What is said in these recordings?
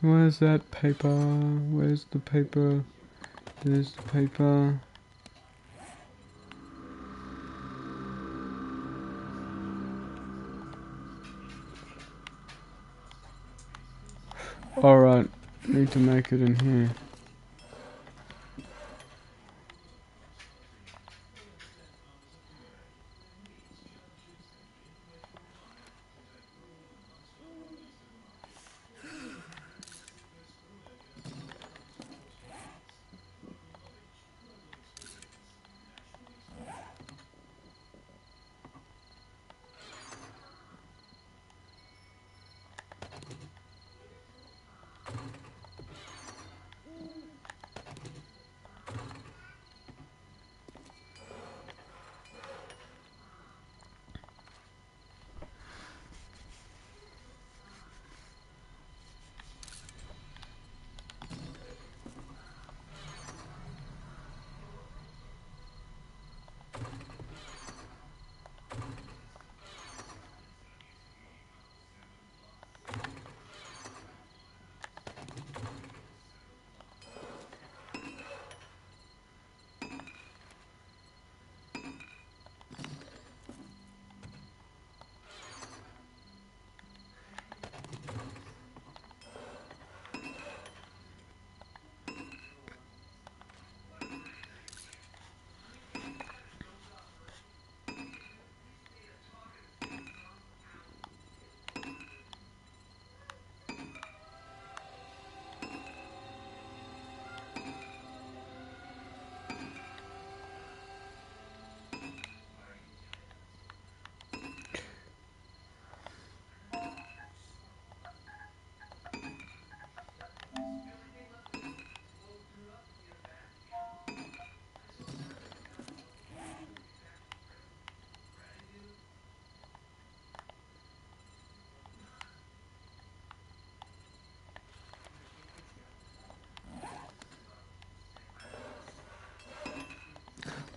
Where's that paper? Where's the paper? There's the paper. Alright, need to make it in here.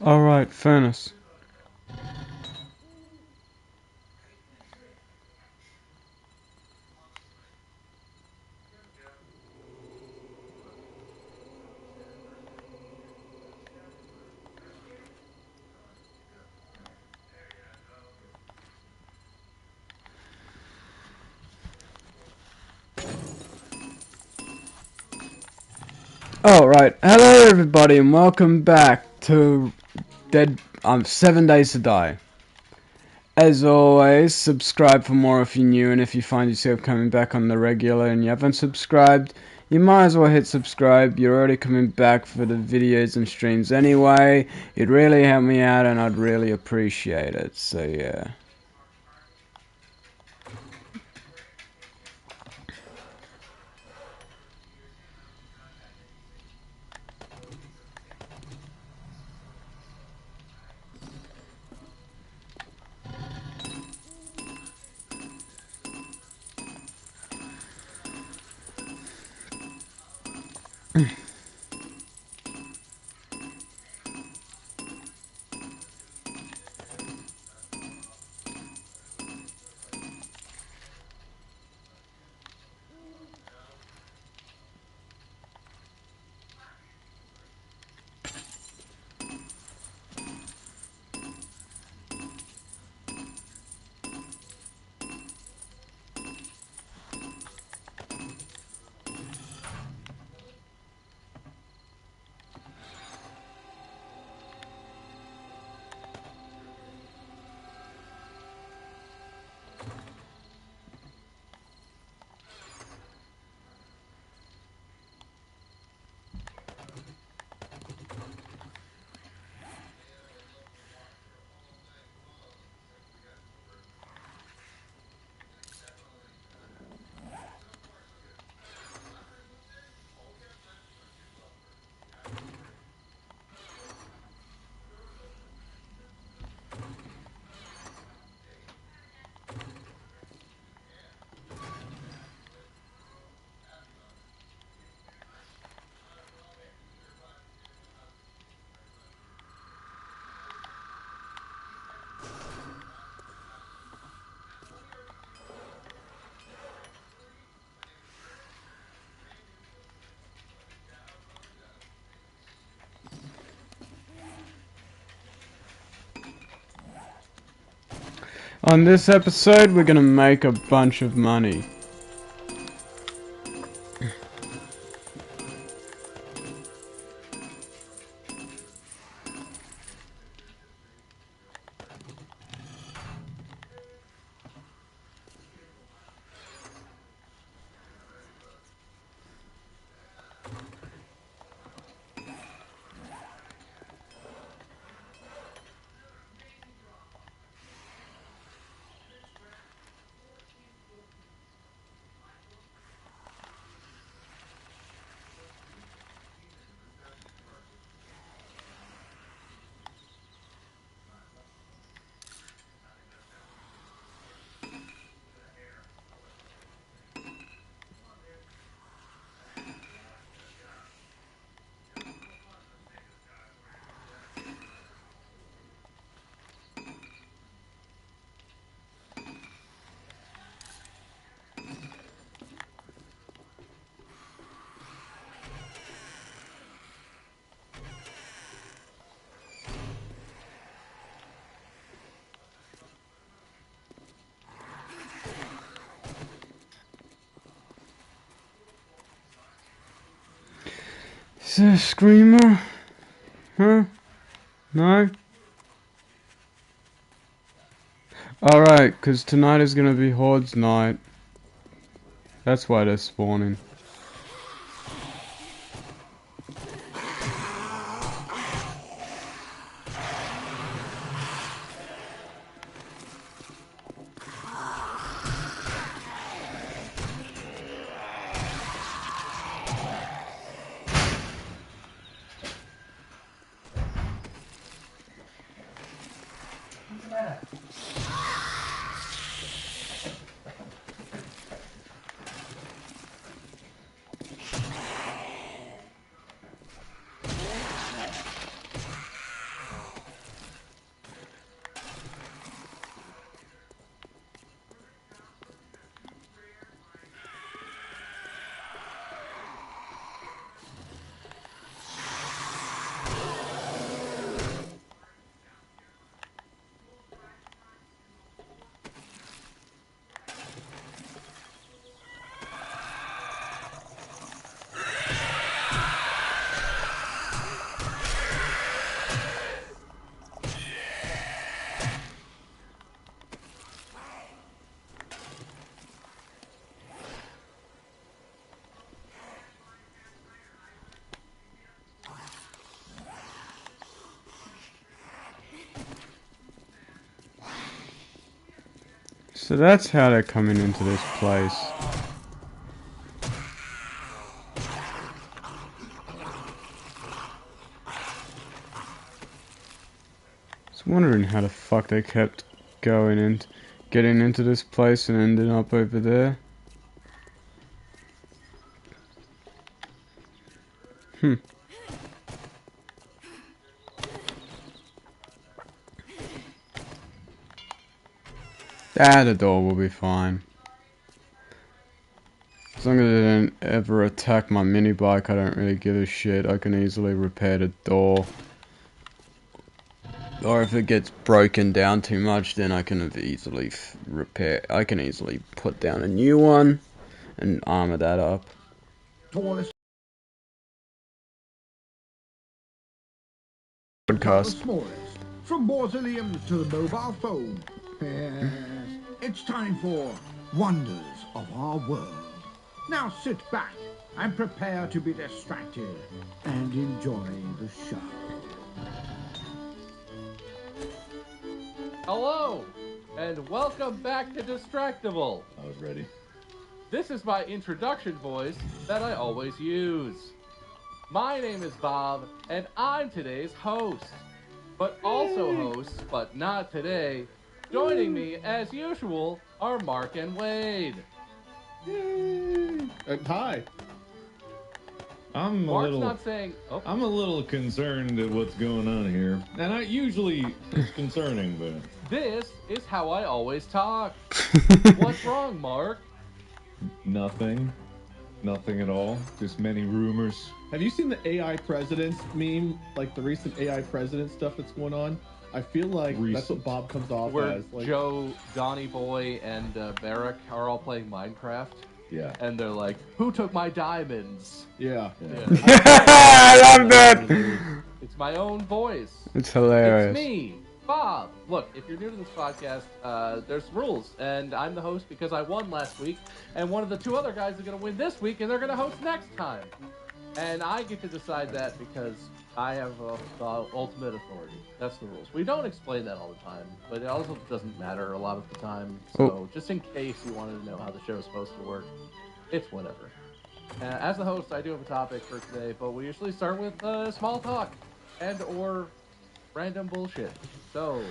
Alright, furnace. Alright, hello everybody and welcome back to 7 Days to Die. As always, subscribe for more if you're new, and if you find yourself coming back on the regular and you haven't subscribed, you might as well hit subscribe. You're already coming back for the videos and streams anyway. It'd really help me out and I'd really appreciate it, so yeah. On this episode, we're gonna make a bunch of money. Is there a screamer? Huh? No? Alright, cause tonight is gonna be Horde's night. That's why they're spawning. So that's how they're coming into this place. I was wondering how the fuck they kept going and getting into this place and ending up over there. The door will be fine. As long as they don't ever attack my mini bike, I don't really give a shit. I can easily repair the door. Or if it gets broken down too much, then I can easily I can easily put down a new one and armor that up. Tallest Podcast. smallest, from mausoleums to the mobile phone. Yes, it's time for Wonders of Our World. Now sit back and prepare to be distracted and enjoy the show. Hello, and welcome back to Distractable. I was ready. This is my introduction voice that I always use. My name is Bob, and I'm today's host. But also hosts, but not today. Joining me, as usual, are Mark and Wade. Yay! Hi. Mark's not saying... Oh. I'm a little concerned at what's going on here. And I usually it's concerning, but... This is how I always talk. What's wrong, Mark? Nothing. Nothing at all. Just many rumors. Have you seen the AI presidents meme? Like the recent AI president stuff that's going on? I feel like Reese. that's what Bob comes off Where as. Like, Joe, Donny Boy, and Barrack are all playing Minecraft, Yeah. and they're like, "Who took my diamonds?" yeah. Yeah. I love that. It's my own voice. It's hilarious. It's me, Bob. Look, if you're new to this podcast, there's rules, and I'm the host because I won last week, and one of the two other guys is going to win this week, and they're going to host next time. And I get to decide that because I have the ultimate authority. That's the rules. We don't explain that all the time, but it also doesn't matter a lot of the time. So just in case you wanted to know how the show is supposed to work, it's whatever. As the host, I do have a topic for today, but we usually start with small talk and or random bullshit. So,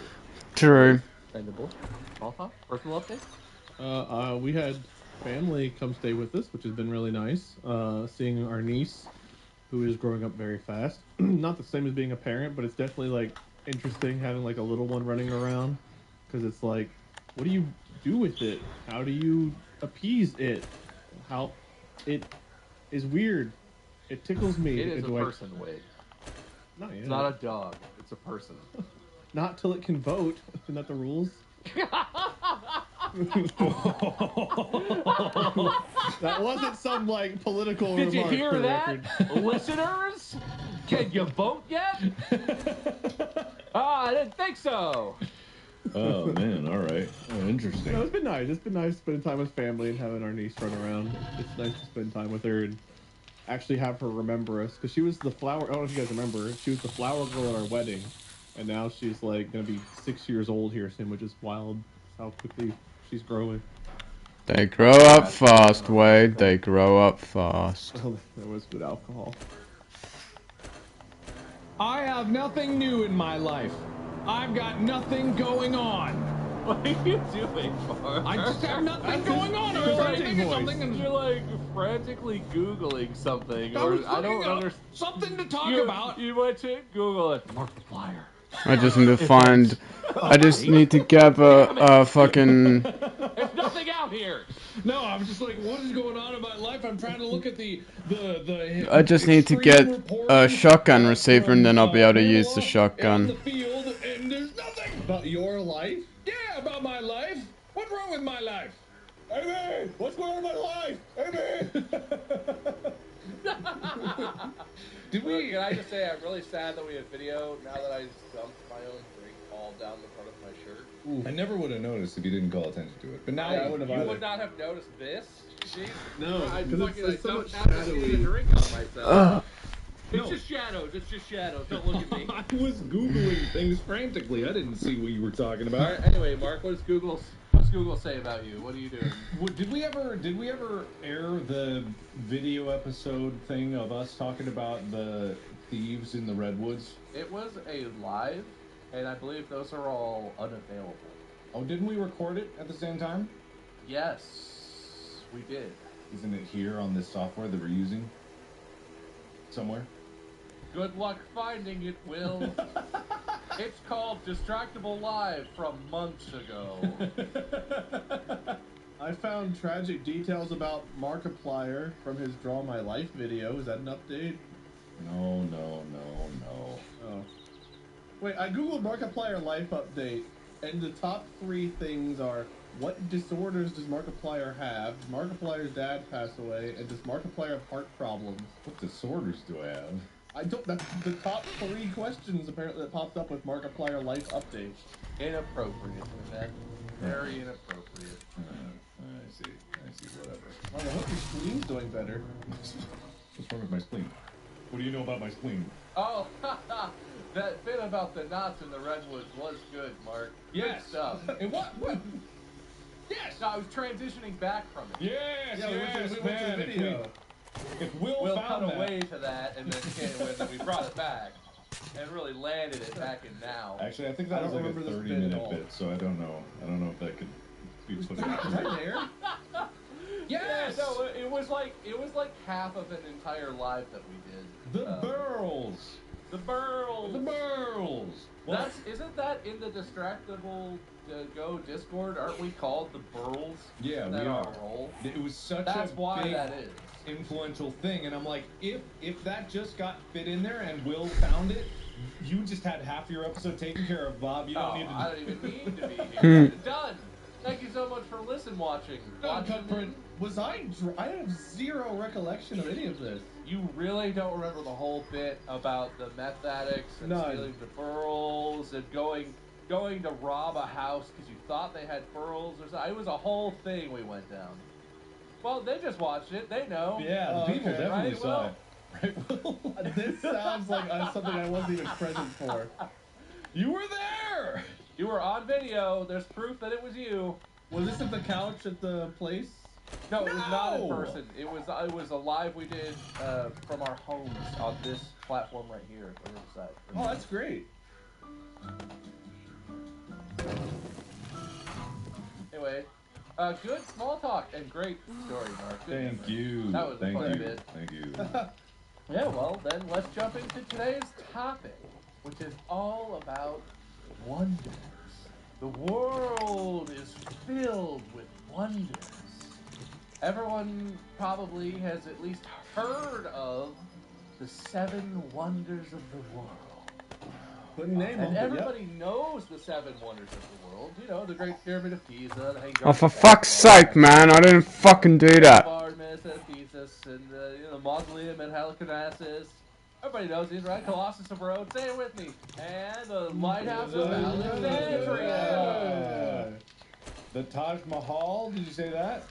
True. random bullshit, small talk, personal update. We had family come stay with us, which has been really nice. Seeing our niece, who is growing up very fast. Not the same as being a parent, but it's definitely like interesting having like a little one running around, because it's like, what do you do with it? How do you appease it? How it is weird. It tickles me. It is a Do I- person, Wade. Not yet. It's not a dog. It's a person. Not till it can vote. Isn't that the rules? That wasn't some like political Did you remark hear for the that, record. listeners? Can you vote yet? I didn't think so. Oh man, all right. Oh, No, interesting. it's been nice. It's been nice spending time with family and having our niece run around. It's nice to spend time with her and actually have her remember us, because she was the flower. I don't know if you guys remember. She was the flower girl at our wedding, and now she's like gonna be 6 years old here soon, which is wild. How quickly she's growing. They grow up fast, Wade. They grow up fast. Oh, there was good alcohol. I have nothing new in my life. I've got nothing going on. What are you doing, Mark? I just have nothing That's going his on. I was trying to presenting think of voice. something and You're like frantically Googling something, I or was I don't looking up understand. something to talk You, about. you went to Google it. Markiplier. I just need to find. I just need to gather fucking. There's nothing out here. No, I was just like, what is going on in my life? I'm trying to look at the I just need to extreme get reporting, a shotgun receiver, and then I'll be able to Pamela use the On shotgun. the field, and there's nothing. About your life? Yeah, about my life. What's wrong with my life? Amy! What's going on in my life? Amy! Did Look, we? can I just say I'm really sad that we have video now that I dumped my own drink all down the front of my shirt. I never would have noticed if you didn't call attention to it. But now I wouldn't have You either. would not have noticed this? Jeez. No, I 'cause fucking it's so dumped much half a sheet shadowy. of drink on myself. Ugh. It's just shadows. It's just shadows. Don't look at me. I was Googling things frantically. I didn't see what you were talking All about. right. Anyway, Mark, what does Google say about you? What are you doing? Did we ever air the video episode thing of us talking about the thieves in the redwoods? It was a live, and I believe those are all unavailable. Oh, didn't we record it at the same time? Yes, we did. Isn't it here on this software that we're using? Somewhere? Good luck finding it, Will. It's called Distractable Live from months ago. I found tragic details about Markiplier from his Draw My Life video. Is that an update? No. Oh. Wait, I googled Markiplier life update, and the top 3 things are: what disorders does Markiplier have? Does Markiplier's dad pass away? And does Markiplier have heart problems? What disorders do I have? I don't. That's the top 3 questions apparently that popped up with Markiplier life update. Inappropriate, man. Very inappropriate. I see, whatever. Oh, I hope your spleen's doing better. What's wrong with my spleen? What do you know about my spleen? Oh, that bit about the knots in the redwoods was good, Mark. Yes. Good stuff. And what? Yes. No, I was transitioning back from it. Yes. Yeah, we went yes, to the man. video. If Will We'll found cut that, away to that, and then we brought it back and really landed it back in now. Actually, I think I that was don't like a remember this bit at 30-minute all. bit, so I don't know. I don't know if that could be put in. Was I there? Yes. Yeah, no, it was like half of an entire live that we did. The Burls! The Burls. The Burls! Well, Isn't that in the Distractable Go Discord? Aren't we called the Burls? yeah, Isn't we that our are. role? It was such That's a why big, that is. influential thing, and I'm like, if that just got fit in there and Will found it, You just had half your episode taken care of, Bob. You don't need to. I don't even need to be here. Done. Thank you so much for watching. Was I have zero recollection of any of this. You really don't remember the whole bit about the meth addicts and stealing the pearls and going to rob a house because you thought they had pearls or something? It was a whole thing we went down. Well, they just watched it. They know. Yeah, the people definitely right, saw it. Right, Will? This sounds like something I wasn't even present for. You were there! You were on video. There's proof that it was you. Was this at the couch at the place? No, it was not in No! person. It was a live we did from our homes on this platform right here at the Riverside. Oh, that's great. Anyway, good small talk and great story, Mark. Good Thank memory. you. That was a Thank fun you. bit. Thank you. Yeah, well, then let's jump into today's topic, which is all about wonders. The world is filled with wonders. Everyone probably has at least heard of the 7 wonders of the world. Couldn't name them. And everybody knows the 7 wonders of the world. You know, the Great Pyramid of Giza, the Hanging Oh, for Garden of fuck's sake, man! I didn't fucking do that. Artemis at Ephesus, and the mausoleum at Halicarnassus. Everybody knows these, right? Colossus of Rhodes, say it with me. And the Lighthouse of Alexandria. The Taj Mahal, did you say that?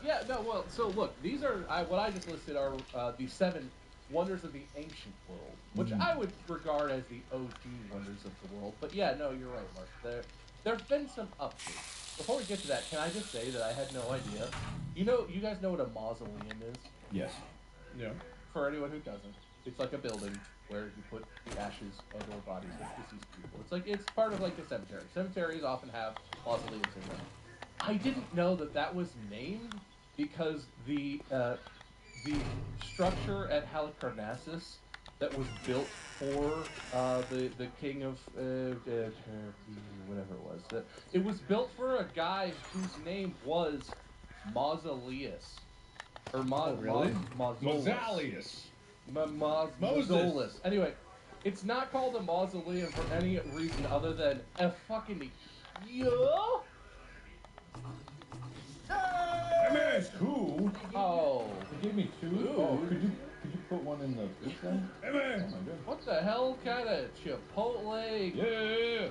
Yeah, no, well, so look, these are, what I just listed are the 7 wonders of the ancient world, which I would regard as the OG wonders of the world. But yeah, no, you're right, Mark. There have been some updates. Before we get to that, can I just say that I had no idea? You guys know what a mausoleum is? Yes. Yeah. For anyone who doesn't, it's like a building where you put the ashes and or bodies of deceased people. It's part of like a cemetery. Cemeteries often have mausoleums in them. I didn't know that was named because the structure at Halicarnassus that was built for the king of whatever it was. It was built for a guy whose name was Mausoleus. Or really? Mausoleus. Mausolus. Anyway, it's not called a mausoleum for any reason other than a fucking MS, who? Oh. You gave me 2? Ooh. Oh, could you put one in the fridge then? MS! Oh my god. What the hell kind of Chipotle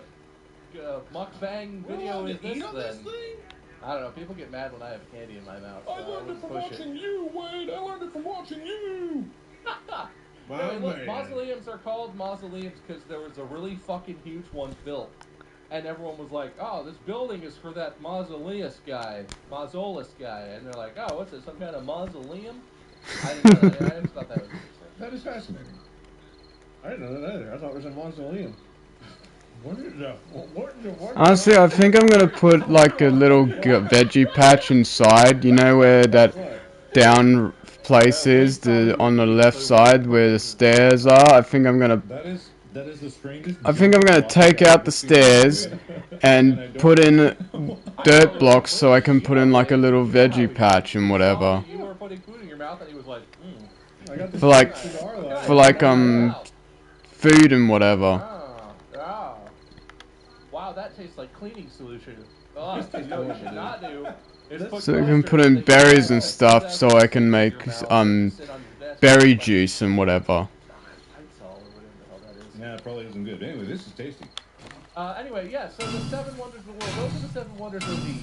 mukbang video is this then? I don't know. People get mad when I have candy in my mouth. So I learned it from watching you, Wade. I learned it from watching you. No, look, mausoleums are called mausoleums because there was a really fucking huge one built. And everyone was like, oh, this building is for that Mausolus guy. And they're like, oh, what's it, some kind of mausoleum? I just thought that was interesting. That is fascinating. I didn't know that either. I thought it was a mausoleum. Honestly, I think I'm gonna put like a little veggie patch inside. You know where that down place is, on the left side where the stairs are. I think I'm gonna. That is the strangest. I think I'm gonna take out the stairs and put in dirt blocks so I can put in like a little veggie patch and whatever. You were putting food in your mouth and he was like, For like food and whatever. Wow, that tastes like cleaning solution. Oh, you know what you should not do. So I can put in berries and stuff so I can make berry juice and whatever. Yeah, it probably isn't good. Anyway, this is tasty. Anyway, yeah, so the 7 wonders of the world. Those are the 7 wonders of the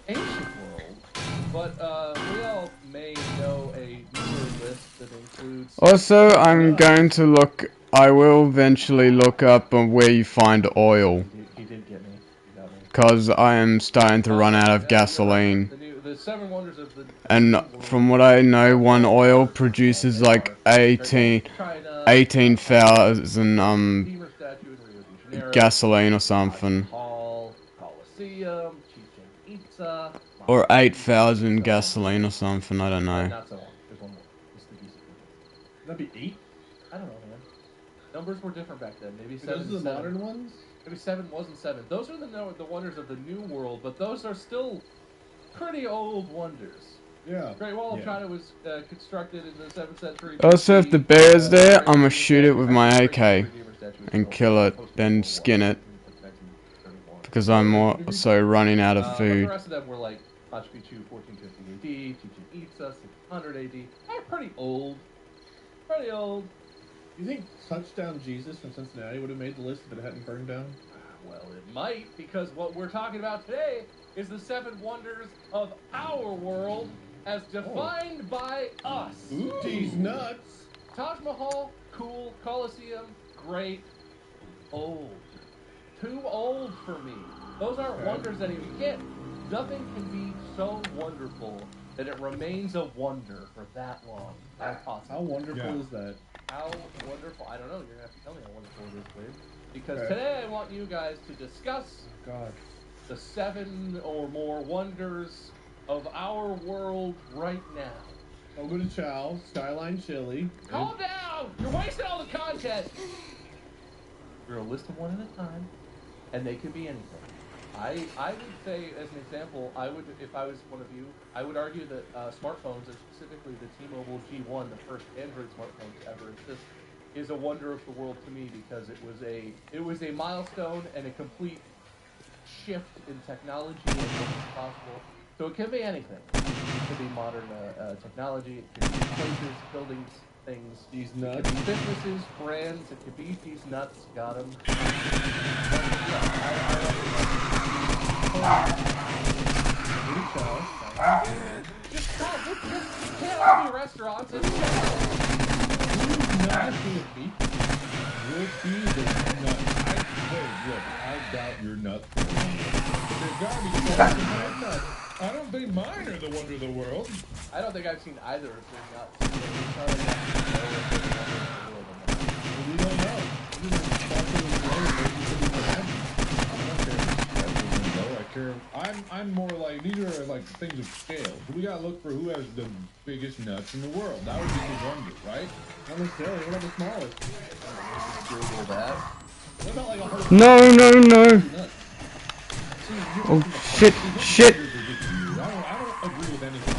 ancient world. But we all may know a newer list that includes... Also, I will eventually look up where you find oil. He did get me. He got me. Because I am starting to run out of gasoline. The 7 wonders of the... And from what I know, one oil produces like 18,000 gasoline or something. Colosseum, Chichen Itza... Or 8,000 gasoline or something, I don't know. Not so long. There's one more. It's the Giza Pyramid. That'd be 8? I don't know, man. Numbers were different back then. Maybe 7 Those are and the 7. modern ones? Maybe 7 wasn't 7. Those are the wonders of the New World, but those are still pretty old wonders. Yeah. Great Wall of China was constructed in the 7th century. Also, if the bear is there, I'm gonna shoot it with my AK. and kill it, then skin it, because I'm also running out of But the food. rest of them were like Machu Picchu 1450 AD, Chichen Itza 1600 AD. They're pretty old. Pretty old. You think Touchdown Jesus from Cincinnati would have made the list if it hadn't burned down? Well, it might, because what we're talking about today is the 7 wonders of our world as defined by us. These nuts! Taj Mahal, cool. Colosseum, great. Old. Too old for me. Those aren't wonders anymore. You can't. Nothing can be so wonderful that it remains a wonder for that long. That's possible. How wonderful is that? How wonderful. I don't know. You're going to have to tell me how wonderful it is, please. Because today I want you guys to discuss the 7 or more wonders of our world right now. Fogo de Chao, Skyline Chili. Calm down! You're wasting all the content! We're going to list them one at a time, and they could be anything. I would say, as an example, if I was one of you, I would argue that smartphones, and specifically the T-Mobile G1, the first Android smartphone to ever exist, is a wonder of the world to me because it was a milestone and a complete shift in technology and what is possible. So it can be anything. It could be modern technology. It could be places, buildings, things. These It nuts. could be businesses, brands. It could be these nuts. Got them. Just stop. You can't all be restaurants. Would be the nuts. Look, I doubt your nuts. There's gotta be some nuts. I don't think mine are the wonder of the world. I don't think I've seen either of their nuts. We don't know. I'm more like, these are like things of scale. We gotta look for who has the biggest nuts in the world. That would be the wonder, right? Not necessarily. What about the smallest? Google that. What about like a whole No, no, no! nut? Oh, shit, shit! I don't agree with anything.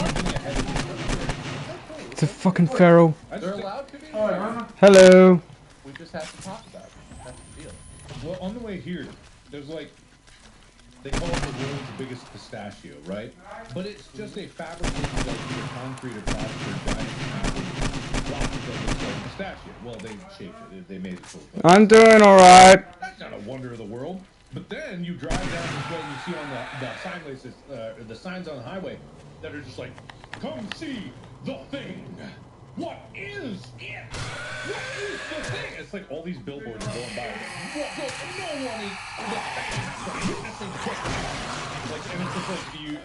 Anything ahead of me. It's a fucking feral. I They're just think, allowed to be there. Hello! We just have to talk about it. That's the deal. well, on the way here, there's like, they call it the world's biggest pistachio, right? But it's just a fabricated, like, either concrete or plaster giant block that looks like pistachio. Well, they shaped it. They made it so. I'm doing alright. That's not a wonder of the world. But then you drive down this way and you see on the sign places, the signs on the highway that are just like, come see the thing. What is it? What is the thing? It's like all these billboards are going by. No one is the thing. Witnessing quickly. Like, and it's just like,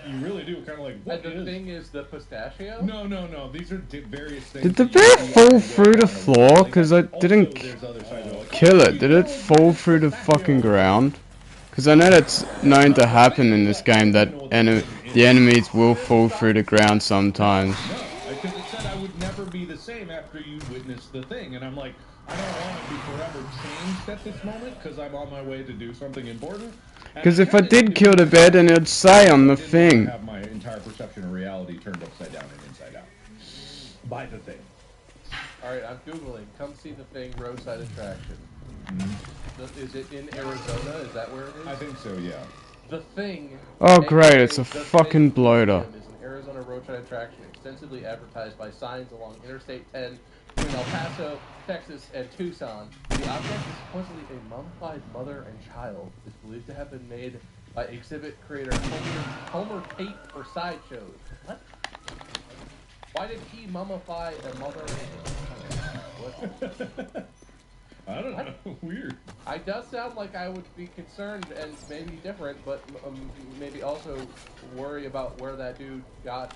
you really do kind of like, what And the is? thing is the pistachio? No. These are various things. Did the that you bear see fall on through the way floor? down. 'Cause I Also, didn't there's other sides of, like, kill it. Did it fall through the fucking ground? Because I know that's known to happen in this game, that the enemies will fall through the ground sometimes. No, because it said I would never be the same after you witness the thing, and I'm like, I don't want to be forever changed at this moment because I'm on my way to do something important. Because if I did kill the bear, then it'd say on the thing. Have my entire perception of reality turned upside down and inside out by the thing. Alright, I'm Googling. Come see the thing, roadside attraction. Is it in Arizona? Is that where it is? I think so, yeah. The Thing. Oh, great, it's a The Thing fucking bloater. Museum is an Arizona roadside attraction extensively advertised by signs along Interstate 10 between El Paso, Texas, and Tucson. The object is supposedly a mummified mother and child. It's believed to have been made by exhibit creator Homer Tate for sideshows. What? Why did he mummify a mother and a child? What? I don't know. Weird. It does sound like I would be concerned and maybe different, but maybe also worry about where that dude got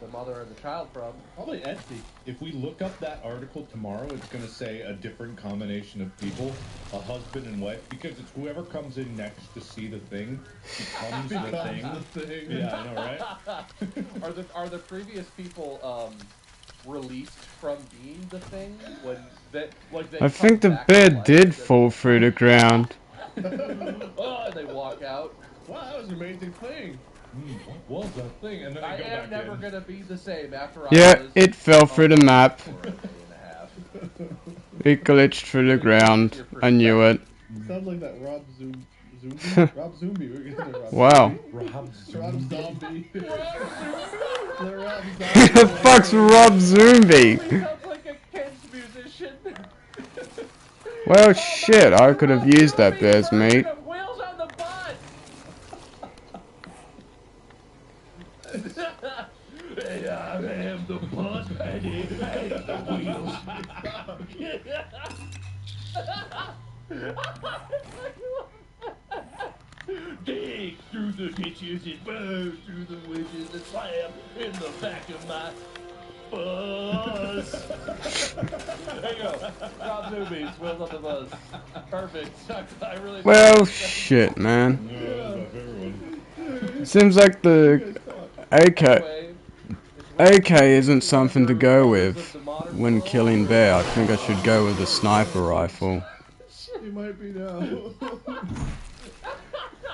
the mother and the child from. Probably Etsy. If we look up that article tomorrow, it's going to say a different combination of people, a husband and wife, because it's whoever comes in next to see the thing becomes the thing. The thing. Yeah, I know, right? Are the previous people released from being the thing when they I think the bear did fall through the ground. Oh, and they walk out. Wow, that was an amazing thing. What was that thing? And then I they go am back never in. gonna be the same after I Yeah, was it fell through the map. for a day and a half. It glitched through the ground. I knew it. Sounds like that Rob Zombie. Rob Zombie. We're gonna say Rob Wow. Zombie. Rob Zombie. Rob Who the fuck's Rob Zombie? Sounds like a kid's musician. Well, shit, I could have used that bear's meat. Wheels on the bus. Hey, I am the bus, and it has the wheels. Dig through the ditches and burn through the wedges and slam in the back of my bus. There you go. Rob Newbies, Wheels on the Bus. Perfect. I really. Well, shit, man. Yeah, that's my favorite one. Seems like the AK Anyway, AK isn't something to go with when killing bear. I think I should go with a sniper rifle. You might be now.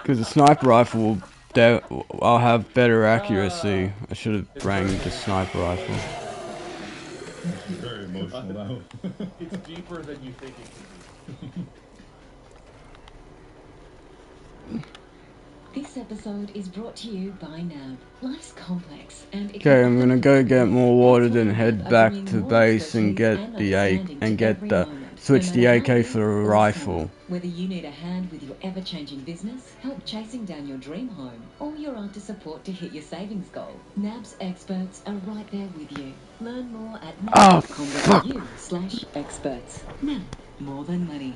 Because the sniper rifle will I'll have better accuracy. I should have brought the sniper rifle. Very emotional now. It's deeper than you think it can be. This episode is brought to you by NAB. Life's complex and Okay, I'm gonna go get more water, then head back to base and get the switch the AK for a rifle. Whether you need a hand with your ever-changing business, help chasing down your dream home, or you're after support to hit your savings goal, NAB's experts are right there with you. Learn more at nab.com.au/experts. NAB, more than money.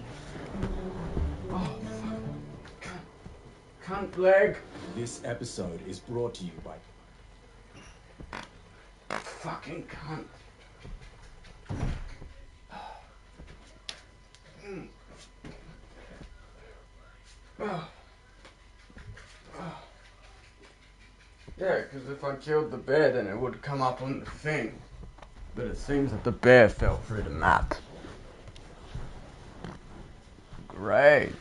Cunt leg. This episode is brought to you by Fucking cunt. Yeah, because if I killed the bear, then it would come up on the thing. But it seems that the bear fell through the map. Great.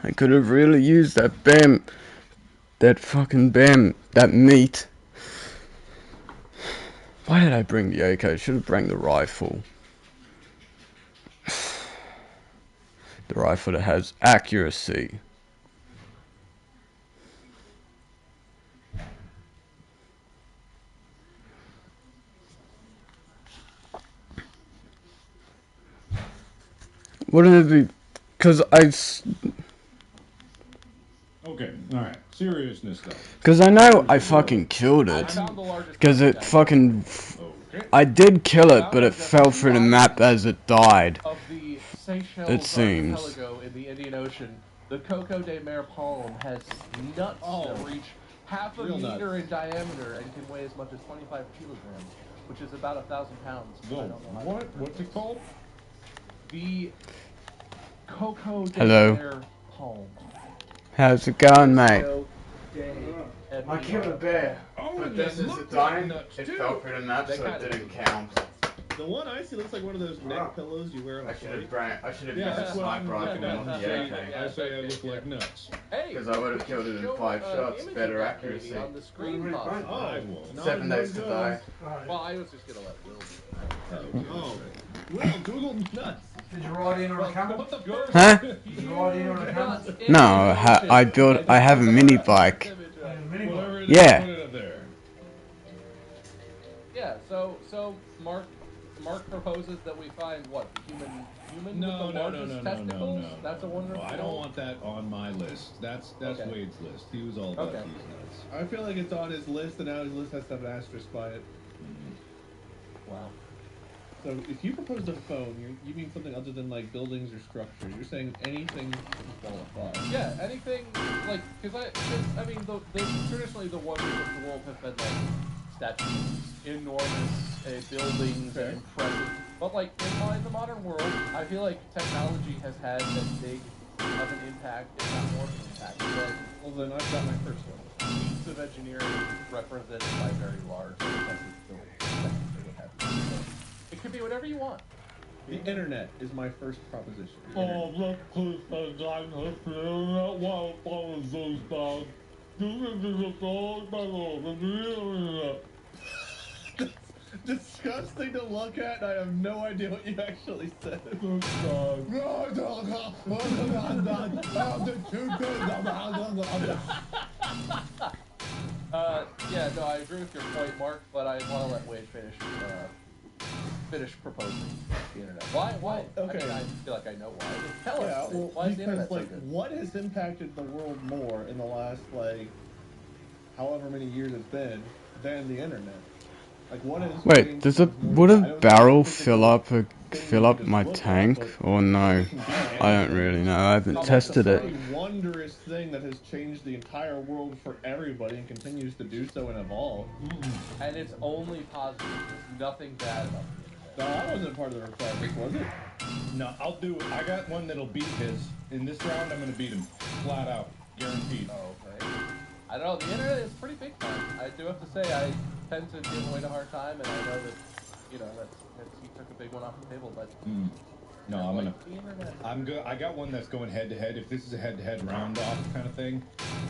I could have really used that fucking that meat. Why did I bring the AK? I should have brought the rifle. The rifle that has accuracy. Wouldn't it be... Because Okay, alright. Seriousness though. Because I know I fucking killed it. Because it fucking... Okay. I did kill it, but it fell through the map as it died. Of the Seychelles It seems. archipelago in the Indian Ocean, the Coco de Mer palm has nuts that reach half a Real meter in diameter and can weigh as much as 25 kilograms, which is about 1,000 pounds. I No, don't know how what? much What's it called? The Coco de Hello. Mer palm. How's it going, mate? I killed a bear. Oh, But and this they is look the like time. nuts, It too. fell through the map, They so it kinda didn't do. count. The one I see looks like one of those neck pillows you wear on a flight. I should have Yeah, used a that's what sniper I'm rifle, not the AK. I say I look like nuts. Hey, Because I would have killed it in 5 shots, image better of that accuracy. lady on the screen, possibly. I won't. not 7 days as to good die. Well, I was just gonna let Will do Oh, well, Google nuts. Did you ride in on a camel? What the first? Huh? Did you ride in on a camel? that. No, I have a mini bike. Whatever it is, Yeah. put it up there. Yeah, so Mark proposes that we find what human No, with the no, largest no, no, no, testicles. no, no. That's a wonderful. I don't want that on my list. That's Okay. Wade's list. He was all about Okay. these nuts. I feel like it's on his list, and now his list has to have an asterisk by it. Wow. So if you proposed a phone, you mean something other than like buildings or structures. You're saying anything can qualify. Yeah, anything like because I mean the traditionally the wonders of the world have been like statues, enormous buildings, and impressive. But like in the modern world, I feel like technology has had as big of an impact, if not more of an impact. But Well, then I've got my first one. feats of engineering represented by very large, impressive buildings. They would have. So it could be whatever you want. The internet is my first proposition. Oh, let's please say John not while follows those dogs. disgusting to look at, and I have no idea what you actually said. Yeah, no, I agree with your point, Mark, but I want to let Wade finish proposing the internet. Why? Okay. I mean, I feel like I know why. Tell Yeah, us. well, Why is the because internet so like, good? what has impacted the world more in the last like, however many years it's been, than the internet? Like, what is? Wait, would a barrel fill up my tank or no? I don't really know. I haven't tested it. It's a wondrous thing that has changed the entire world for everybody and continues to do so and evolve. And it's only positive. There's nothing bad about it. No, that wasn't part of the requirements, was it? No, I got one that'll beat his. In this round, I'm gonna beat him. Flat out. Guaranteed. Oh, okay. I don't know. The internet is pretty big time. I do have to say, I tend to give Wade a hard time, and I know that, that he took a big one off the table, but... No, The internet. I'm good. I got one that's going head to head. If this is a head to head round off kind of thing.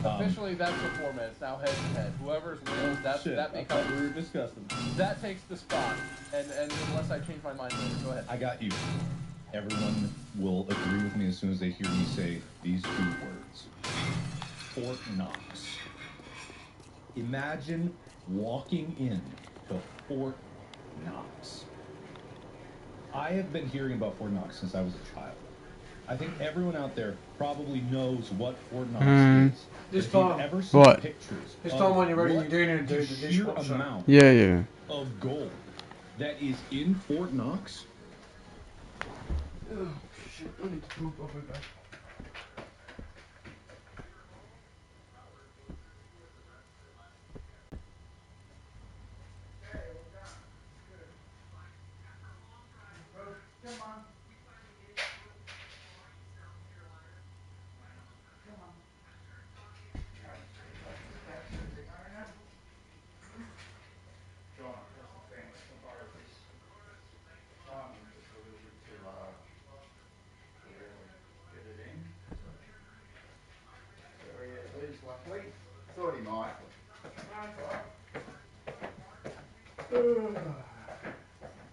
Officially, that's the format. It's now head to head. Whoever's wins, that I thought we were discussing. that takes the spot. And unless I change my mind later, go ahead. I got you. Everyone will agree with me as soon as they hear me say these two words. Fort Knox. Imagine walking in to Fort Knox. I have been hearing about Fort Knox since I was a child. I think everyone out there probably knows what Fort Knox is. This If you've time. ever seen What? pictures This of time when you're ready, what you're doing it, do the the sheer dishwasher. amount Yeah. of gold that is in Fort Knox. Oh, shit. I need to poop. I'll be back. Thought he might.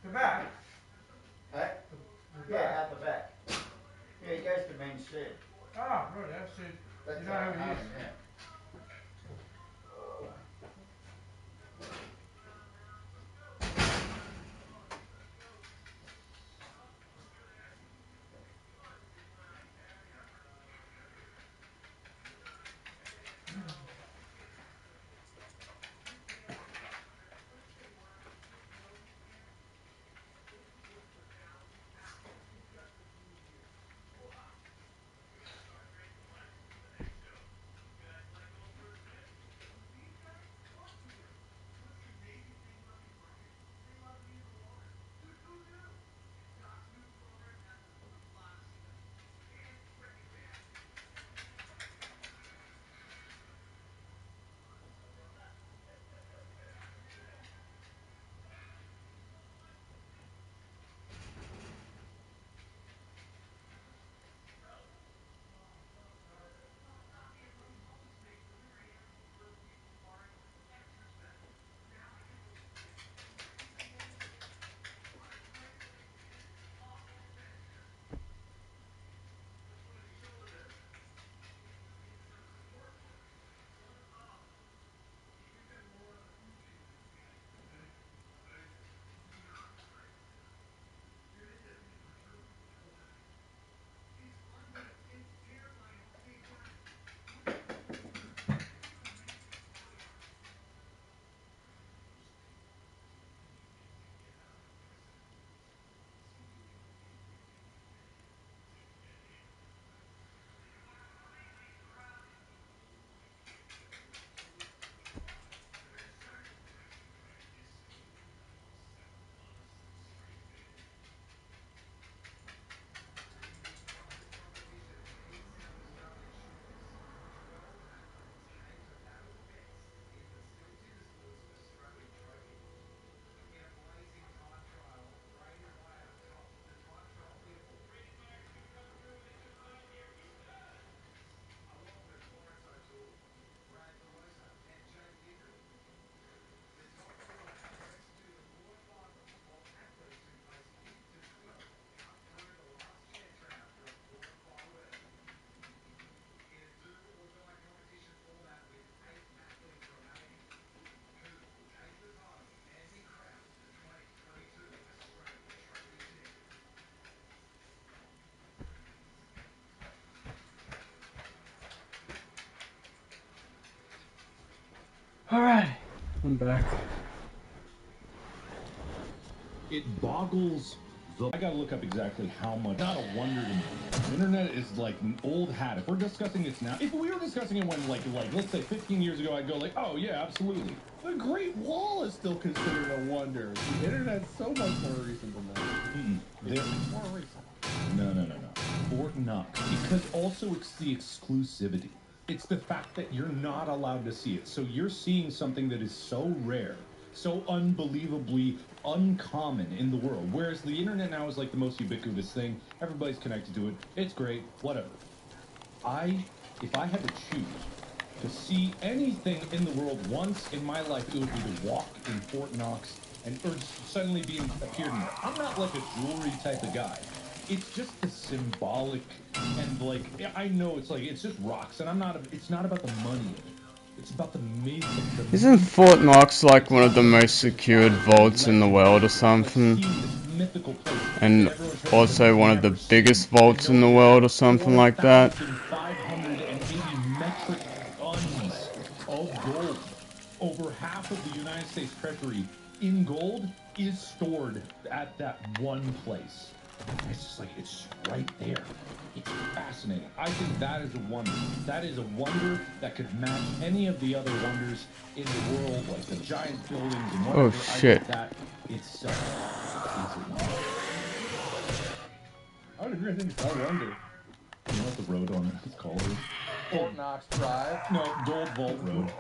The back? Hey? Yeah, out the back. Yeah, he goes to men's shed. Ah, right, that's it. That's You know how it home, is. yeah. Alright, I'm back. It boggles the... I gotta look up exactly how much. Not a wonder to me. The internet is like an old hat. If we're discussing this now, if we were discussing it when like let's say 15 years ago, I'd go like, oh yeah, absolutely. The Great Wall is still considered a wonder. The internet's so much more recent than that. More recent. No. Fort Knox. Because also it's the exclusivity. It's the fact that you're not allowed to see it. So you're seeing something that is so rare, so unbelievably uncommon in the world. Whereas the internet now is like the most ubiquitous thing. Everybody's connected to it. It's great. Whatever. If I had to choose to see anything in the world once in my life, it would be to walk in Fort Knox or suddenly appeared in there. I'm not like a jewelry type of guy. It's just the symbolic and like I know it's just rocks, and it's not about the money of it. It's about the myth. Isn't Fort Knox like one of the most secured vaults in the world or something? And also one of the biggest vaults in the world or something like that? 580 metric tons of gold. Over half of the United States Treasury in gold is stored at that one place. It's just like, it's right there. It's fascinating. I think that is a wonder. That is a wonder that could match any of the other wonders in the world, like the giant buildings and whatever. Oh shit. I think that itself is a wonder. I would agree, I think it's a wonder. You know what the road on it is called? Fort Knox Drive? No, Gold Vault Road.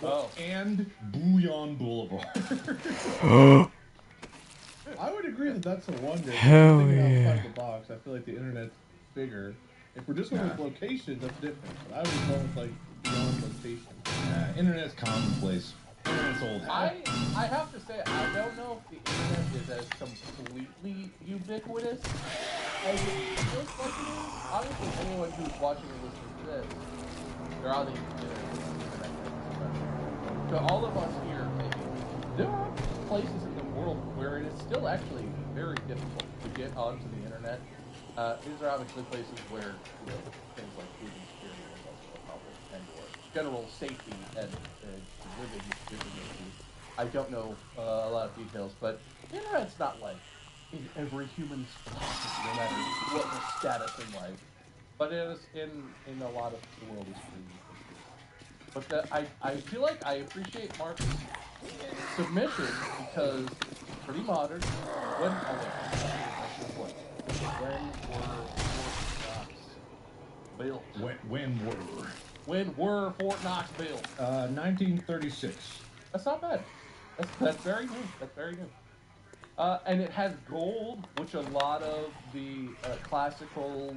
Oh. And Bouillon Boulevard. I would agree that that's a wonder. Hell Thinking yeah. outside the box, I feel like the internet's bigger. If we're just going with locations, that's different. But I would go with like beyond location. Internet's commonplace. Internet's old hat. I have to say, I don't know if the internet is as completely ubiquitous as it feels like it is. Obviously, anyone who's watching or listening to this, they're on the internet. To all of us here, maybe, there are places in the world where it is still actually very difficult to get onto the internet. These are obviously places where things like food insecurity is also a problem, and or general safety and living issues. I don't know a lot of details, but the internet's not like in every human's pocket, no matter what the status in life. But it is in a lot of the world is pretty. But I feel like I appreciate Mark's submission because it's pretty modern. When were Fort Knox built? 1936. That's not bad. That's very new. That's very new. And it has gold, which a lot of the classical,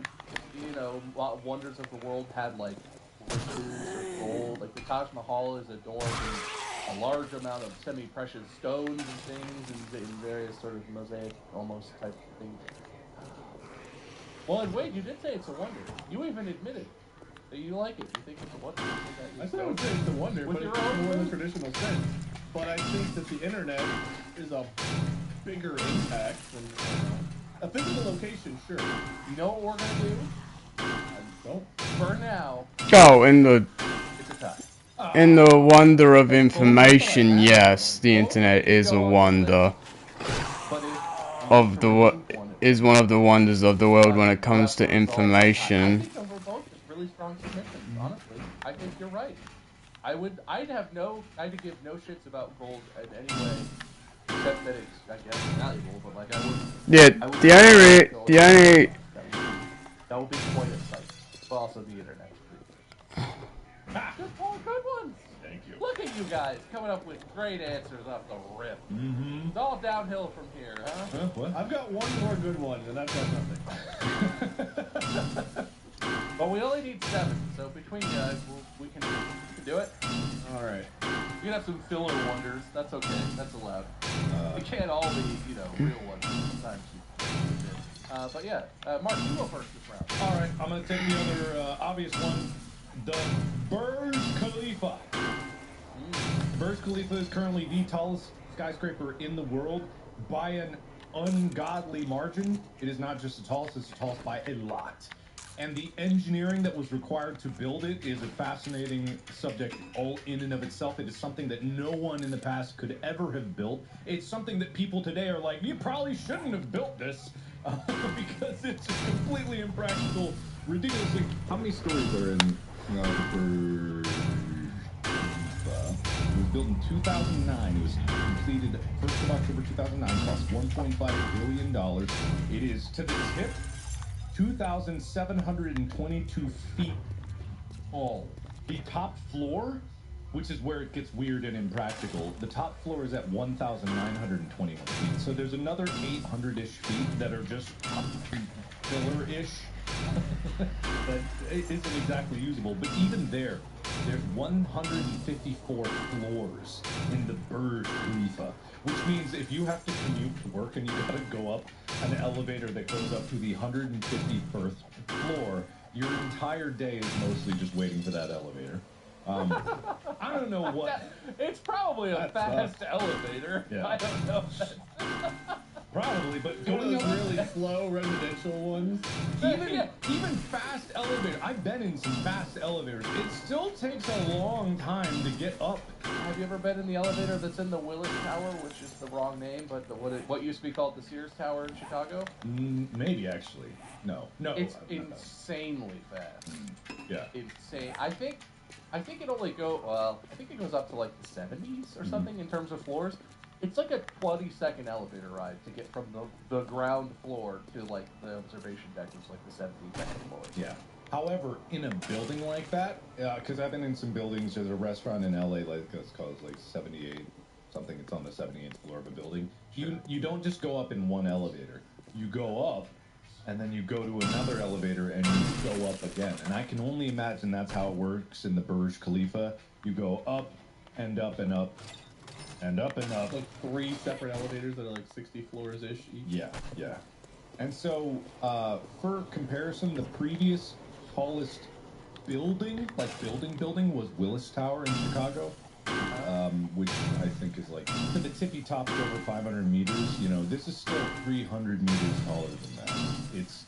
wonders of the world had like riches or gold. Like the Taj Mahal is adorned in a large amount of semi-precious stones and things, and in various sort of mosaic almost type things. Well, and Wade, you did say it's a wonder. You even admitted that you like it. You think it's a wonder. I still would say it's a wonder, but it's more in the traditional sense. But I think that the internet is a bigger impact than a physical location, sure. You know what we're gonna do? Don't. For now. Oh, in the It's a tie. in the wonder of information, yes, the internet is a wonder of the is one of the wonders of the world when it comes to information. I think those were both really strong submissions, honestly. I think you're right. I'd give no shits about gold in any way, except that it's, I guess, valuable, but like I wouldn't. Yeah, That would be quite a sight. But also the internet. Good ones. Thank you. Look at you guys coming up with great answers off the rip. Mm-hmm. It's all downhill from here, huh? What? I've got one more good one, and I've got nothing. But we only need 7, so between you guys, we can do it. All right. You can have some filler wonders. That's okay. That's allowed. It can't all be, real wonders. Sometimes you but yeah, Mark, you go first this round. All right, I'm gonna take the other obvious one, the Burj Khalifa. Burj Khalifa is currently the tallest skyscraper in the world by an ungodly margin. It is not just the tallest; it's the tallest by a lot. And the engineering that was required to build it is a fascinating subject all in and of itself. It is something that no one in the past could ever have built. It's something that people today are like, you probably shouldn't have built this because it's just completely impractical, ridiculous thing. How many stories are in the It was built in 2009. It was completed 1st of October 2009. Cost $1.5 billion. It is to the tip 2,722 feet tall. The top floor, which is where it gets weird and impractical, the top floor is at 1,921 feet. So there's another 800-ish feet that are just filler-ish that isn't exactly usable. But even there's 154 floors in the Burj Khalifa, which means if you have to commute to work and you gotta go up an elevator that goes up to the 151st floor, your entire day is mostly just waiting for that elevator. I don't know what. It's probably a fast elevator. Yeah. I don't know. Probably, but One of going those up really slow residential ones. even fast elevator. I've been in some fast elevators. It still takes a long time to get up. Have you ever been in the elevator that's in the Willis Tower, which is the wrong name, but what used to be called the Sears Tower in Chicago? Maybe actually. No. It's insanely fast. Yeah. Insane. I think it only I think it goes up to like the 70s or something in terms of floors. It's like a 20-second elevator ride to get from the ground floor to like the observation deck, which is like the 17th floor. Yeah. However, in a building like that, because I've been in some buildings, there's a restaurant in LA like it's called like 78 something. It's on the 78th floor of a building. You don't just go up in one elevator. You go up, and then you go to another elevator and you go up again. And I can only imagine that's how it works in the Burj Khalifa. You go up and up and up. And up and up. Like 3 separate elevators that are like 60 floors-ish each. Yeah. And so, for comparison, the previous tallest building was Willis Tower in Chicago, which I think is like, to the tippy top is over 500 meters. You know, this is still 300 meters taller than that. It's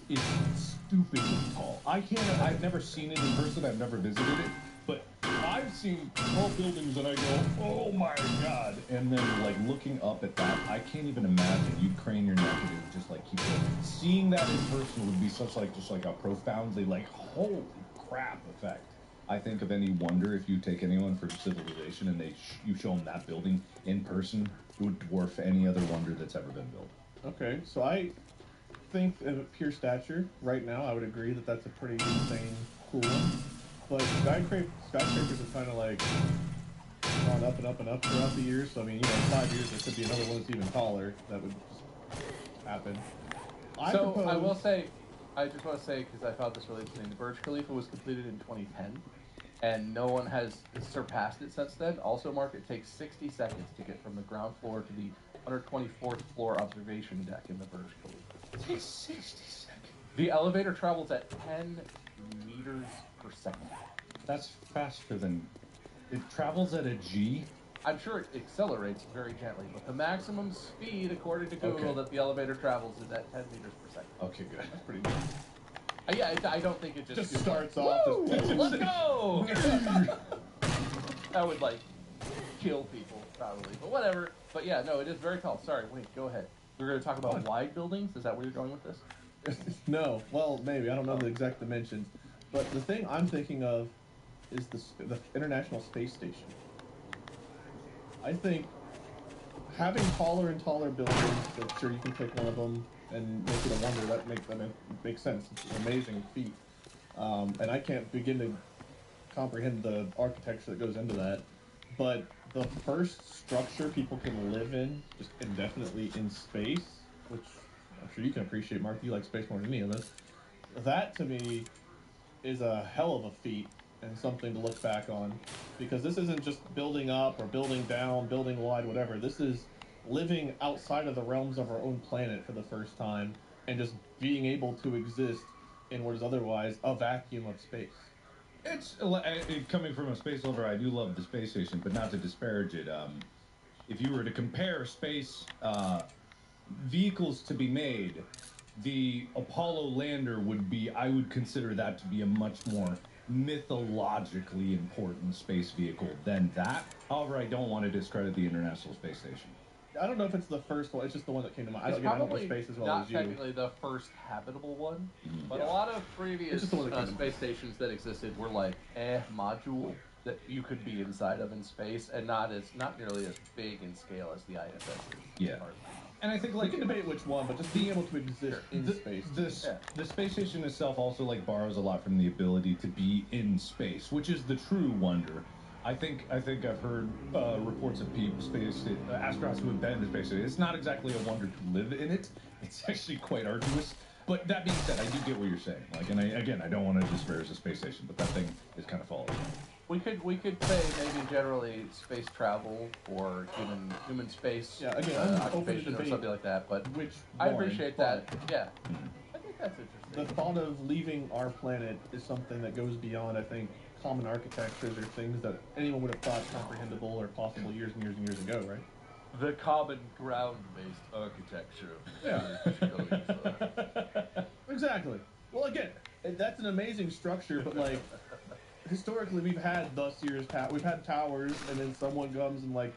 stupidly tall. I've never seen it in person. I've never visited it. But I've seen tall buildings and I go, oh my god. And then like looking up at that, I can't even imagine. You'd crane your neck and it would just like keep going. Seeing that in person would be such like just like a profoundly like holy crap effect. I think of any wonder if you take anyone for civilization and you show them that building in person, it would dwarf any other wonder that's ever been built. Okay, so I think of pure stature right now, I would agree that that's a pretty insane cool one. But skyscrapers have kind of like gone up and up and up throughout the years. So I mean, in 5 years there could be another one that's even taller that would just happen. I just want to say because I found this really interesting. The Burj Khalifa was completed in 2010, and no one has surpassed it since then. Also, Mark, it takes 60 seconds to get from the ground floor to the 124th floor observation deck in the Burj Khalifa. It takes 60 seconds. The elevator travels at 10 meters per second. That's faster than... It travels at a G? I'm sure it accelerates very gently, but the maximum speed, according to Google, that the elevator travels is at 10 meters per second. Okay, good. That's pretty good. I don't think it just starts off as... Let's go! That would, like, kill people, probably. But whatever. But yeah, no, it is very tall. Sorry, wait, go ahead. We're going to talk about wide buildings? Is that where you're going with this? No. Well, maybe. I don't know the exact dimensions. But the thing I'm thinking of is the International Space Station. I think having taller and taller buildings, that sure you can pick one of them and make it a wonder, that makes sense. It's an amazing feat. And I can't begin to comprehend the architecture that goes into that. But the first structure people can live in, just indefinitely in space, which I'm sure you can appreciate, Mark, you like space more than any of us. That, to me, is a hell of a feat and something to look back on, because this isn't just building up or building down, building wide, whatever. This is living outside of the realms of our own planet for the first time and just being able to exist in what is otherwise a vacuum of space. It's coming from a space lover. I do love the space station, but not to disparage it. If you were to compare space vehicles to be made the Apollo lander would be, I would consider that to be a much more mythologically important space vehicle than that. However, I don't want to discredit the International Space Station. I don't know if it's the first one. It's just the one that came to mind. It's I don't know probably space as well not as you. technically the first habitable one, but Yeah. a lot of previous just the one that came to space stations that existed were like module that you could be inside of in space, and not nearly as big in scale as the ISS is. Yeah. And I think, like, We can debate which one, but just being able to exist in space. The space station itself also, like, borrows a lot from the ability to be in space, which is the true wonder. I think I've heard reports of astronauts who have been in space. It's not exactly a wonder to live in it. It's actually quite arduous. But that being said, I do get what you're saying. Like, and I don't want to disparage the space station, but that thing is kind of falling. We could say maybe generally space travel or human space occupation or something like that. But I appreciate that. Yeah, I think that's interesting. The thought of leaving our planet is something that goes beyond, I think, common architectures or things that anyone would have thought comprehensible or possible years and years and years ago, right? The common ground-based architecture. Yeah. Exactly. Well, again, that's an amazing structure, but like historically, we've had we've had towers, and then someone comes and like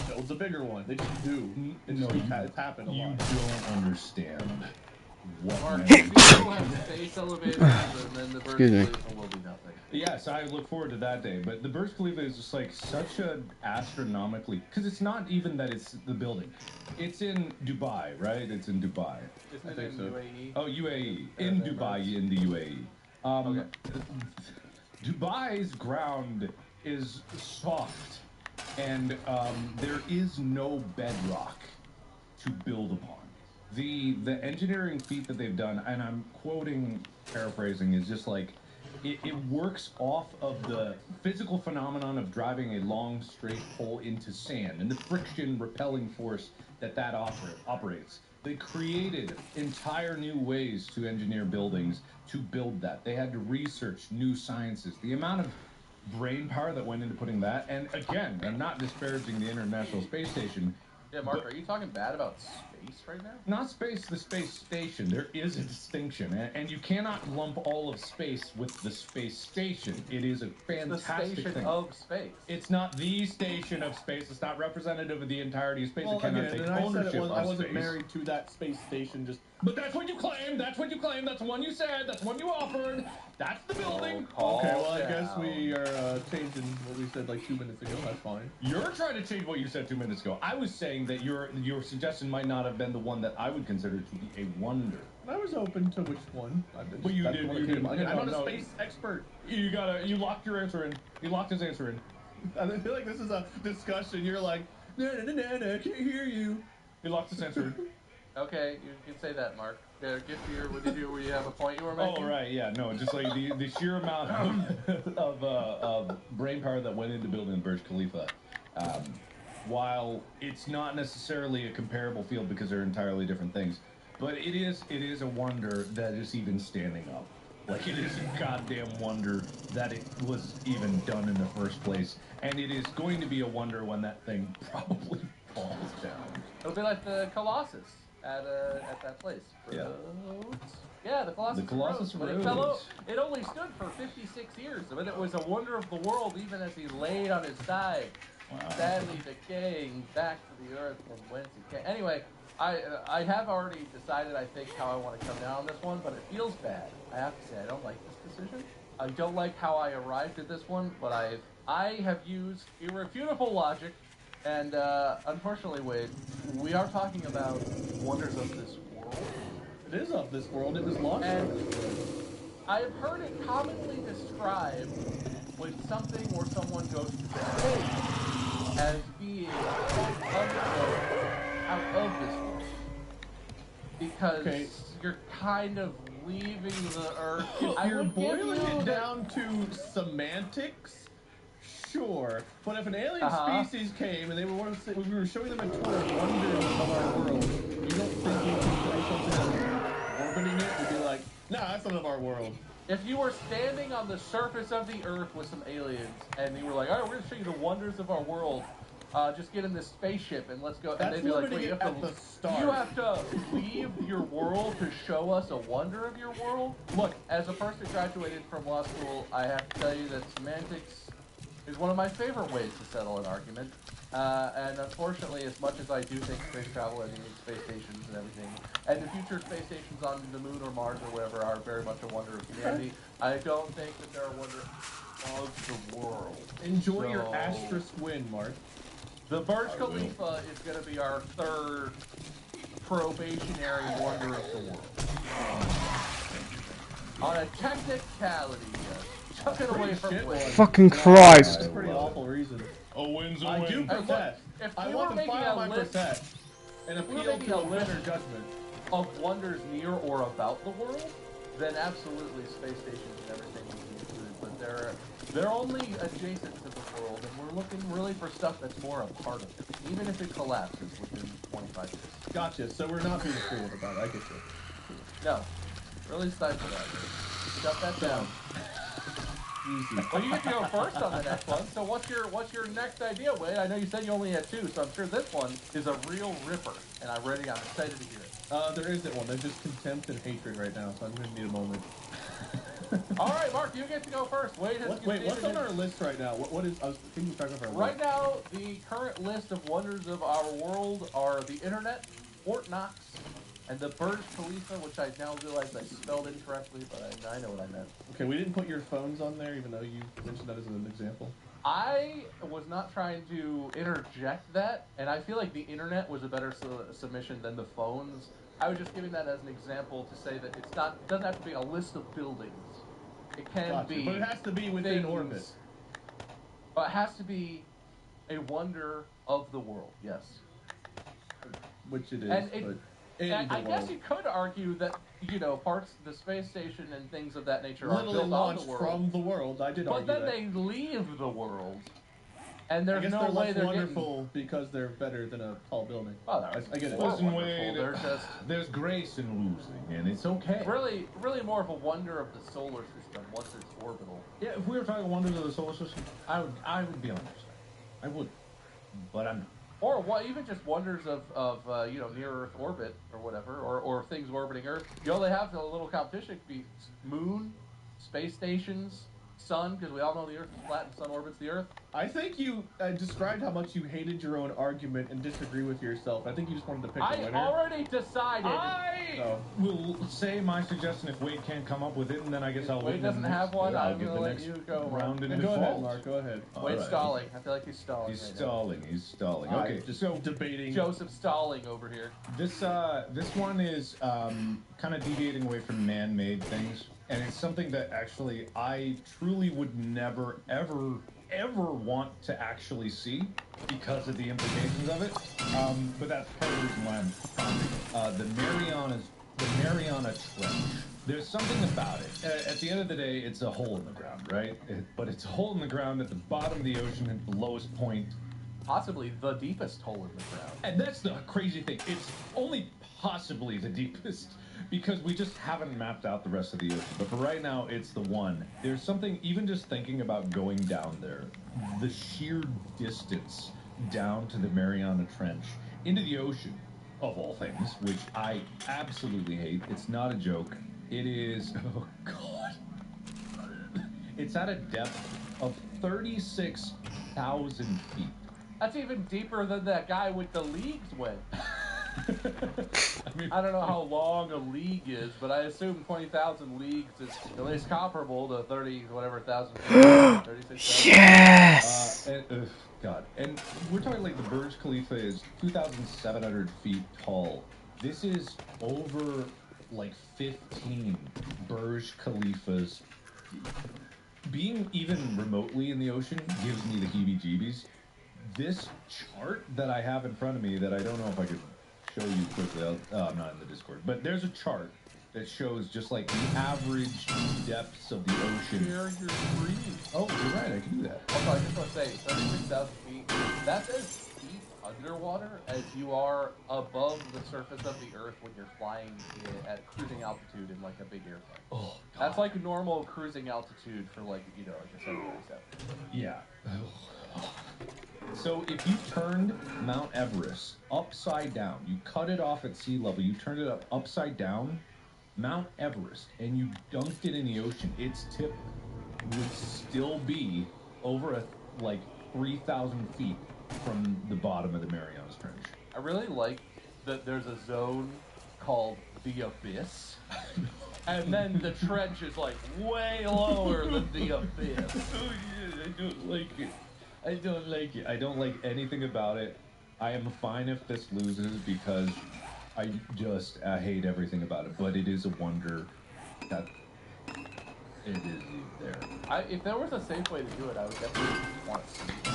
builds a bigger one. They just do. It's happened a lot. You don't understand. What people have space elevators, and then the Burj Khalifa will be nothing. Yes, I look forward to that day. But the Burj Khalifa is just like such an astronomically, because it's not even that it's the building. It's in Dubai, right? It's in Dubai. Isn't it in UAE? Oh, UAE. In Dubai, in the UAE. Okay. Dubai's ground is soft, and there is no bedrock to build upon. The engineering feat that they've done, and I'm paraphrasing, is just like, it works off of the physical phenomenon of driving a long straight pole into sand and the friction repelling force that operates. They created entire new ways to engineer buildings to build that. They had to research new sciences. The amount of brain power that went into putting that, and again, I'm not disparaging the International Space Station. Yeah, Mark, are you talking bad about space right now? Not space, the space station. There is a distinction, and you cannot lump all of space with the space station. It is a fantastic the station thing. of space. It's not the station of space. It's not representative of the entirety of space. Well, it cannot again, take and ownership of I wasn't space. married to that space station. But that's what you claim. That's what you claim. That's the one you said. That's the one you offered. That's the building. Okay, well, I guess we are changing what we said like 2 minutes ago. That's fine. You're trying to change what you said 2 minutes ago. I was saying that your suggestion might not have been the one that I would consider to be a wonder. I was open to which one. But you did. I'm not a space expert. You locked your answer in. You locked his answer in. I feel like this is a discussion. You're like, no, I can't hear you. You locked his answer in. Okay, you can say that, Mark. Get to your, what did you, where you have a point you were making? Oh, right, yeah, no, just like the sheer amount of brain power that went into building Burj Khalifa. While it's not necessarily a comparable field because they're entirely different things, but it is a wonder that it's even standing up. Like, it is a goddamn wonder that it was even done in the first place, and it is going to be a wonder when that thing probably falls down. It'll be like the Colossus at that place. Yeah. Yeah, the Colossus. The Colossus Rhodes. It only stood for 56 years. I mean, it was a wonder of the world even as he laid on his side, sadly decaying back to the earth from whence he came. Anyway, I have already decided, I think, how I want to come down on this one, but it feels bad. I have to say, I don't like this decision. I don't like how I arrived at this one, but I have used irrefutable logic. And unfortunately, Wade, we are talking about wonders of this world. It is of this world. It was launched of this world. I have heard it commonly described when something or someone goes to space as being out of this world. Because you're kind of leaving the Earth. You're boiling it down to semantics? Sure, but if an alien species came and we were showing them a tour of wonders of our world, you don't think we can throw something orbiting it and be like, nah, that's not of our world. If you were standing on the surface of the Earth with some aliens and you were like, all right, we're going to show you the wonders of our world, just get in this spaceship and let's go. And That's they'd be like, limiting wait, you it have at to, the start. you have to leave your world to show us a wonder of your world? Look, as a person who graduated from law school, I have to tell you that semantics is one of my favorite ways to settle an argument. And unfortunately, as much as I do think space travel and space stations and everything, and the future space stations on the moon or Mars or wherever are very much a wonder of humanity, I don't think that they're a wonder of the world. Enjoy your asterisk win, Mark. The Burj Khalifa is going to be our third probationary wonder of the world. On a technicality, chuck it away from Win. Fucking Christ. That's a pretty awful reason. A win's a I win. do protest. If I we want were to making file a my list- protest and if we were appeal making to a a list- better judgment. Of wonders near or about the world, then absolutely space stations and everything would be included. But they're only adjacent to the world, and we're looking really for stuff that's more a part of it, even if it collapses within 25 years. Gotcha. So we're not being creative about it. I get you. No, really stifle that. Shut that down. Easy. Well, you get to go first on the next one. So what's your next idea, Wade? I know you said you only had two, so I'm sure this one is a real ripper, and I'm excited to hear it. There isn't one. There's just contempt and hatred right now, so I'm going to need a moment. All right, Mark, you get to go first. Wade has Wait, what's on conceded our list right now? What is? I was thinking talking about our Right list. now, the current list of wonders of our world are the internet, Fort Knox, and the Burj Khalifa, which I now realize I spelled incorrectly, but I know what I meant. Okay, we didn't put your phones on there, even though you mentioned that as an example. I was not trying to interject that, and I feel like the internet was a better submission than the phones. I was just giving that as an example to say that it doesn't have to be a list of buildings. It can Gotcha. be, But it has to be within things. orbit. But it has to be a wonder of the world. Yes. Which it is, And but in And the I guess world. you could argue that, parts of the space station and things of that nature are Literally built on launched the world. from the world. I did But argue then that. they leave the world, and I there's guess no they're way less they're wonderful because they're better than a tall building. Oh, I get it. Listen, wonderful. Wade, They're just there's grace in losing, and it's okay. really more of a wonder of the solar system once it's orbital. Yeah, if we were talking wonders of the solar system, I would be on their side. I would, but I'm not. Or what? Even just wonders of near Earth orbit or whatever, or things orbiting Earth. They have a little competition. It could be moon, space stations, sun, because we all know the Earth is flat and sun orbits the Earth. I think you described how much you hated your own argument and disagree with yourself. I think you just wanted to pick a I winner. already decided. I will say my suggestion if Wade can't come up with it, and then I guess I'll Wade win. doesn't have one. I'll I'm give gonna the let next you go, round in Go ahead, default. Mark. Go ahead. Wade's right. stalling. I feel like he's stalling. He's right stalling. He's stalling. All Okay, right, just so debating. Joseph Stalling over here. this one is kind of deviating away from man-made things, and it's something that actually I truly would never, ever want to actually see because of the implications of it. But that's part of the reason why I'm pondering the Mariana Trench. There's something about it. At the end of the day, it's a hole in the ground, right? But it's a hole in the ground at the bottom of the ocean at the lowest point. Possibly the deepest hole in the ground. And that's the crazy thing. It's only possibly the deepest because we just haven't mapped out the rest of the ocean. But for right now, it's the one. There's something, even just thinking about going down there, the sheer distance down to the Mariana Trench into the ocean, of all things, which I absolutely hate. It's not a joke. It is, oh God. It's at a depth of 36,000 feet. That's even deeper than that guy with the leagues went. I mean, I don't know how long a league is, but I assume 20,000 leagues is at least comparable to 36,000. Yes! God. And we're talking like the Burj Khalifa is 2,700 feet tall. This is over like 15 Burj Khalifas. Being even remotely in the ocean gives me the heebie-jeebies. This chart that I have in front of me that I don't know if I could show you quickly. I'm not in the Discord. But there's a chart that shows just like the average depths of the ocean. Share your breeze. Oh, you're right. I can do that. Also, I just want to say, 36,000 feet, that's as deep underwater as you are above the surface of the Earth when you're flying at cruising altitude in like a big airplane. Oh, God. That's like normal cruising altitude for like, like a 737. Yeah. So if you turned Mount Everest upside down, you cut it off at sea level, you turned it upside down, Mount Everest, and you dunked it in the ocean, its tip would still be over like 3,000 feet from the bottom of the Marianas Trench. I really like that there's a zone called the Abyss, and then the trench is like way lower than the Abyss. Oh, yeah, I don't like it. I don't like it. I don't like anything about it. I am fine if this loses because I hate everything about it. But it is a wonder that it is there. If there was a safe way to do it, I would definitely want to see it.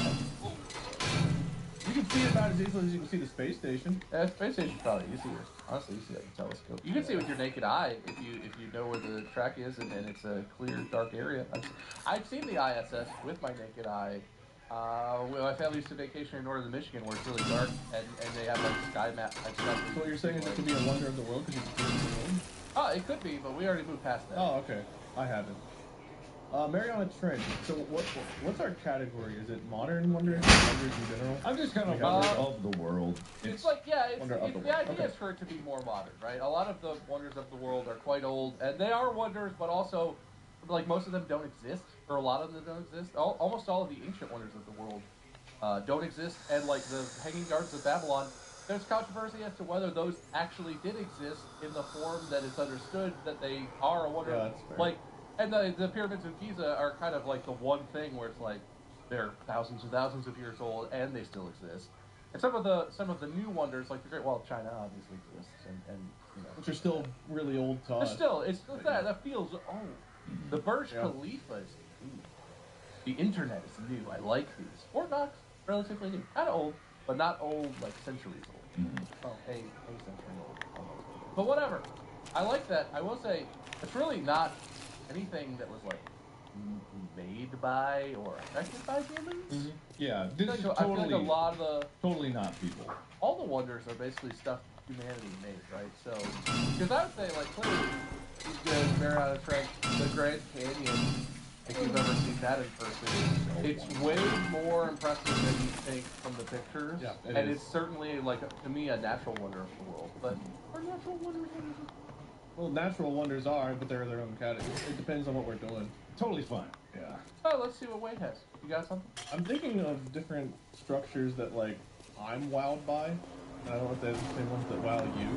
You can see it about as easily as you can see the space station. Yeah, space station probably easier. Honestly, you see that with a telescope. You can see it with your naked eye if you know where the track is and it's a clear, dark area. I've seen the ISS with my naked eye. My family used to vacation in northern Michigan where it's really dark and they have like sky map. So what you're saying is it could be a wonder of the world because you can see it in the moon? Oh, it could be, but we already moved past that. Oh, okay. I haven't. Mariana Trench. So what's our category? Is it modern wonders or wonders in general? I'm just kind of wonder of the world. It's like, yeah, Wonder of the the world. idea is for it to be more modern, right? A lot of the wonders of the world are quite old, and they are wonders, but also, like, most of them don't exist, or a lot of them don't exist. Almost all of the ancient wonders of the world don't exist, and, like, the Hanging Gardens of Babylon, there's controversy as to whether those actually did exist in the form that it's understood that they are a wonder. Yeah, that's fair. Like, and the pyramids of Giza are kind of like the one thing where it's like they're thousands and thousands of years old and they still exist. And some of the new wonders, like the Great Wall of China, obviously exists, and you know, Which are still really old to us. it's that feels old. The Burj Khalifa is new. The internet is new. I like these. Fort Knox, relatively new, kind of old, but not old like centuries old. Well, a century old almost. But whatever. I like that. I will say it's really not anything that was like made by or affected by humans. Yeah, this is I feel like a lot of the totally not people. all the wonders are basically stuff humanity made, right? So, because I would say like clearly these guys, Mariana Trench, the Grand Canyon, if you've ever seen that in person, it's way more impressive than you think from the pictures. Yeah, and it's certainly like to me a natural wonder of the world. But are natural wonders? Well, natural wonders are, but they're their own category. It depends on what we're doing. Totally fine. Yeah. Oh, let's see what Wade has. You got something? I'm thinking of different structures that, like, I'm wowed by. And I don't know if they're the same ones that wow you.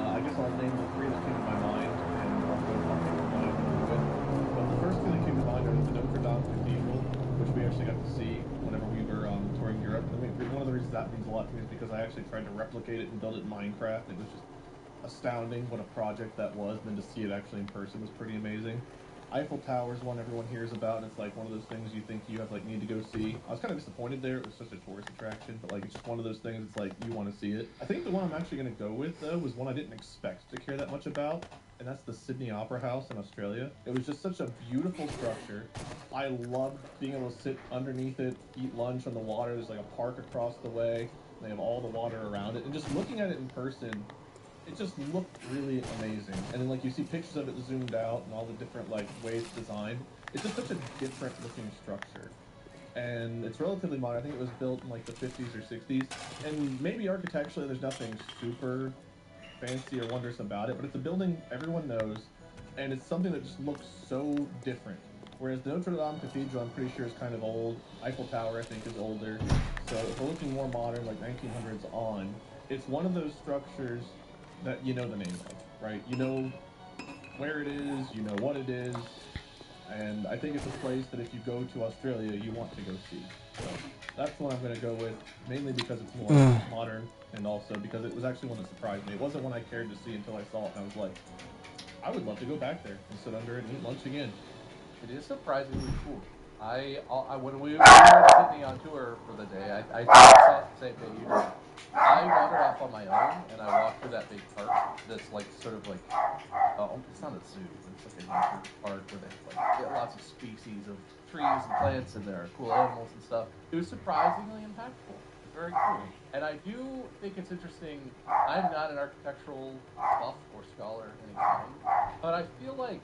I guess I'll name the three that came to my mind, and I'll go on what I'm with. But the first two that came to mind are the Notre Dame Cathedral, which we actually got to see whenever we were touring Europe. And one of the reasons that means a lot to me is because I actually tried to replicate it and build it in Minecraft. It was just astounding what a project that was, and then to see it actually in person was pretty amazing. Eiffel Tower is one everyone hears about, and it's like one of those things you think you have like need to go see. I was kind of disappointed there; it was such a tourist attraction, but like it's just one of those things. It's like you want to see it. I think the one I'm actually going to go with though was one I didn't expect to care that much about, and that's the Sydney Opera House in Australia. It was just such a beautiful structure. I loved being able to sit underneath it, eat lunch on the water. There's like a park across the way. And they have all the water around it, and just looking at it in person, it just looked really amazing. And then like you see pictures of it zoomed out and all the different like ways it's designed. It's just such a different looking structure. And it's relatively modern. I think it was built in like the 50s or 60s. And maybe architecturally there's nothing super fancy or wondrous about it, but it's a building everyone knows, and it's something that just looks so different. Whereas the Notre Dame Cathedral, I'm pretty sure is kind of old. Eiffel Tower, I think, is older. So if we're looking more modern, like 1900s on, it's one of those structures that you know the name of, right? You know where it is, you know what it is, and I think it's a place that if you go to Australia, you want to go see. So that's what I'm going to go with, mainly because it's more modern, and also because it was actually one that surprised me. It wasn't one I cared to see until I saw it, and I was like, I would love to go back there and sit under it and eat lunch again. It is surprisingly cool. When we were in Sydney on tour for the day, I saw the same thing you did. I wandered off on my own, and I walked through that big park that's like sort of like, it's not a zoo, it's like a nature park where they like lots of species of trees and plants, and there are cool animals and stuff. It was surprisingly impactful. Very cool. And I do think it's interesting. I'm not an architectural buff or scholar of any kind, but I feel like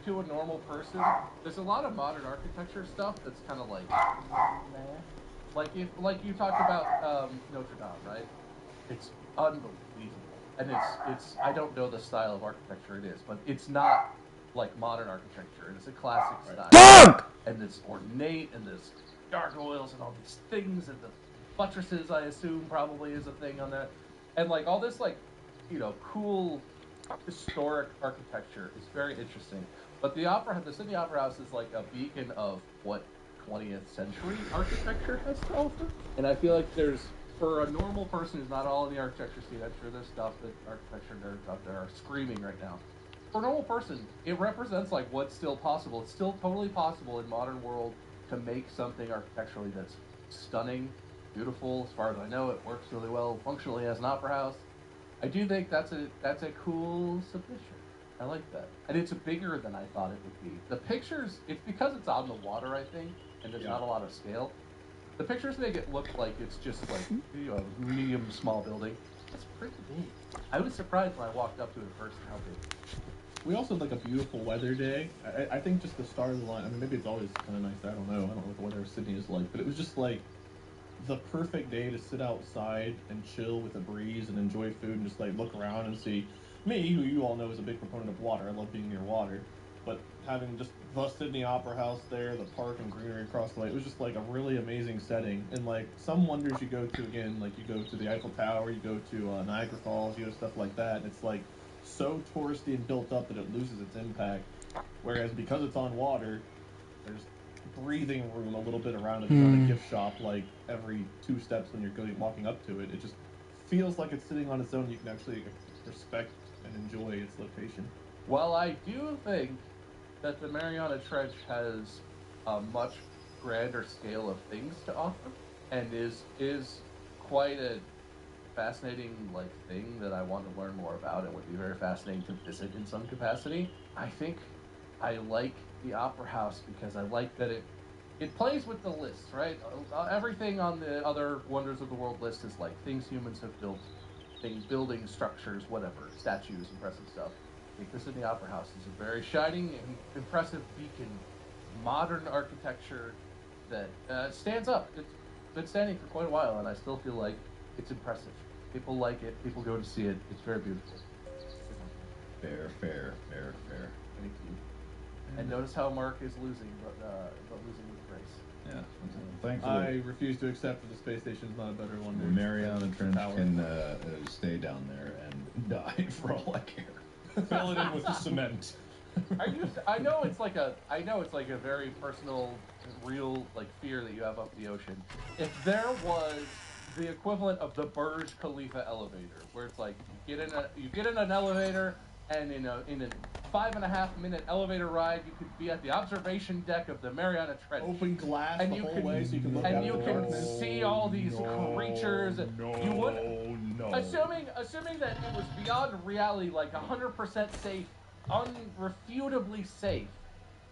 to a normal person, there's a lot of modern architecture stuff that's kind of like, meh. Like you talked about Notre Dame, right? It's unbelievable, and it's I don't know the style of architecture it is, but it's not like modern architecture. It's a classic style, and it's ornate, and there's gargoyles and all these things, and the buttresses I assume probably is a thing on that, and like all this like cool historic architecture is very interesting. But the Sydney Opera House is like a beacon of what 20th century architecture has to offer. And I feel like for a normal person who's not all in the architecture scene, I'm sure there's stuff that architecture nerds out there are screaming right now. For a normal person, it represents like what's still possible. It's still totally possible in modern world to make something architecturally that's stunning, beautiful. As far as I know, it works really well functionally as an opera house. I do think that's a cool submission. I like that, and it's bigger than I thought it would be. The pictures, it's because it's on the water, I think, and there's not a lot of scale. The pictures make it look like it's just like a medium small building. It's pretty big. I was surprised when I walked up to it first how big. We also had like a beautiful weather day. I think just the stars aligned. I mean, maybe it's always kind of nice. I don't know. I don't know what the weather of Sydney is like, but it was just like the perfect day to sit outside and chill with a breeze and enjoy food and just like look around and see me, who you all know is a big proponent of water. I love being near water, but having just the Sydney Opera House there, the park and greenery across the way, it was just like a really amazing setting. And like some wonders you go to, again, like you go to the Eiffel Tower, you go to Niagara Falls, stuff like that, and it's like so touristy and built up that it loses its impact. Whereas because it's on water, there's breathing room a little bit around it. It's not a gift shop like every 2 steps when you're walking up to it. It just feels like it's sitting on its own. You can actually respect and enjoy its location. Well, I do think that the Mariana Trench has a much grander scale of things to offer, and is quite a fascinating thing that I want to learn more about, and would be very fascinating to visit in some capacity. I think I like the Opera House because I like that it plays with the list, right? Everything on the other Wonders of the World list is like things humans have built, things, buildings, structures, whatever, statues, impressive stuff. I think the Sydney Opera House is a very shining and impressive beacon, modern architecture that stands up. It's been standing for quite a while, and I still feel like it's impressive. People like it. People go to see it. It's very beautiful. Fair. Thank you. And notice how Mark is losing, but losing with grace. Yeah. Thankfully, I refuse to accept that the space station is not a better one. the Mariana Trench can stay down there and die for all I care. Fill it in with the cement. I know it's like a very personal, real fear that you have up the ocean. If there was the equivalent of the Burj Khalifa elevator, where it's like you get in an elevator, and in a 5.5 minute elevator ride, you could be at the observation deck of the Mariana Trench. Open glass and the whole way, so you can look and out you the can darkness. see all these creatures. You would, assuming that it was beyond reality, 100% safe, unrefutably safe.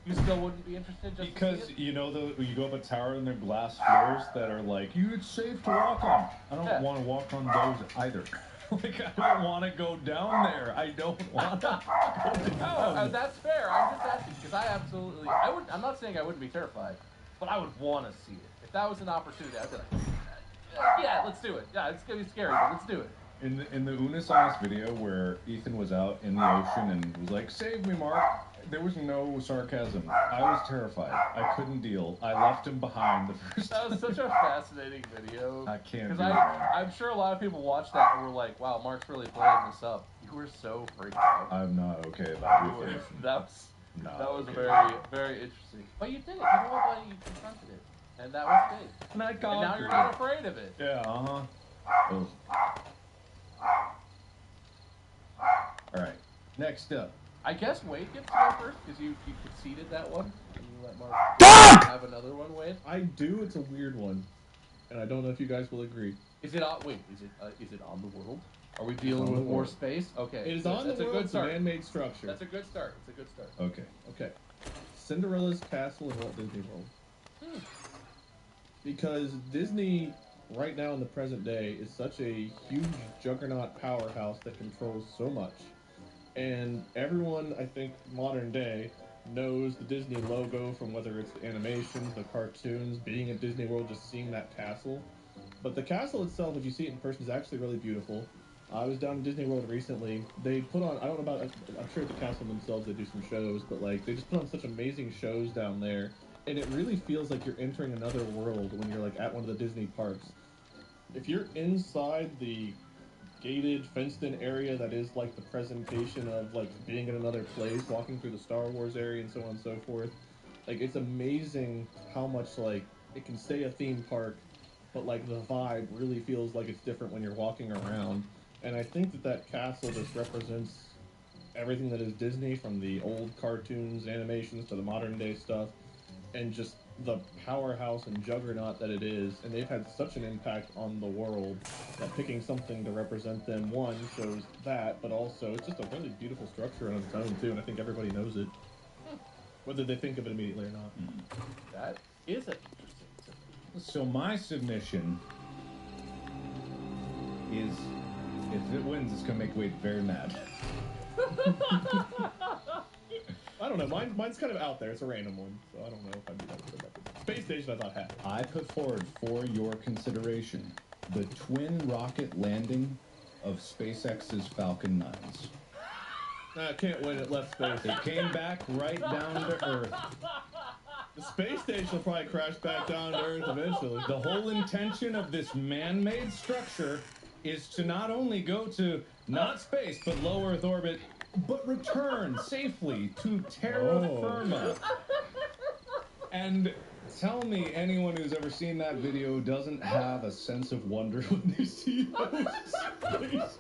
You still wouldn't be interested just Because to see it? you go up a tower and there are glass floors that are it's safe to walk on. I don't want to walk on those either. I don't want to go down there. I don't want to go down. No, that's fair. I'm just asking because I'm not saying I wouldn't be terrified, but I would want to see it. If that was an opportunity, I'd be like, yeah, let's do it. Yeah, it's gonna be scary, but let's do it. In the Unisauce video where Ethan was out in the ocean and was like, "Save me, Mark," there was no sarcasm. I was terrified. I couldn't deal. I left him behind the first That was such a fascinating video. I can't Because do that. I'm sure a lot of people watched that and were like, "Wow, Mark's really playing this up." You were so freaked out. I'm not okay about it. That was okay. very, very interesting. But you did it. You know what? Buddy? You confronted it, and that was big. And I And now you're not afraid of it. Yeah. Oh. All right. Next up. I guess Wade gets to go first because you conceded that one. And you let Mark have another one, Wade. I do. It's a weird one, and I don't know if you guys will agree. Is it on? Wait, is it on the world? Are we dealing with more space? Okay. It is good. on That's the a world. good It's a start. man-made structure. That's a good start. It's a good start. Okay. Okay. Cinderella's castle in Walt Disney World. Because Disney, right now in the present day, is such a huge juggernaut powerhouse that controls so much. And everyone, I think, modern day, knows the Disney logo from whether it's the animations, the cartoons, being at Disney World, just seeing that castle. But the castle itself, if you see it in person, is actually really beautiful. I was down in Disney World recently. They put on, I don't know about, I'm sure at the castle themselves they do some shows, but like they just put on such amazing shows down there. And it really feels like you're entering another world when you're like at one of the Disney parks. If you're inside the gated, fenced-in area that is like the presentation of like being in another place, walking through the Star Wars area and so on and so forth, like it's amazing how much like it can stay a theme park, but like the vibe really feels like it's different when you're walking around. And I think that that castle just represents everything that is Disney, from the old cartoons, animations, to the modern day stuff, and just the powerhouse and juggernaut that it is. And they've had such an impact on the world that picking something to represent them, one, shows that, but also it's just a really beautiful structure on its own too, and I think everybody knows it, whether they think of it immediately or not. That is an interesting submission. So my submission is, if it wins, it's gonna make Wade very mad. I don't know. Mine's kind of out there. It's a random one, so I don't know if I'd be that good about this. Space Station, I thought had. I put forward for your consideration the twin rocket landing of SpaceX's Falcon 9s. I can't win. It left space. It came back right down to Earth. The space station will probably crash back down to Earth eventually. The whole intention of this man-made structure is to not only go to not space, but low Earth orbit, but return safely to terra firma. And tell me anyone who's ever seen that video doesn't have a sense of wonder when they see those space.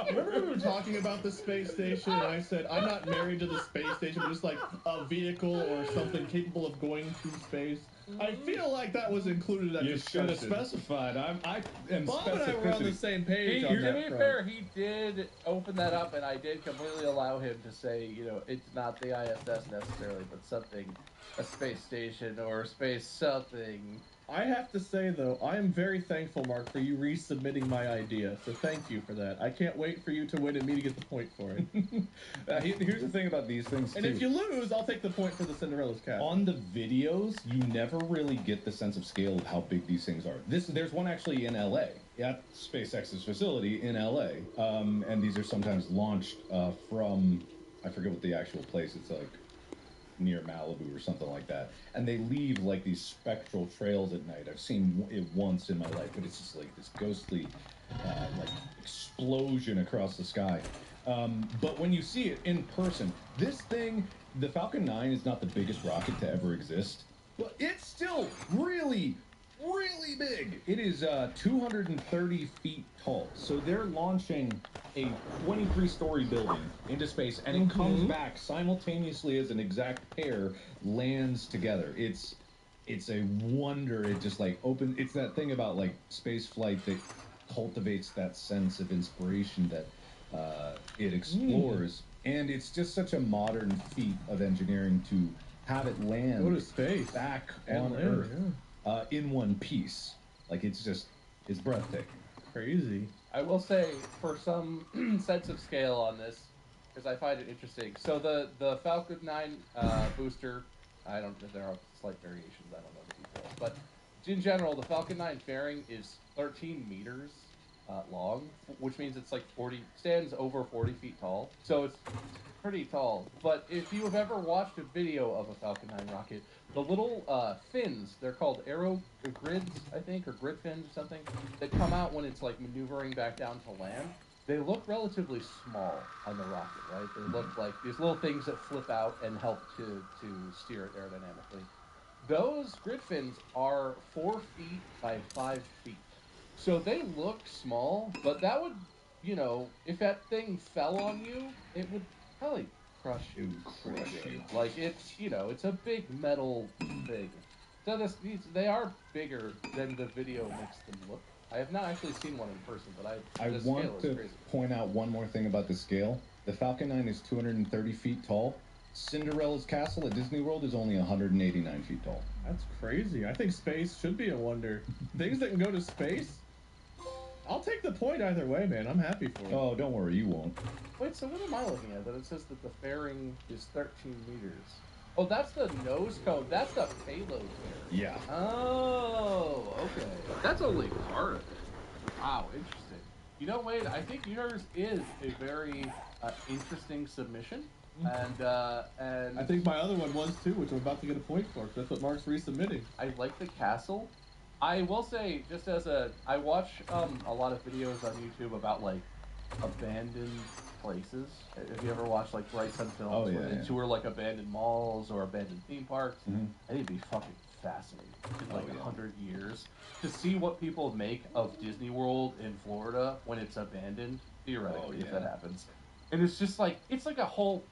Remember we were talking about the space station, and I said, I'm not married to the space station, but just like a vehicle or something capable of going to space. I feel like that was included in that You should have discussion. specified. I am Bob and I were on the specificity. same page on To that be front. fair, he did open that up, and I did completely allow him to say, you know, it's not the ISS necessarily, but something, a space station or space something. I have to say, though, I am very thankful, Mark, for you resubmitting my idea. So thank you for that. I can't wait for you to win and me to get the point for it. Here's the thing about these things, And too. if you lose, I'll take the point for the Cinderella's cat. On the videos, you never really get the sense of scale of how big these things are. There's one actually in LA, at SpaceX's facility in LA, and these are sometimes launched from, I forget what the actual place, it's like near Malibu or something like that, and they leave like these spectral trails at night. I've seen it once in my life, but it's just like this ghostly like explosion across the sky. But when you see it in person, this thing, the Falcon 9 is not the biggest rocket to ever exist, but it's still really, really big. It is 230 feet tall. So they're launching a 23-story building into space, and it comes back simultaneously as an exact pair lands together. It's a wonder. It just like opens. It's that thing about like space flight that cultivates that sense of inspiration that it explores, and it's just such a modern feat of engineering to have it land Go to space. back And on land, Earth in one piece. Like it's breathtaking. Crazy. I will say, for some sense of scale on this, because I find it interesting. So the Falcon 9 booster, there are slight variations, I don't know the details, but in general, the Falcon 9 fairing is 13 meters long, which means it's like stands over 40 feet tall. So it's pretty tall. But if you have ever watched a video of a Falcon 9 rocket, the little fins, they're called grids, I think, or grid fins or something, that come out when it's like maneuvering back down to land. They look relatively small on the rocket, right? They look like these little things that flip out and help to steer it aerodynamically. Those grid fins are 4 feet by 5 feet. So they look small, but that would, you know, if that thing fell on you, it would probably crush you. Like, it's, you know, it's a big metal thing. So they are bigger than the video makes them look. I have not actually seen one in person, but I the want scale is to crazy. point out one more thing about the scale. The Falcon 9 is 230 feet tall. Cinderella's castle at Disney World is only 189 feet tall. That's crazy. I think space should be a wonder. Things that can go to space? I'll take the point either way, man. I'm happy for it. Oh, don't worry, you won't. Wait, so what am I looking at? That it says that the fairing is 13 meters. Oh, that's the nose cone. That's the payload fairing. Yeah. Oh, okay. That's only part of it. Wow, interesting. You know, Wade, I think yours is a very interesting submission. And I think my other one was too, which I'm about to get a point for. That's what Mark's resubmitting. I like the castle. I will say, just as I watch a lot of videos on YouTube about like abandoned places. Have you ever watched like Bright Sun Films where they tour like abandoned malls or abandoned theme parks? Mm-hmm. I think it'd be fucking fascinating in like 100 years to see what people make of Disney World in Florida when it's abandoned, theoretically, if that happens. And it's just like it's like a whole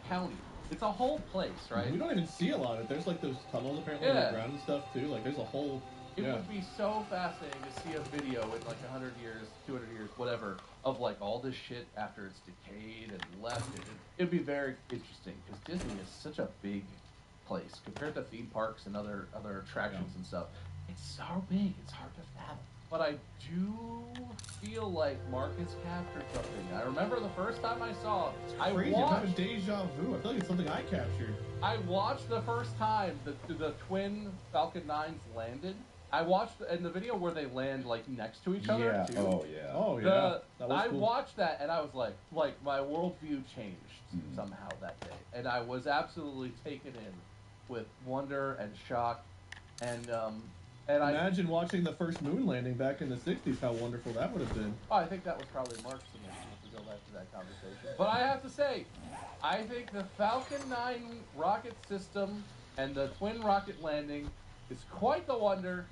county. It's a whole place, right? We don't even see a lot of it. There's like those tunnels apparently underground and stuff too. Like there's a whole. It would be so fascinating to see a video in like 100 years, 200 years, whatever, of like all this shit after it's decayed and left. It'd be very interesting because Disney is such a big place compared to theme parks and other attractions and stuff. It's so big, it's hard to fathom. But I do feel like Mark has captured something. I remember the first time I saw it. It's crazy. I'm having deja vu. I feel like it's something I captured. I watched the first time the twin Falcon 9s landed. I watched in the video where they land like next to each other too. Oh yeah. Oh yeah. I watched that and I was like my worldview changed somehow that day, and I was absolutely taken in with wonder and shock, and imagine watching the first moon landing back in the '60s. How wonderful that would have been. Oh, I think that was probably Mark's submission to go back to that conversation. But I have to say, I think the Falcon 9 rocket system and the twin rocket landing is quite the wonder.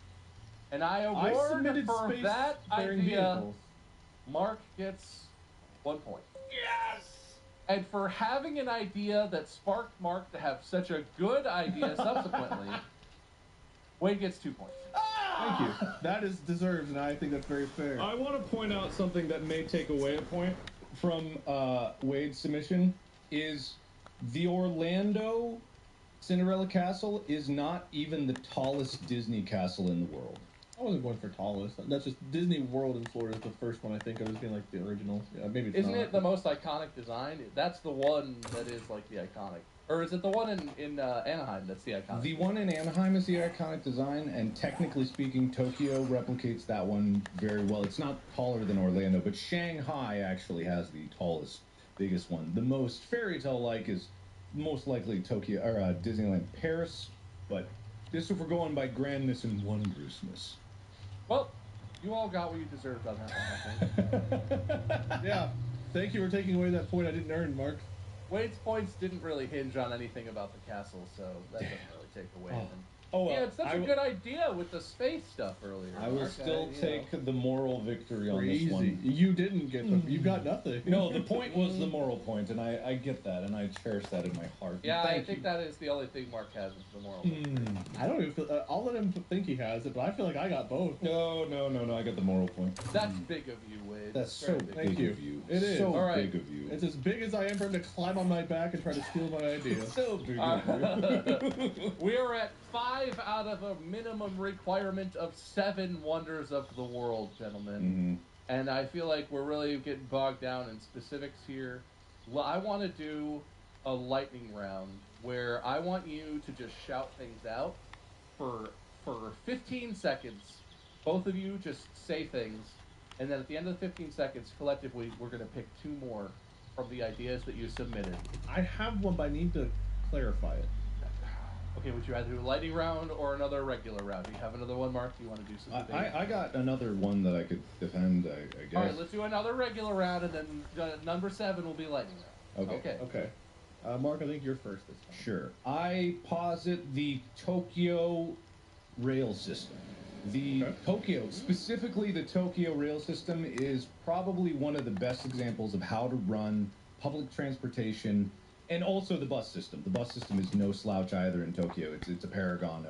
And I award for that idea, Mark gets 1 point. Yes! And for having an idea that sparked Mark to have such a good idea subsequently, Wade gets 2 points. Thank you. That is deserved, and I think that's very fair. I want to point out something that may take away a point from Wade's submission is the Orlando Cinderella Castle is not even the tallest Disney castle in the world. I wasn't going for tallest. That's just Disney World in Florida is the first one I think of as being like the original. Yeah, maybe it's Isn't not. it the most iconic design? That's the one that is like the iconic. Or is it the one in Anaheim that's the iconic? The one in Anaheim is the iconic design, and technically speaking, Tokyo replicates that one very well. It's not taller than Orlando, but Shanghai actually has the tallest, biggest one. The most fairy tale-like is most likely Tokyo or Disneyland Paris, but this if we're going by grandness and wondrousness. Well, you all got what you deserved on that one. Yeah. Thank you for taking away that point I didn't earn, Mark. Wade's points didn't really hinge on anything about the castle, so that doesn't really take away. Oh, yeah, it's such a good idea with the space stuff earlier. I will still take the moral victory on this one. You didn't get them. You got nothing. No, the point was the moral point, and I get that, and I cherish that in my heart. Yeah, I think that is the only thing Mark has is the moral. I don't even feel. I'll let him think he has it, but I feel like I got both. No, I got the moral point. That's big of you, Wade. That's so big Thank of you. It is. So All right. big of you. It's as big as I am for him to climb on my back and try to steal my idea. It's so big of you. We are at 5 out of a minimum requirement of 7 wonders of the world, gentlemen. And I feel like we're really getting bogged down in specifics here. Well, I want to do a lightning round where I want you to just shout things out for 15 seconds. Both of you just say things, and then at the end of the 15 seconds, collectively, we're going to pick 2 more from the ideas that you submitted. I have one, but I need to clarify it. Okay, would you rather do a lightning round or another regular round? Do you have another one, Mark? Do you want to do something? I got another one that I could defend, I guess. All right, let's do another regular round, and then number 7 will be lightning round. Okay. Mark, I think you're first this time. Sure. I posit the Tokyo rail system. Tokyo, specifically the Tokyo rail system, is probably one of the best examples of how to run public transportation. And also the bus system. The bus system is no slouch either in Tokyo. It's a paragon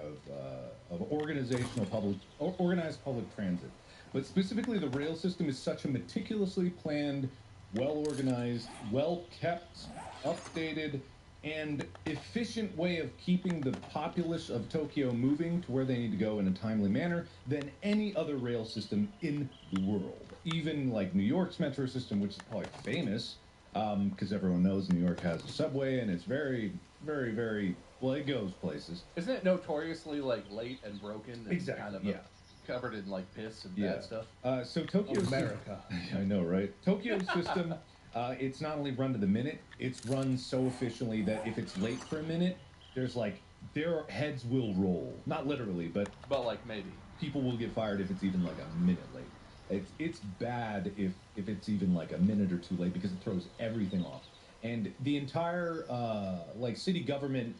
of organized public transit. But specifically, the rail system is such a meticulously planned, well organized, well kept, updated, and efficient way of keeping the populace of Tokyo moving to where they need to go in a timely manner than any other rail system in the world. Even like New York's metro system, which is probably famous, because everyone knows New York has a subway and it's very, very, very, well, it goes places. Isn't it notoriously like late and broken and Exactly, kind of yeah. covered in like piss and Yeah. bad stuff? So Tokyo's America. I know, right? Tokyo's system, it's not only run to the minute, it's run so efficiently that if it's late for a minute, there's like their heads will roll. Not literally, but like maybe people will get fired if it's even like a minute late. It's bad if it's even like a minute or two late because it throws everything off. And the entire like city government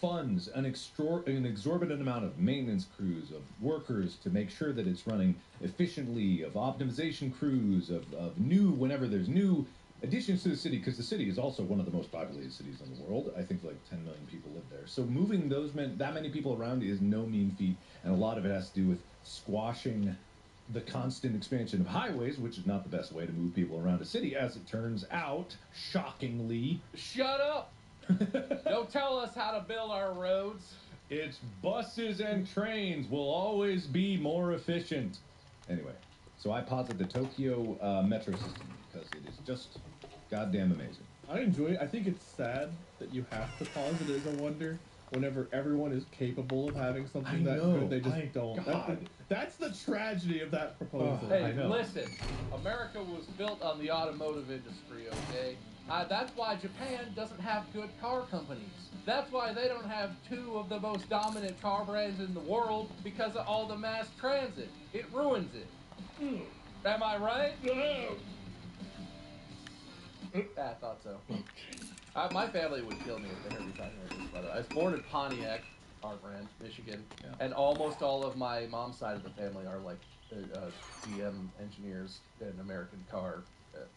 funds an exorbitant amount of maintenance crews, of workers to make sure that it's running efficiently, of optimization crews, of new, whenever there's new additions to the city, because the city is also one of the most populated cities in the world. I think like 10 million people live there. So moving that many people around is no mean feat, and a lot of it has to do with squashing the constant expansion of highways, which is not the best way to move people around a city, as it turns out, shockingly. Shut up! Don't tell us how to build our roads. It's buses and trains will always be more efficient. Anyway, so I posit the Tokyo metro system because it is just goddamn amazing. I enjoy it. I think it's sad that you have to posit it as a wonder whenever everyone is capable of having something that good. They just don't. That's the tragedy of that proposal. Hey, listen. America was built on the automotive industry, okay? That's why Japan doesn't have good car companies. That's why they don't have two of the most dominant car brands in the world, because of all the mass transit. It ruins it. Am I right? I thought so. My family would kill me if they heard me talking like this, by the way. I was born in Pontiac, car brand, Michigan, and almost all of my mom's side of the family are like GM engineers and American car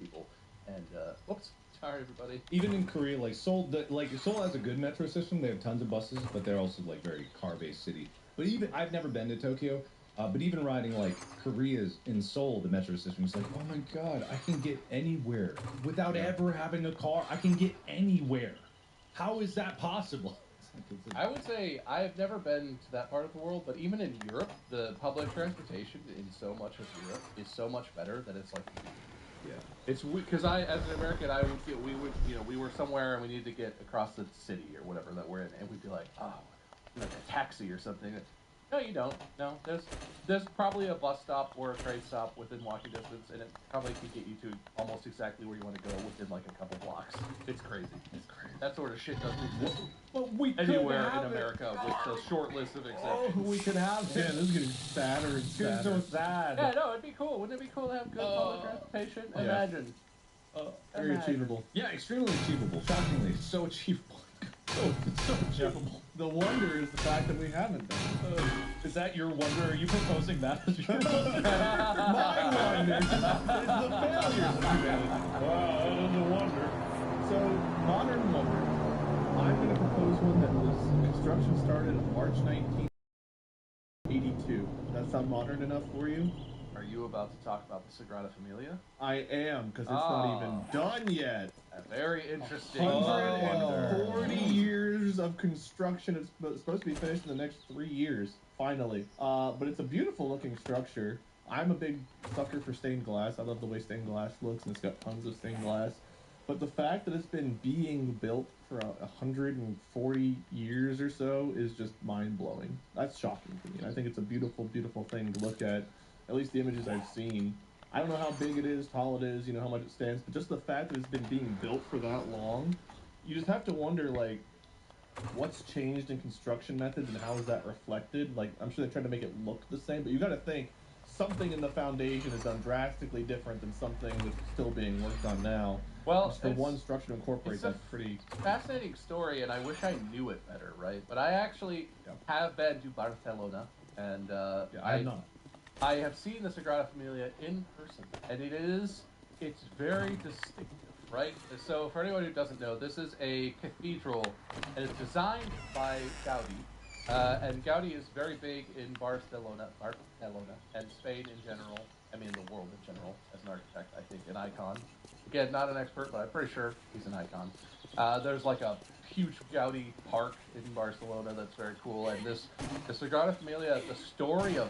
people. And whoops, sorry everybody. Even in Korea, like Seoul has a good metro system. They have tons of buses, but they're also like very car-based city. But even I've never been to Tokyo. But even riding like Korea's in Seoul, the metro system is like, oh my god, I can get anywhere without ever having a car. I can get anywhere. How is that possible? I would say I've never been to that part of the world, but even in Europe, the public transportation in so much of Europe is so much better that it's like, yeah, it's because as an American, we were somewhere and we needed to get across the city or whatever that we're in, and we'd be like, oh, like a taxi or something. No, you don't. No, there's probably a bus stop or a train stop within walking distance, and it probably can get you to almost exactly where you want to go within like a couple blocks. It's crazy. It's crazy. That sort of shit doesn't exist anywhere in America with a short list of exceptions. Oh, we could have it. Yeah, this is getting sadder and sadder. It's so sad. Yeah, no, it'd be cool. Wouldn't it be cool to have good public transportation? Yeah. Imagine. Very achievable. Yeah, extremely achievable. Shockingly, so achievable. So achievable. The wonder is the fact that we haven't done it. Is that your wonder? Are you proposing that as your wonder? My wonder is the failures of humanity. Wow, that is a wonder. So, modern wonder. I'm going to propose one that was construction started on March 1982. Does that sound modern enough for you? Are you about to talk about the Sagrada Familia? I am, because it's not even done yet. Very interesting. 140 years of construction. It's supposed to be finished in the next 3 years, finally. But it's a beautiful looking structure. I'm a big sucker for stained glass. I love the way stained glass looks, and it's got tons of stained glass. But the fact that it's been being built for 140 years or so is just mind-blowing. That's shocking to me. And I think it's a beautiful, beautiful thing to look at least the images I've seen. I don't know how big it is, tall it is, how much it stands, but just the fact that it's been being built for that long, you just have to wonder, like, what's changed in construction methods and how is that reflected? Like, I'm sure they're trying to make it look the same, but you got to think something in the foundation is done drastically different than something that's still being worked on now. Well, just the one structure to incorporate that's pretty fascinating story, and I wish I knew it better, right? But I actually have been to Barcelona, and I have not. I have seen the Sagrada Familia in person, and it's very distinctive, right? So for anyone who doesn't know, this is a cathedral, and it's designed by Gaudi, and Gaudi is very big in Barcelona, and Spain in general, I mean the world in general, as an architect, I think, an icon. Again, not an expert, but I'm pretty sure he's an icon. There's like a huge Gaudi park in Barcelona that's very cool, and this the Sagrada Familia, the story of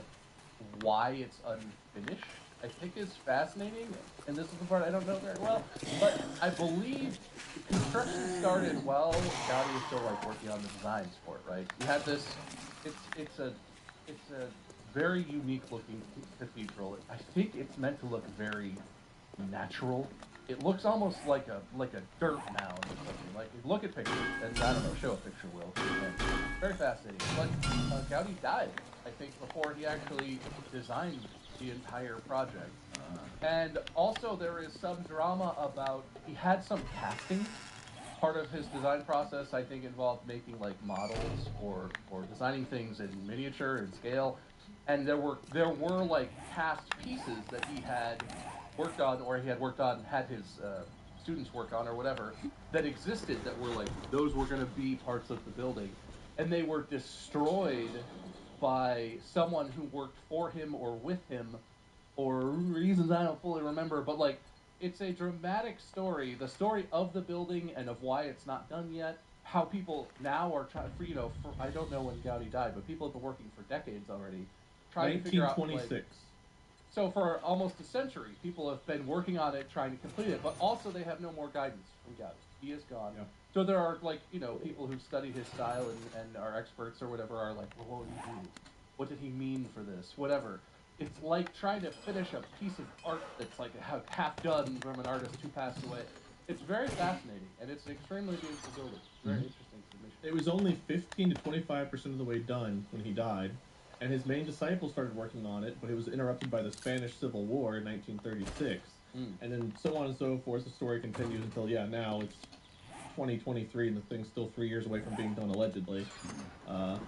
why it's unfinished, I think is fascinating. And this is the part I don't know very well, but I believe construction started while Gaudi was still like working on the designs for it. Right? You had this. It's a it's a very unique looking cathedral. I think it's meant to look very natural. It looks almost like a dirt mound or something. Like look at pictures, and I don't know, show a picture, Will. And very fascinating. But Gaudi died, I think, before he actually designed the entire project. And also, there is some drama about he had some casting. Part of his design process, I think, involved making like models or designing things in miniature and scale. And there were like cast pieces that he had worked on, or he had worked on, had his students work on, or whatever, that existed that were like those were going to be parts of the building, and they were destroyed by someone who worked for him or with him, or reasons I don't fully remember. But like, it's a dramatic story, the story of the building and of why it's not done yet. How people now are trying, for I don't know when Gaudi died, but people have been working for decades already, trying to figure out like 1926. so for almost a century, people have been working on it, trying to complete it, but also they have no more guidance from Gaudi. He is gone. Yeah. So there are like people who study his style and are experts or whatever are like, well, what did he do? What did he mean for this? Whatever. It's like trying to finish a piece of art that's like half done from an artist who passed away. It's very fascinating, and it's an extremely beautiful building. Very interesting submission. It was only 15 to 25% of the way done when he died, and his main disciple started working on it, but it was interrupted by the Spanish Civil War in 1936. And then so on and so forth. The story continues until, now it's 2023, and the thing's still 3 years away from being done, allegedly. It's a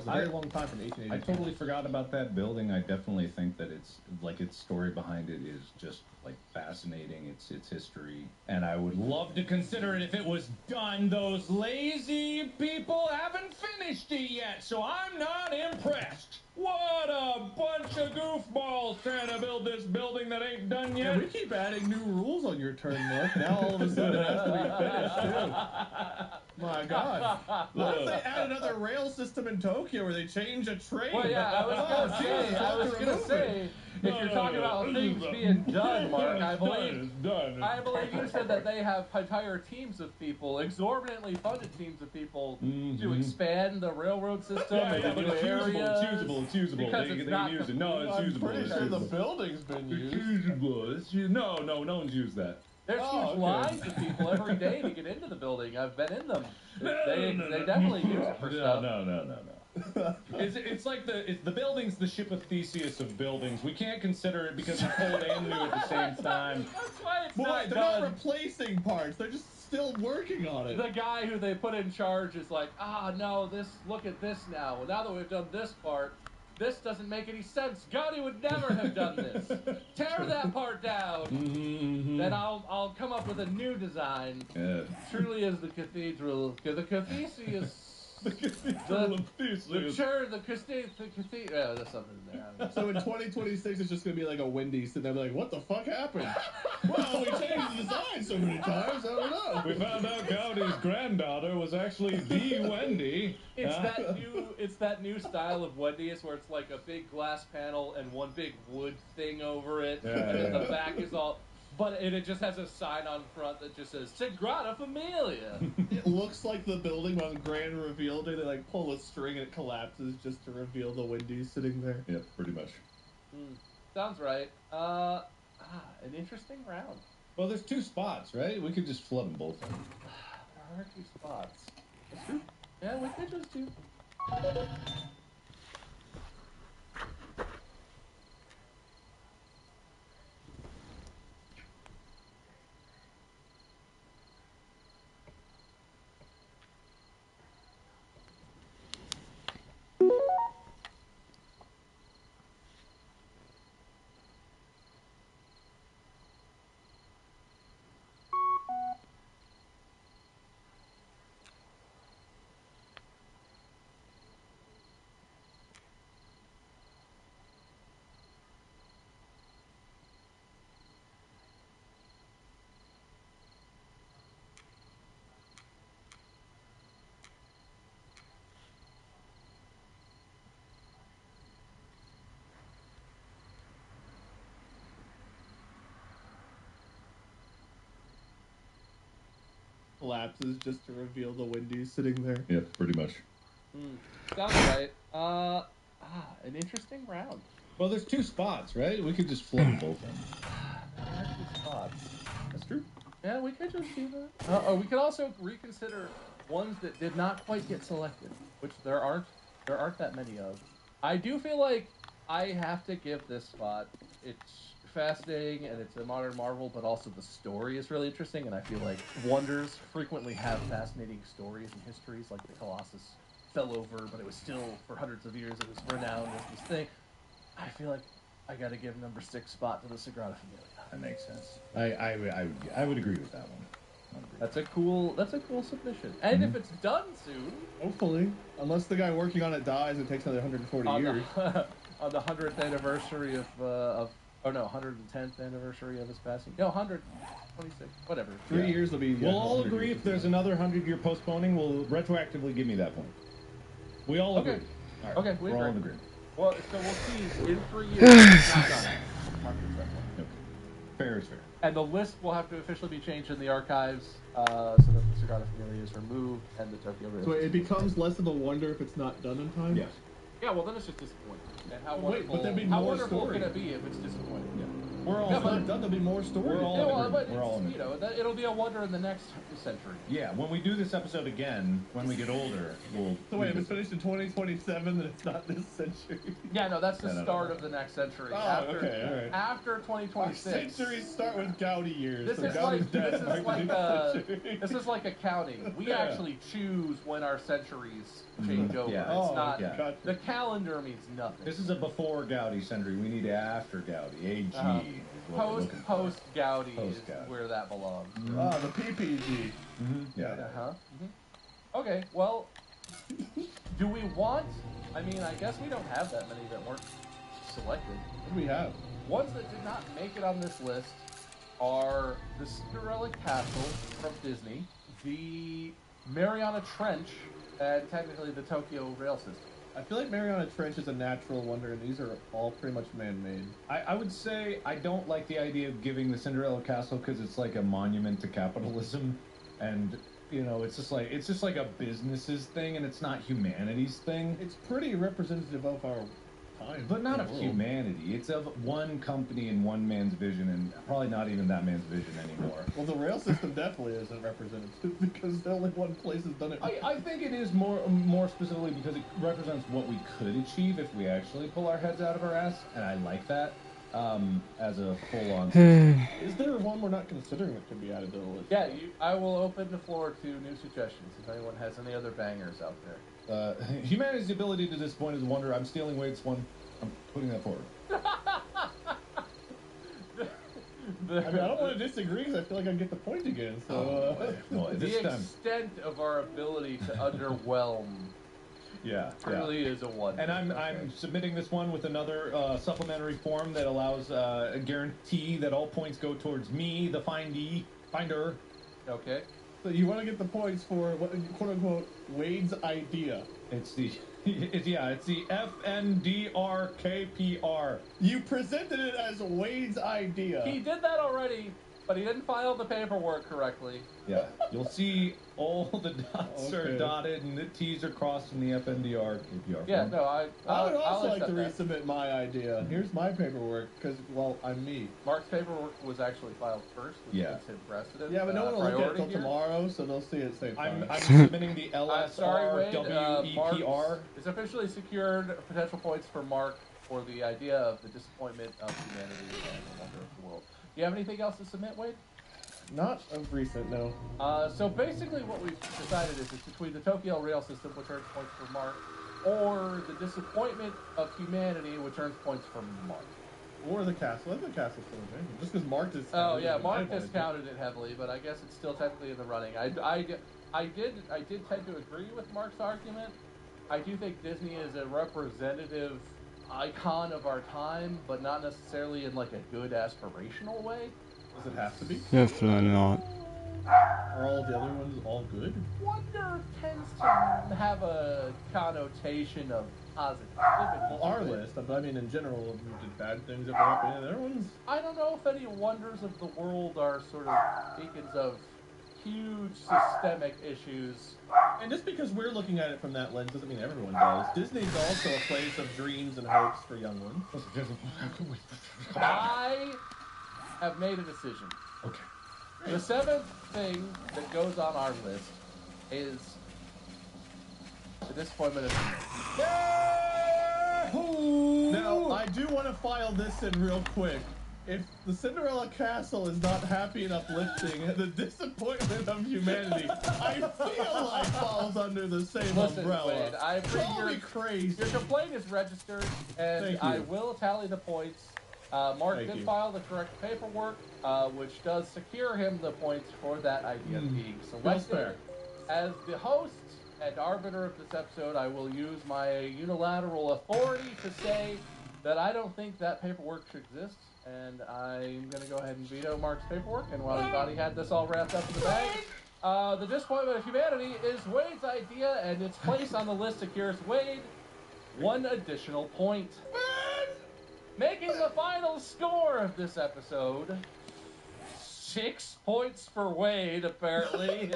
very long time from 1882. I totally forgot about that building. I definitely think that it's like its story behind it is just like fascinating. Its history, and I would love to consider it if it was done. Those lazy people haven't finished it yet, so I'm not impressed. What a bunch of goofballs trying to build this building that ain't done yet. Yeah, we keep adding new rules on your turn, look. Now all of a sudden it has to be finished, too. My God. What if they add another rail system in Tokyo where they change a train? Well, yeah, I was gonna say, if you're talking about things being done, Mark, I believe you said that they have entire teams of people, exorbitantly funded teams of people, to expand the railroad system and new areas. It's usable. Because They it's can not use it. No, it's usable. Pretty sure the building's been used. No one's used that. There's huge lines of people every day to get into the building. I've been in them. They definitely use it for stuff. No. It's like the building's the ship of Theseus of buildings. We can't consider it because it's old and new at the same time. That's why it's Boy, not they're done. not replacing parts. They're just still working on it. The guy who they put in charge is like, no, look at this now. Now that we've done this part, this doesn't make any sense. Gaudi would never have done this. Tear that part down. Then I'll come up with a new design. Yeah. Truly is the cathedral. The cathesius. The cathedral of Theseus. The cathedral. There's something in there. So in 2026, it's just going to be like a Wendy's sitting there like, what the fuck happened? Well, we changed the design so many times, I don't know. We found out Gaudi's granddaughter was actually the Wendy. It's that new style of Wendy's where it's like a big glass panel and one big wood thing over it, and then the back is all. But it just has a sign on front that just says Sagrada Familia. It looks like the building on Grand Reveal Day. They like pull a string and it collapses just to reveal the Wendy's sitting there. Yeah, pretty much. Sounds right. An interesting round. Well, there's 2 spots, right? We could just flood them both in. There are 2 spots. Yeah, we could just do. collapses just to reveal the Wendy's sitting there. Yeah, pretty much. Sounds right. An interesting round. Well, there's 2 spots, right? We could just flip both of them. There are 2 spots. That's true. Yeah, we could just do that. Or we could also reconsider ones that did not quite get selected, which there aren't that many of. I do feel like I have to give this spot. It's fascinating and it's a modern marvel, but also the story is really interesting. And I feel like wonders frequently have fascinating stories and histories, like the Colossus fell over, but it was still for hundreds of years. It was renowned as this thing. I feel like I got to give number 6 spot to the Sagrada Familia. That makes sense. I would agree with that one. That's a cool submission. And if it's done soon, hopefully, unless the guy working on it dies, it takes another 140 years. On the 100th anniversary of 110th anniversary of his passing. No, 126, whatever. 3 years will be. We'll all agree if there's another 100-year postponing, we'll retroactively give me that point. We all agree. All right. Okay, we're all in agreement. Well, so we'll see in 3 years. It's not done. Mark this that one. Okay. Fair is fair. And the list will have to officially be changed in the archives, so that the Sagrada Familia is removed and the Tokyo Rail. So it becomes less of a wonder if it's not done in time? Yes. Yeah, well then it's just disappointing. And how Wait, wonderful, but there'd be how more wonderful story. can it be if it's disappointing? Yeah. We're all done. There'll be more story. We're all Yeah, in well, agreement. but We're all in it's, agreement. it'll be a wonder in the next century. Yeah, when we do this episode again, when we get older, we'll... So wait, if it's finished in 2027, then it's not this century? Yeah, no, that's the No. start of the next century. Oh, after, okay, all right. After 2026. Centuries start with Gowdy years. This so is Gowdy's like dead. this is like accounting. We actually choose when our centuries change over. Yeah. It's not Gotcha. the calendar means nothing. This is a before Gowdy century. We need after Gowdy. AG. Is what we're looking for. Post Gowdy is Post-Gowdy. where that belongs. Ah, the PPG. Yeah. Uh-huh. Okay, well, do we want... I mean, I guess we don't have that many that weren't selected. What do we have? Ones that did not make it on this list are the Cinderella Castle from Disney, the Mariana Trench, and technically the Tokyo Rail System. I feel like Mariana Trench is a natural wonder, and these are all pretty much man-made. I would say I don't like the idea of giving the Cinderella Castle because it's like a monument to capitalism, and it's just like a business's thing, and it's not humanity's thing. It's pretty representative of our time, but not of world. humanity. It's of one company and one man's vision, and probably not even that man's vision anymore. Well, the rail system definitely isn't representative because only one place has done it. I think it is more specifically because it represents what we could achieve if we actually pull our heads out of our ass, and I like that as a full-on. Is there one we're not considering that could be added to the list? Yeah, I will open the floor to new suggestions if anyone has any other bangers out there. Humanity's ability to disappoint is a wonder. I'm stealing Wade's one. I'm putting that forward. I mean, I don't want to disagree because I feel like I get the point again. So the extent of our ability to underwhelm really is a wonder. And I'm submitting this one with another supplementary form that allows a guarantee that all points go towards me, the finder. Okay. So you want to get the points for what, quote unquote, Wade's idea. It's the FNDRKPR. You presented it as Wade's idea. He did that already, but he didn't file the paperwork correctly. Yeah, you'll see all the dots are dotted and the T's are crossed in the FNDRKPR. Yeah, no, I would also like to that. resubmit my idea. Here's my paperwork because, well, I'm me. Mark's paperwork was actually filed first, which gives him precedent. Yeah, but no one will look at it until tomorrow, so they'll see it at the same time. I'm submitting the LSRWEPR. It's officially secured potential points for Mark for the idea of the disappointment of humanity and the wonder of the world. Do you have anything else to submit, Wade? Not of recent, no. So basically what we've decided is it's between the Tokyo Rail System, which earns points for Mark, or the disappointment of humanity, which earns points for Mark. Or the castle. I think the castle's still in there. Just because Mark discounted Oh, yeah, Mark discounted it heavily, but I guess it's still technically in the running. I did tend to agree with Mark's argument. I do think Disney is a representative icon of our time, but not necessarily in like a good aspirational way. Does it have to be? Definitely not. Are all the other ones all good? Wonder tends to have a connotation of positivity. Well, our list, but I mean in general, did bad things ever happen in their ones? I don't know if any wonders of the world are sort of beacons of huge systemic issues. And just because we're looking at it from that lens doesn't mean everyone does. Disney's also a place of dreams and hopes for young ones. I have made a decision. Okay. The seventh thing that goes on our list is the disappointment of Now, I do want to file this in real quick. If the Cinderella Castle is not happy and uplifting, the disappointment of humanity, I feel like falls under the same umbrella. Wade, I agree. Call me crazy. Your complaint is registered, and Thank I you. will tally the points. Mark Thank did you. file the correct paperwork, which does secure him the points for that idea being Feels selected. fair. As the host and arbiter of this episode, I will use my unilateral authority to say that I don't think that paperwork should exist, and I'm going to go ahead and veto Mark's paperwork. And while he thought he had this all wrapped up in the bag, the disappointment of humanity is Wade's idea, and its place on the list secures Wade one additional point. Making the final score of this episode, 6 points for Wade, apparently,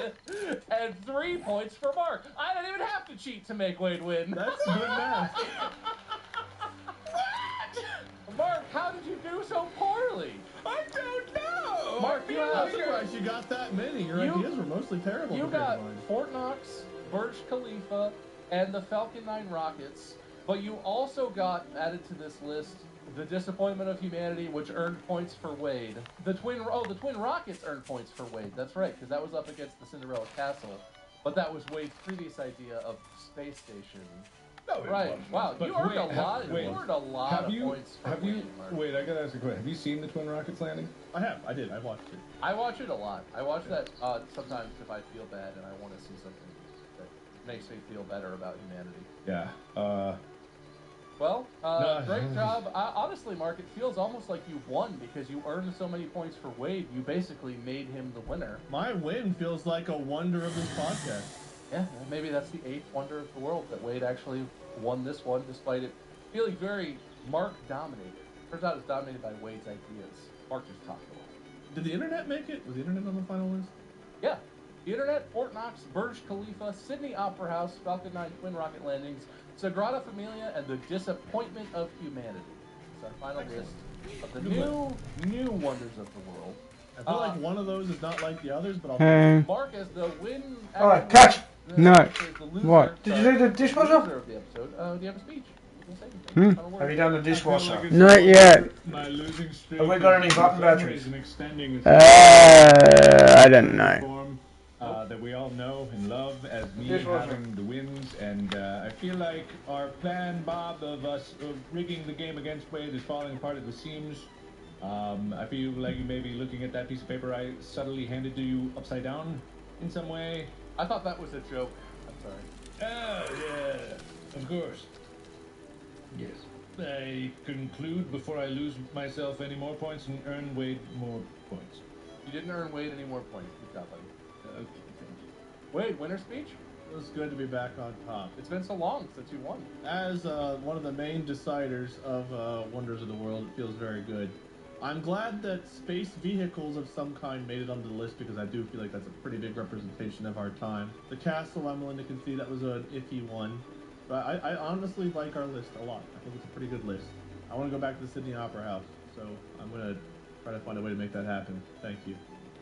and 3 points for Mark. I didn't even have to cheat to make Wade win. That's good math. Mark, how did you do so poorly? I don't know. Mark, you I'm have surprised you got that many. Your ideas were mostly terrible. You compared got to mine. Fort Knox, Burj Khalifa, and the Falcon 9 rockets, but you also got added to this list the disappointment of humanity, which earned points for Wade. The twin rockets earned points for Wade. That's right, because that was up against the Cinderella Castle, but that was Wade's previous idea of space station. No, it Right. wasn't. Wow, But you earned wait, a lot. wait, You earned a lot have of you, points for have Wade, you, Mark. wait, I gotta ask a question. Have you seen the Twin Rockets landing? I have. I did. I watched it. I watch it a lot. I watch that sometimes if I feel bad and I want to see something that makes me feel better about humanity. Yeah. Well, No. great job. Honestly, Mark, it feels almost like you won because you earned so many points for Wade. You basically made him the winner. My win feels like a wonder of this podcast. Yeah, maybe that's the 8th wonder of the world that Wade actually won this one, despite it feeling very Mark-dominated. Turns out it's dominated by Wade's ideas. Mark just talked a lot. Did the internet make it? Was the internet on the final list? Yeah. The Internet, Fort Knox, Burj Khalifa, Sydney Opera House, Falcon 9 Twin Rocket Landings, Sagrada Familia, and the Disappointment of Humanity. It's our final list of the new wonders of the world. I feel like one of those is not like the others, but I'll. Hey. Mark as the win. Alright, catch! No. The loser, What? Did you do the dishwasher? loser of the episode. Do you have a speech? You can say anything. Final word. Have you done the dishwasher? Not yet. My losing streak. Have we got any button batteries? Extending I don't know. form, that we all know and love as me Dishwasher. having the wins, and I feel like our plan, Bob, of us rigging the game against Wade is falling apart at the seams. I feel like you may be looking at that piece of paper I subtly handed to you upside down in some way. I thought that was a joke. I'm sorry. Oh, yeah, of course. Yes. I conclude before I lose myself any more points and earn Wade more points. You didn't earn Wade any more points. Good job, buddy. Okay, thank you. Wade, winner speech? It was good to be back on top. It's been so long since you won. As one of the main deciders of Wonders of the World, it feels very good. I'm glad that space vehicles of some kind made it onto the list because I do feel like that's a pretty big representation of our time. The castle, I'm willing to concede that was an iffy one. But I honestly like our list a lot. I think it's a pretty good list. I want to go back to the Sydney Opera House, so I'm going to try to find a way to make that happen. Thank you.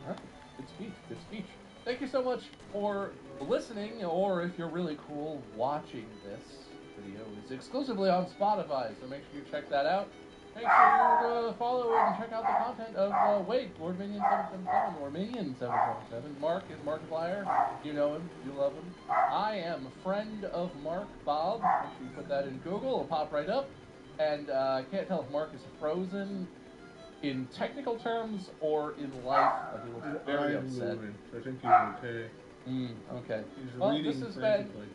All right. Good speech. Good speech. Thank you so much for listening, or if you're really cool, watching this video. It's exclusively on Spotify, so make sure you check that out. Make sure you follow and check out the content of Wade, Lord Minion 777, or Minion 777. Mark is Markiplier. You know him. You love him. I am a friend of Mark, Bob. Make sure you put that in Google. It'll pop right up. And I can't tell if Mark is frozen in technical terms or in life, but he looks very upset. I think he's okay. Okay. He's Well, reading this has been frantically.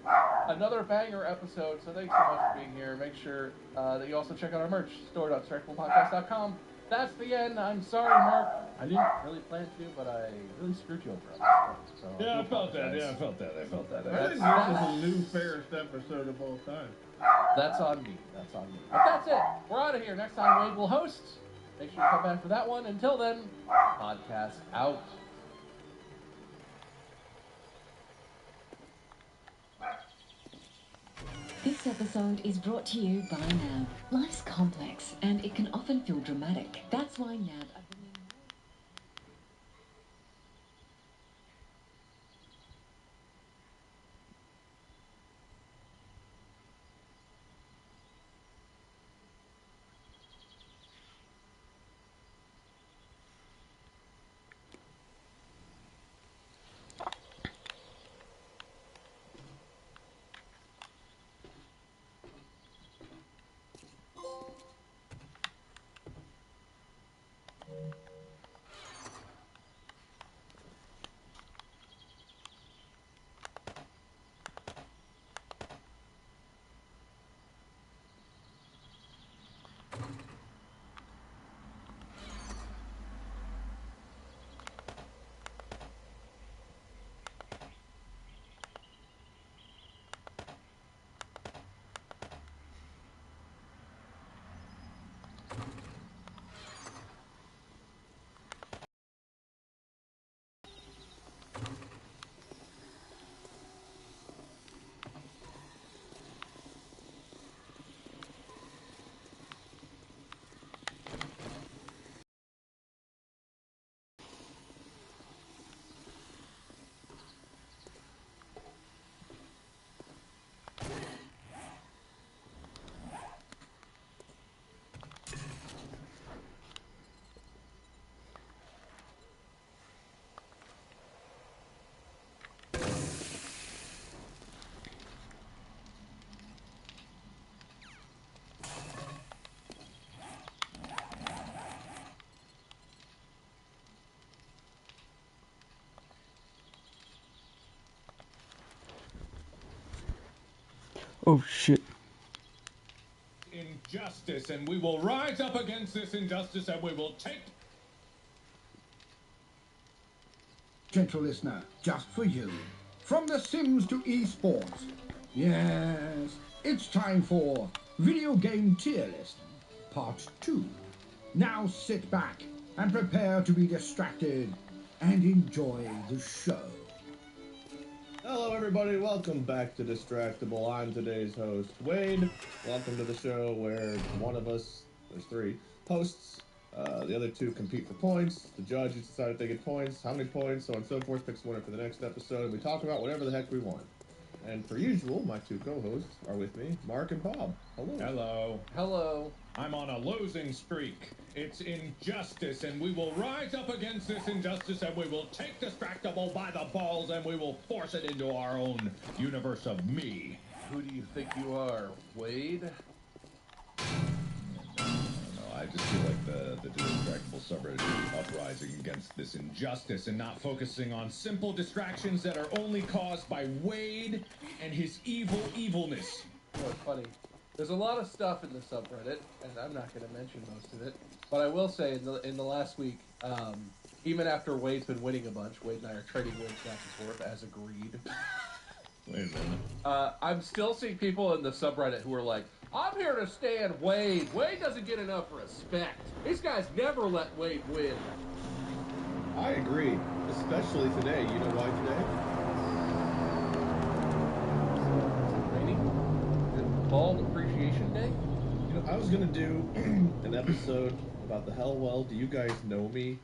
another banger episode, so thanks so much for being here. Make sure that you also check out our merch, store.strikefulpodcast.com. That's the end. I'm sorry, Mark. I didn't really plan to, but I really screwed you over on this one. So Yeah, I do felt that. apologize. Yeah, I felt that. I felt that. I think this is the new fairest episode of all time. That's on me. That's on me. But that's it. We're out of here. Next time Wade will host. Make sure you come back for that one. Until then, podcast out. This episode is brought to you by NAB. Life's complex and it can often feel dramatic. That's why NAB are bringing Oh shit. Injustice, and we will rise up against this injustice, and we will take... Gentle listener, just for you. From The Sims to esports. Yes, it's time for Video Game Tier List, Part 2. Now sit back and prepare to be distracted and enjoy the show. Hello, everybody. Welcome back to Distractable. I'm today's host, Wade. Welcome to the show where one of us, there's three, hosts. The other two compete for points. The judges decide if they get points, how many points, so on and so forth, picks a winner for the next episode, and we talk about whatever the heck we want. And per usual, my two co-hosts are with me, Mark and Bob. Hello. Hello. Hello. I'm on a losing streak. It's injustice, and we will rise up against this injustice, and we will take Distractable by the balls, and we will force it into our own universe of me. Who do you think you are, Wade? I just feel like the Distractable subreddit is uprising against this injustice and not focusing on simple distractions that are only caused by Wade and his evilness. You know, it's funny. There's a lot of stuff in the subreddit, and I'm not going to mention most of it. But I will say, in the last week, even after Wade's been winning a bunch, Wade and I are trading wins back and forth as agreed. Wait a minute. I'm still seeing people in the subreddit who are like, I'm here to stand Wade. Wade doesn't get enough respect. These guys never let Wade win. I agree, especially today. You know why today? Raining? Bald Appreciation Day? You know, I was gonna do an episode about the Hellwell. Do you guys know me?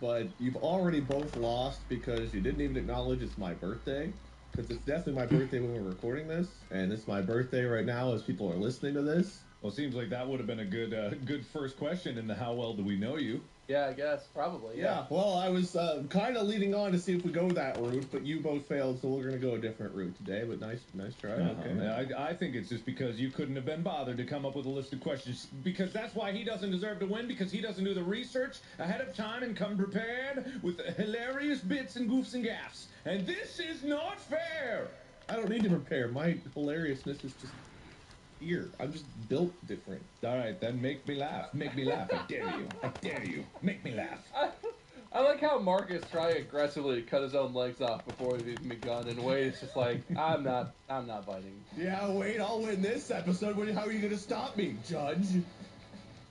But you've already both lost because you didn't even acknowledge it's my birthday. Because it's definitely my birthday when we're recording this, and it's my birthday right now as people are listening to this. Well, it seems like that would have been a good first question in the how well do we know you? Yeah, I guess. Probably, Yeah, well, I was kind of leading on to see if we go that route, but you both failed, so we're going to go a different route today, but nice try. Okay. I think it's just because you couldn't have been bothered to come up with a list of questions, because that's why he doesn't deserve to win, because he doesn't do the research ahead of time and come prepared with hilarious bits and goofs and gaffs. And this is not fair! I don't need to prepare. My hilariousness is just here. I'm just built different. All right, then make me laugh. Make me laugh. I dare you. I dare you. Make me laugh. I like how Mark is trying aggressively to cut his own legs off before we've even begun, and Wade is just like, I'm not biting. Yeah, Wade, I'll win this episode. How are you going to stop me, Judge?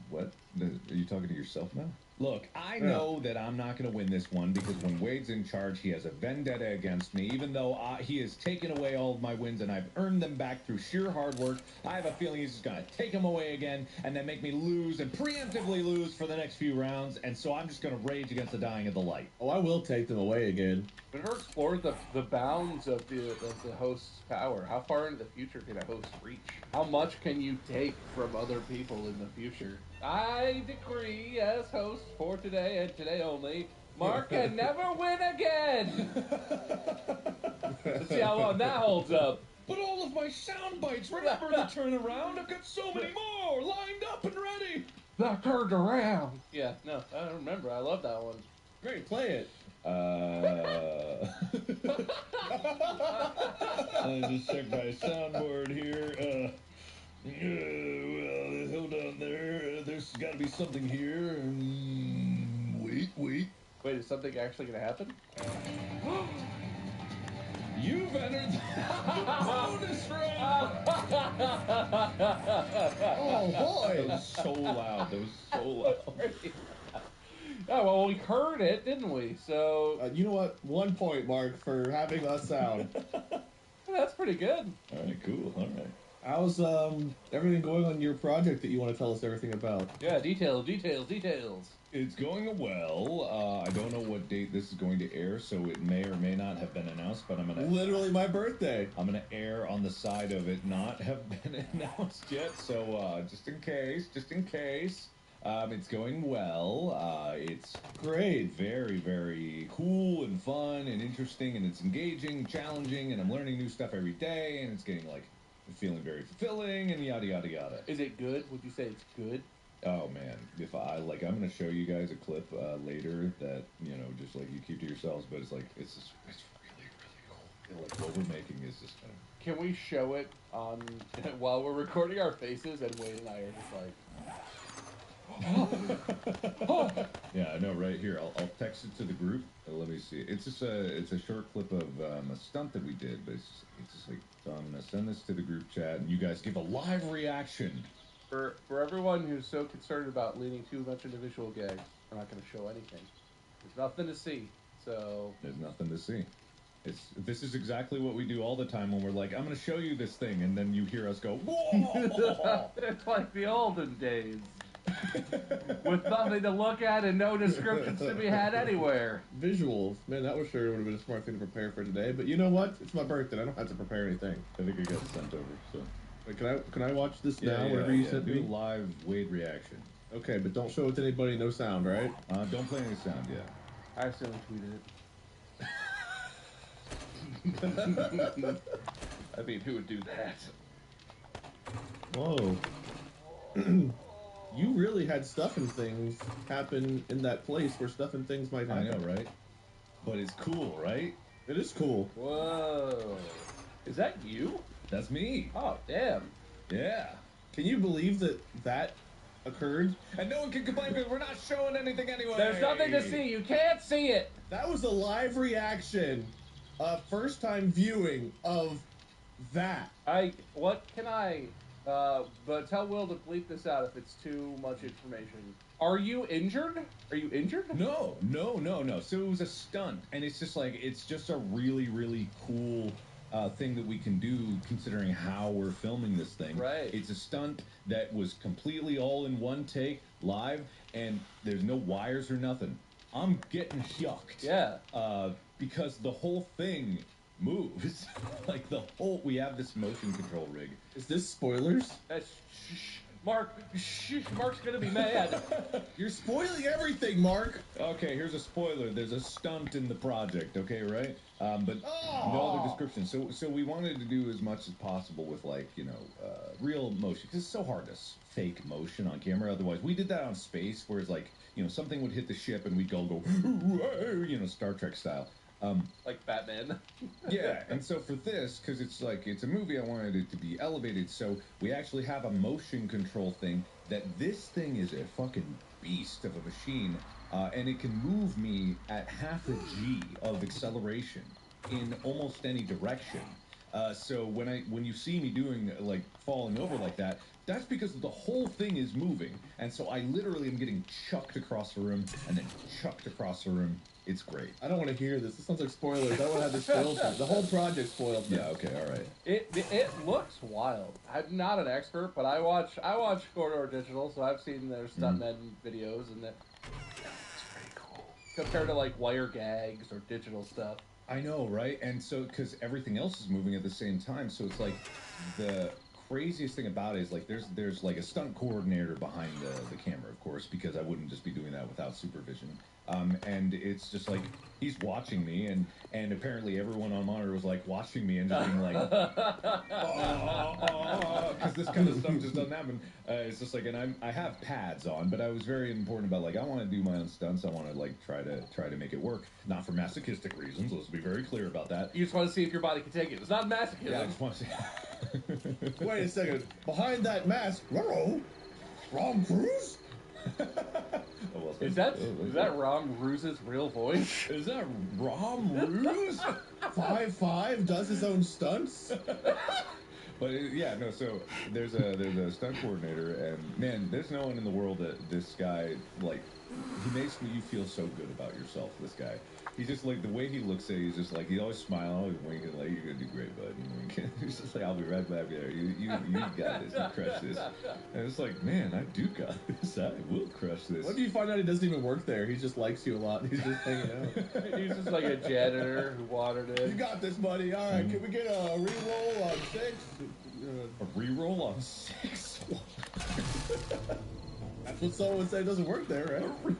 What? Are you talking to yourself now? Look, I know that I'm not going to win this one because when Wade's in charge, he has a vendetta against me. Even though he has taken away all of my wins and I've earned them back through sheer hard work, I have a feeling he's just going to take them away again and then make me lose and preemptively lose for the next few rounds. And so I'm just going to rage against the dying of the light. Oh, I will take them away again. We've never explored the bounds of the host's power. How far into the future can a host reach? How much can you take from other people in the future? I decree as host for today and today only, Mark can never win again! Let's see how long that holds up. But all of my sound bites, remember the turnaround? I've got so many more lined up and ready. That turned around. Yeah, no, I don't remember. I love that one. Great, play it. I just checked my soundboard here. Well, hold on there. There's got to be something here. Wait. Wait, is something actually going to happen? You've entered the bonus round! Oh, boy. That was so loud. That was so loud. Oh, well, we heard it, didn't we? So... You know what? 1 point, Mark, for having us sound. That's pretty good. All right, cool. All right. How's everything going on your project that you want to tell us everything about? Yeah, details. It's going well. I don't know what date this is going to air, so it may or may not have been announced, but I'm gonna... Literally my birthday. I'm gonna err on the side of it not have been announced yet, so just in case. It's going well. It's great. Very, very cool and fun and interesting, and it's engaging, challenging, and I'm learning new stuff every day, and it's getting, like, feeling very fulfilling, and yada, yada, yada. Is it good? Would you say it's good? Oh, man. If I'm going to show you guys a clip later that, just, like, you keep to yourselves, but it's, like, it's really, really cool. Like, what we're making is just kind of... Can we show it on while we're recording our faces, and Wade and I are just like... Yeah, I know. Right here, I'll text it to the group. Let me see. It's just it's a short clip of a stunt that we did, but it's just like, so I'm gonna send this to the group chat, and you guys give a live reaction. For everyone who's so concerned about leaning too much into visual gags, we're not gonna show anything. There's nothing to see. So there's nothing to see. This is exactly what we do all the time when we're like, I'm gonna show you this thing, and then you hear us go, whoa! It's like the olden days. With nothing to look at and no descriptions to be had anywhere. Visuals. Man, that was sure would have been a smart thing to prepare for today. But you know what? It's my birthday. I don't have to prepare anything. I think it got sent over, so... Wait, can I watch this now, yeah, whatever you sent do me? a live Wade reaction. Okay, but don't show it to anybody, no sound, right? Don't play any sound yet. I accidentally tweeted it. I mean, who would do that? Whoa. You really had stuff and things happen in that place where stuff and things might happen. I know, right? But it's cool, right? It is cool. Whoa. Is that you? That's me. Oh, damn. Yeah. Can you believe that occurred? And no one can complain because we're not showing anything anyway. There's nothing to see. You can't see it. That was a live reaction. First time viewing of that. But tell Will to bleep this out if it's too much information. Are you injured? No. So it was a stunt, and it's just a really, really cool thing that we can do considering how we're filming this thing. Right. It's a stunt that was completely all in one take, live, and there's no wires or nothing. I'm getting shucked. Yeah. Because the whole thing moves. We have this motion control rig. Is this spoilers? Mark's gonna be mad. You're spoiling everything, Mark. Okay, here's a spoiler. There's a stunt in the project, okay, right? But no other description. So we wanted to do as much as possible with real motion, because it's so hard to fake motion on camera. Otherwise, we did that on Space, where it's something would hit the ship and we'd go, Star Trek style. Like Batman. Yeah, and so for this, because it's a movie, I wanted it to be elevated, so we actually have a motion control thing that this thing is a fucking beast of a machine, and it can move me at half a G of acceleration in almost any direction. So when you see me doing like falling over like that, that's because the whole thing is moving, and so I literally am getting chucked across the room and then chucked across the room. It's great. I don't want to hear this. This sounds like spoilers. I want to have this spoiled. The whole project spoiled. Yeah. Okay. All right. It looks wild. I'm not an expert, but I watch Corridor Digital, so I've seen their stuntmen videos, and it's pretty cool compared to like wire gags or digital stuff. I know, right? And so, because everything else is moving at the same time, so it's like the craziest thing about it is like there's like a stunt coordinator behind the camera, of course, because I wouldn't just be doing that without supervision. And it's just like he's watching me, and apparently everyone on monitor was like watching me and just being like, because this kind of stuff just doesn't happen. It's just like, and I have pads on, but I was very important about like I want to do my own stunts. I want to like try to make it work, not for masochistic reasons. Let's be very clear about that. You just want to see if your body can take it. It's not masochism. Yeah, I just want to see. Wait a second. Behind that mask, Rom Cruise? Is that Rom Ruse's real voice? Is that Rom Ruse? 5'5" does his own stunts. But yeah, no. So there's a stunt coordinator, and man, there's no one in the world that this guy like. He makes you feel so good about yourself. This guy. He's just like the way he looks at you. He's just like he always smiles, always winking, like you're gonna do great, bud. He's just like I'll be right back there. You got this. You crush this. And it's like, man, I do got this. I will crush this. What if you find out he doesn't even work there? He just likes you a lot. He's just hanging out. He's just like a janitor who watered it. You got this, buddy. All right, can we get a re-roll on 6? A re-roll on 6. That's what someone would say doesn't work there, right?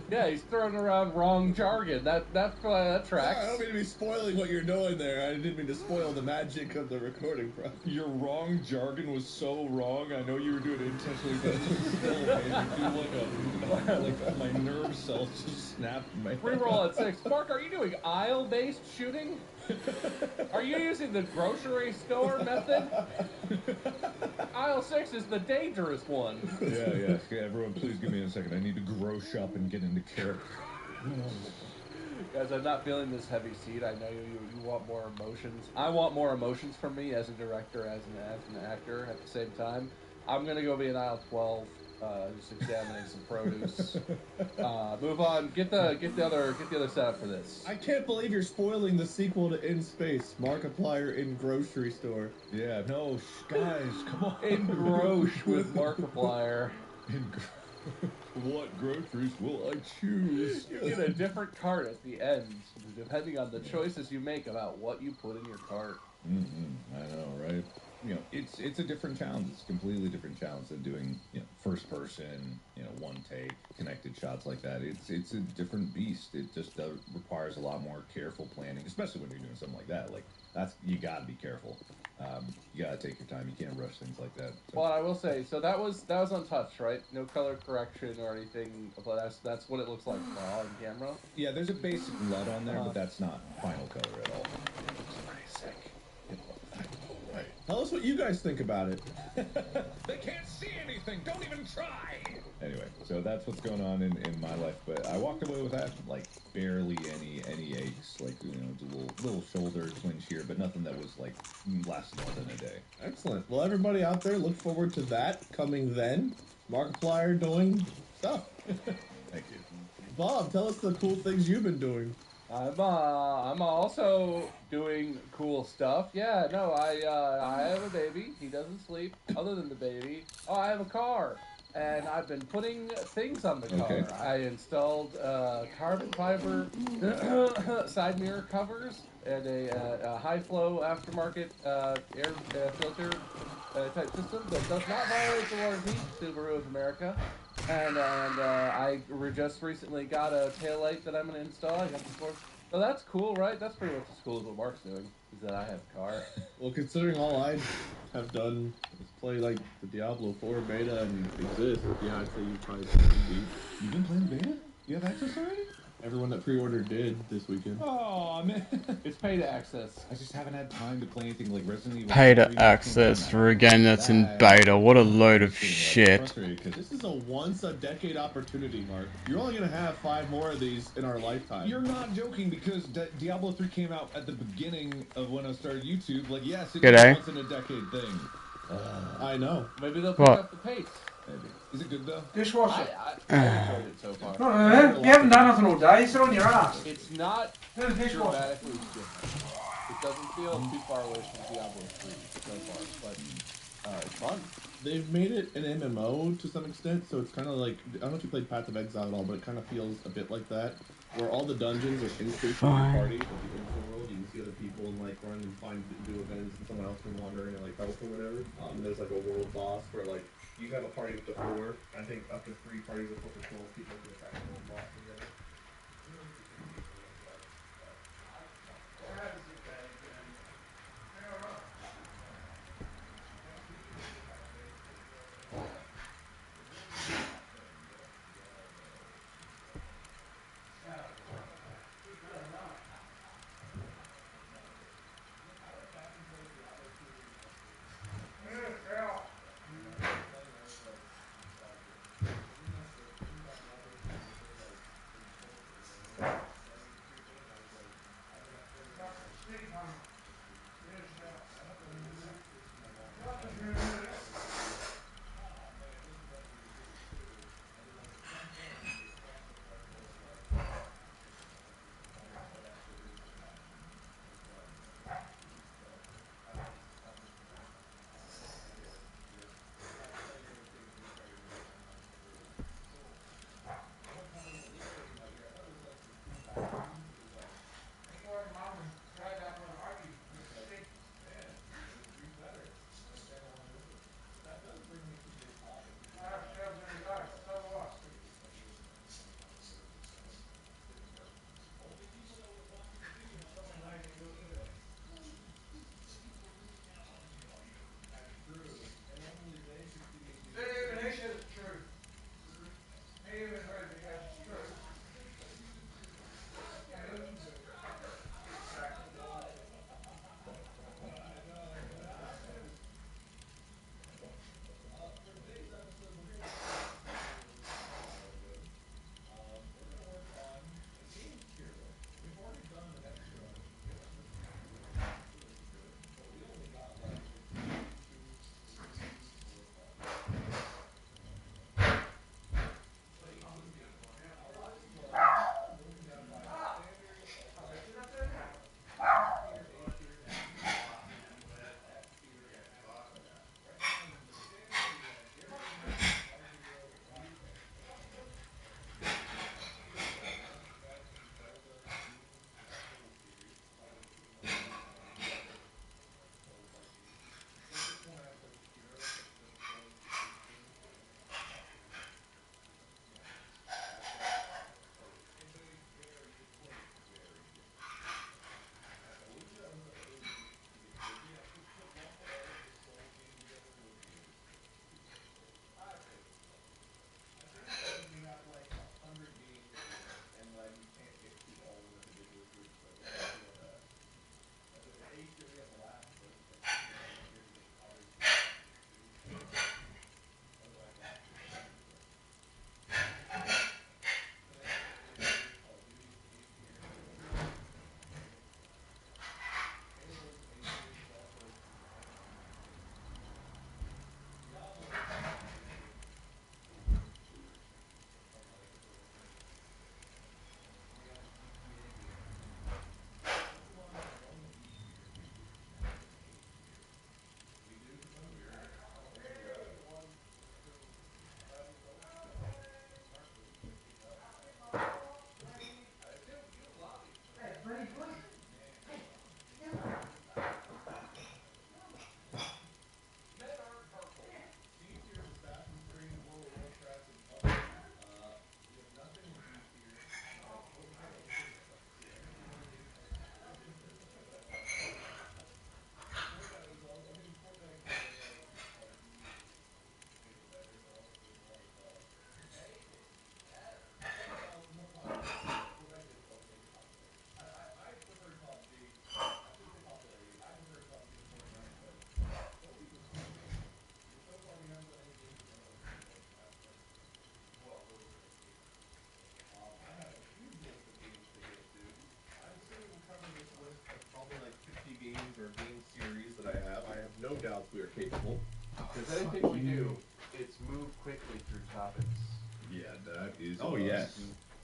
Yeah, he's throwing around wrong jargon. That tracks. I don't mean to be spoiling what you're doing there. I didn't mean to spoil the magic of the recording process. Your wrong jargon was so wrong. I know you were doing it intentionally, but it still made me feel like my nerve cells just snapped. Reroll at 6. Mark, are you doing aisle-based shooting? Are you using the grocery store method? Aisle 6 is the dangerous one. Yeah. Everyone, please give me a second. I need to grow shop and get into character. Guys, I'm not feeling this heavy seat. I know you want more emotions. I want more emotions from me as a director, as an actor at the same time. I'm gonna go be in aisle 12, just examining some produce. Move on. Get the other setup for this. I can't believe you're spoiling the sequel to In Space, Markiplier in Grocery Store. Yeah, no, guys, come on. In Grosh with Markiplier. What groceries will I choose? You get a different cart at the end, depending on the choices you make about what you put in your cart. I know, right? You know, it's a different challenge. It's a completely different challenge than doing, first person, one take, connected shots like that. It's a different beast. It just requires a lot more careful planning, especially when you're doing something like that. Like you gotta be careful. You gotta take your time. You can't rush things like that. So. Well, I will say, so that was untouched, right? No color correction or anything. But that's what it looks like on camera. Yeah, there's a basic LUT on there, but that's not final color at all. It looks pretty sick. Tell us what you guys think about it. They can't see anything. Don't even try. Anyway, so that's what's going on in my life. But I walked away with that, like barely any aches, like a little shoulder twinge here, but nothing that was like lasted more than a day. Excellent. Well, everybody out there, look forward to that coming then. Markiplier doing stuff. Thank you, Bob. Tell us the cool things you've been doing. I'm also doing cool stuff. Yeah, no, I have a baby. He doesn't sleep. Other than the baby, I have a car, and I've been putting things on the car. Okay. I installed carbon fiber side mirror covers and a high flow aftermarket air filter type system that does not violate the warranty. Subaru of America. And I just recently got a taillight that I'm going to install. I got the floor. So that's cool, right? That's pretty much as cool as what Mark's doing, is that I have a car. Well, considering all I have done is play like the Diablo 4 beta and exist, yeah, I'd say you probably beat. You've been playing beta? You have access already? Everyone that pre-ordered did this weekend. Oh man, It's pay to access. I just haven't had time to play anything like Resident Evil. Pay 3 to access for a game that's in That- beta. What a load of I'm getting, like, shit. frustrated 'cause This is a once-a-decade opportunity, Mark. You're only gonna have 5 more of these in our lifetime. You're not joking because Diablo 3 came out at the beginning of when I started YouTube. Like, yes, it's G'day. a once in a decade thing. I know. Maybe they'll pick What? up the pace. Maybe. Is it good though? Dishwasher. I enjoyed it so far. You haven't done nothing all day. You sit on your ass. It's not Do the dishwasher. dramatically different. It doesn't feel too far away from Diablo 3 so far, but it's fun. They've made it an MMO to some extent, so it's kind of like, I don't know if you played Path of Exile at all, but it kind of feels a bit like that, where all the dungeons are instanced in your party, like the info world. You can see other people and like run and find do events, and someone else can wander in and like help or whatever. And there's like a world boss where like you have a party with the 4, I think up to 3 parties of 12 people can attack the world boss together. I have no doubts we are capable. Because anything we do, it's move quickly through topics. Yeah, that is. Oh, yes.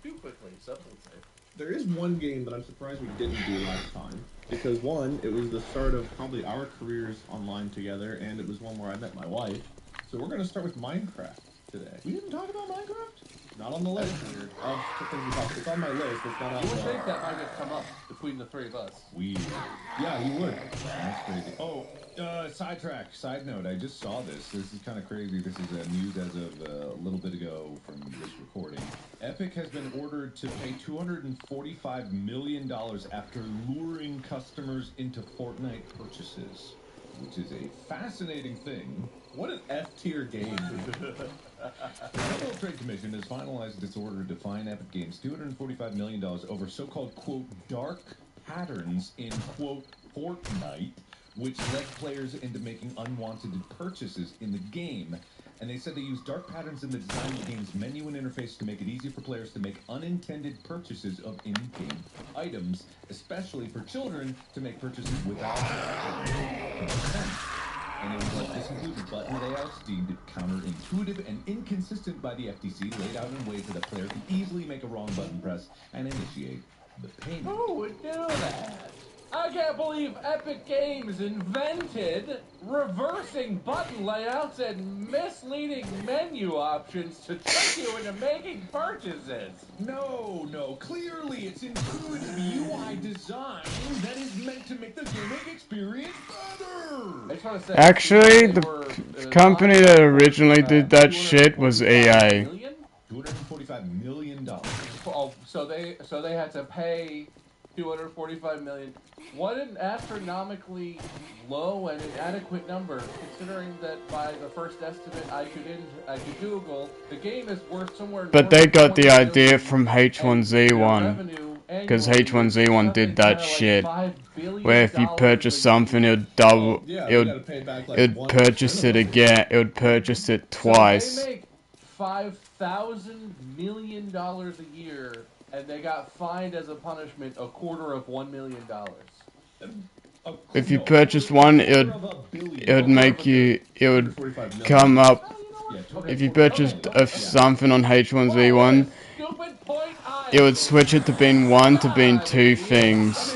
Too quickly, some would say. There is one game that I'm surprised we didn't do last time. Because one, it was the start of probably our careers online together, and it was one where I met my wife. So we're going to start with Minecraft today. We didn't talk about Minecraft? Not on the list. It's on my list. It's not on You would think that might have come up between the three of us. Weird. Yeah, you would. That's crazy. Oh, sidetrack. Side note, I just saw this. This is kind of crazy. This is news as of a little bit ago from this recording. Epic has been ordered to pay $245 million after luring customers into Fortnite purchases, which is a fascinating thing. What an F-tier game. The Federal Trade Commission has finalized its order to fine Epic Games $245 million over so-called, quote, dark patterns in, quote, Fortnite, which led players into making unwanted purchases in the game. And they said they used dark patterns in the design of the game's menu and interface to make it easier for players to make unintended purchases of in-game items, especially for children to make purchases without consent. And it was like this included button layouts deemed counterintuitive and inconsistent by the FTC, laid out in ways that a player can easily make a wrong button press and initiate the payment. Who would do that? I can't believe Epic Games invented reversing button layouts and misleading menu options to trick you into making purchases. No, clearly it's intuitive UI design that is meant to make the gaming experience better. I just want to say, Actually, the company that originally did that shit was EA. $245 million. Oh, so they had to pay $245 million. What an astronomically low and inadequate number, considering that by the first estimate I could Google, the game is worth somewhere. But they got the idea from H1Z1, because H1Z1 did that shit, where if you purchase something, it would purchase it again, it would purchase it twice. So they make $5,000 million a year, and they got fined as a punishment $250 million. If you purchased one, it would come up. If you purchased something on H1Z1, it would switch it to being one to being two things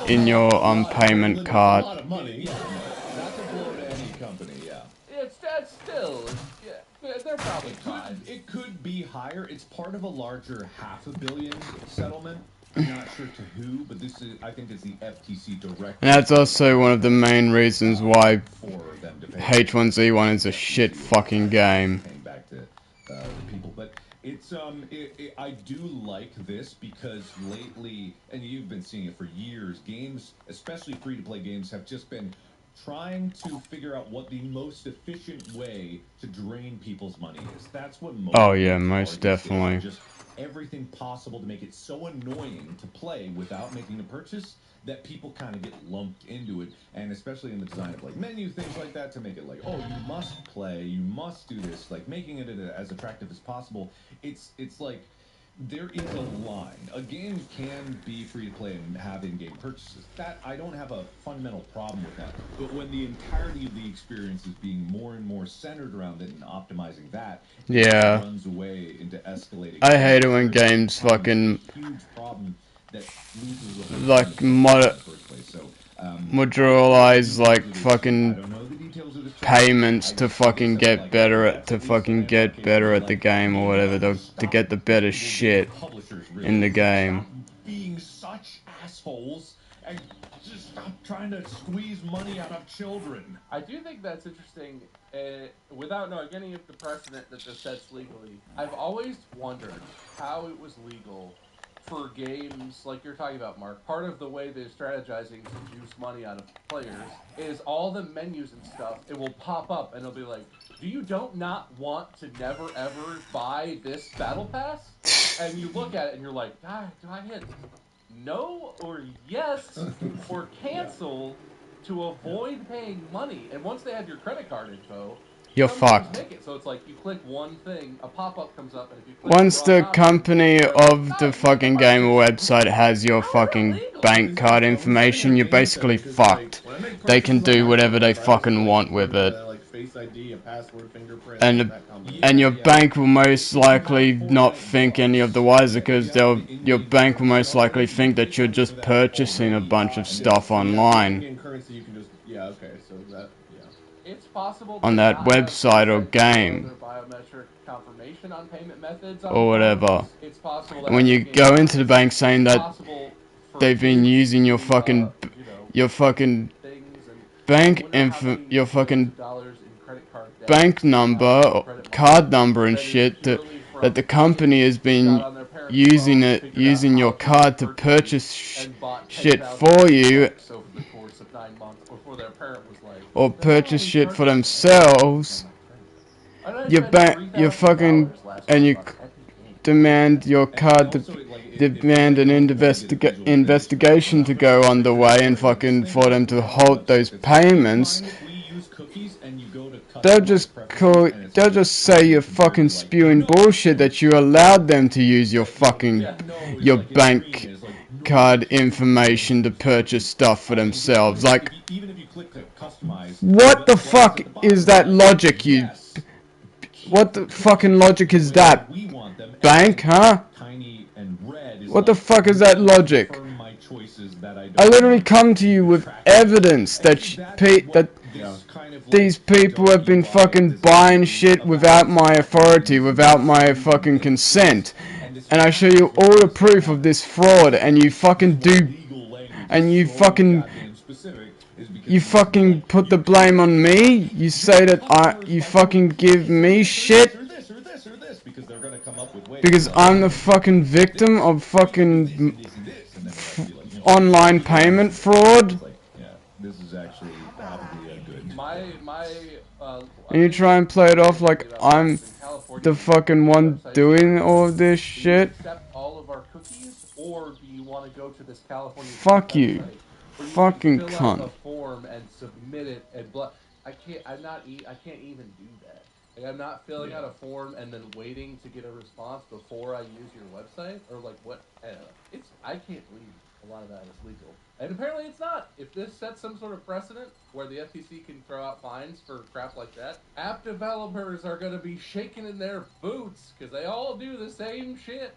in your payment card. That's a blow to any company, yeah. That's still, yeah, they're probably fine. It could be higher. It's part of a larger $500 million settlement. I'm not sure to who, but this is, I think, is the FTC direct. And that's also one of the main reasons why H1Z1 is a shit fucking game. Back to the people, but it's I do like this because lately, and you've been seeing it for years, games, especially free-to-play games, have just been trying to figure out what the most efficient way to drain people's money is. That's what most most definitely. Just everything possible to make it so annoying to play without making a purchase that people kind of get lumped into it, and especially in the design of like menu, things like that, to make it like, oh, you must play, you must do this, like making it as attractive as possible. It's like there is a line. A game can be free to play and have in-game purchases. That I don't have a fundamental problem with that. But when the entirety of the experience is being more and more centered around it and optimizing that, it runs away into escalating. I hate it when games fucking huge problem that loses like modularize like fucking payments to fucking get better at the game or whatever, to get the better shit in the game. Being such assholes and just stop trying to squeeze money out of children. I do think that's interesting. Without knowing any of the precedent that this sets legally, I've always wondered how it was legal for games like you're talking about, Mark. Part of the way they're strategizing to juice money out of players is all the menus and stuff. It will pop up and it'll be like, do you not want to never ever buy this battle pass? And you look at it and you're like, God, do I hit no or yes or cancel to avoid paying money? And once they have your credit card info, you're Some games fucked. make it so it's like you click one thing, a pop-up comes up, and if you click Once the the wrong option, company it's like, of the fucking game or website has your fucking bank card information, you're basically fucked. They can do whatever they fucking want with it. Like Face ID, a password, fingerprint, And that combination. and your bank will most likely not think any of the wiser, because your bank will most likely think that you're just purchasing a bunch of stuff online In currency, you can just okay. So that it's possible on to that not have website or Face ID game or biometric confirmation on payment methods on or whatever. phones. It's possible that And when you game go into the bank saying it's that possible for they've been kids using your to, fucking you know, fucking things and bank wonder how many your fucking dollars in credit card debt, bank number or credit card number and that is shit purely from that the company has got been on their parents' using phones, it figured using out your how to card to purchase and bought shit 10,000 for you bucks over the course of 9 months before their parent was like, or "The hell are purchase we shit for purchasing?" themselves. And I Your spent bank, your fucking, $3,000 last and you month on Epic Games. demand your card to demand an investigation to go underway and fucking for them to halt those payments. They'll just say you're fucking spewing bullshit that you allowed them to use your fucking your bank card information to purchase stuff for themselves. Like, what the fuck is that logic? What the fucking logic is that? Bank, huh? What the fuck is that logic? I literally come to you with evidence that these people have been fucking buying shit without my authority, without my fucking consent. And I show you all the proof of this fraud, and you fucking and you fucking put the blame on me. You say that you fucking give me shit because I'm the fucking victim of fucking online payment fraud. This is actually probably a good. And you try and play it off like I'm the fucking one doing all of this shit. Accept all of our cookies, or do you want to go to this California? Fuck you, fucking fill cunt. out a form and submit it, and I can't even do that. Like, I'm not filling out a form and then waiting to get a response before I use your website, or like what? I can't believe a lot of that is legal. And apparently it's not. If this sets some sort of precedent where the FTC can throw out fines for crap like that, app developers are going to be shaking in their boots because they all do the same shit.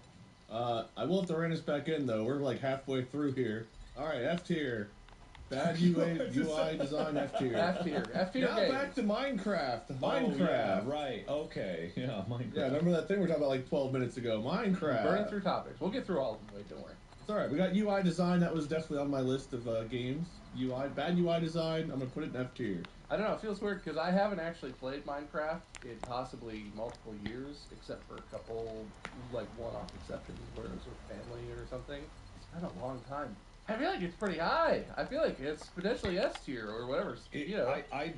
I will have to rein us back in though. We're like halfway through here. All right, F tier. Bad UI design F tier. F tier. Now games. back to Minecraft. Oh, yeah, right. Okay. Yeah, Minecraft. Yeah, remember that thing we were talking about like 12 minutes ago? Minecraft. Burning through topics. We'll get through all of them. Wait, don't worry. It's alright, we got UI design, that was definitely on my list of games. Bad UI design, I'm gonna put it in F tier. I don't know, it feels weird because I haven't actually played Minecraft in possibly multiple years, except for a couple, like, one-off exceptions where it was with family or something. It's been a long time. I feel like it's pretty high. I feel like it's potentially S tier or whatever, you know.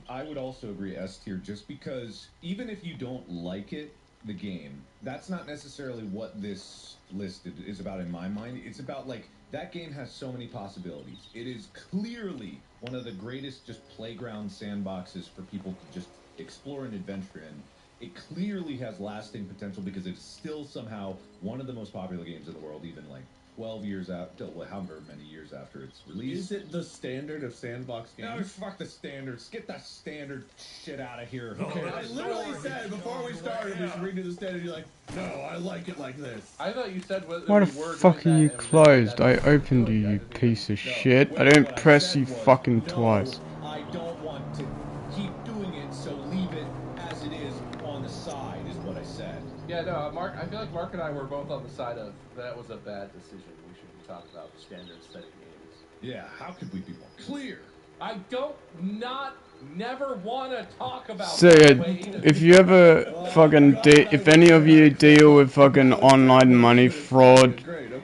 I would also agree S tier, just because even if you don't like it, the game, that's not necessarily what this list is about in my mind. It's about, like, that game has so many possibilities. It is clearly one of the greatest just playground sandboxes for people to just explore and adventure in. It clearly has lasting potential because it's still somehow one of the most popular games in the world, even like 12 years out, however many years after it's released. Is it the standard of sandbox games? No, fuck the standards. Get that standard shit out of here. Okay, I literally said before we started we should redo the standard. You're like, no, I like it like this. I thought you said Why the fuck are you closed? I opened you, you piece of shit. I didn't press you fucking twice. I don't want to keep doing it, so leave it as it is on the side, is what I said. Yeah, no, Mark. I feel like Mark and I were both on the side of that was a bad decision. We should be talking about standard setting games. Yeah, how could we be more clear? I don't never want to talk about. So if you ever fucking if any of you deal with fucking online money fraud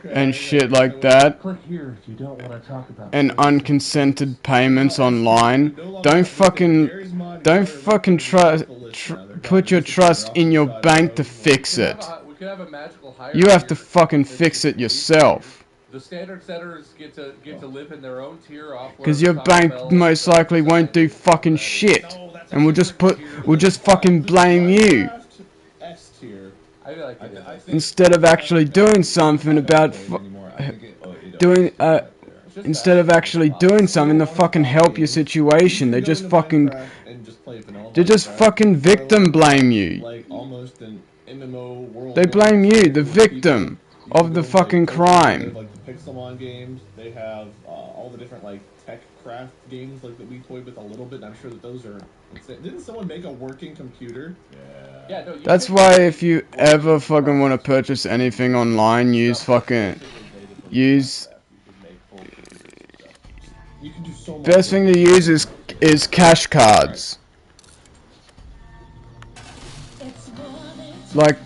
and shit like that, click here if you don't want to talk about. And unconsented payments online, don't fucking put your trust in your bank to fix it. We could have a magical hire. You have to fucking fix it yourself. The standard setters get to live in their own tier off. Because your bank most likely won't do fucking shit, and we'll just fucking blame you S tier. I feel like instead of actually doing something about doing instead of actually doing something to fucking help your situation. They just fucking victim blame you. Like almost an MMO world. They blame you, the victim of the fucking crime. Like the Pixelmon games, they have all the different like tech craft games like that we toyed with a little bit. And I'm sure that those are. Didn't someone make a working computer? Yeah. No, that's why if you ever fucking want to purchase anything online, use. You can do so much. Best thing to use is cash cards. Like.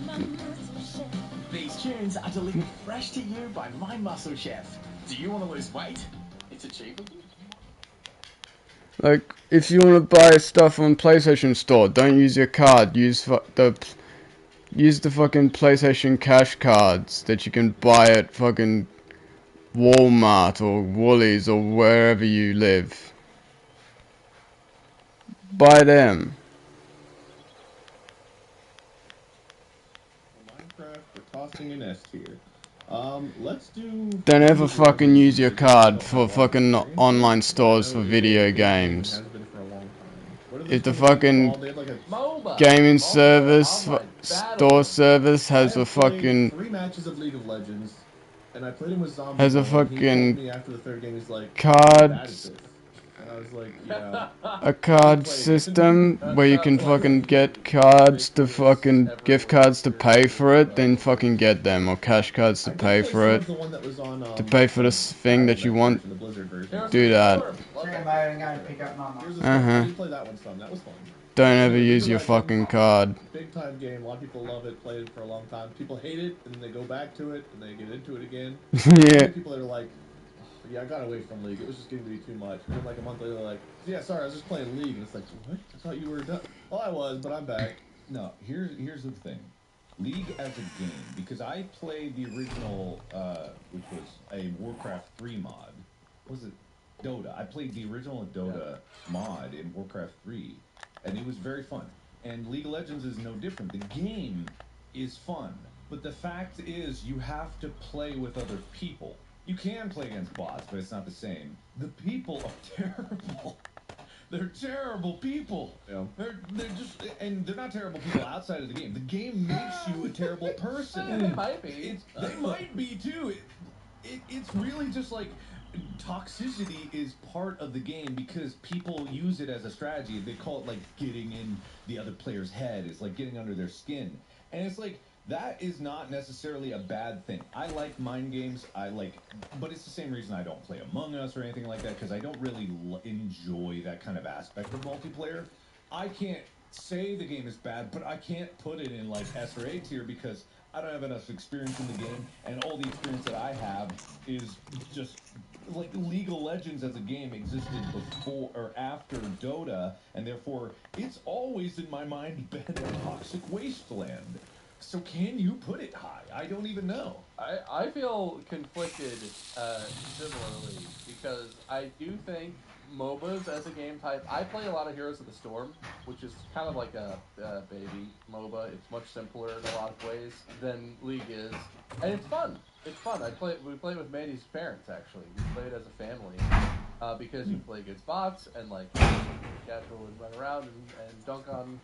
These tunes are delivered fresh to you by My Muscle Chef. Do you want to lose weight? It's achievable. Like, if you want to buy stuff on PlayStation Store, don't use your card. Use the fucking PlayStation cash cards that you can buy at fucking Walmart or Woolies or wherever you live. Buy them. Minecraft, we're tossing an S tier. Let's do. Don't ever fucking use your card for fucking online stores for video games. If the fucking gaming service, store service has a fucking 3 matches of League of Legends, and I played him with Zombie. Has a He told fucking me after the third game, he's like, card. And I was like, yeah. A card system where you can fucking get cards to fucking gift cards to pay for it, then fucking get them, or cash cards to pay for it. To pay for this thing that you want, do that. Don't ever use your fucking card. Big time game. A lot of people love it, played it for a long time. People hate it, and then they go back to it, and they get into it again. Yeah. People that are like, yeah, I got away from League. It was just getting to be too much. And then like a month later, they're like, yeah, sorry, I was just playing League. And it's like, what? I thought you were done. Well, I was, but I'm back. No, here's the thing. League as a game, because I played the original, which was a Warcraft 3 mod. What was it? Dota. I played the original Dota mod in Warcraft 3, and it was very fun. And League of Legends is no different. The game is fun, but the fact is you have to play with other people. You can play against bots, but it's not the same. The people are terrible. They're terrible people. Yeah. They're just, and they're not terrible people outside of the game. The game makes you a terrible person. They might be. They might be too. It's really just like toxicity is part of the game because people use it as a strategy. They call it like getting in the other player's head. It's like getting under their skin, and it's like. That is not necessarily a bad thing. I like mind games. But it's the same reason I don't play Among Us or anything like that because I don't really enjoy that kind of aspect of multiplayer. I can't say the game is bad, but I can't put it in like S or A tier because I don't have enough experience in the game, and all the experience that I have is just like League of Legends as a game existed before or after Dota, and therefore it's always in my mind been a toxic wasteland. So can you put it high? I don't even know. I feel conflicted similarly because I do think MOBAs as a game type. I play a lot of Heroes of the Storm, which is kind of like a baby MOBA. It's much simpler in a lot of ways than League is, and it's fun. It's fun. We play with Mandy's parents actually. We play it as a family because you play against bots and like casual and run around and dunk on.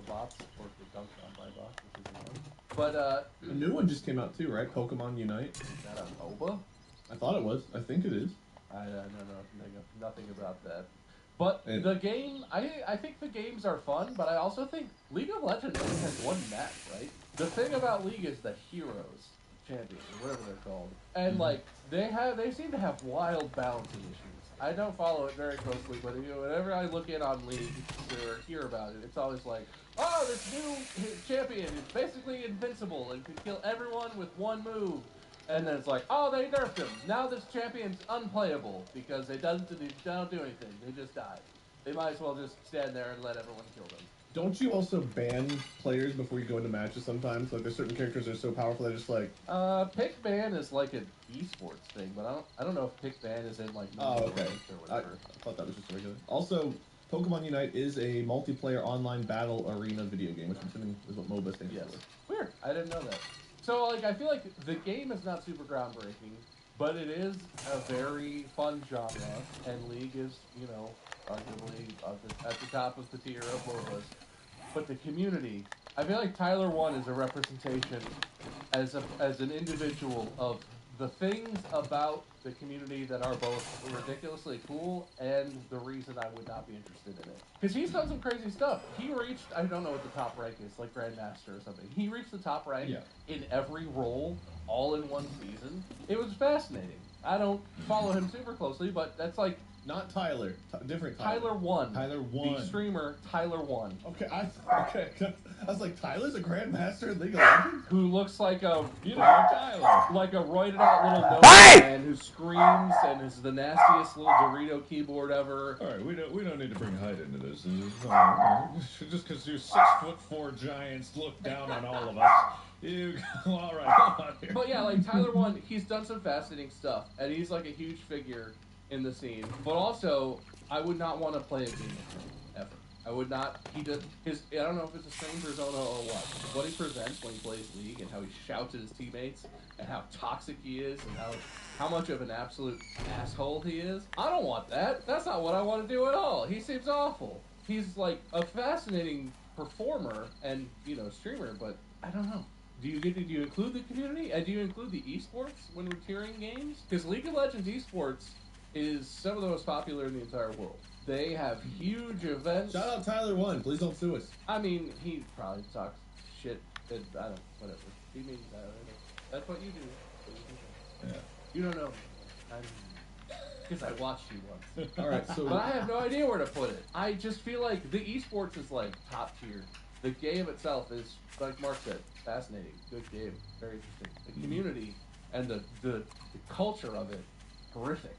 Bots, or dunked on by bots, which is annoying. But, a new one just came out too, right? Pokemon Unite. Is that a MOBA? I thought it was. I think it is. I know nothing about that. But the game, I think the games are fun, but I also think League of Legends only has one map, right? The thing about League is the heroes, champions, or whatever they're called. And, like, they seem to have wild balancing issues. I don't follow it very closely, but whenever I look in on League or hear about it, it's always like, oh, this new champion is basically invincible and can kill everyone with one move. And then it's like, oh, they nerfed him. Now this champion's unplayable because they don't do anything. They just die. They might as well just stand there and let everyone kill them. Don't you also ban players before you go into matches sometimes? Like, there's certain characters that are so powerful they're just like... Pick ban is like an esports thing, but I don't know if pick ban is in like Oh, okay. or whatever. I thought that was just regular. Also, Pokemon Unite is a multiplayer online battle arena video game, which I'm assuming is what MOBA stands for. Weird. I didn't know that. So, like, I feel like the game is not super groundbreaking, but it is a very fun genre, and League is, you know, arguably at the top of the tier of MOBAs. But the community, I feel like Tyler 1 is a representation as an individual of the things about the community that are both ridiculously cool and the reason I would not be interested in it. Because he's done some crazy stuff. He reached, I don't know what the top rank is, like Grandmaster or something. He reached the top rank in every role, all in one season. It was fascinating. I don't follow him super closely, but that's like... Not Tyler. Different Tyler 1. Tyler 1. The streamer, Tyler 1. Okay, I was like, Tyler's a Grandmaster in League of Legends? Who looks like a, you know, Tyler. Like a roided out little man who screams and is the nastiest little Dorito keyboard ever. Alright, we don't need to bring height into this. Just because you 6'4" giants look down on all of us. Alright, hold on here. But yeah, like Tyler 1, he's done some fascinating stuff, and he's like a huge figure in the scene. But also, I would not want to play a game with him, ever. I would not. He does his. I don't know if it's a stranger zone or what he presents when he plays League and how he shouts at his teammates and how toxic he is and how much of an absolute asshole he is. I don't want that. That's not what I want to do at all. He seems awful. He's like a fascinating performer and, you know, streamer, but I don't know. Do you include the community and do you include the esports when we're tiering games? Because League of Legends esports is some of the most popular in the entire world. They have huge events. Shout out Tyler 1. Please don't sue us. I mean, he probably talks shit. Whatever. He means that's what you do. Yeah. You don't know. Because I watched you once. All right, so... But I have no idea where to put it. I just feel like the esports is like top tier. The game itself is, like Mark said, fascinating. Good game. Very interesting. The community and the culture of it, horrific.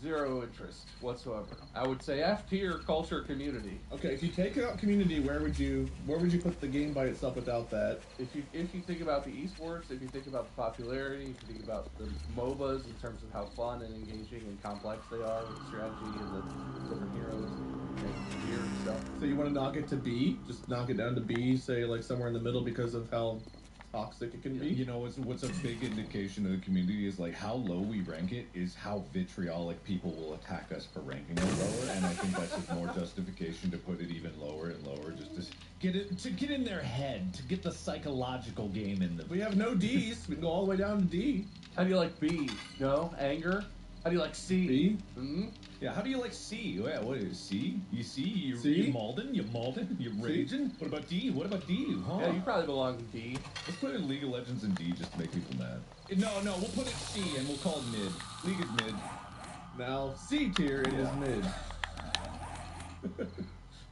Zero interest whatsoever. I would say F tier culture community. Okay, if you take out community, where would you put the game by itself without that? If you think about the esports, if you think about the popularity, if you think about the MOBAs in terms of how fun and engaging and complex they are with strategy and the different heroes and gear and stuff. So you want to knock it to B? Just knock it down to B, say like somewhere in the middle because of how toxic it can be? You know, what's a big indication of the community is like how low we rank it is how vitriolic people will attack us for ranking it lower, and I think that's just more justification to put it even lower and lower, just to get in their head, to get the psychological game in them. We have no D's. We can go all the way down to D. How do you like B? No? Anger? How do you like C? B? Mm-hmm. Yeah, how do you like C? Yeah, what is C? You see? You Malden? You raging? What about D? What about D? Huh? Yeah, you probably belong in D. Let's put in League of Legends in D just to make people mad. No, we'll put it C and we'll call it mid. League is mid. Now, C tier, it is mid.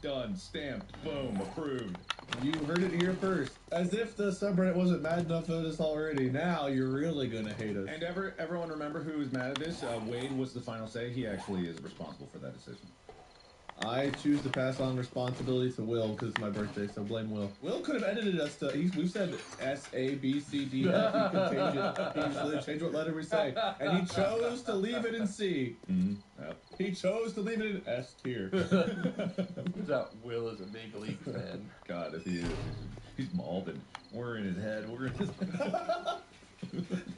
Done. Stamped. Boom. Approved. You heard it here first. As if the subreddit wasn't mad enough at us already. Now you're really gonna hate us. And everyone remember who was mad at this? Wade was the final say. He actually is responsible for that decision. I choose to pass on responsibility to Will because it's my birthday, so blame Will. Will could have edited us to. We've said S, A, B, C, D, F. He could change it. He could change what letter we say. And he chose to leave it in C. Mm-hmm. Yep. He chose to leave it in S tier. That Will is a big League fan. God, if he is. He's Malden. We're in his head. We're in his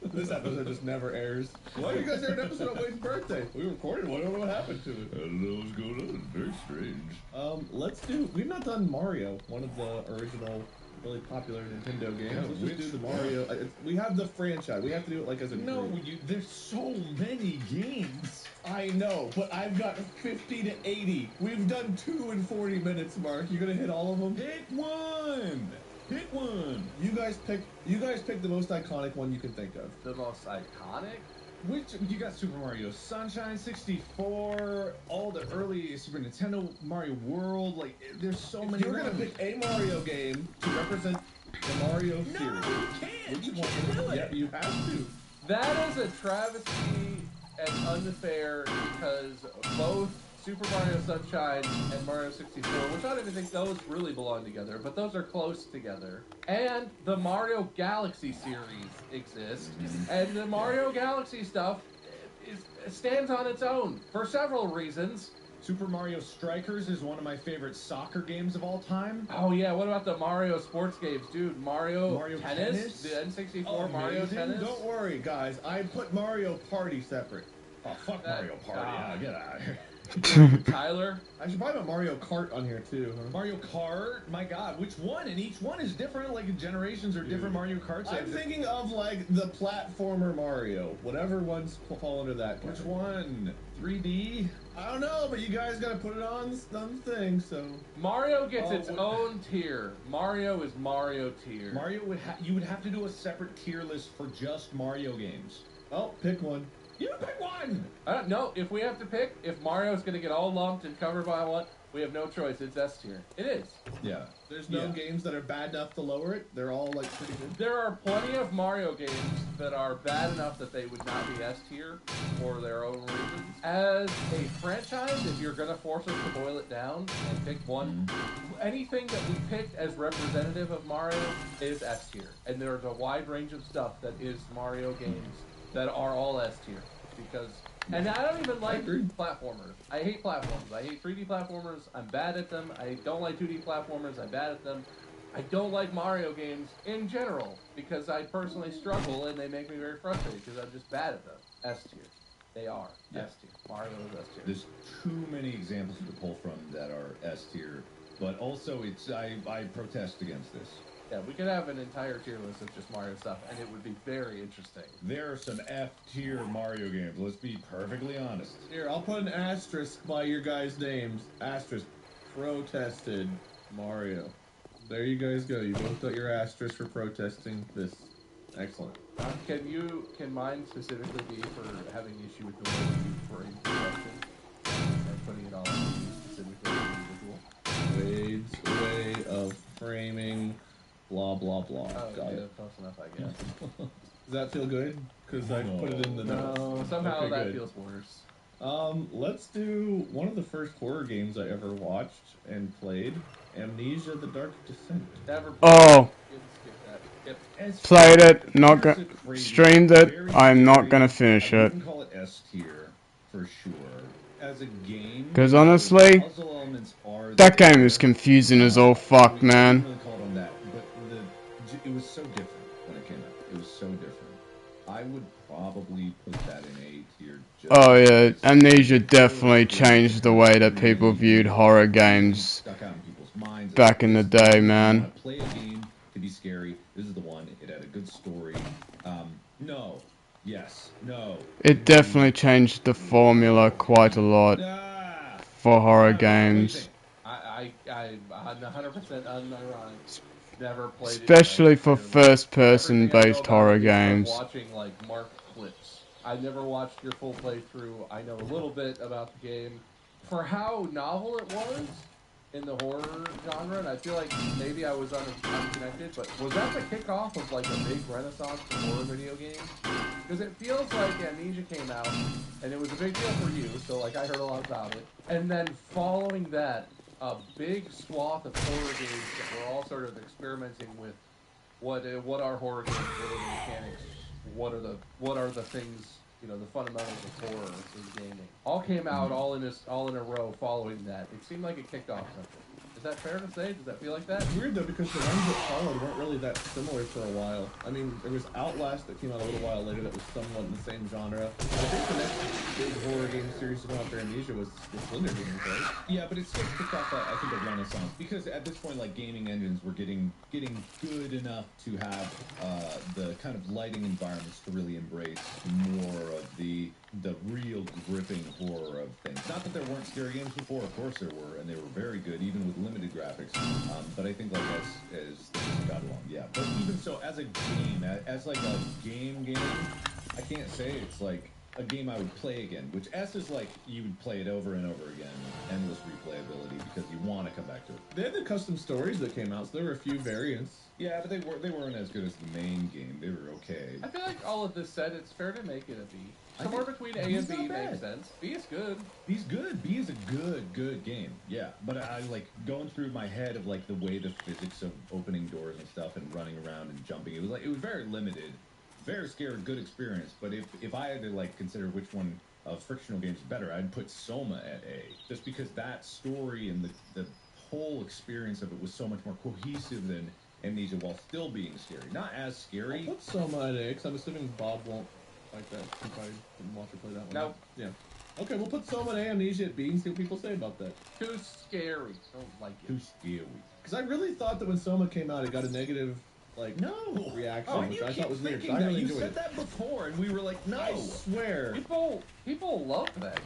This episode just never airs. Why do you guys hear an episode of Wade's birthday? We recorded one. I don't know what happened to it. I don't know what's going on. Very strange. Let's do... We've not done Mario, one of the original, really popular Nintendo games. Yeah, let's just do the Mario... we have the franchise. We have to do it like as a No, group. there's so many games. I know, but I've got 50 to 80. We've done 2 in 40 minutes, Mark. You gonna hit all of them? Hit one! Hit one! You guys pick the most iconic one you can think of. The most iconic? Which you got Super Mario Sunshine 64, all the early Super Nintendo Mario World, like there's so many. You're gonna pick a Mario game to represent the Mario series. No, you can't. You can't do it. Yeah, you have to. That is a travesty and unfair because both Super Mario Sunshine and Mario 64, which I don't even think those really belong together, but those are close together. And the Mario Galaxy series exists, and the Mario Galaxy stuff stands on its own for several reasons. Super Mario Strikers is one of my favorite soccer games of all time. Oh yeah, what about the Mario sports games, dude? Mario Tennis? The N64 Mario Amazing. Tennis? Don't worry, guys. I put Mario Party separate. Oh, fuck Mario Party. Get out of here. Tyler? I should probably put Mario Kart on here too. Huh? Mario Kart? My god, which one? And each one is different, like generations are different Mario Karts. I'm thinking of like the platformer Mario. Whatever ones fall under that. Which one? 3D? I don't know, but you guys gotta put it on the thing, so... Mario gets its own tier. Mario is Mario tier. Mario you would have to do a separate tier list for just Mario games. Oh, pick one. You pick one! No, if we have to pick, if Mario's going to get all lumped and covered by one, we have no choice. It's S tier. It is. Yeah. There's no games that are bad enough to lower it. They're all like pretty good. There are plenty of Mario games that are bad enough that they would not be S tier for their own reasons. As a franchise, if you're going to force us to boil it down and pick one, anything that we picked as representative of Mario is S tier. And there's a wide range of stuff that is Mario games that are all S tier. Because, and I don't even like platformers. I hate platformers. I hate 3D platformers. I'm bad at them. I don't like 2D platformers. I'm bad at them. I don't like Mario games in general because I personally struggle and they make me very frustrated because I'm just bad at them. S tier. They are S tier. Mario is S tier. There's too many examples to pull from that are S tier, but also I protest against this. Yeah, we could have an entire tier list of just Mario stuff, and it would be very interesting. There are some F-tier Mario games, let's be perfectly honest. Here, I'll put an asterisk by your guys' names. Asterisk. Protested Mario. There you guys go. You both got your asterisk for protesting this. Excellent. Can mine specifically be for having issue with the way you frame production and putting it all on you specifically as an individual? Wade's way of framing... Blah, blah, blah. Oh, got it. Close enough, I guess. Does that feel good? Because I put it in the notes. No, somehow okay, that good. feels worse. Let's do one of the first horror games I ever watched and played. Amnesia: The Dark Descent. Played it, streamed it, I'm not gonna finish it. I wouldn't call it S tier, for sure. As a game... Because honestly, that game is confusing as all fuck, man. It was so different when it came out. It was so different. I would probably put that in A tier. Oh yeah, Amnesia definitely changed the way that people viewed horror games back in the day, man. Play a game to be scary. This is the one. It had a good story. No. Yes. No. It definitely changed the formula quite a lot for horror games. I'm 100% unironic. Never played especially for first-person based horror games. Watching like Mark clips. I never watched your full playthrough. I know a little bit about the game. For how novel it was in the horror genre, and I feel like maybe I was unconnected, but was that the kickoff of like a big renaissance for horror video games? Because it feels like Amnesia came out, and it was a big deal for you, so like I heard a lot about it. And then following that, a big swath of horror games that were all sort of experimenting with what are horror games, what are the mechanics, what are the things, you know, the fundamentals of horror in gaming. All came out all in a row following that. It seemed like it kicked off something. Is that fair to say? Does that feel like that? It's weird though, because the ones that followed weren't really that similar for a while. I mean, there was Outlast that came out a little while later that was somewhat in the same genre. I think the next big horror game series to come out for Amnesia was Slender Games, right? Yeah, but it's still kicked off, I think, a renaissance. Because at this point, like, gaming engines were getting good enough to have the kind of lighting environments to really embrace more of the real gripping horror of things. Not that there weren't scary games before, of course there were, and they were very good, even with limited graphics. But I think, like, as things got along, yeah. But even so, as a game, as like a game, I can't say it's like a game I would play again, which S is like you would play it over and over again, endless replayability, because you want come back to it. They had the custom stories that came out, so there were a few variants. Yeah, but they weren't as good as the main game. They were okay. I feel like all of this said, it's fair to make it a B. I Somewhere think between A B's and B not bad. makes sense. B is good. B's good. B is a good game. Yeah, but I like going through my head of like the way the physics of opening doors and stuff and running around and jumping. It was very limited, very scary, good experience. But if I had to like consider which one of frictional games is better, I'd put Soma at A, just because that story and the whole experience of it was so much more cohesive than Amnesia while still being scary. Not as scary. I'll put Soma at A, because I'm assuming Bob won't like that if I didn't watch her play that one. No. Yeah. Okay, we'll put Soma at A, Amnesia at B, and see what people say about that. Too scary. Don't like it. Too scary. Because I really thought that when Soma came out, it got a negative, like, reaction, Oh, which you I keep thought was weird. thinking I that. really You enjoyed said it. that before, and we were like, no. I swear. People love that game.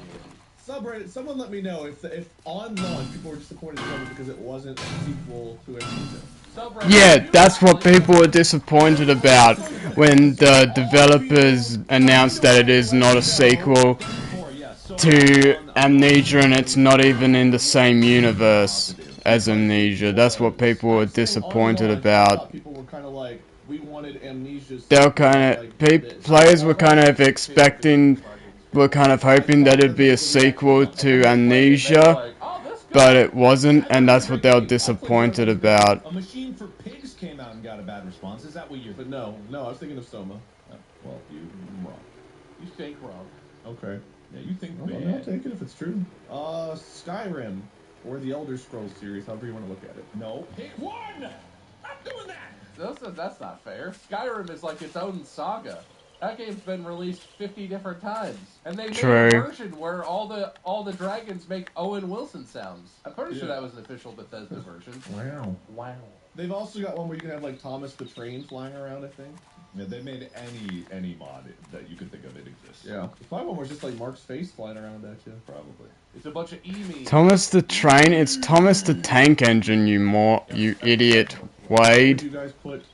Subreddit, someone let me know if on launch people were disappointed in Soma because it wasn't a sequel to Amnesia. Yeah, that's what people were disappointed about when the developers announced that it is not a sequel to Amnesia and it's not even in the same universe as Amnesia. That's what people were disappointed about. People were kind of like, we wanted Amnesia's. They were kind of, players were kind of expecting, were kind of hoping that it'd be a sequel to Amnesia, but it wasn't, and that's what they were disappointed about. A Machine for Pigs came out and got a bad response. Is that what you're? But no, I was thinking of Soma. Oh, well, you're wrong. You think wrong. Okay. Yeah, you think I'll bad. take it if it's true. Skyrim, or the Elder Scrolls series, however you want to look at it. No, pick one. I'm doing that. That's not fair. Skyrim is like its own saga. That game's been released 50 different times, and they made True. a version where all the dragons make Owen Wilson sounds. I'm pretty sure that was an official Bethesda version. Wow. They've also got one where you can have like Thomas the Train flying around, I think. Yeah, they made any mod that you could think of it exists. Yeah. There's probably one where it's just like Mark's face flying around at you. Probably. It's a bunch of emies. Thomas the Train, it's Thomas the Tank Engine, you idiot, Wade. You guys put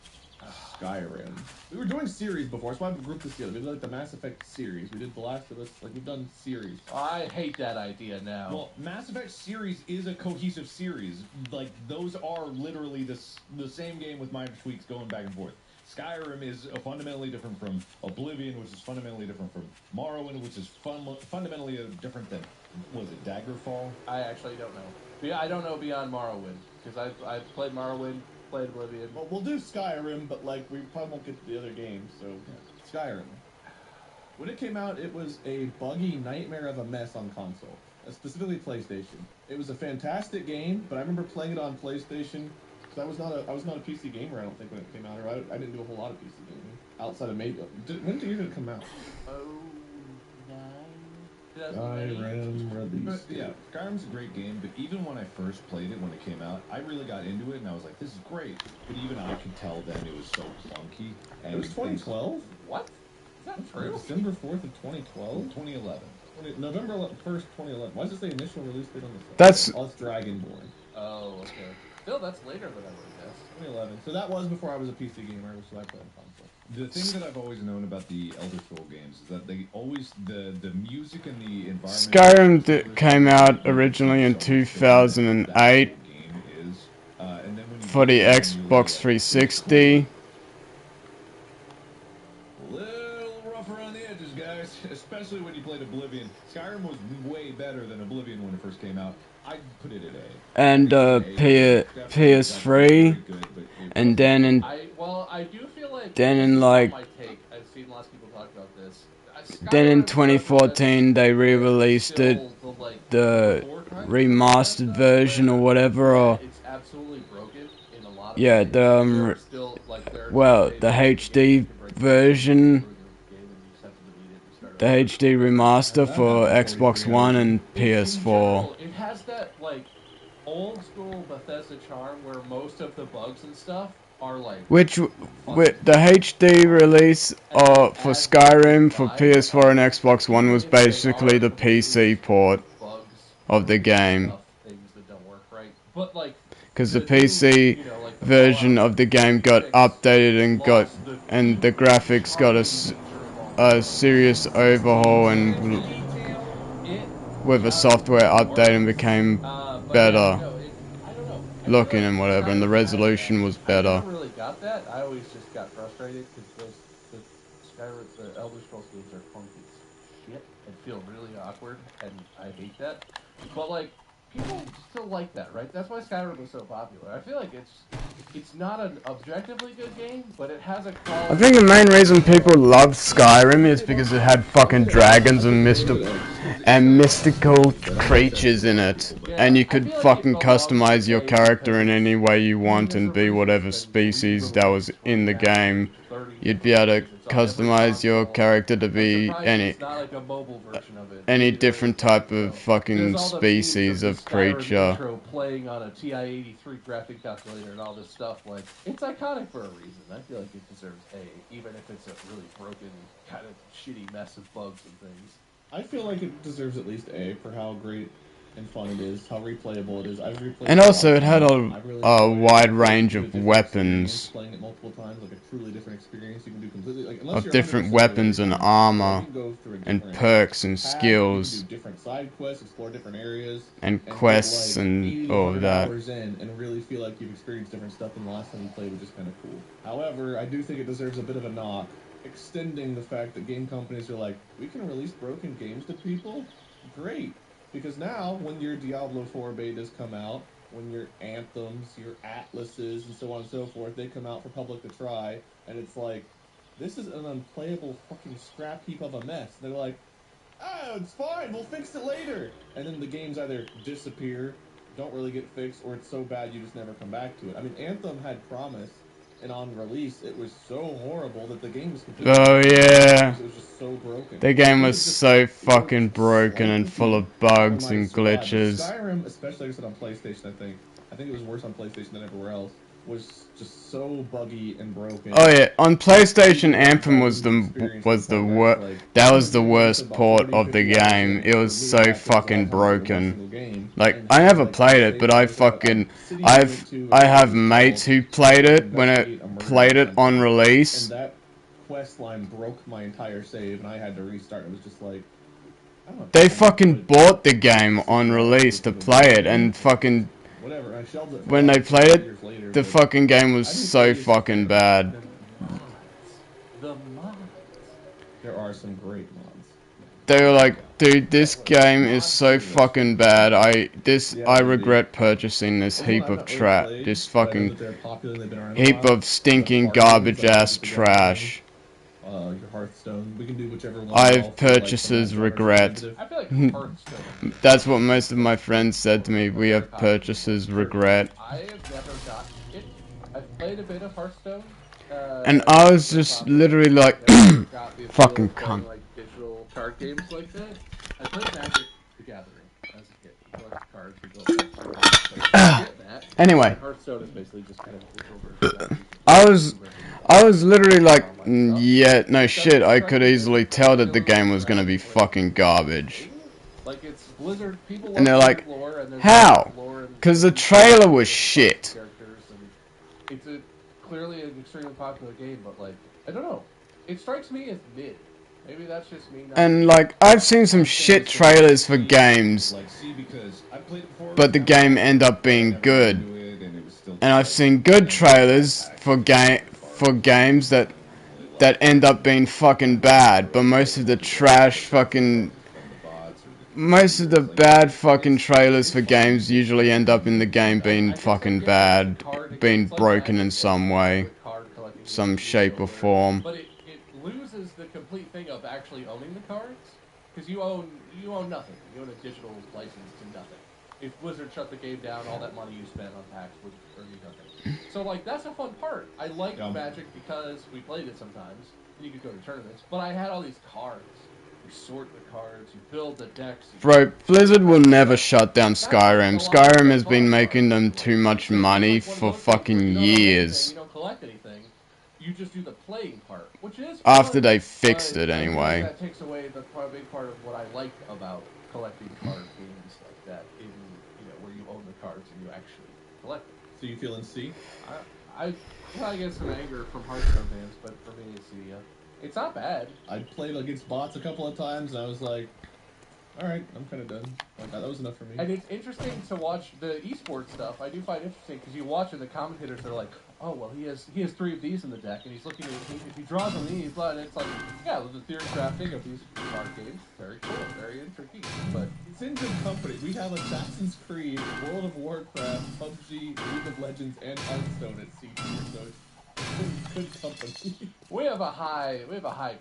Skyrim. We were doing series before, that's why we grouped this together. We did like the Mass Effect series. We did The Last of Us. Like, we've done series. I hate that idea now. Well, Mass Effect series is a cohesive series. Like, those are literally the same game with minor tweaks going back and forth. Skyrim is fundamentally different from Oblivion, which is fundamentally different from Morrowind, which is fundamentally different than, was it Daggerfall? I actually don't know. Yeah, I don't know beyond Morrowind, because I've played Morrowind, played Oblivion. Well, we'll do Skyrim, but like we probably won't get to the other games, so Skyrim. When it came out, it was a buggy nightmare of a mess on console, specifically PlayStation. It was a fantastic game, but I remember playing it on PlayStation because I was not a PC gamer. I don't think when it came out, or I didn't do a whole lot of PC gaming outside of maybe. When did it come out? Skyrim release. Yeah, Skyrim's a great game, but even when I first played it when it came out, I really got into it and I was like, this is great. But even I could tell then it was so clunky. And It was 2012? What? Is that true? December 4th of 2012? 2011. November 1st, 2011. Why does it say initial release date on the site? That's- Oh, it's Dragonborn. Oh, okay. Still, that's later than I would have guessed. 2011. So that was before I was a PC gamer, so I played on console. The thing that I've always known about the Elder Scrolls games is that they always, the music and the environment... Skyrim came out originally in 2008 for the Xbox 360. A little rougher on the edges, guys, especially when you played Oblivion. Skyrim was way better than Oblivion when it first came out. I'd put it at A. And PS3, and then in I do feel like then in like my take. I've seen lots of people talk about this. then in 2014 they re-released it, the remastered version or whatever, or It's absolutely broken in a lot of yeah, ways. the Still, like, well, the HD version, the HD remaster for Xbox One and PS4. It has that like old school Bethesda charm where most of the bugs and stuff are like Which, with the HD release for Skyrim for PS4 and Xbox One was basically the PC port of the game. things that don't work right. But like Because the PC version of the game got updated and the graphics got a serious overhaul and with a software update and became better. looking and whatever, and the resolution was I better. never really got that. I always just got frustrated because the Skyrim, the Elder Scrolls games are clunky as shit and feel really awkward, and I hate that. But like, people still like that, right? That's why Skyrim was so popular. I feel like it's not an objectively good game, but it has a quality. I think the main reason people loved Skyrim is because it had fucking dragons and mystical creatures in it, and you could fucking customize your character in any way you want and be whatever species that was in the game. You'd be able to customize your character to be any different type of fucking species of creature. Playing on a TI-83 graphic calculator and all this stuff, like, it's iconic for a reason. I feel like it deserves A, even if it's a really broken, kind of shitty mess of bugs and things. I feel like it deserves at least A for how great and fun it is, how replayable it is. I've replayed And also, it had really a wide range of weapons. Playing it multiple times, like a truly different experience. You can do completely, like, Of different weapons and armor, and perks and path, skills, you can do different side quests, explore different areas, and quests get, like, and 80 all of that. hours in and really feel like you've experienced different stuff than the last time you played, which is kind of cool. However, I do think it deserves a bit of a knock, extending the fact that game companies are like, we can release broken games to people? Great. Because now, when your Diablo 4 betas come out, when your Anthems, your Atlases, and so on and so forth, they come out for public to try, and it's like, this is an unplayable fucking scrap heap of a mess. They're like, oh, it's fine, we'll fix it later. And then the games either disappear, don't really get fixed, or it's so bad you just never come back to it. I mean, Anthem had promise, and on release, it was so horrible that the game was completely yeah. It was just so broken. The game was so fucking broken and full of bugs and glitches. Skyrim, especially like I said on PlayStation, I think it was worse on PlayStation than everywhere else, was just so buggy and broken. Oh yeah, on PlayStation, Anthem was the worst port of the game. It was so fucking broken. Like, I never played it, but I have mates who played it when it played it on release. And that quest line broke my entire save, and I had to restart. It was just like, I don't know. They fucking bought the game on release to play it, and fucking when they played it, the fucking game was so fucking bad. The mods. There are some great mods. They were like, dude, this game is so fucking bad. I regret purchasing this heap of this fucking heap of stinking garbage ass trash. Your Hearthstone. We can do whichever one. I've purchases regret. I feel like Hearthstone. That's what most of my friends said to me. We have purchases regret. I have never got it. I've played a bit of Hearthstone. And I was just literally like, fucking cunt. Like digital card games like that. I played Magic the Gathering as a kid. We collect cards, we build cards. Anyway. Hearthstone is basically just kind of a digital version. I was literally like, yeah, no shit, I could easily tell that the game was gonna be fucking garbage. Like, it's Blizzard, people and they're like, how? Because the trailer was shit. It's clearly an extremely popular game, but like, I don't know. It strikes me as mid. Maybe that's just me. And like, I've seen some shit trailers for games, but the game end up being good. And I've seen good trailers for games that end up being fucking bad, but most of the bad fucking trailers for games usually end up in the game being fucking bad, being broken in some way, some shape or form. But it loses the complete thing of actually owning the cards, because you own nothing. You own a digital license to nothing. If Blizzard shut the game down, all that money you spent on packs would earn you nothing. So like, that's a fun part. I like Magic because we played it sometimes, and you could go to tournaments. But I had all these cards. You sort the cards, you build the decks. Bro, Blizzard will never shut down Skyrim. Skyrim has been making them too much money for fucking years. You don't collect anything. You just do the playing part, which is fun, after they fixed it anyway. That takes away the big part of what I like about collecting card games like that, where you own the cards and you actually collect them. So you feel in C? I get some anger from Hearthstone fans, but for me it's C. It's not bad. I played against bots a couple of times, and I was like, All right, I'm kind of done. Like, that was enough for me. And it's interesting to watch the esports stuff. I do find interesting because you watch and the commentators are like, "Oh well, he has 3 of these in the deck, and he's looking at if he draws on these, and it's like, yeah, the theory crafting of these card games, very cool, very intriguing." But it's in good company. We have Assassin's Creed, World of Warcraft, PUBG, League of Legends, and Hearthstone at C tier, so it's good company. we have a high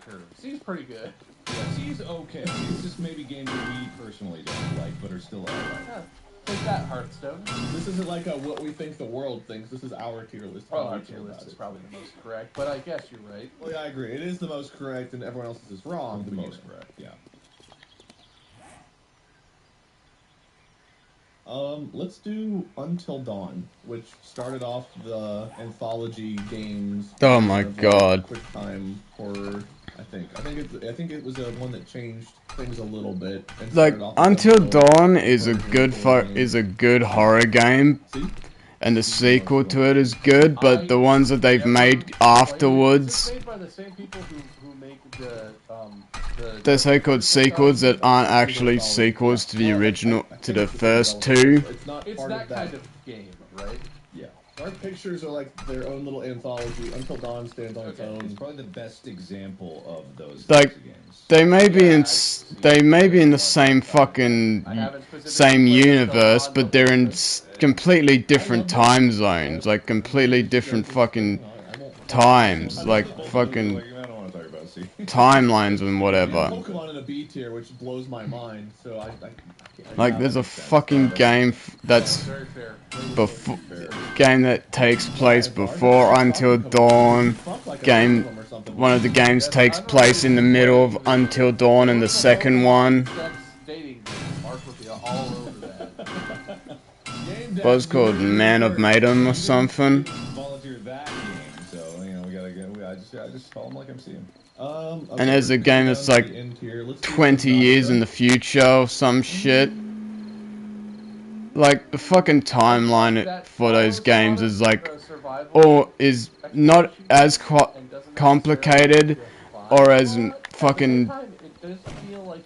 curve. C's pretty good. Yeah, C's okay. It's just maybe games that we personally don't like, but are still alright. Yeah. Take that, Hearthstone. This isn't like a what we think the world thinks. This is our tier list. Well, our tier list is probably the most correct, but I guess you're right. Well, yeah, I agree. It is the most correct, and everyone else's is wrong. The most correct, yeah. Let's do Until Dawn, which started off the anthology games. Oh my god. Quick time horror. I think it was a one that changed things a little bit. And Like Until Dawn is a good horror game, See? and the sequel to it is good. But the ones that they've made afterwards, It's made by the same people who make the so-called sequels that aren't actually sequels to the original, to the first two. It's not It's part that of that. kind of game, right? Yeah. Dark Pictures are like their own little anthology. Until Dawn stands on its It's own. probably the best example of those Like, types of games. they may be in the same fucking same universe, but they're in completely different time zones, like completely different fucking times, like fucking I don't want to talk about C. timelines and whatever. Pokemon in a B tier, which blows my mind. So I Like, there's a fucking game that's Very fair. before game that takes place before Until Dawn. Game, one of the games takes place in the middle of Until Dawn, and the second one Sex, dating, Mark would be all over that. was called Man of Maiden or something. Volunteered that game, so you know we gotta get. I just call them like I'm seeing. And there's a game that's like 20 years in the future or some shit. Like, the fucking timeline for those games is like, or is not as complicated, or as fucking,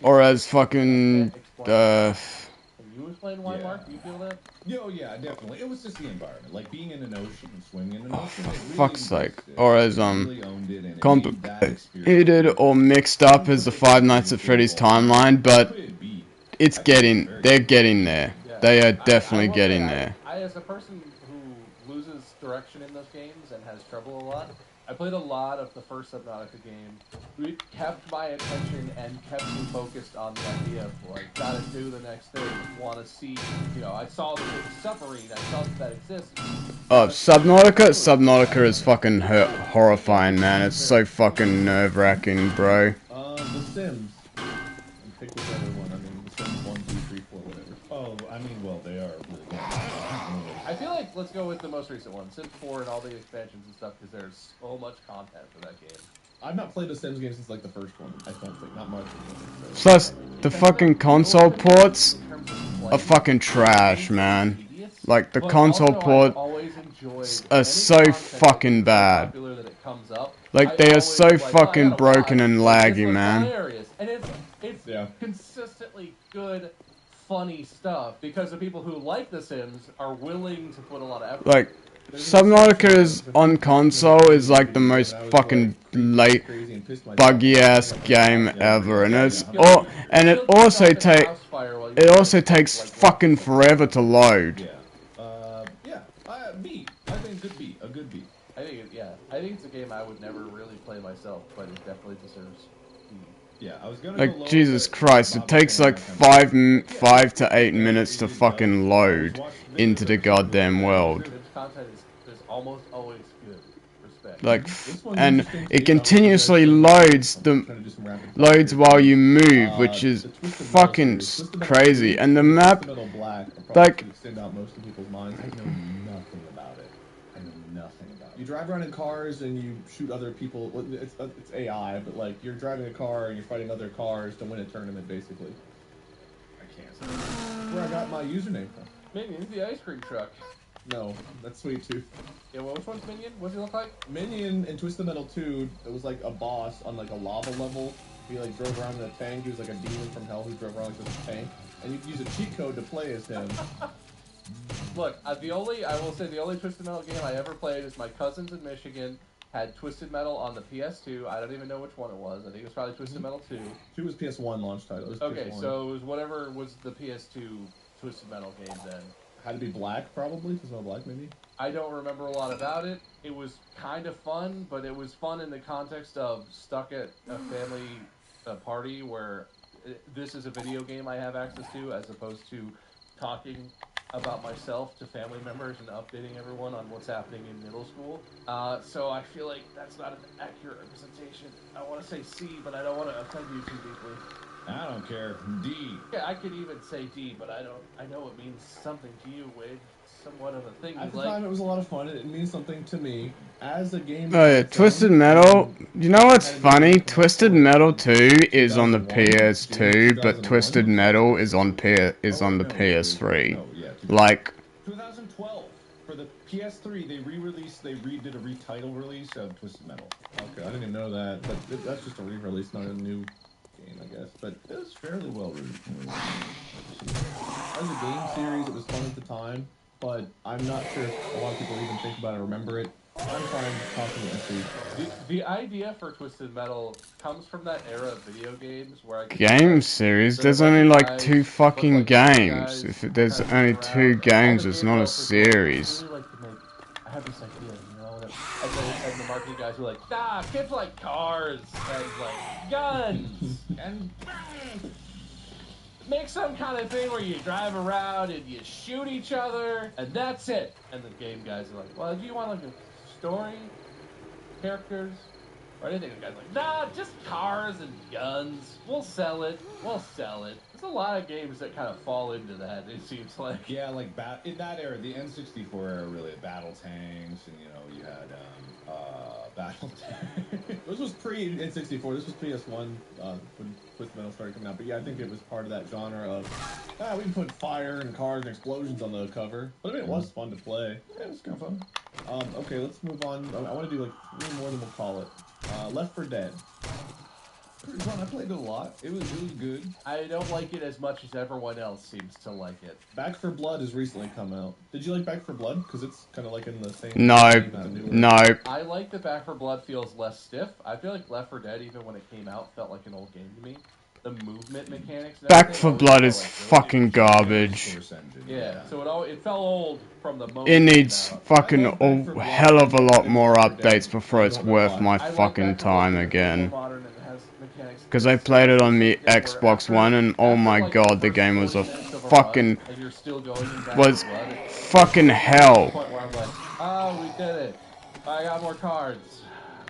or as fucking, You was playing one, Mark? Do you feel that? Yo, yeah, definitely. It was just the environment, like being in an ocean and swimming in an ocean. for fuck's sake, or as complicated or mixed up as the Five Nights at Freddy's timeline, but they're getting there. They are definitely getting there. I, as a person who loses direction in those games and has trouble a lot, I played a lot of the first Subnautica game. It kept my attention and kept me focused on the idea of, like, gotta do the next thing, want to see, you know, I saw the submarine, I saw that exists. Oh, Subnautica is fucking horrifying, man. It's so fucking nerve-wracking, bro. The Sims. Pick whichever one. I mean, The Sims 1, 2, 3, 4, whatever. Oh, I mean, well, they are really good. I feel like let's go with the most recent one, Sims 4 and all the expansions and stuff, because there's so much content for that game. I've not played a Sims game since like the first one. I don't think, not much. Plus, the fucking console ports are fucking trash, man. Like, the console ports are so fucking bad. Like, they are so fucking broken and laggy, man. And it's consistently good, funny stuff, because the people who like The Sims are willing to put a lot of effort. Like, Subnautica on console is like the most fucking late, buggy ass game ever, and it also takes fucking forever to load. B. I think good B. A good B. I think it's a game I would never really play myself, but it definitely deserves B. Yeah, I was gonna Like, Jesus Christ, it takes like 5 to 8 minutes to fucking load into the goddamn world. Content is almost always good. Respect. Like, and it continuously loads while you move, which is fucking crazy. And the map, like, you drive around in cars and you shoot other people. It's AI, but like you're driving a car and you're fighting other cars to win a tournament, basically. I can't. That's where I got my username from. Minions, the ice cream truck. No, that's Sweet Tooth. Yeah, well, which one's Minion? What does he look like? Minion in Twisted Metal 2, it was like a boss on like a lava level, He like drove around in a tank. He was like a demon from hell who drove around like this tank, and you could use a cheat code to play as him. Look, I will say the only Twisted Metal game I ever played is my cousins in Michigan had Twisted Metal on the PS2. I don't even know which one it was. I think it was probably Twisted Metal 2. 2 was PS1 launch title. It was Okay, PS1. so it was whatever was the PS2 Twisted Metal game then. Had to be black, probably. Twisted Metal Black, maybe. I don't remember a lot about it. It was kind of fun, but it was fun in the context of stuck at a family party where this is a video game I have access to, as opposed to talking about myself to family members and updating everyone on what's happening in middle school. So I feel like that's not an accurate representation. I want to say C, but I don't want to offend you too deeply. I don't care. D. Yeah, I could even say D, but I know it means something to you, Wade. Somewhat of a thing. At the like. time, it was a lot of fun. It means something to me as a game. Oh yeah, Twisted Metal. You know what's funny? Twisted Metal 2 is on the PS2, but Twisted Metal is on the PS3. Like. 2012 for the PS3, they redid a retitle release of Twisted Metal. Okay, I didn't even know that, but that's just a re-release, not a new game, I guess. But it was fairly well written. As a game series, it was fun at the time, but I'm not sure if a lot of people even think about it or remember it. I'm fine talking to see. The idea for Twisted Metal comes from that era of video games where game series. There's only like 2 fucking games. If there's only 2 games, it's not a series. I have this idea, you know, and the marketing guys were like, kids like cars and like guns and make some kind of thing where you drive around and you shoot each other and that's it. And the game guys are like, well, do you want like a story, characters, or anything? The guy's like, nah, just cars and guns. We'll sell it. There's a lot of games that kind of fall into that, it seems like. Yeah, like in that era, the N64 era, really, battle tanks, and you had battle tanks. This was pre-N64. This was PS1 when Twisted Metal started coming out. But yeah, I think it was part of that genre of, we can put fire and cars and explosions on the cover. But I mean, it was fun to play. Yeah, it was kind of fun. Okay, let's move on. I want to do like 3 more than we'll call it. Left 4 Dead. Pretty fun. I played it a lot. It was good. I don't like it as much as everyone else seems to like it. Back 4 Blood has recently come out. Did you like Back 4 Blood? Because it's kind of like in the same... No. I like that Back 4 Blood feels less stiff. I feel like Left 4 Dead, even when it came out, felt like an old game to me. The movement mechanics... Back 4 Blood is fucking garbage. Yeah, so it felt old from the moment it needs fucking a hell of a lot more updates before it's worth my fucking time again. Because I played it on the Xbox One and oh my god, the game was a fucking hell. Oh, we did it. I got more cards.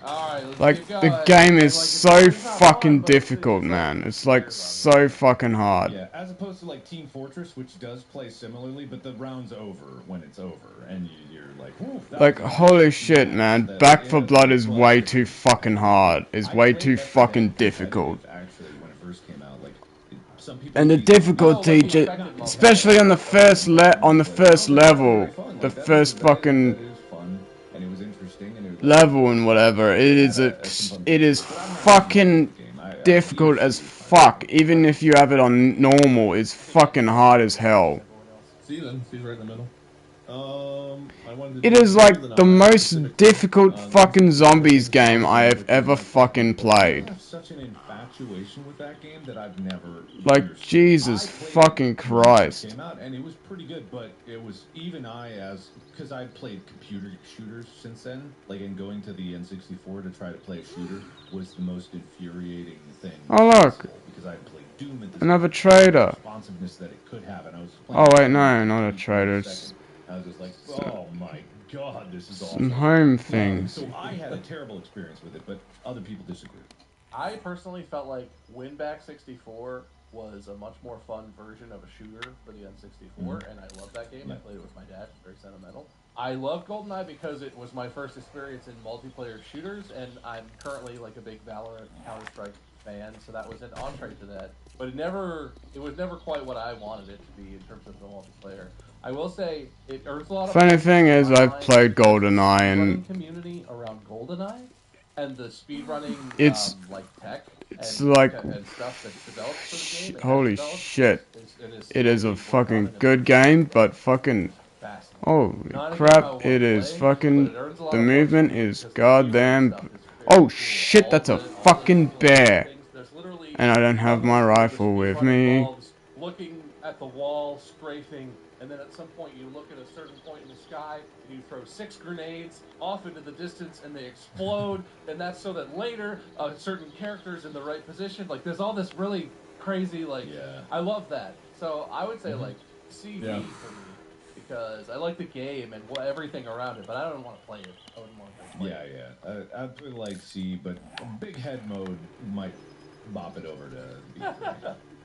Alright, let's like, the game is so fucking difficult, man. It's like so fucking hard. Yeah, as opposed to like Team Fortress, which does play similarly, but the round's over when it's over, and you're like, whoo. Like, holy shit, man. Back 4 Blood is way too fucking hard. It's way too fucking difficult. Actually, when it first came out, like, some people. And the difficulty, especially on the first level, the first fucking level and whatever, it is fucking difficult as fuck. Even if you have it on normal, it's fucking hard as hell. See then, she's right in the middle. It is like the most difficult fucking zombies game I have ever fucking played. I have such an infatuation with that game that I've never. Like, Jesus fucking Christ. Came out and it was pretty good, but it was because I played computer shooters since then, like, and going to the N64 to try to play a shooter was the most infuriating thing. Oh look, because I played Doom at another trader. Responsiveness that it could have, and I was oh wait, no, not a trader. I was just like, oh my god, this is awesome. Some home things. So I had a terrible experience with it, but other people disagree. I personally felt like Winback 64 was a much more fun version of a shooter for the N64, and I love that game. I played it with my dad. Very sentimental. I love GoldenEye because it was my first experience in multiplayer shooters, and I'm currently like a big Valorant Counter-Strike fan, so that was an entree to that. But it was never quite what I wanted it to be in terms of the multiplayer. I will say it earns a lot of. Funny thing is, I've played GoldenEye and community around GoldenEye and the speedrunning it's like tech. It's and, like, and stuff that's developed for the game. holy shit. It It is a worked fucking on and good game, but fucking, fascinating. holy Not a game I crap, want it to is play, fucking, but it earns a lot the of points movement for me is because the visual goddamn, stuff is very oh cool. shit, that's a fucking bear. There's literally And I don't have my levels where rifle this with running me. involves looking at the wall, strafing, and then at some point you look at a certain point in the sky and you throw 6 grenades off into the distance and they explode, and that's so that later certain characters in the right position. Like there's all this really crazy, like, I love that. So I would say like CV for me, because I like the game and everything around it, but I don't want to play it. I wouldn't want to play it. I absolutely like C, but big head mode might bop it over to B.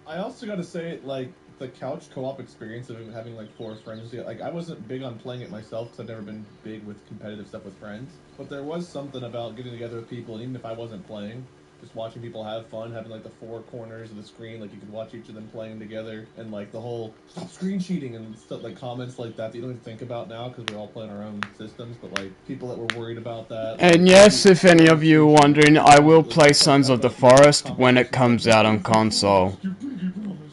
I also gotta say, like, the couch co-op experience of having like 4 friends, like, I wasn't big on playing it myself because I've never been big with competitive stuff with friends, but there was something about getting together with people, and even if I wasn't playing, just watching people have fun, having like the 4 corners of the screen, like you could watch each of them playing together, and like the whole stop screen cheating and stuff, like comments like that you don't even think about now because we all play on our own systems, but like people that were worried about that. And yes, if any of you are wondering, I will play Sons of the Forest when it comes out on console.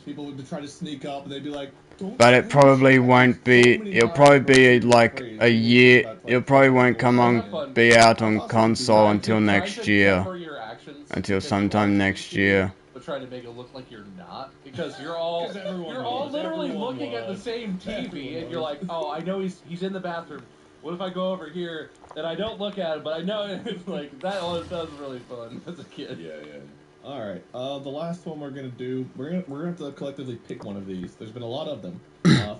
People would try to sneak up and they'd be like, But it probably won't be, it'll probably be like a year, it probably won't come on, be out on console until next year. Until sometime next year. But try to make it look like you're not, because you're all literally looking at the same TV, and you're like, oh, I know he's in the bathroom. What if I go over here and I don't look at him, but I know it's like that was really fun as a kid. All right. The last one we're gonna do, we're gonna have to collectively pick one of these. There's been a lot of them.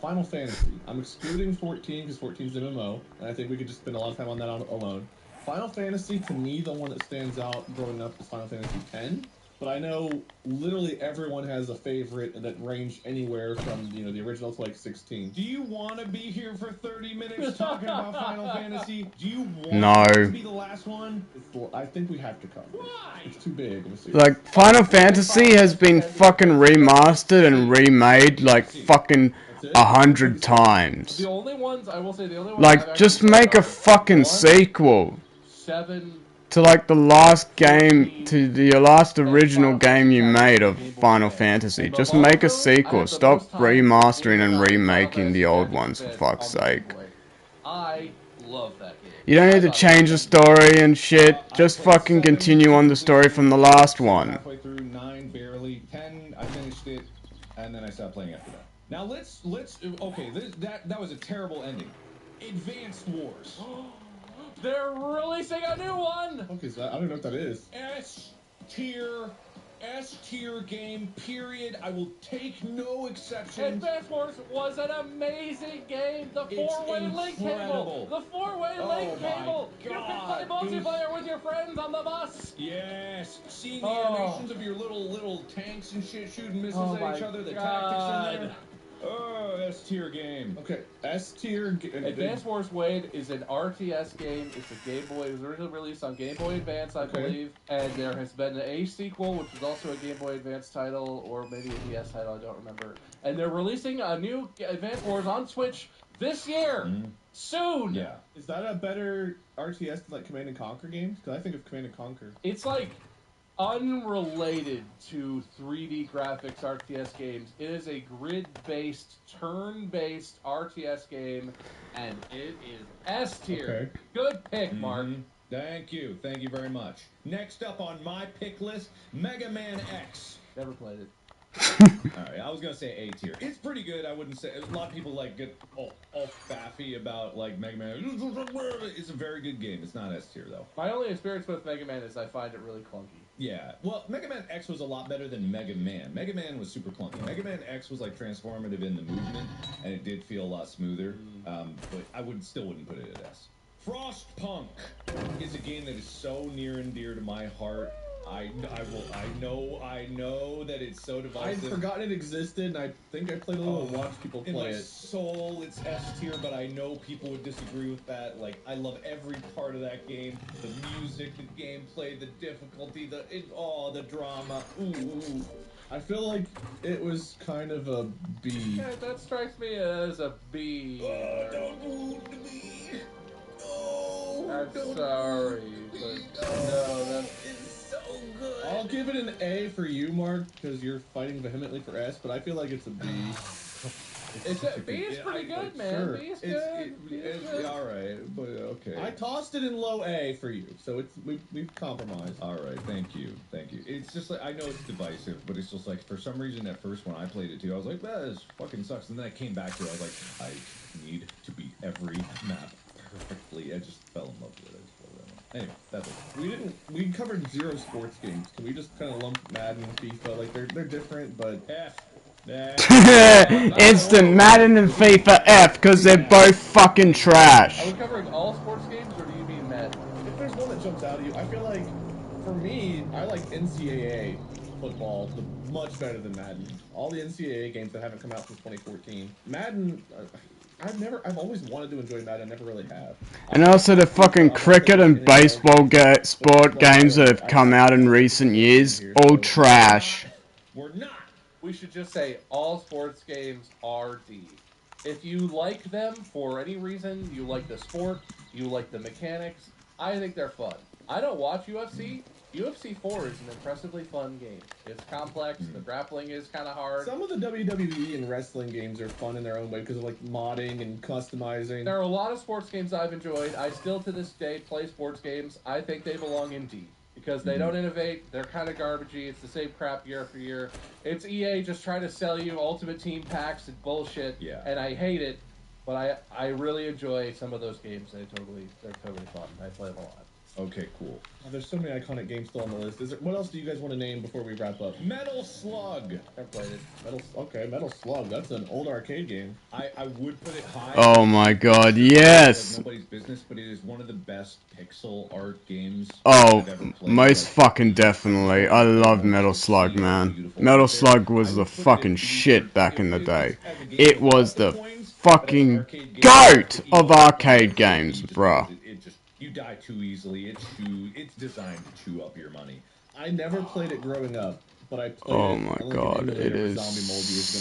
Final Fantasy. I'm excluding 14 because 14 is MMO, and I think we could just spend a lot of time on that alone. Final Fantasy, to me, the one that stands out growing up is Final Fantasy X. But I know literally everyone has a favorite that range anywhere from, you know, the original to like 16. Do you want to be here for 30 minutes talking about Final Fantasy? Do you want No. to be the last one? I think we have to cover it. Why? It's too big of a series. Like, Final Fantasy has been fucking remastered and remade like fucking 100 times. The only ones, I will say, the only ones Like, just make a fucking sequel. 7 to like the last game, to the last original game you made of Final Fantasy. Just make a sequel. Stop remastering and remaking the old ones, for fuck's sake. I love that game. You don't need to change the story and shit. Just fucking continue on the story from the last one. Halfway through 9, barely 10. I finished it, and then I stopped playing after that. Now let's okay. That was a terrible ending. Advanced Wars. They're releasing a new one! Okay, so I don't know what that is. S tier game, period. I will take no exceptions. Advance Wars was an amazing game. The 4-way link cable. The 4-way link cable. You can play multiplayer with your friends on the bus. Yes. Seeing the animations of your little tanks and shit shooting missiles at each other. The tactics in there. Oh, S tier game. Okay, S tier. Advance Wars Wade is an RTS game. It's a Game Boy. It was originally released on Game Boy Advance, I believe. And there has been a sequel, which is also a Game Boy Advance title, or maybe a DS title, I don't remember. And they're releasing a new Advance Wars on Switch this year. Soon. Yeah. Is that a better RTS than like Command and Conquer games? Because I think of Command and Conquer. It's like unrelated to 3D graphics RTS games. It is a grid-based, turn-based RTS game, and it is S tier. Okay. Good pick, Mark. Thank you very much. Next up on my pick list, Mega Man X. Never played it. Alright, I was gonna say A tier. It's pretty good. I wouldn't say a lot of people like get all faffy about like Mega Man. It's a very good game. It's not S tier though. My only experience with Mega Man is I find it really clunky. Yeah, well, Mega Man X was a lot better than Mega Man. Mega Man was super clunky. Mega Man X was like transformative in the movement, and it did feel a lot smoother. But I still wouldn't put it at S. Frostpunk is a game that is so near and dear to my heart. I know that it's so divisive. I'd forgotten it existed, and I think I played a little and watched people play in my it. soul, it's S tier, but I know people would disagree with that. Like, I love every part of that game. The music, the gameplay, the difficulty, the drama. Ooh. I feel like it was kind of a B. Yeah, that strikes me as a B. Don't move to me. No. I'm sorry, but no, that's... So good. I'll give it an A for you, Mark, because you're fighting vehemently for S, but I feel like it's a B. B is pretty good, man. Sure. B is good. It's all right, but okay. I tossed it in low A for you, so we've compromised. All right, thank you. It's just like, I know it's divisive, but it's just like, for some reason, at first when I played it too, I was like, this fucking sucks. And then I came back to it, I was like, I need to beat every map perfectly. I just fell in love with it. Anyway, that's it. We covered 0 sports games. Can we just kind of lump Madden and FIFA? Like they're different, but Instant Madden and FIFA F, because they're both fucking trash. Are we covering all sports games, or do you mean Madden? If there's one that jumps out at you, I feel like, for me, I like NCAA football much better than Madden. All the NCAA games that haven't come out since 2014. Madden, I've always wanted to enjoy Madden, I never really have. And also the fucking cricket and baseball sport games that have come out in recent years, all trash. We're not. We should just say all sports games are D. If you like them for any reason, you like the sport, you like the mechanics, I think they're fun. I don't watch UFC. UFC 4 is an impressively fun game. It's complex, the grappling is kind of hard. Some of the WWE and wrestling games are fun in their own way because of like modding and customizing. There are a lot of sports games I've enjoyed. I still to this day play sports games. I think they belong in D. Because they don't innovate, they're kind of garbagey, it's the same crap year after year. It's EA just trying to sell you Ultimate Team packs and bullshit, and I hate it, but I really enjoy some of those games. They're totally fun. I play them a lot. Okay, cool. Oh, there's so many iconic games still on the list. What else do you guys want to name before we wrap up? Metal Slug. I've played it. Metal Slug. That's an old arcade game. I would put it high. Oh my god, yes! Nobody's business, but it is one of the best pixel art games Oh, I've ever played. most fucking definitely. I love Metal Slug, man. Metal Slug was the fucking shit back in the day. It was the fucking GOAT of arcade games, bruh. You die too easily. It's designed to chew up your money. I never played it growing up, but I played Oh it. my god, it is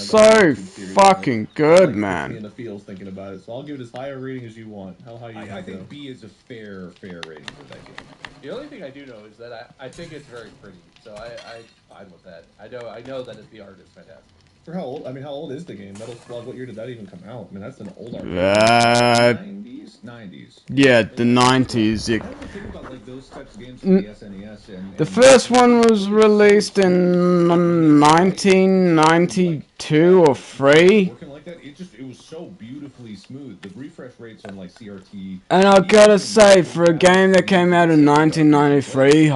so fucking good, man. In the feels thinking about it, so I'll give it as high a rating as you want. How high you I think B is a fair rating for that game. The only thing I do know is that I think it's very pretty, so I'm fine with that. I know that the art is fantastic. For how old? I mean, how old is the game? Metal Slug. What year did that even come out? I mean, that's an old arcade. 90s. Yeah, the 90s. I don't think about like those types of games for the SNES and The first one was released in 1992 or 3. Working like that, it was so beautifully smooth. The refresh rates on like CRT. And I gotta say, for a game that came out in 1993,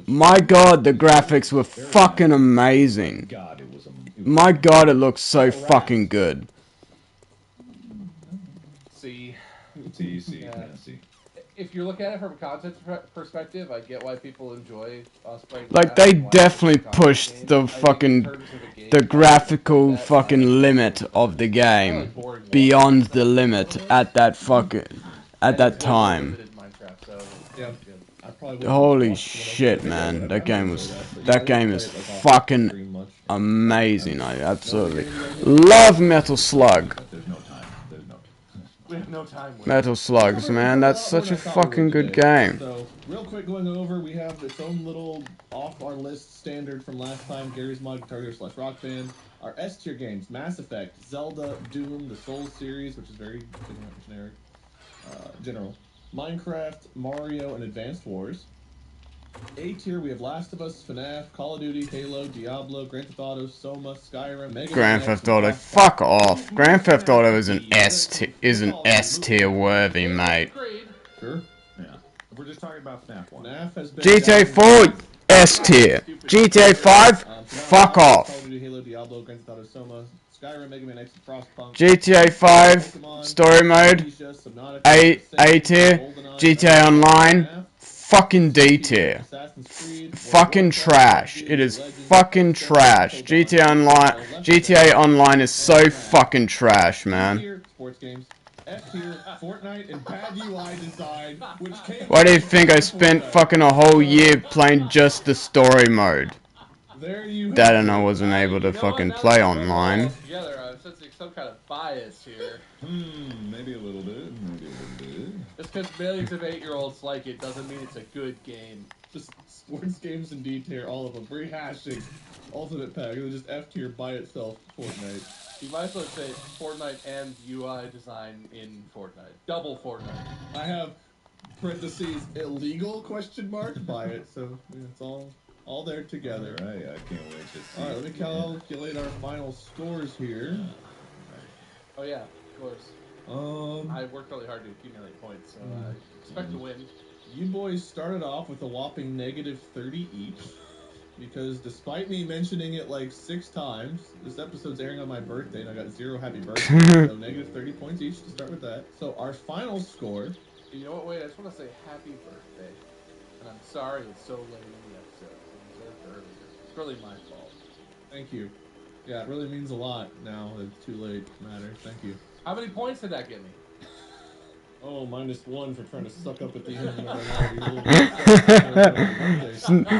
my god, the graphics were fucking amazing. My god, it looks so fucking good. See. Yeah. If you look at it from a content perspective, I get why people enjoy us playing. Like, they definitely pushed the fucking, the graphical fucking limit of the game beyond the limit at that time. Holy shit, man. That game is fucking amazing. I absolutely love Metal Slug. We have no time. Metal Slugs, man. That's such a fucking good game. So, real quick going over, we have its own little off our list standard from last time, Gary's Mod Guitar Hero / Rock Band. Our S tier games, Mass Effect, Zelda, Doom, the Souls series, which is very generic, general. Minecraft, Mario, and Advanced Wars. A tier, we have Last of Us, FNAF, Call of Duty, Halo, Diablo, Grand Theft Auto, Soma, Skyrim, Mega Grand Theft Auto, fuck off. Grand Theft Auto is an S tier worthy, mate. Sure. Yeah. We're just talking about FNAF 1. FNAF has been GTA 4, S tier. GTA 5, fuck off. Call of Duty, Halo, Diablo, Grand Theft Auto, Soma, Skyrim, Mega Man X, Frostpunk, GTA 5, story mode, A tier. GTA Online, fucking D tier. Fucking trash. It is fucking trash. GTA Online is so fucking trash, man. Sports games. F tier, Fortnite and bad UI design, which came. Why do you think I spent fucking a whole year playing just the story mode? There you That and I wasn't able to fucking play online. Together, since the some kind of bias here. Maybe a little bit. Maybe a little bit. Just because millions of 8-year-olds like it doesn't mean it's a good game. Just sports games in D-tier, all of them. Rehashing Ultimate Pack. It was just F tier by itself. Fortnite. You might as well say Fortnite and UI design in Fortnite. Double Fortnite. I have parentheses illegal question mark by it, so it's all there together. All right, I can't wait to see. All right, let me calculate our final scores here. Oh yeah, of course. I worked really hard to accumulate points, so I expect to win. You boys started off with a whopping -30 each, because despite me mentioning it like 6 times, this episode's airing on my birthday and I got 0 happy birthday, so -30 points each to start with that. So our final score... You know what, wait, I just want to say happy birthday. And I'm sorry it's so late in the episode. It deserved earlier. It's really my fault. Thank you. Yeah, it really means a lot now that it's too late to matter. Thank you. How many points did that get me? Oh, -1 for trying to suck up at the end.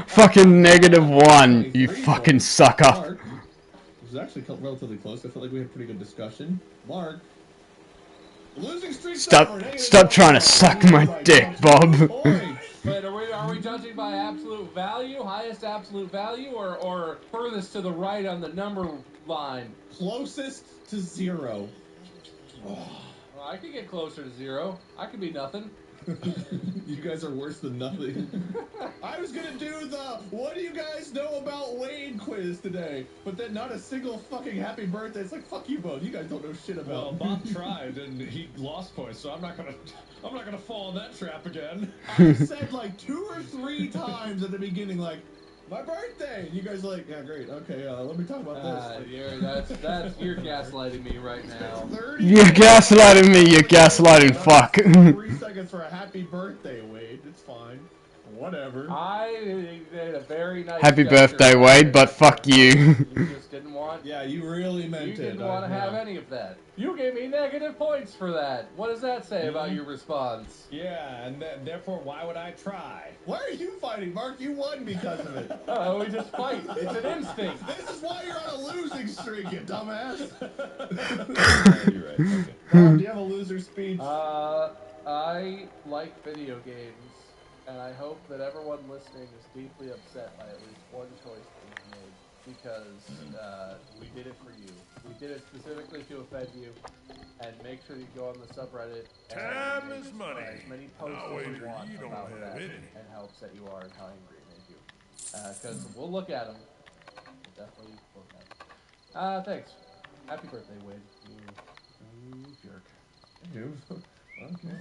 Fucking -1, you fucking sucker. Mark, it was actually relatively close. I felt like we had a pretty good discussion. Mark, losing streak. Stop trying to suck my dick, Bob. Wait, are we judging by absolute value, highest absolute value, or furthest to the right on the number line? Closest to 0. Well, I could get closer to 0. I could be nothing. You guys are worse than nothing. I was gonna do the "What do you guys know about Wade" quiz today, but then not a single fucking happy birthday. It's like, fuck you both. You guys don't know shit about. Well, Bob tried and he lost points, so I'm not gonna fall in that trap again. I said like 2 or 3 times at the beginning, like, my birthday. And you guys are like, yeah, great, okay, let me talk about this. You're gaslighting me right now. You're gaslighting me, you gaslighting fuck. 3 seconds for a happy birthday, Wade. It's fine. Whatever. I did a very nice Happy gesture. birthday, Wade, but fuck you. You just didn't want... Yeah, you really meant it. You didn't want to have any of that. You gave me negative points for that. What does that say about your response? Yeah, and therefore, why would I try? Why are you fighting, Mark? You won because of it. Oh, we just fight. It's an instinct. This is why you're on a losing streak, you dumbass. You're right. Okay. Bob, do you have a loser speech? I like video games, and I hope that everyone listening is deeply upset by at least one choice that we've made, because we did it for you. We did it specifically to offend you, and make sure you go on the subreddit Time is money. As many posts as you want about that and how upset you are and how angry it made you. Because we'll look at them. We'll definitely look at them. Thanks. Happy birthday, Wade. You jerk. Okay.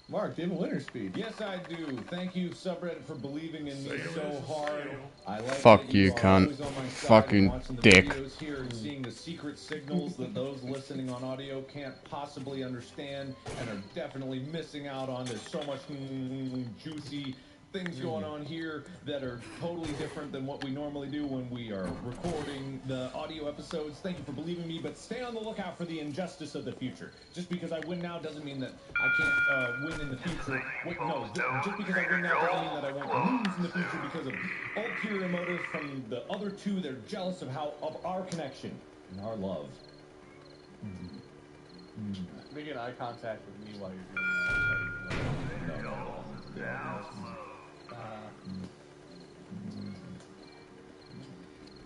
Mark, do you have a winner speech? Yes, I do. Thank you, subreddit, for believing in me so hard. I like Fuck that you, are cunt. always on my side Fucking and watching the dick. videos here and seeing the secret signals that those listening on audio can't possibly understand and are definitely missing out on. There's so much juicy things going on here that are totally different than what we normally do when we are recording the audio episodes. Thank you for believing me, but stay on the lookout for the injustice of the future. Just because I win now doesn't mean that I can't win in the future. Wait, no, just because I win now doesn't mean that I won't lose in the future because of ulterior motives from the other two. They're jealous of our connection and our love. Making eye contact with me while you're doing that. No.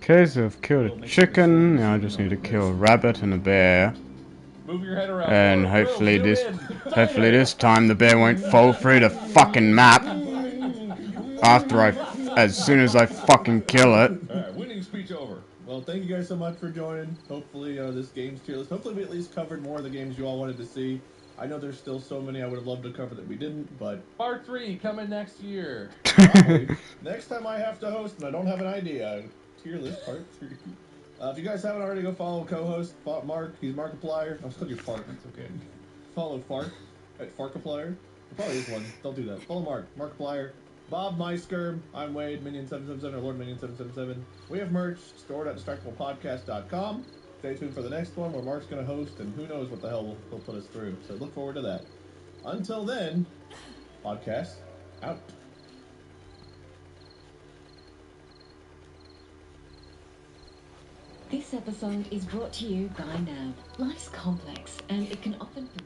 Okay, so I've killed a chicken, now I just need to kill a rabbit and a bear. Move your head around. And hopefully this time the bear won't fall through the fucking map. As soon as I fucking kill it. Alright, winning speech over. Well, thank you guys so much for joining. Hopefully this game's tier list. Hopefully we at least covered more of the games you all wanted to see. I know there's still so many I would have loved to cover that we didn't, but... Part 3 coming next year. Next time I have to host and I don't have an idea. Tier list part 3. If you guys haven't already, go follow co-host Mark. He's Markiplier. I was calling you Fart. That's okay. Follow Fart at Farkiplier. There probably is one. Don't do that. Follow Mark. Markiplier. Bob Meisker. I'm Wade, Minion777, or Lord Minion777. We have merch stored at distractablepodcast.com. Stay tuned for the next one where Mark's going to host, and who knows what the hell he'll put us through. So look forward to that. Until then, podcast out. This This episode is brought to you by NAB. Life's complex, and it can often be...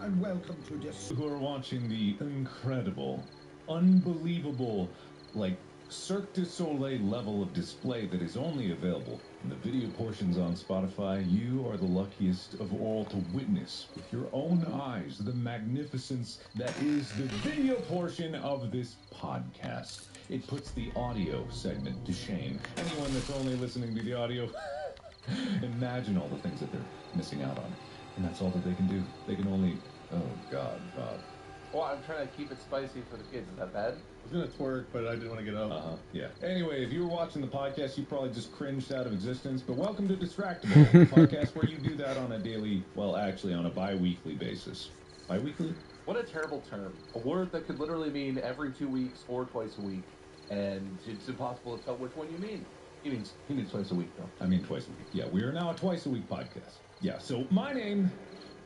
And welcome to this. Who are watching the incredible, unbelievable, like Cirque du Soleil level of display that is only available in the video portions on Spotify, you are the luckiest of all to witness with your own eyes the magnificence that is the video portion of this podcast. It puts the audio segment to shame. Anyone that's only listening to the audio, imagine all the things that they're missing out on. And that's all that they can do. They can only... Oh, God, Bob. Well, I'm trying to keep it spicy for the kids. Is that bad? I was gonna twerk, but I didn't want to get up. Yeah. Anyway, if you were watching the podcast, you probably just cringed out of existence. But welcome to Distractable, the podcast where you do that on a daily, well, actually on a bi-weekly basis. Bi-weekly? What a terrible term. A word that could literally mean every 2 weeks or twice a week. And it's impossible to tell which one you mean. He means twice a week, though. I mean twice a week. Yeah, we are now a twice-a-week podcast. Yeah, so my name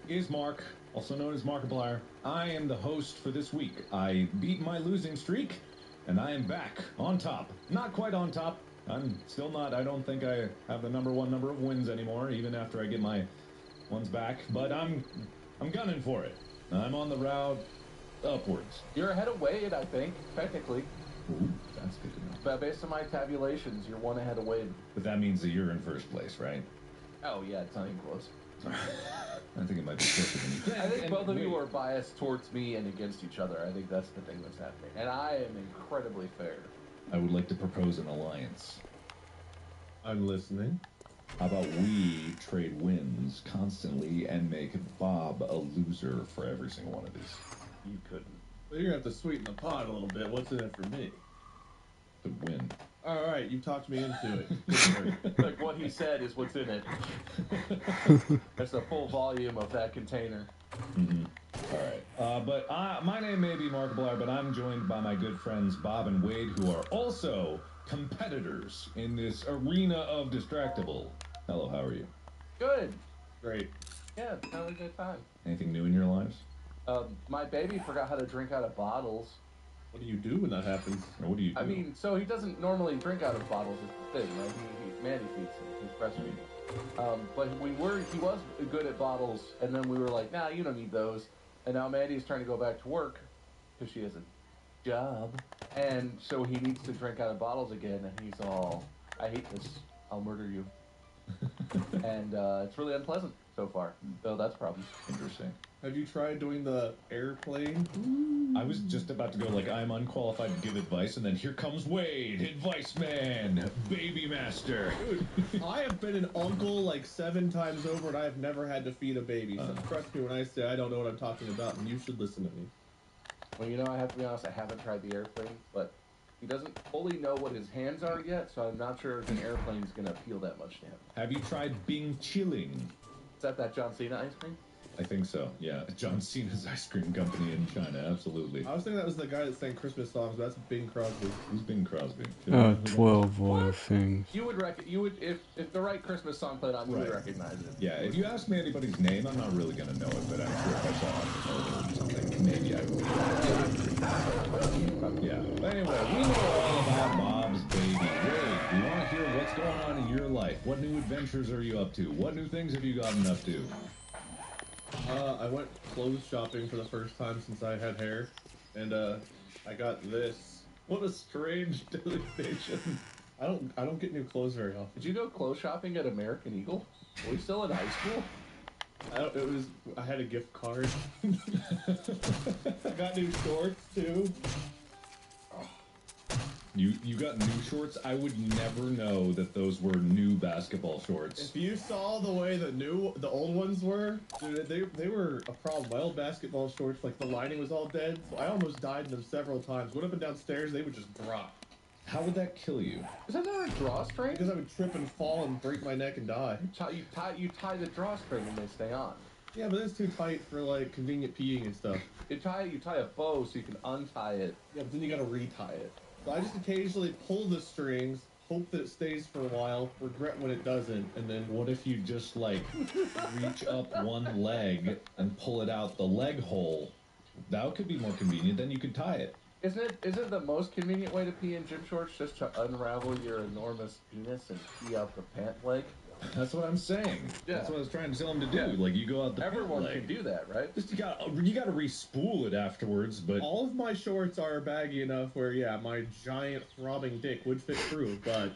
is Mark, also known as Markiplier. I am the host for this week. I beat my losing streak, and I am back on top. Not quite on top. I'm still not. I don't think I have the number of wins anymore, even after I get my ones back. But I'm gunning for it. I'm on the route upwards. You're ahead of Wade, I think, technically. Ooh, that's good to know. But based on my tabulations, you're one ahead of Wade. But that means that you're in first place, right? Oh, yeah, it's not even close. I think it might be closer than you think. I think both of you are biased towards me and against each other. I think that's the thing that's happening. And I am incredibly fair. I would like to propose an alliance. I'm listening. How about we trade wins constantly and make Bob a loser for every single one of these? You couldn't. Well, you're gonna have to sweeten the pot a little bit. What's in it for me? To win. All right, you talked me into it. Like what he said is what's in it. That's the full volume of that container. Mm-hmm. All right. My name may be Markiplier, but I'm joined by my good friends Bob and Wade, who are also competitors in this arena of Distractable. Hello, how are you? Good. Great. Yeah, having a good time. Anything new in your lives? My baby forgot how to drink out of bottles. What do you do when that happens? Or what do you do? I mean, so he doesn't normally drink out of bottles. Is the thing, right? Mandy feeds him. He's breastfeeding. But he was good at bottles, and then we were like, nah, you don't need those. And now Mandy's trying to go back to work because she has a job, and so he needs to drink out of bottles again. And he's all, I hate this. I'll murder you. And it's really unpleasant so far. So that's a problem. Interesting. Have you tried doing the airplane? I was just about to go like, I'm unqualified to give advice, and then here comes Wade, advice man, baby master. Dude, I have been an uncle like 7 times over, and I have never had to feed a baby. So trust me when I say I don't know what I'm talking about, and you should listen to me. Well, you know, I have to be honest, I haven't tried the airplane, but he doesn't fully know what his hands are yet, so I'm not sure if an airplane is going to appeal that much to him. Have you tried Bing Chilling? Is that John Cena ice cream? I think so, yeah. John Cena's ice cream company in China, absolutely. I was thinking that was the guy that sang Christmas songs, but that's Bing Crosby. Who's Bing Crosby? 12 oil things. You would if the right Christmas song played on, you would recognize it. Yeah, if you ask me anybody's name, I'm not really gonna know it, but I'm sure if I saw it or something, maybe I would. Yeah. But anyway, we know all about Bob's baby. Wade, we want to hear what's going on in your life. What new adventures are you up to? What new things have you gotten up to? I went clothes shopping for the first time since I had hair, and I got this. What a strange delegation. I don't get new clothes very often. Did you go clothes shopping at American Eagle? Were you still in high school? I had a gift card. I got new shorts too. You got new shorts? I would never know that those were new basketball shorts. If you saw the way the old ones were, dude, they were a problem. My old basketball shorts, like the lining was all dead. So I almost died in them several times. Went up and downstairs, they would just drop. How would that kill you? Is that not a drawstring? Because I would trip and fall and break my neck and die. You tie the drawstring and they stay on. Yeah, but it's too tight for like convenient peeing and stuff. You tie a bow so you can untie it. Yeah, but then you gotta retie it. So I just occasionally pull the strings, hope that it stays for a while, regret when it doesn't, and then... What if you just, like, reach up one leg and pull it out the leg hole? That could be more convenient, then you could tie it. Isn't the most convenient way to pee in gym shorts just to unravel your enormous penis and pee out the pant leg? That's what I'm saying. Yeah. That's what I was trying to tell him to do. Yeah. Like, you go out the Everyone pant leg. can do that, right? Just you gotta re-spool it afterwards, but... All of my shorts are baggy enough where, yeah, my giant throbbing dick would fit through, but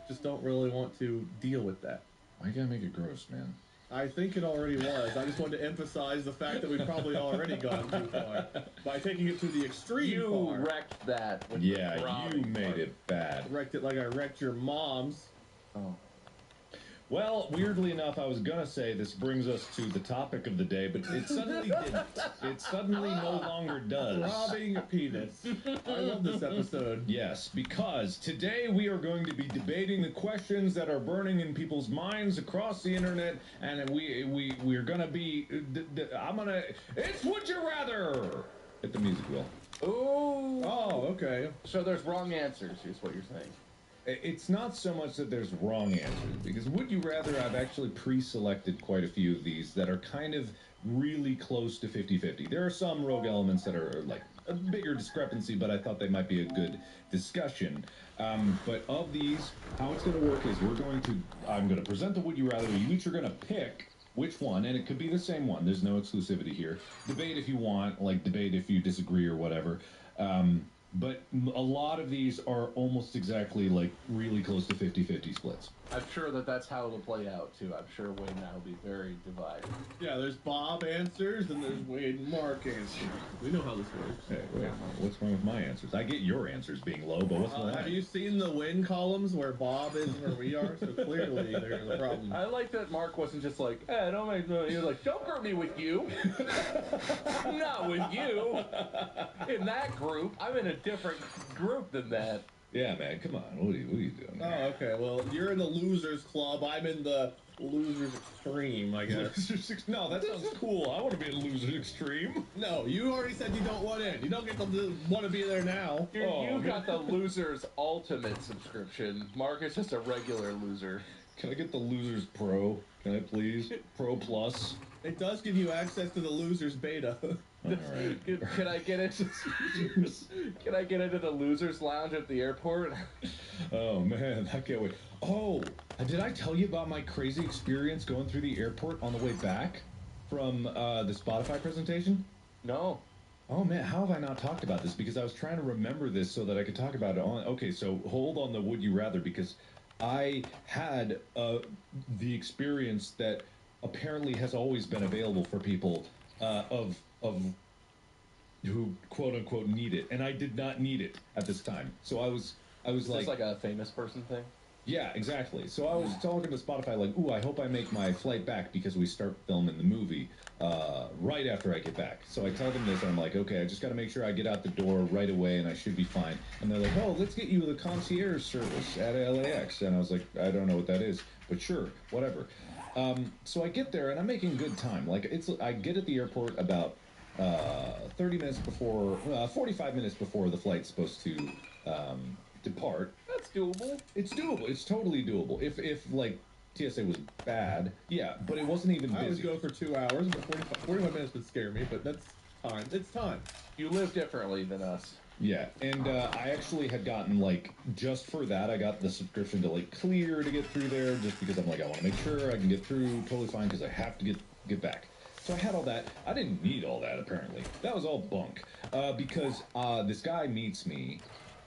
just don't really want to deal with that. Why you gotta make it gross, man? I think it already was. I just wanted to emphasize the fact that we've probably already gone too far by taking it to the extreme. You wrecked that. With you made it bad. Wrecked it like I wrecked your mom's. Oh. Well, weirdly enough, I was gonna say this brings us to the topic of the day, but it suddenly didn't. It suddenly no longer does. Throbbing penis. I love this episode. Yes, because today we are going to be debating the questions that are burning in people's minds across the internet, and we're gonna be. It's Would You Rather. Hit the music, Will. Ooh. Oh, okay. So there's wrong answers, is what you're saying. It's not so much that there's wrong answers, because Would You Rather, I've actually pre-selected quite a few of these that are kind of really close to 50-50. There are some rogue elements that are like a bigger discrepancy, but I thought they might be a good discussion. But of these, how it's going to work is I'm going to present the Would You Rather. You each are going to pick which one, and it could be the same one. There's no exclusivity here. Debate if you want, like debate if you disagree or whatever. But a lot of these are almost exactly like really close to 50-50 splits. I'm sure that's how it'll play out too. I'm sure Wade and I will be very divided. Yeah, there's Bob answers and there's Wade and Mark answers. We know how this works. Hey, wait, what's wrong with my answers? I get your answers being low, but what's wrong? Have you seen the win columns where Bob is where we are? So clearly there's a problem. I like that Mark wasn't just like, don't make me. He was like, don't group me with you. Not with you. In that group, I'm in a different group than that. Yeah, man, come on. What are you doing? Oh, okay. Well, you're in the losers club. I'm in the losers extreme, I guess. No, that sounds cool. I want to be in losers extreme. No, you already said you don't want in. You don't get to want to be there now. You got the losers ultimate subscription. Mark is just a regular loser. Can I get the losers pro? Can I please? Pro plus. It does give you access to the losers beta. Right. Can I get into? Can I get into the losers lounge at the airport? Oh man, I can't wait. Oh, did I tell you about my crazy experience going through the airport on the way back from the Spotify presentation? No. Oh man, how have I not talked about this? Because I was trying to remember this so that I could talk about it on. Okay, so hold on the Would You Rather, because I had the experience that apparently has always been available for people of who quote unquote need it, and I did not need it at this time. So I was Is this like a famous person thing? Yeah, exactly. So I was talking to Spotify like, ooh, I hope I make my flight back because we start filming the movie right after I get back. So I tell them this, and I'm like, okay, I just got to make sure I get out the door right away, and I should be fine. And they're like, oh, let's get you the concierge service at LAX. And I was like, I don't know what that is, but sure, whatever. So I get there, and I'm making good time. Like, I get at the airport about 30 minutes before, 45 minutes before the flight's supposed to depart. That's doable. It's doable. It's totally doable. If like TSA was bad, yeah, but it wasn't even busy. I always go for 2 hours, but 45 minutes would scare me, but that's time. It's time. You live differently than us. Yeah, and I actually had gotten, like, just for that, I got the subscription to, like, Clear to get through there, just because I'm like, I want to make sure I can get through totally fine, because I have to get back. So I had all that. I didn't need all that, apparently. That was all bunk, because this guy meets me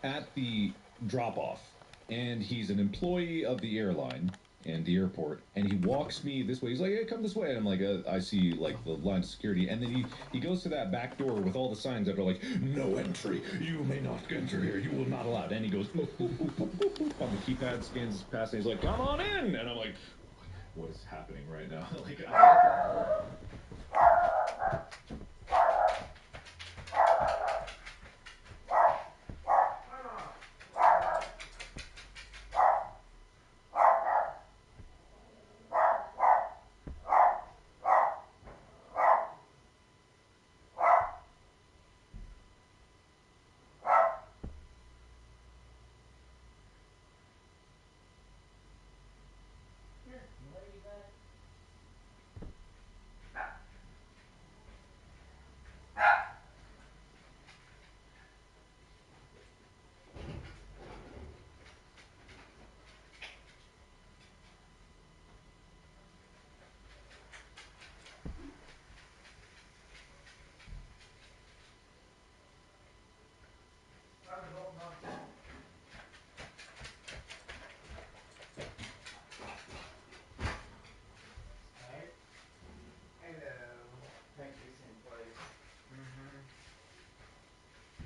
at the drop-off, and he's an employee of the airline, and the airport, and he walks me this way. He's like, "Hey, come this way." And I'm like, I see like the line of security, and then he goes to that back door with all the signs that are like, "No entry. You may not enter here. You will not allowed." And he goes boop, boop, boop, boop, boop, boop, on the keypad, scans his pass, and he's like, "Come on in." And I'm like, "What is happening right now?" Like.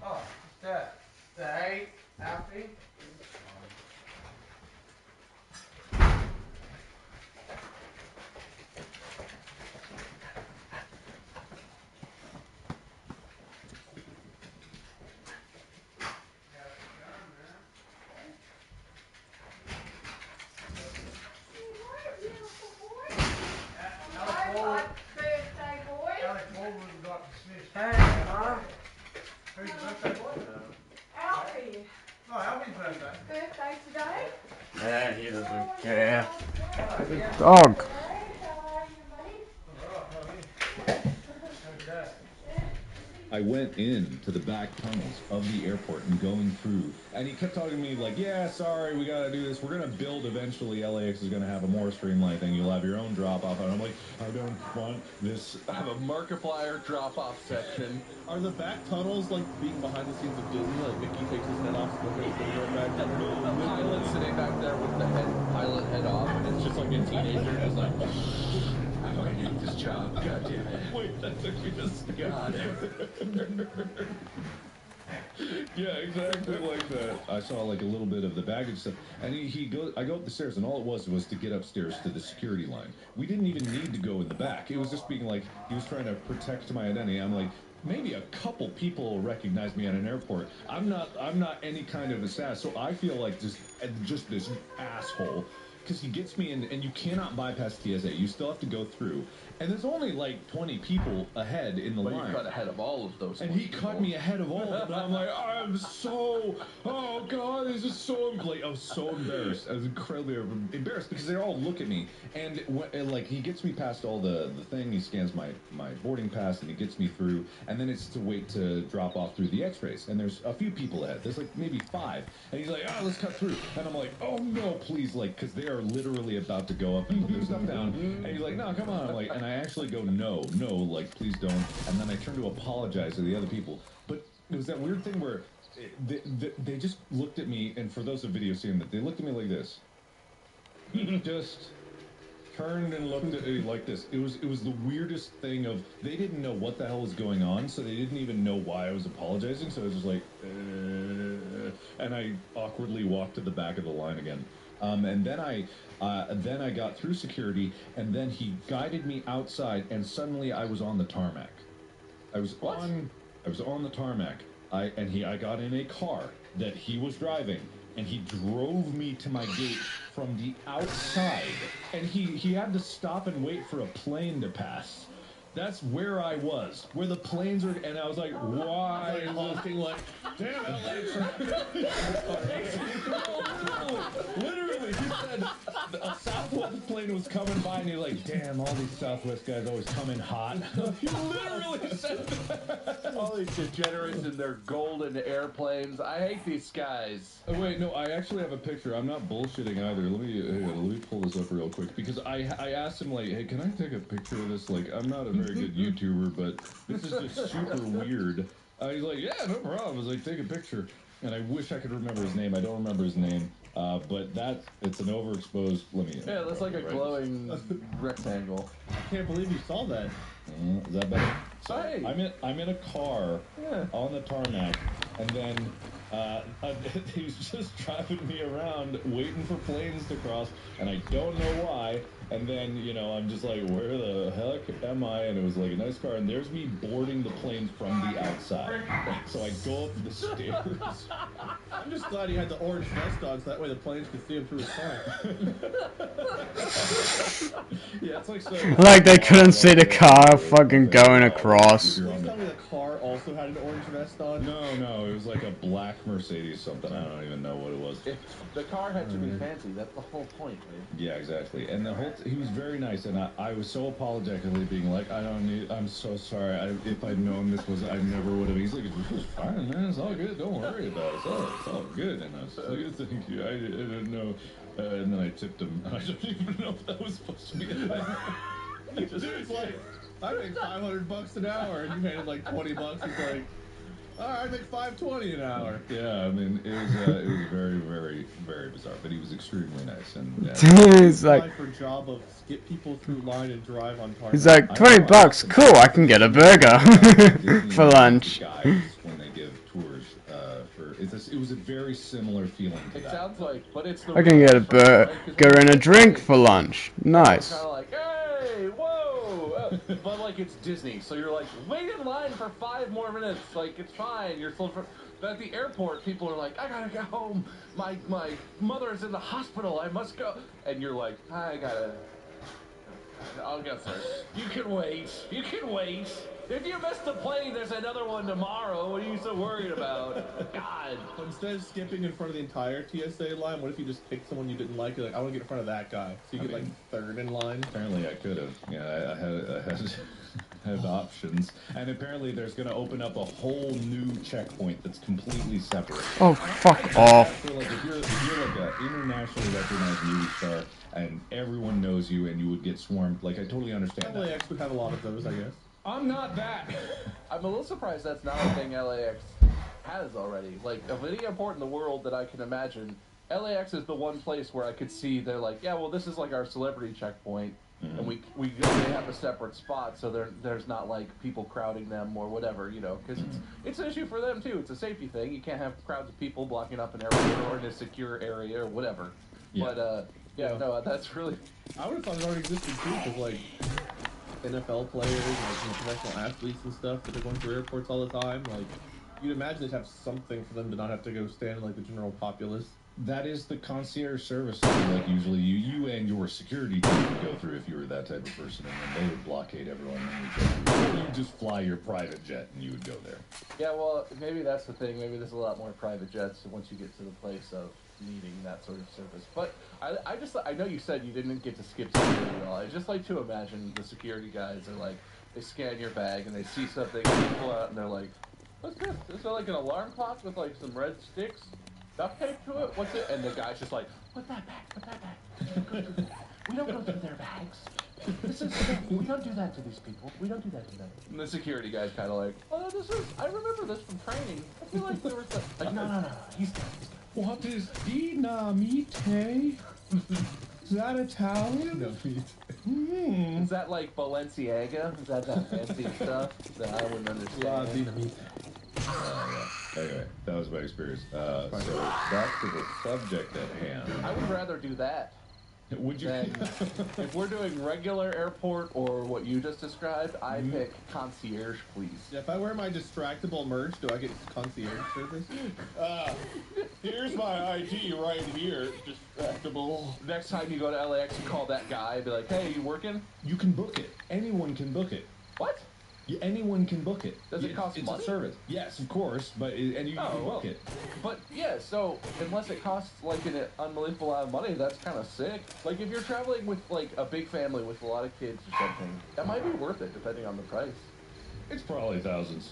Oh, the 8 happy? Hey, Mom. Who's your birthday boy? Alfie. Oh, Alfie's birthday. Birthday today? Yeah, he doesn't care. The dog. I went into the back tunnels of the airport and going through, and he kept talking to me like, "Yeah, sorry, we gotta do this. We're gonna build eventually. LAX is gonna have a more streamlined thing. You'll have your own drop-off." And I'm like, "I don't want this." I have a Markiplier drop-off section. Are the back tunnels like being behind the scenes of Disney? Like Mickey takes his head off, so there's the back The pilot sitting back there with the pilot head off, and it's just like a teenager just like, "I hate this job, god damn it." Wait, that took me just God. Yeah, exactly like that. I saw like a little bit of the baggage stuff, and he goes. I go up the stairs, and all it was to get upstairs to the security line. We didn't even need to go in the back. It was just being like he was trying to protect my identity. I'm like, maybe a couple people will recognize me at an airport. I'm not any kind of assassin, so I feel like just this asshole. Because he gets me in, and you cannot bypass TSA. You still have to go through. And there's only like 20 people ahead in the line. You cut ahead of all of those. And he cut me ahead of all of them. And I'm like, oh God, this is so, like, I was so embarrassed. I was incredibly embarrassed because they all look at me. And like, he gets me past all the thing. He scans my boarding pass, and he gets me through. And then it's to wait to drop off through the x-rays. And there's a few people ahead. There's like maybe 5. And he's like, let's cut through. And I'm like, oh no, please, like, because they are literally about to go up and put their stuff down. And he's like, no, come on. I'm like, and I actually go, no, like, please don't. And then I turn to apologize to the other people. But it was that weird thing where they just looked at me, and for those of video seeing that, they looked at me like this. Just turned and looked at me like this. It was the weirdest thing of, they didn't know what the hell was going on, so they didn't even know why I was apologizing, so I was just like, and I awkwardly walked to the back of the line again. And then I got through security, and then he guided me outside, and suddenly I was on the tarmac. I was on the tarmac. I got in a car that he was driving, and he drove me to my gate from the outside. And he had to stop and wait for a plane to pass. That's where I was, where the planes are, and I was like, why? Like looking like, damn it, literally, he said a Southwest plane was coming by, and he's like, damn, all these Southwest guys always come in hot. He literally said that. All these degenerates in their golden airplanes. I hate these guys. Oh, wait, no, I actually have a picture. I'm not bullshitting either. Let me pull this up real quick, because I asked him, like, hey, can I take a picture of this? Like, I'm not a very good YouTuber, but this is just super weird. He's like, yeah, no problem. I was like, take a picture. And I wish I could remember his name. I don't remember his name. But it's an overexposed. Let me. Yeah, that's like a glowing rectangle. I can't believe you saw that. Is that better? So Hey. I'm in a car on the tarmac, and then he's just driving me around waiting for planes to cross, and I don't know why. And then, I'm just like, where the heck am I? And it was like a nice car, and there's me boarding the planes from the outside. So I go up the stairs. I'm just glad he had the orange vest on, so that way the planes could see him through his car. Yeah, it's like so. Like they couldn't see the car fucking going across. Please tell me the car also had an orange vest on? No, it was like a black Mercedes something. I don't even know what it was. The car had to be fancy. That's the whole point, man. Yeah, exactly. And he was very nice, and I was so apologetically being like, I'm so sorry. If I'd known this was, I never would have. He's like, this was fine, man. It's all good. Don't worry about it. It's all good. And I was like, thank you. I didn't know. And then I tipped him. I don't even know if that was supposed to be a thing. Dude's like, I make $500 an hour, and you handed like $20. He's like, all right, I make $5.20 an hour. Yeah, I mean, it was very, very, very bizarre, but he was extremely nice. And He's like, for job of skip people through line and drive on target. he's like, $20, cool, I can get a burger for lunch. Guys, when they give tours, it was a very similar feeling to that. It sounds like, but it's the. I can get a burger and a drink for lunch. Nice. Kind of like, hey, whoa! But like it's Disney, so you're like, wait in line for 5 more minutes. Like it's fine. You're still. But at the airport, people are like, I gotta go home. My mother's in the hospital. I must go. And you're like, I'll go first. You can wait. You can wait. If you miss the plane, there's another one tomorrow. What are you so worried about? God. Instead of skipping in front of the entire TSA line, what if you just picked someone you didn't like? You're like, I want to get in front of that guy. So you get like third in line. Apparently I could have. Yeah, I had options. And apparently there's going to open up a whole new checkpoint that's completely separate. Oh, fuck off. So like if you're like an internationally recognized movie star and everyone knows you and you would get swarmed, like I totally understand that. LAX would have a lot of those, I guess. I'm not that. I'm a little surprised that's not a thing LAX has already. Like, of any airport in the world that I can imagine, LAX is the one place where I could see they're like, yeah, well, this is like our celebrity checkpoint, and they have a separate spot, so there's not like people crowding them or whatever, because it's an issue for them too. It's a safety thing. You can't have crowds of people blocking up an airport or in a secure area or whatever. Yeah. But no, that's really. I would have thought it already existed too, because like NFL players and like professional athletes and stuff that are going through airports all the time, like you'd imagine they'd have something for them to not have to go stand in like the general populace. That is the concierge service that like usually you and your security team would go through if you were that type of person, and then they would blockade everyone and you just fly your private jet and you would go there. Yeah, well, maybe that's the thing. Maybe there's a lot more private jets once you get to the place of needing that sort of service. But I know you said you didn't get to skip security at all. I just like to imagine the security guys are like, they scan your bag and they see something and they pull out and they're like, what's this? Is there like an alarm clock with like some red sticks? Duct tape to it? What's it? And the guy's just like, put that back. We don't go through their bags. We don't do that to these people. We don't do that to them. And the security guy's kind of like, I remember this from training. I feel like there was like, no. He's good. What is dinamite? Is that Italian? Is that like Balenciaga? Is that fancy stuff that I wouldn't understand? Anyway, that was my experience. So back to the subject at hand. I would rather do that. Would you? If we're doing regular airport or what you just described, I pick concierge, please. If I wear my distractible merch, do I get concierge service? Here's my ID right here. Distractible. Next time you go to LAX, you call that guy and be like, hey, you working? You can book it. Anyone can book it. What? Anyone can book it. Does it cost money? It's a service. Yes, of course, but you can book it. But yeah, so unless it costs like an unbelievable amount of money, that's kind of sick. Like if you're traveling with like a big family with a lot of kids or something, that might be worth it depending on the price. It's probably thousands.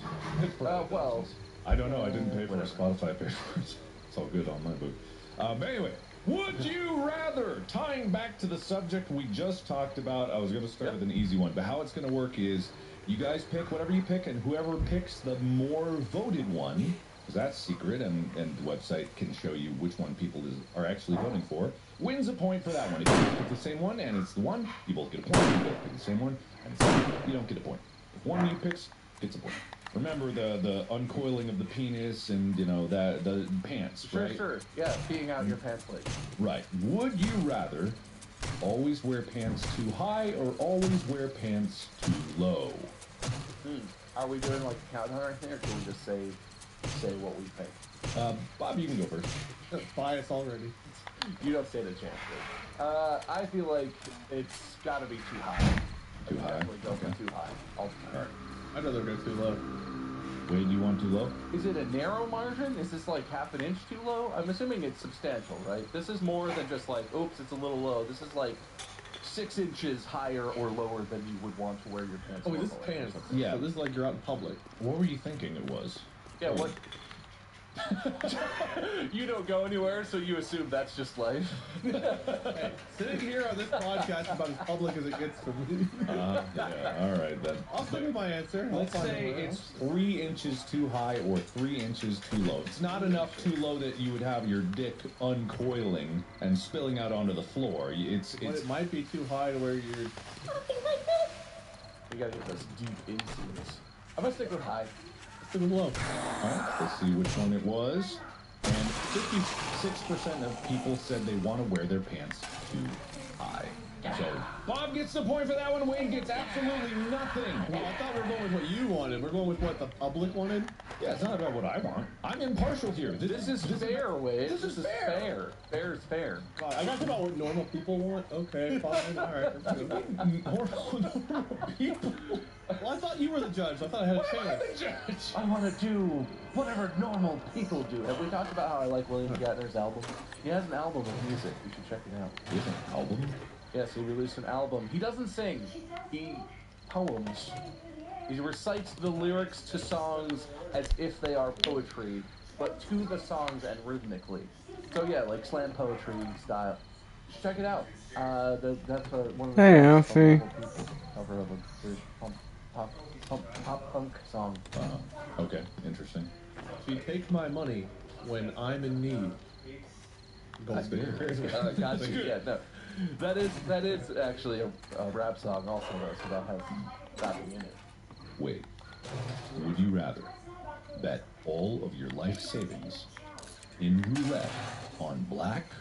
Well, I don't know. I didn't pay for it. Spotify paid for it. It's all good on my book. But anyway, would you rather? Tying back to the subject we just talked about, I was going to start with an easy one, but how it's going to work is you guys pick whatever you pick, and whoever picks the more voted one because that's secret, and the website can show you which one people are actually voting for, wins a point for that one. If you pick the same one and it's the one, you both get a point. If you both pick the same one and it's the one, you don't get a point. If one of you picks, gets a point. Remember the uncoiling of the penis and, you know, the pants, right? Sure. Yeah, peeing out your pants leg. Right. Would you rather always wear pants too high or always wear pants too low? Are we doing like a countdown or anything, or can we just say what we think? Bob, you can go first. Bias already. You don't stand a chance, dude. I feel like it's got to be too high. Too high? Definitely go for too high. All right. I'd rather go too low. Wade, you want too low? Is it a narrow margin? Is this like half an inch too low? I'm assuming it's substantial, right? This is more than just like, oops, it's a little low. This is like 6 inches higher or lower than you would want to wear your pants. Oh, wait, this is normally. pants. Yeah. So this is like you're out in public. What were you thinking it was? Yeah, what? You don't go anywhere, so you assume that's just life. Hey, sitting here on this podcast is about as public as it gets for me. Yeah, all right then. I'll stick with my answer. Let's say it's 3 inches too high or 3 inches too low. It's not enough too low that you would have your dick uncoiling and spilling out onto the floor. But it might be too high to where you're... You gotta get those deep inseams. I'm gonna stick with high. Stick with low. All right, let's see which one it was. And 56% of people said they want to wear their pants too high. So Bob gets the point for that one. Wade gets absolutely nothing. Well, I thought we were going with what you wanted. We're going with what the public wanted. Yeah, it's not about what I want. I'm impartial here. This is fair, Wade. This is fair. Fair is fair. God, I got about what normal people want. Okay, fine. All right. Let's go. Normal people. Well, I thought you were the judge. I thought I had a chance. I want to do whatever normal people do. Have we talked about how I like William Shatner's album? He has an album of music. You should check it out. He has an album? Yes, he released an album. He doesn't sing. He poems. He recites the lyrics to songs as if they are poetry, but to the songs and rhythmically. So yeah, like slam poetry style. Just check it out. That's one of the Hey, Alfie. cover of a British pop punk song. Okay, interesting. She takes my money when I'm in need. That's good. Gotcha. Yeah, no. That is actually a rap song also though, so that has rapping in it. Wait, would you rather bet all of your life savings in roulette on black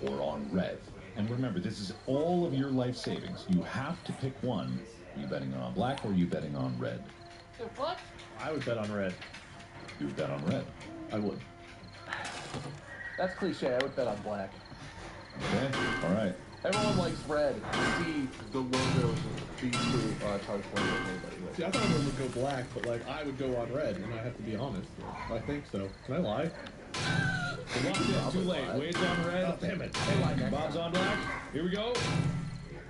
or on red? And remember, this is all of your life savings. You have to pick one. Are you betting on black or are you betting on red? What? I would bet on red. You would bet on red. I would. That's cliche. I would bet on black. Okay, all right. Everyone likes red. See the logos of these two charge one with anybody. See, I thought everyone would go black, but like I would go on red, and I have to be honest. I think so. Can I lie? Too late. Wade's on red. Oh, damn it. Bob's on black. Here we go.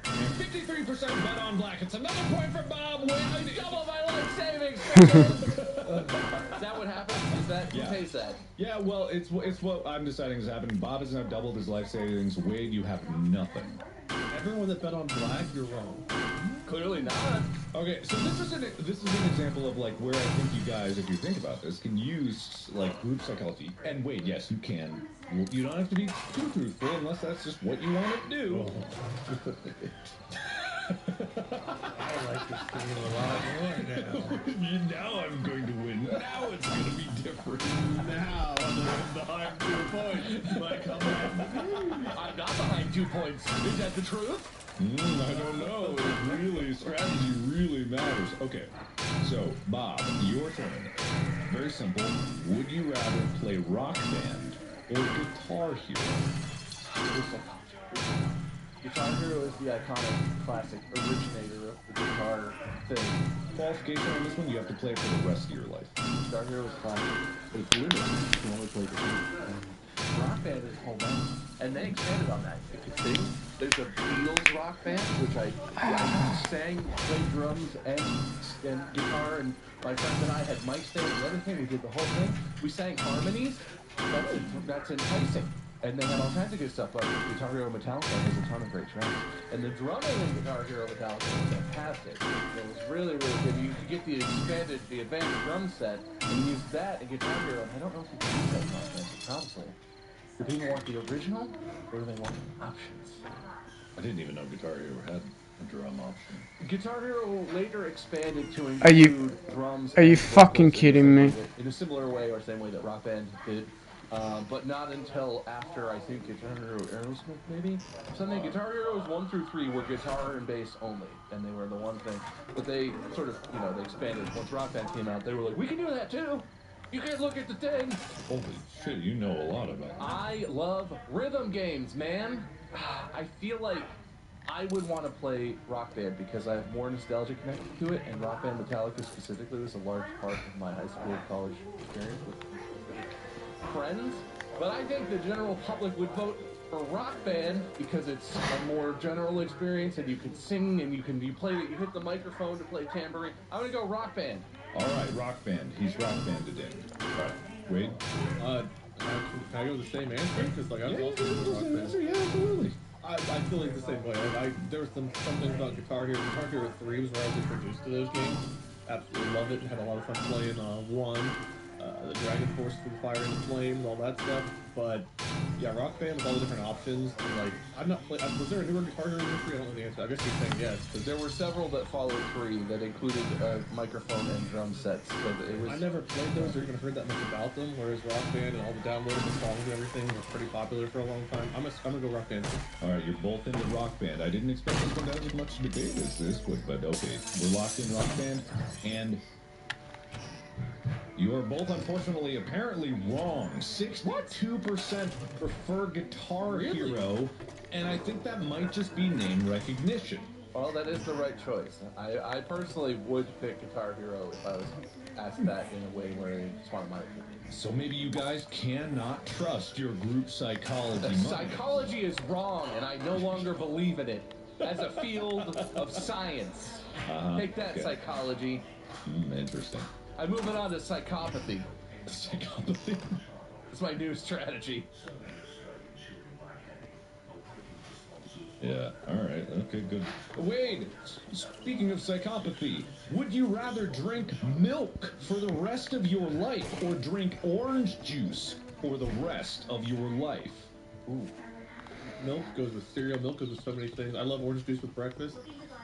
And 53% bet on black. It's another point for Bob. Wade. Double my life savings. Is that what happens? Is that who pays that? Yeah, well, it's what I'm deciding is happening. Bob has now doubled his life savings. Wade, you have nothing. Everyone that bet on black, you're wrong. Clearly not. Okay, so this is an example of like where I think you guys, if you think about this, can use like group psychology. And Wade, yes, you can. You don't have to be too truthful unless that's just what you want to do. I like this thing a lot more now. Now I'm going to win. Now it's going to be different. Now I'm behind 2 points. Like I'm not behind 2 points. Is that the truth? I don't know. Strategy really matters. Okay, so Bob, your turn. Very simple. Would you rather play Rock Band or Guitar Hero? Guitar Hero is the iconic, classic originator of the guitar thing. Qualification on this one, you have to play it for the rest of your life. Guitar Hero is classic. It's limited. You can only play guitar. Rock Band is home run. And they expanded on that. If you think, there's a Beatles rock band, which I sang, played drums and guitar, and my friends and I had mics there and everything. We did the whole thing. We sang harmonies. That's enticing. And they had all kinds of good stuff, but Guitar Hero Metallica has a ton of great tracks. And the drumming in Guitar Hero Metallica was fantastic. It was really, really good. You could get the advanced drum set and use that in Guitar Hero. And I don't know if you can use that in Rock Band, probably. Do people want the original, or do they want options? I didn't even know Guitar Hero had a drum option. Guitar Hero later expanded to Are you- include drums. Are you and fucking vocals kidding me? in a similar way, or same way that Rock Band did. But not until after, I think, Guitar Hero Aerosmith, maybe? Something. Guitar Heroes 1 through 3 were guitar and bass only, and they were the one thing. But they sort of, they expanded. Once Rock Band came out, they were like, we can do that too! You can't look at the thing! Holy shit, you know a lot about it. I love rhythm games, man! I feel like I would want to play Rock Band because I have more nostalgia connected to it, and Rock Band Metallica specifically was a large part of my high school, college experience with friends. But I think the general public would vote for Rock Band because it's a more general experience, and you can sing, and you hit the microphone to play tambourine. I'm gonna go Rock Band. All right, Rock Band. He's Rock Banded in. All right, Wade? Can I go with the same answer? Because like I was also going Rock Band. Yeah, absolutely. I feel like the same way. There was something about Guitar Hero. Guitar Hero 3 was where I was introduced to those games. Absolutely love it. Had a lot of fun playing 1. The Dragon Force through the Fire and the Flames, all that stuff. But yeah, Rock Band with all the different options. And, like, I've not played. Was there a newer Guitar Hero in 3? I don't know the answer. I guess you're saying yes. There were several that followed 3 that included microphone and drum sets. So it was. I never played those or even heard that much about them. Whereas Rock Band and all the downloadable songs and everything were pretty popular for a long time. I'm gonna go Rock Band. All right, you're both into Rock Band. I didn't expect this one to have as much debate as this would, but okay, we're locked in Rock Band, and you are both, unfortunately, apparently wrong. 62% prefer Guitar Hero, and I think that might just be name recognition. Well, that is the right choice. I personally would pick Guitar Hero if I was asked that in a way where I just want my opinion. So maybe you guys cannot trust your group psychology. The psychology is wrong, and I no longer believe in it as a field of science. Take that, okay. Psychology. Interesting. I'm moving on to psychopathy. Psychopathy? It's my new strategy. Yeah, alright, okay, good. Wade, speaking of psychopathy, would you rather drink milk for the rest of your life or drink orange juice for the rest of your life? Ooh. Milk goes with cereal, milk goes with so many things. I love orange juice with breakfast,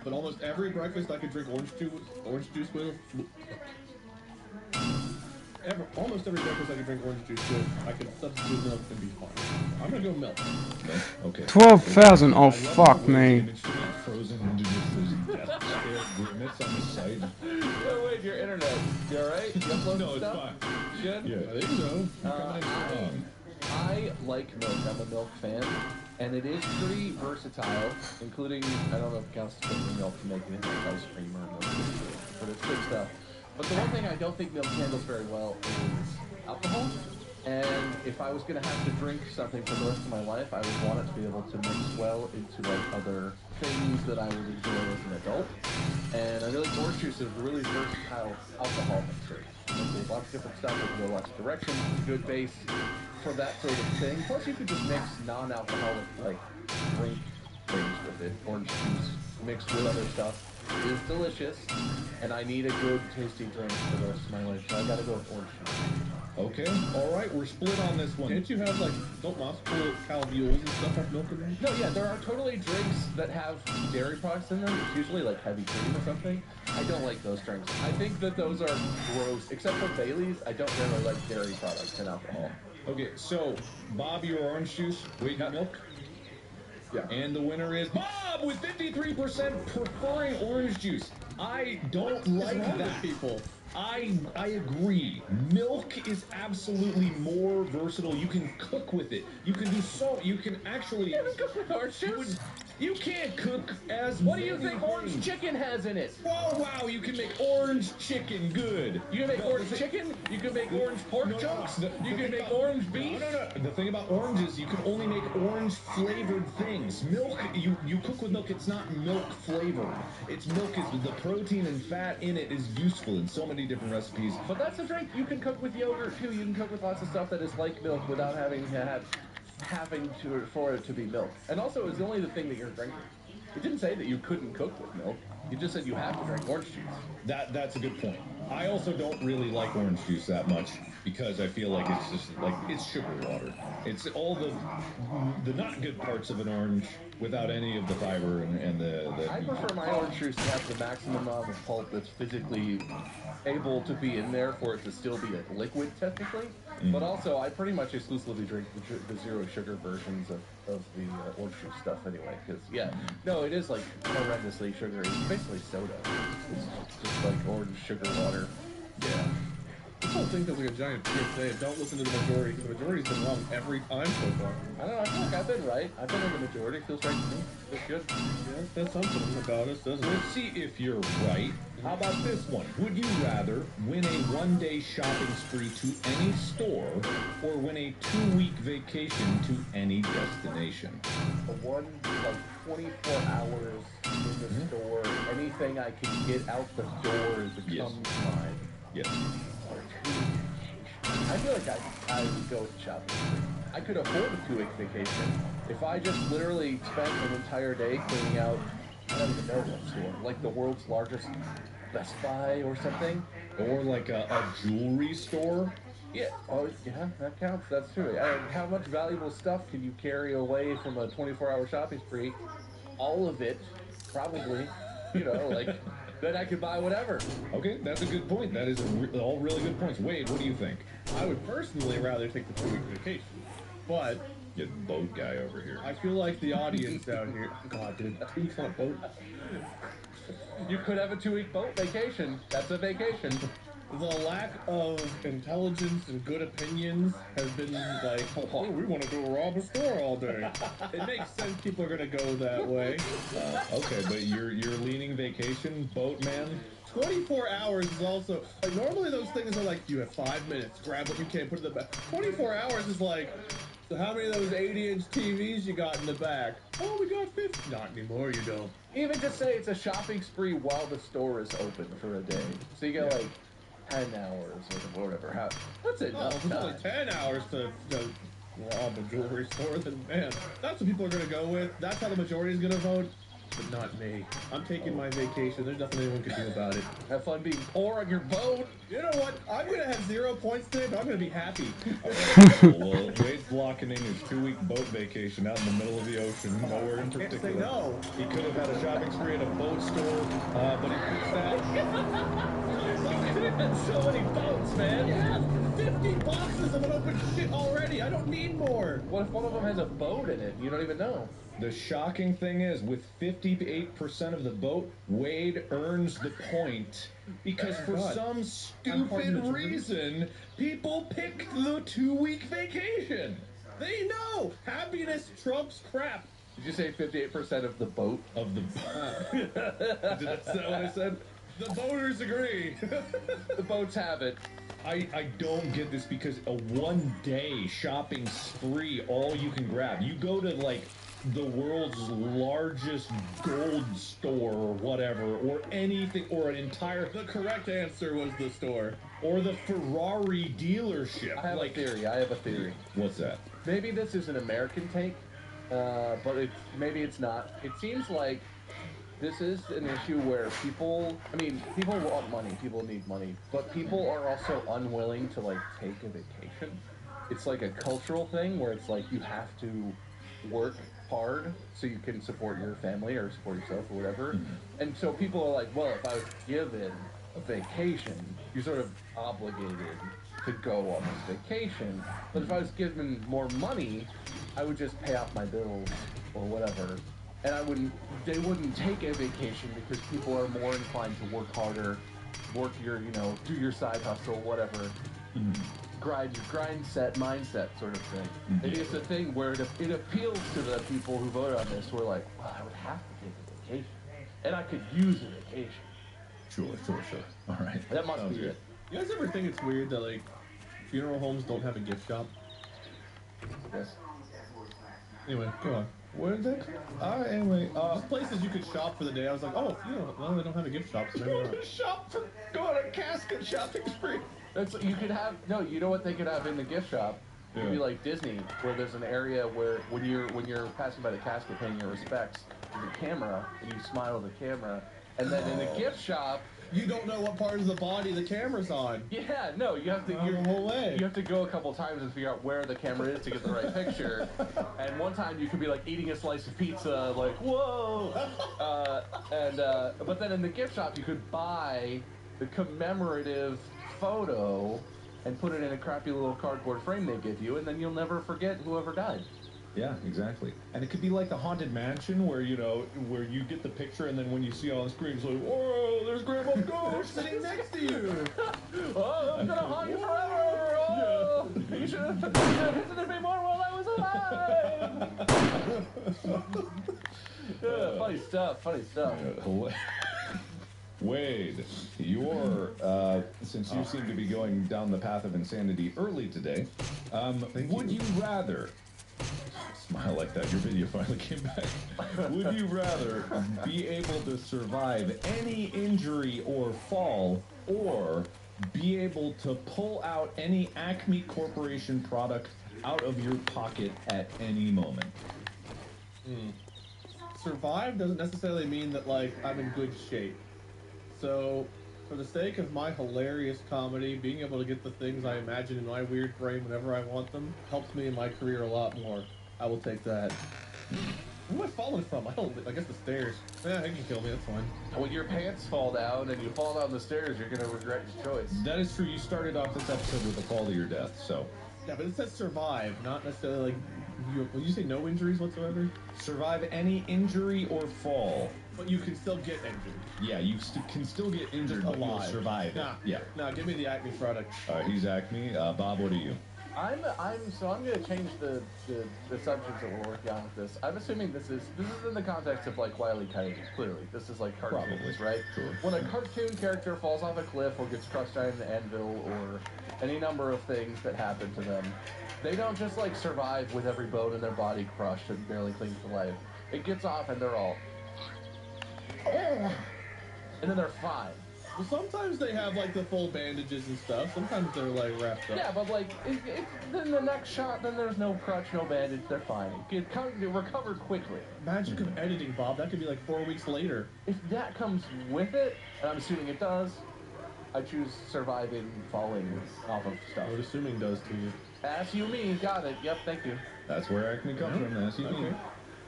but almost every breakfast I could drink orange juice with. Almost every breakfast I could drink orange juice with, I could substitute milk and be fine. I'm gonna go milk. Okay. 12,000. Oh fuck me. Frozen into just this death stare grimace on the site. Oh, wait, your internet. You alright? You upload No, it's stuff? fine. Good? Yeah, I think so. I like milk. I'm a milk fan. And it is pretty versatile, including, I don't know if it counts as drinking milk to make anything like ice cream or milk, but it's good stuff. But the one thing I don't think milk handles very well is alcohol. And if I was going to have to drink something for the rest of my life, I would want it to be able to mix well into like other things that I would enjoy as an adult. And I really think orange juice is a really versatile alcohol mixture. There's lots of different stuff. It can go lots of directions. It's a good base for that sort of thing. Plus, you could just mix non-alcoholic like drink things with it. Orange juice mixed with other stuff is delicious, and I need a good tasty drink for the rest of my life. So I gotta go with orange juice. Okay, alright, we're split on this one. Can't you have like, don't Moscow cow mules and stuff have milk in them? No, yeah, there are totally drinks that have dairy products in them. It's usually like heavy cream or something. I don't like those drinks. I think that those are gross. Except for Bailey's, I don't really like dairy products and alcohol. Okay, so, Bob, your orange juice, Wade, your milk? Yeah. And the winner is Bob with 53% preferring orange juice. I don't like that, people. I agree. Milk is absolutely more versatile. You can cook with it. You can do salt. You can actually... You can cook with orange juice? You can't cook as What do you think orange chicken has in it? Whoa, wow, you can make orange chicken good. You can make orange chicken? You can make orange pork chunks? You can make orange beef? No. The thing about orange is you can only make orange-flavored things. Milk, you cook with milk, it's not milk-flavored. It's milk, is the protein and fat in it is useful in so many different recipes. But that's a drink. You can cook with yogurt, too. You can cook with lots of stuff that is like milk without having to have having for it to be milk. And also, it was only the thing that you're drinking. It didn't say that you couldn't cook with milk. It just said you have to drink orange juice. That's a good point. I also don't really like orange juice that much because I feel like it's just like it's sugar water. It's all the not good parts of an orange without any of the fiber and the I prefer my orange juice to have the maximum amount of pulp that's physically able to be in there for it to still be a liquid technically. But also, I pretty much exclusively drink the zero sugar versions of the orange juice stuff anyway. Because, yeah, no, it is like horrendously sugary. It's basically soda. It's just like orange sugar water. Yeah. This whole thing feels like a giant PSA. Don't listen to the majority, because the majority's been wrong every time so far. I don't know, I feel like I've been right. I've been in the majority. Feels right to me. Feels good. Yeah, that's something about us, doesn't it? Let's see if you're right. How about this one? Would you rather win a one-day shopping spree to any store or win a 2-week vacation to any destination? The one, like, 24 hours in the store, anything I can get out the door becomes mine. Yes. I feel like I would go with shopping spree. I could afford a 2-week vacation if I just literally spent an entire day cleaning out, I don't even know what store, like the world's largest Best Buy or something. Or like a jewelry store. Yeah, oh yeah, that counts, that's true. How much valuable stuff can you carry away from a 24-hour shopping spree? All of it, probably, you know, like... Then I could buy whatever. Okay, that's a good point. That is all really good points. Wade, what do you think? I would personally rather take the 2-week vacation, but... Get boat guy over here. I feel like the audience out here... God, dude, 2 weeks on a boat? You could have a 2-week boat vacation. That's a vacation. The lack of intelligence and good opinions has been like, oh, we want to go rob a store all day. It makes sense people are going to go that way. Okay, but you're leaning vacation, boat man? 24 hours is also, like, normally those things are like, you have 5 minutes, grab what you can, put it in the back. 24 hours is like, so how many of those 80-inch TVs you got in the back? Oh, we got 50. Not anymore, you don't. Even just say it's a shopping spree while the store is open for a day. So you get like 10 hours or whatever. What's it? Oh, if it's only 10 hours to rob a jewelry store, then man, that's what people are going to go with. That's how the majority is going to vote. But not me. I'm taking my vacation. There's nothing anyone can do about it. Have fun being poor on your boat. You know what? I'm going to have 0 points today, but I'm going to be happy. Well, Wade's blocking in his 2-week boat vacation out in the middle of the ocean, nowhere in particular. Say no. He could have had a shopping spree at a boat store, but he picks that. You could have had so many boats, man. Yeah, 50 boxes of unopened shit already. I don't need more. What if one of them has a boat in it? You don't even know. The shocking thing is, with 58% of the vote, Wade earns the point because for some stupid reason, people picked the 2-week vacation. They know happiness trumps crap. Did you say 58% of the boat? Of the boat. That's that what I said? The voters agree. The boats have it. I don't get this because a 1-day shopping spree, all you can grab. You go to like the world's largest gold store or whatever, or anything, or an entire... The correct answer was the store. Or the Ferrari dealership. I have a theory. What's that? Maybe this is an American take, but maybe it's not. It seems like this is an issue where people want money, people need money, but people are also unwilling to, like, take a vacation. It's like a cultural thing where it's like you have to work hard so you can support your family or support yourself or whatever. Mm-hmm. And so people are like, well, if I was given a vacation, you're sort of obligated to go on this vacation. But if I was given more money, I would just pay off my bills or whatever. And they wouldn't take a vacation because people are more inclined to work harder, do your side hustle, whatever. Mm-hmm. Grind mindset sort of thing. Mm-hmm. It is a thing where it appeals to the people who voted on this who are like, well, I would have to take a vacation. And I could use a vacation. Sure. All right. That must be it. You guys ever think it's weird that, like, funeral homes don't have a gift shop? Yes. Anyway, go on. Where is that? Anyway, just places you could shop for the day. I was like, oh, well, they don't have a gift shop. So go on a casket shopping spree. You know what they could have in the gift shop? It could be like Disney, where there's an area where when you're passing by the casket paying your respects, there's a camera, and you smile at the camera. And then in the gift shop, you don't know what part of the body the camera's on. Yeah, no, you have to the whole way. You have to go a couple times and figure out where the camera is to get the right picture. And one time you could be like eating a slice of pizza, like whoa. But then in the gift shop you could buy the commemorative photo and put it in a crappy little cardboard frame they give you, and then you'll never forget whoever died. Yeah, exactly. And it could be like the Haunted Mansion where, you know, where you get the picture and then when you see it on the screen, it's like, whoa, there's Grandma's ghost sitting next to you. Oh, I'm gonna haunt you forever. Oh, you should have visited me more while I was alive. Yeah, funny stuff. Wade, since you seem to be going down the path of insanity early today, would you rather... Smile like that, your video finally came back. Would you rather be able to survive any injury or fall, or be able to pull out any Acme Corporation product out of your pocket at any moment? Survive doesn't necessarily mean that, like, I'm in good shape. So, for the sake of my hilarious comedy, being able to get the things I imagine in my weird brain whenever I want them helps me in my career a lot more. I will take that. Where am I falling from? I guess the stairs. Yeah, it can kill me, that's fine. When your pants fall down and you fall down the stairs, you're gonna regret your choice. That is true. You started off this episode with a fall to your death, so... Yeah, but it says survive, not necessarily like... Will you say no injuries whatsoever? Survive any injury or fall. But you can still get injured. Yeah, you can still get injured, but you'll survive it. Yeah. Nah, give me the Acme product. He's Acme. Bob, what are you? I'm gonna change the subjects that we're working on with this. I'm assuming this is in the context of like Wile E. Coyote. Clearly, this is like cartoons, right? Sure. When a cartoon character falls off a cliff or gets crushed on an anvil or any number of things that happen to them, they don't just like survive with every bone in their body crushed and barely clinging to life. It gets off and they're all, and then they're fine. Well, sometimes they have like the full bandages and stuff. Sometimes they're like wrapped up. Yeah, but like then the next shot, then there's no crutch, no bandage. They're fine. It recovered quickly. Magic of editing, Bob. That could be like 4 weeks later. If that comes with it, and I'm assuming it does, I choose surviving falling off of stuff. I would assume it does to you. Ask you me. Got it. Yep. Thank you. That's where Acme comes from. Ask you me.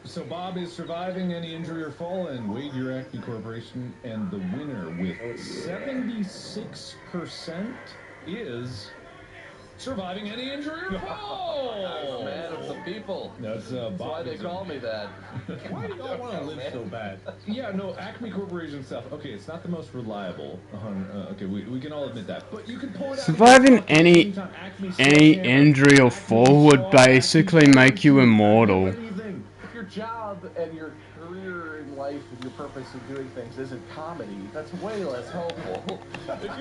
So Bob is surviving any injury or fall, and Wade, your Acme Corporation, and the winner with 76% is surviving any injury or fall. I'm a man of the people. That's why they call me that. Why do y'all want to live so bad? Yeah, no, Acme Corporation stuff. Okay, it's not the most reliable. Okay, we can all admit that. But you can pull it out. Surviving any injury or fall would basically make you immortal. If your job and your career in life and your purpose in doing things isn't comedy, that's way less helpful. If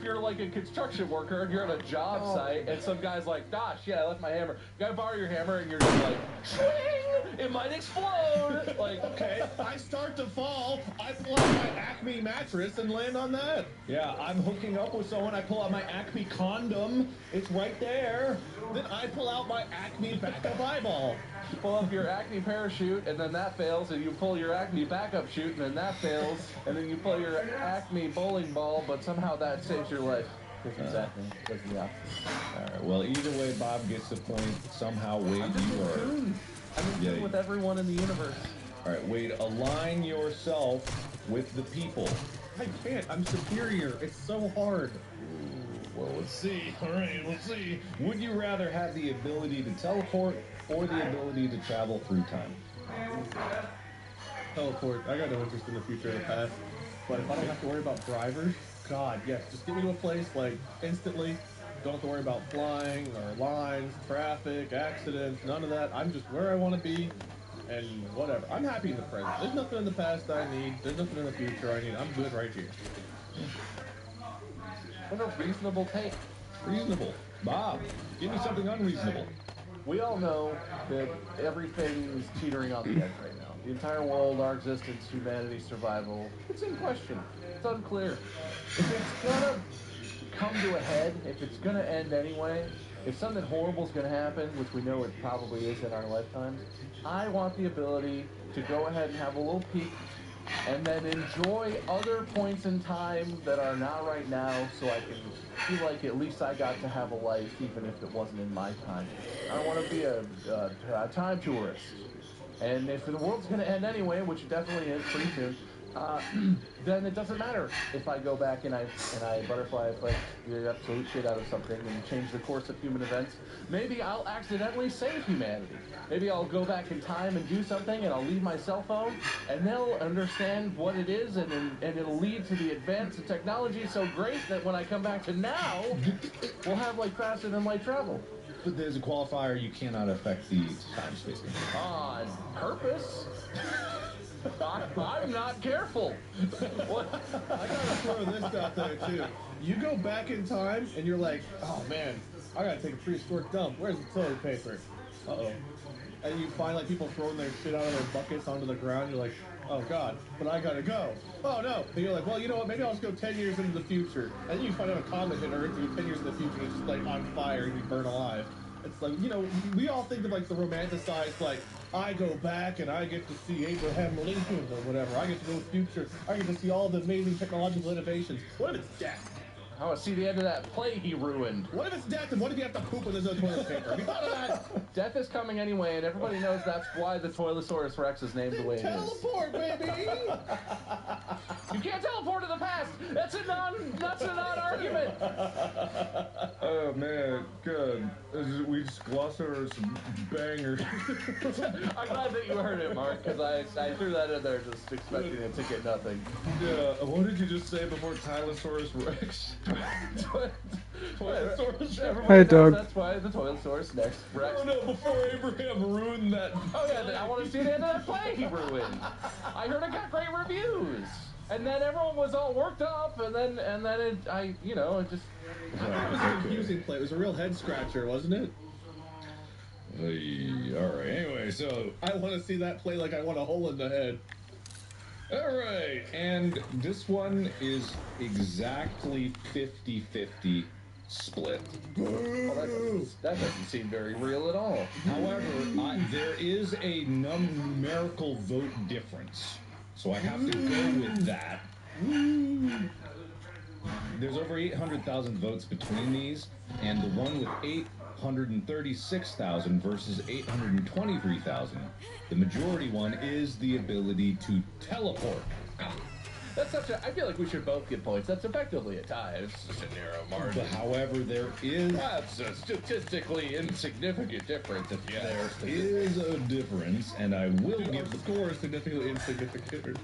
you're like a construction worker and you're on a job site and some guy's like, gosh, yeah, I left my hammer. Can I borrow your hammer? And you're just like, swing! It might explode! Like, okay, I start to fall, I pull out my Acme mattress and land on that. Yeah, I'm hooking up with someone, I pull out my Acme condom, it's right there. Then I pull out my Acme backup eyeball. You pull up your Acme parachute, and then that fails, and you pull your Acme backup chute, and then that fails, and then you pull your Acme bowling ball, but somehow that saves your life. Exactly. Does the opposite. Alright, well, either way, Bob gets the point. Somehow, Wade, you are... I'm in tune with everyone in the universe. Alright, Wade, align yourself with the people. I can't. I'm superior. It's so hard. Well, let's see. Alright, let's see. Would you rather have the ability to teleport or the ability to travel through time? Teleport. I got no interest in the future or the past. But if I don't have to worry about drivers, God, yes. Just get me to a place, like, instantly. Don't have to worry about flying or lines, traffic, accidents, none of that. I'm just where I want to be and whatever. I'm happy in the present. There's nothing in the past I need. There's nothing in the future I need. I'm good right here. What a reasonable take. Reasonable. Bob, give me something unreasonable. We all know that everything is teetering on the edge right now. The entire world, our existence, humanity's survival, it's in question. It's unclear. If it's gonna come to a head, if it's gonna end anyway, if something horrible is going to happen, which we know it probably is in our lifetimes, I want the ability to go ahead and have a little peek and then enjoy other points in time that are not right now, so I can feel like at least I got to have a life, even if it wasn't in my time. I don't want to be a time tourist. And if the world's going to end anyway, which it definitely is pretty soon, then it doesn't matter if I go back and I butterfly effect the absolute shit out of something and change the course of human events. Maybe I'll accidentally save humanity. Maybe I'll go back in time and do something, and I'll leave my cell phone, and they'll understand what it is, and it'll lead to the advance of technology so great that when I come back to now, we'll have like faster than light travel. But there's a qualifier: you cannot affect the time-space continuum. On purpose? I'm not careful. What? I gotta throw this out there too. You go back in time and you're like, oh man, I gotta take a prehistoric dump. Where's the toilet paper? Uh-oh. And you find like people throwing their shit out of their buckets onto the ground. You're like, oh god, but I gotta go. Oh no. And you're like, well, you know what? Maybe I'll just go 10 years into the future. And then you find out a comet hit Earth, you go 10 years in the future, and it's just like on fire and you burn alive. It's like, you know, we all think of like the romanticized, like, I go back and I get to see Abraham Lincoln or whatever. I get to go to the future. I get to see all the amazing technological innovations. What if it's death? I want to see the end of that play he ruined. What if it's death, and what if you have to poop and there's no toilet paper? Have you thought of that? Death is coming anyway, and everybody knows that's why the Toilosaurus Rex is named the way it is. Teleport, baby! You can't teleport to the past! That's a non-argument! Oh man, good. We just glossed over some bangers. I'm glad that you heard it, Mark, because I threw that in there just expecting it to get nothing. Yeah, what did you just say before Tylosaurus Rex? Toilosaurus. Hey, dog. That's why the Toilosaurus Rex. Oh no! Before Abraham ruined that. Oh yeah, I want to see the end of that play he ruined. I heard it got great reviews, and then everyone was all worked up, and then it just. It was a confusing play. It was a real head scratcher, wasn't it? Alright, anyway, so I want to see that play like I want a hole in the head. Alright, and this one is exactly 50-50 split. Well, that doesn't seem very real at all. However, there is a numerical vote difference, so I have to go with that. There's over 800,000 votes between these, and the one with 836,000 versus 823,000. The majority one is the ability to teleport. That's I feel like we should both get points. That's effectively a tie. It's such a narrow margin. However, there is... That's a statistically insignificant difference. If there is a difference, and I will give the score is significantly insignificant.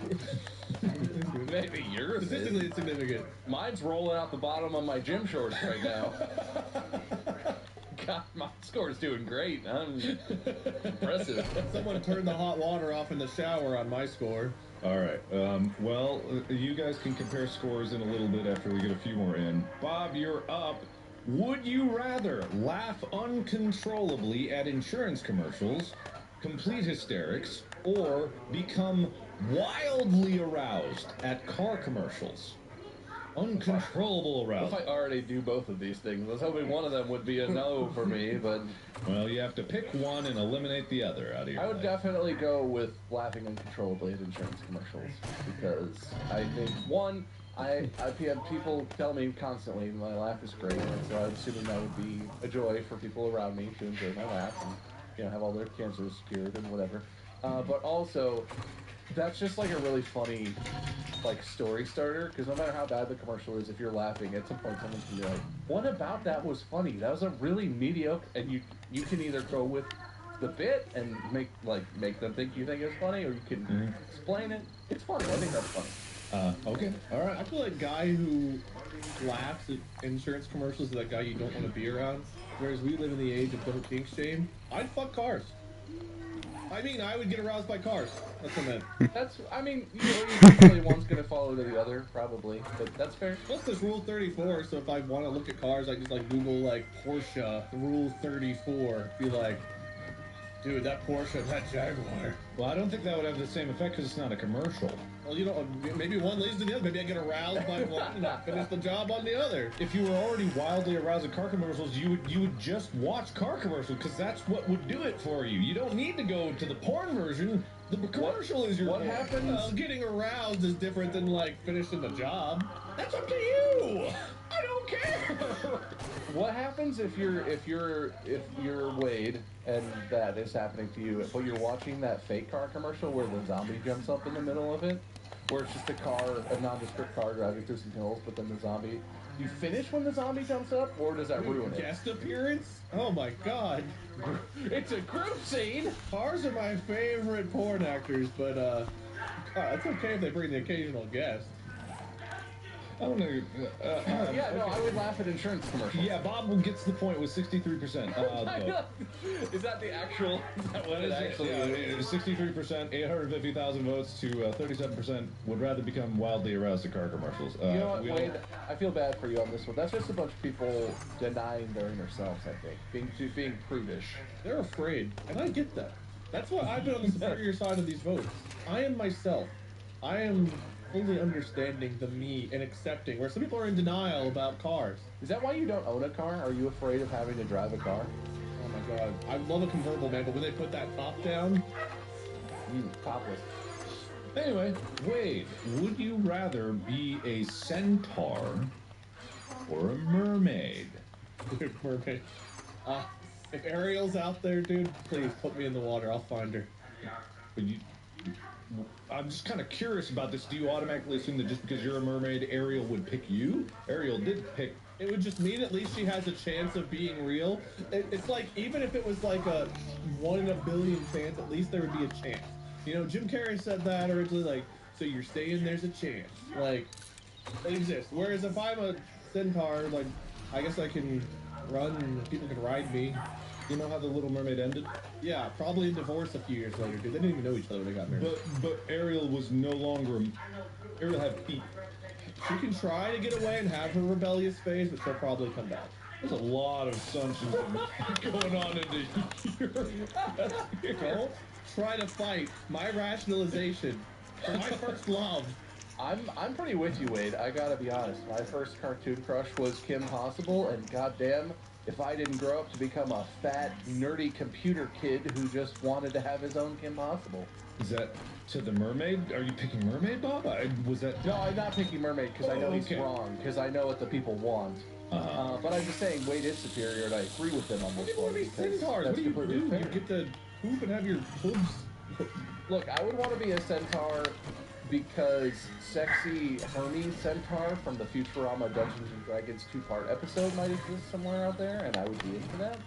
Maybe yours statistically insignificant. Mine's rolling out the bottom of my gym shorts right now. God, my score's doing great. Impressive. Someone turned the hot water off in the shower on my score. Alright, well, you guys can compare scores in a little bit after we get a few more in. Bob, you're up. Would you rather laugh uncontrollably at insurance commercials, complete hysterics, or become wildly aroused at car commercials? Uncontrollable arousal. If I already do both of these things, I was hoping one of them would be a no for me, but... Well, you have to pick one and eliminate the other out of your I would life. definitely go with laughing uncontrollably at insurance commercials, because I think, one, I've had people tell me constantly my laugh is great, and so I'm assuming that would be a joy for people around me to enjoy my laugh and, have all their cancers cured and whatever. But also... that's just like a really funny story starter, because no matter how bad the commercial is, if you're laughing, at some point someone can be like, what about that was funny? That was a really mediocre, and you can either go with the bit and make them think you think it's funny, or you can explain it. It's funny. I think that's funny. Okay. All right. I feel like guy who laughs at insurance commercials is that guy you don't want to be around, whereas we live in the age of don't kink shame. I'd fuck cars. I mean, I would get aroused by cars. That's what I meant. Usually one's gonna follow to the other, probably, but that's fair. Plus, there's Rule 34, so if I want to look at cars, I can just Google Porsche Rule 34. Be like, Dude, that Porsche, that Jaguar. Well, I don't think that would have the same effect because it's not a commercial. Well, you know, maybe one leads to the other. Maybe I get aroused by one and I finish the job on the other. If you were already wildly aroused at car commercials, you would just watch car commercials because that's what would do it for you. You don't need to go to the porn version. The commercial is your. What happens? Well, getting aroused is different than like finishing the job. That's up to you. I don't care. What happens if you're Wade and that is happening to you, but you're watching that fake car commercial where the zombie jumps up in the middle of it, where it's just a nondescript car driving through some hills, but then the zombie. Do you finish when the zombie jumps up, or does that ruin it? Guest appearance? Oh my god. It's a group scene! Cars are my favorite porn actors, but it's okay if they bring the occasional guest. I don't know. Yeah, no, I would laugh at insurance commercials. Yeah, Bob gets the point with 63%. Is that the actual? What is actually? Yeah, 63%, 850,000 votes to 37% would rather become wildly aroused at car commercials. You know what, Wade? I feel bad for you on this one. That's just a bunch of people denying their inner selves. I think being prudish. They're afraid, and I get that. That's why I've been on the superior side of these votes. I am myself. I am fully understanding the me and accepting, where some people are in denial about cars. Is that why you don't own a car? Are you afraid of having to drive a car? Oh my god. I love a convertible, man, but when they put that top down... Topless. Anyway, Wade, would you rather be a centaur or a mermaid? Dude, mermaid. If Ariel's out there, dude, please put me in the water. I'll find her. But I'm just kind of curious about this. Do you automatically assume that just because you're a mermaid, Ariel would pick you? Ariel did pick. It would just mean at least she has a chance of being real. It's like, even if it was like a 1 in a billion chance, at least there would be a chance. You know, Jim Carrey said that originally, like, so you're saying there's a chance. Like, it exists. Whereas if I'm a centaur, like, I guess I can run and people can ride me. You know how The Little Mermaid ended? Yeah, probably in divorce a few years later, dude. They didn't even know each other when they got married. But Ariel was no longer... Ariel had feet. She can try to get away and have her rebellious phase, but she'll probably come back. There's a lot of assumptions going on into here. Don't try to fight my rationalization for my first love. I'm pretty with you, Wade. I gotta be honest. My first cartoon crush was Kim Possible, and goddamn, if I didn't grow up to become a fat, nerdy computer kid who just wanted to have his own Kim Possible. Is that to the mermaid? Are you picking mermaid, Bob? Was that... No, I'm not picking mermaid because I know he's wrong, because I know what the people want. But I'm just saying Wade is superior, and I agree with them on this one. What do you do? You get to poop and have your hooves... Look, I would want to be a centaur because sexy Hermes Centaur from the Futurama Dungeons & Dragons 2-part episode might exist somewhere out there, and I would be into that.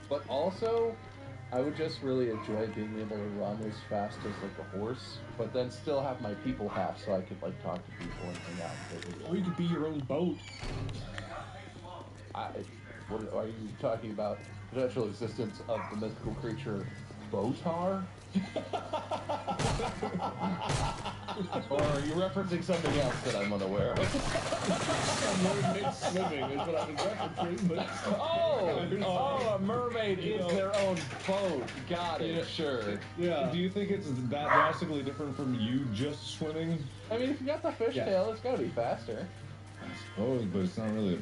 But also, I would just really enjoy being able to run as fast as like a horse, but then still have my people half so I could like talk to people and hang out. Or you could be your own boat. What are you talking about? Potential existence of the mythical creature Botar? Or are you referencing something else that I'm unaware of? Mermaid swimming is what I was referencing, but... a mermaid is their own boat. Got it, sure. Yeah. Do you think it's that drastically different from you just swimming? I mean, if you got the fishtail, it's gotta be faster. I suppose, but it's not really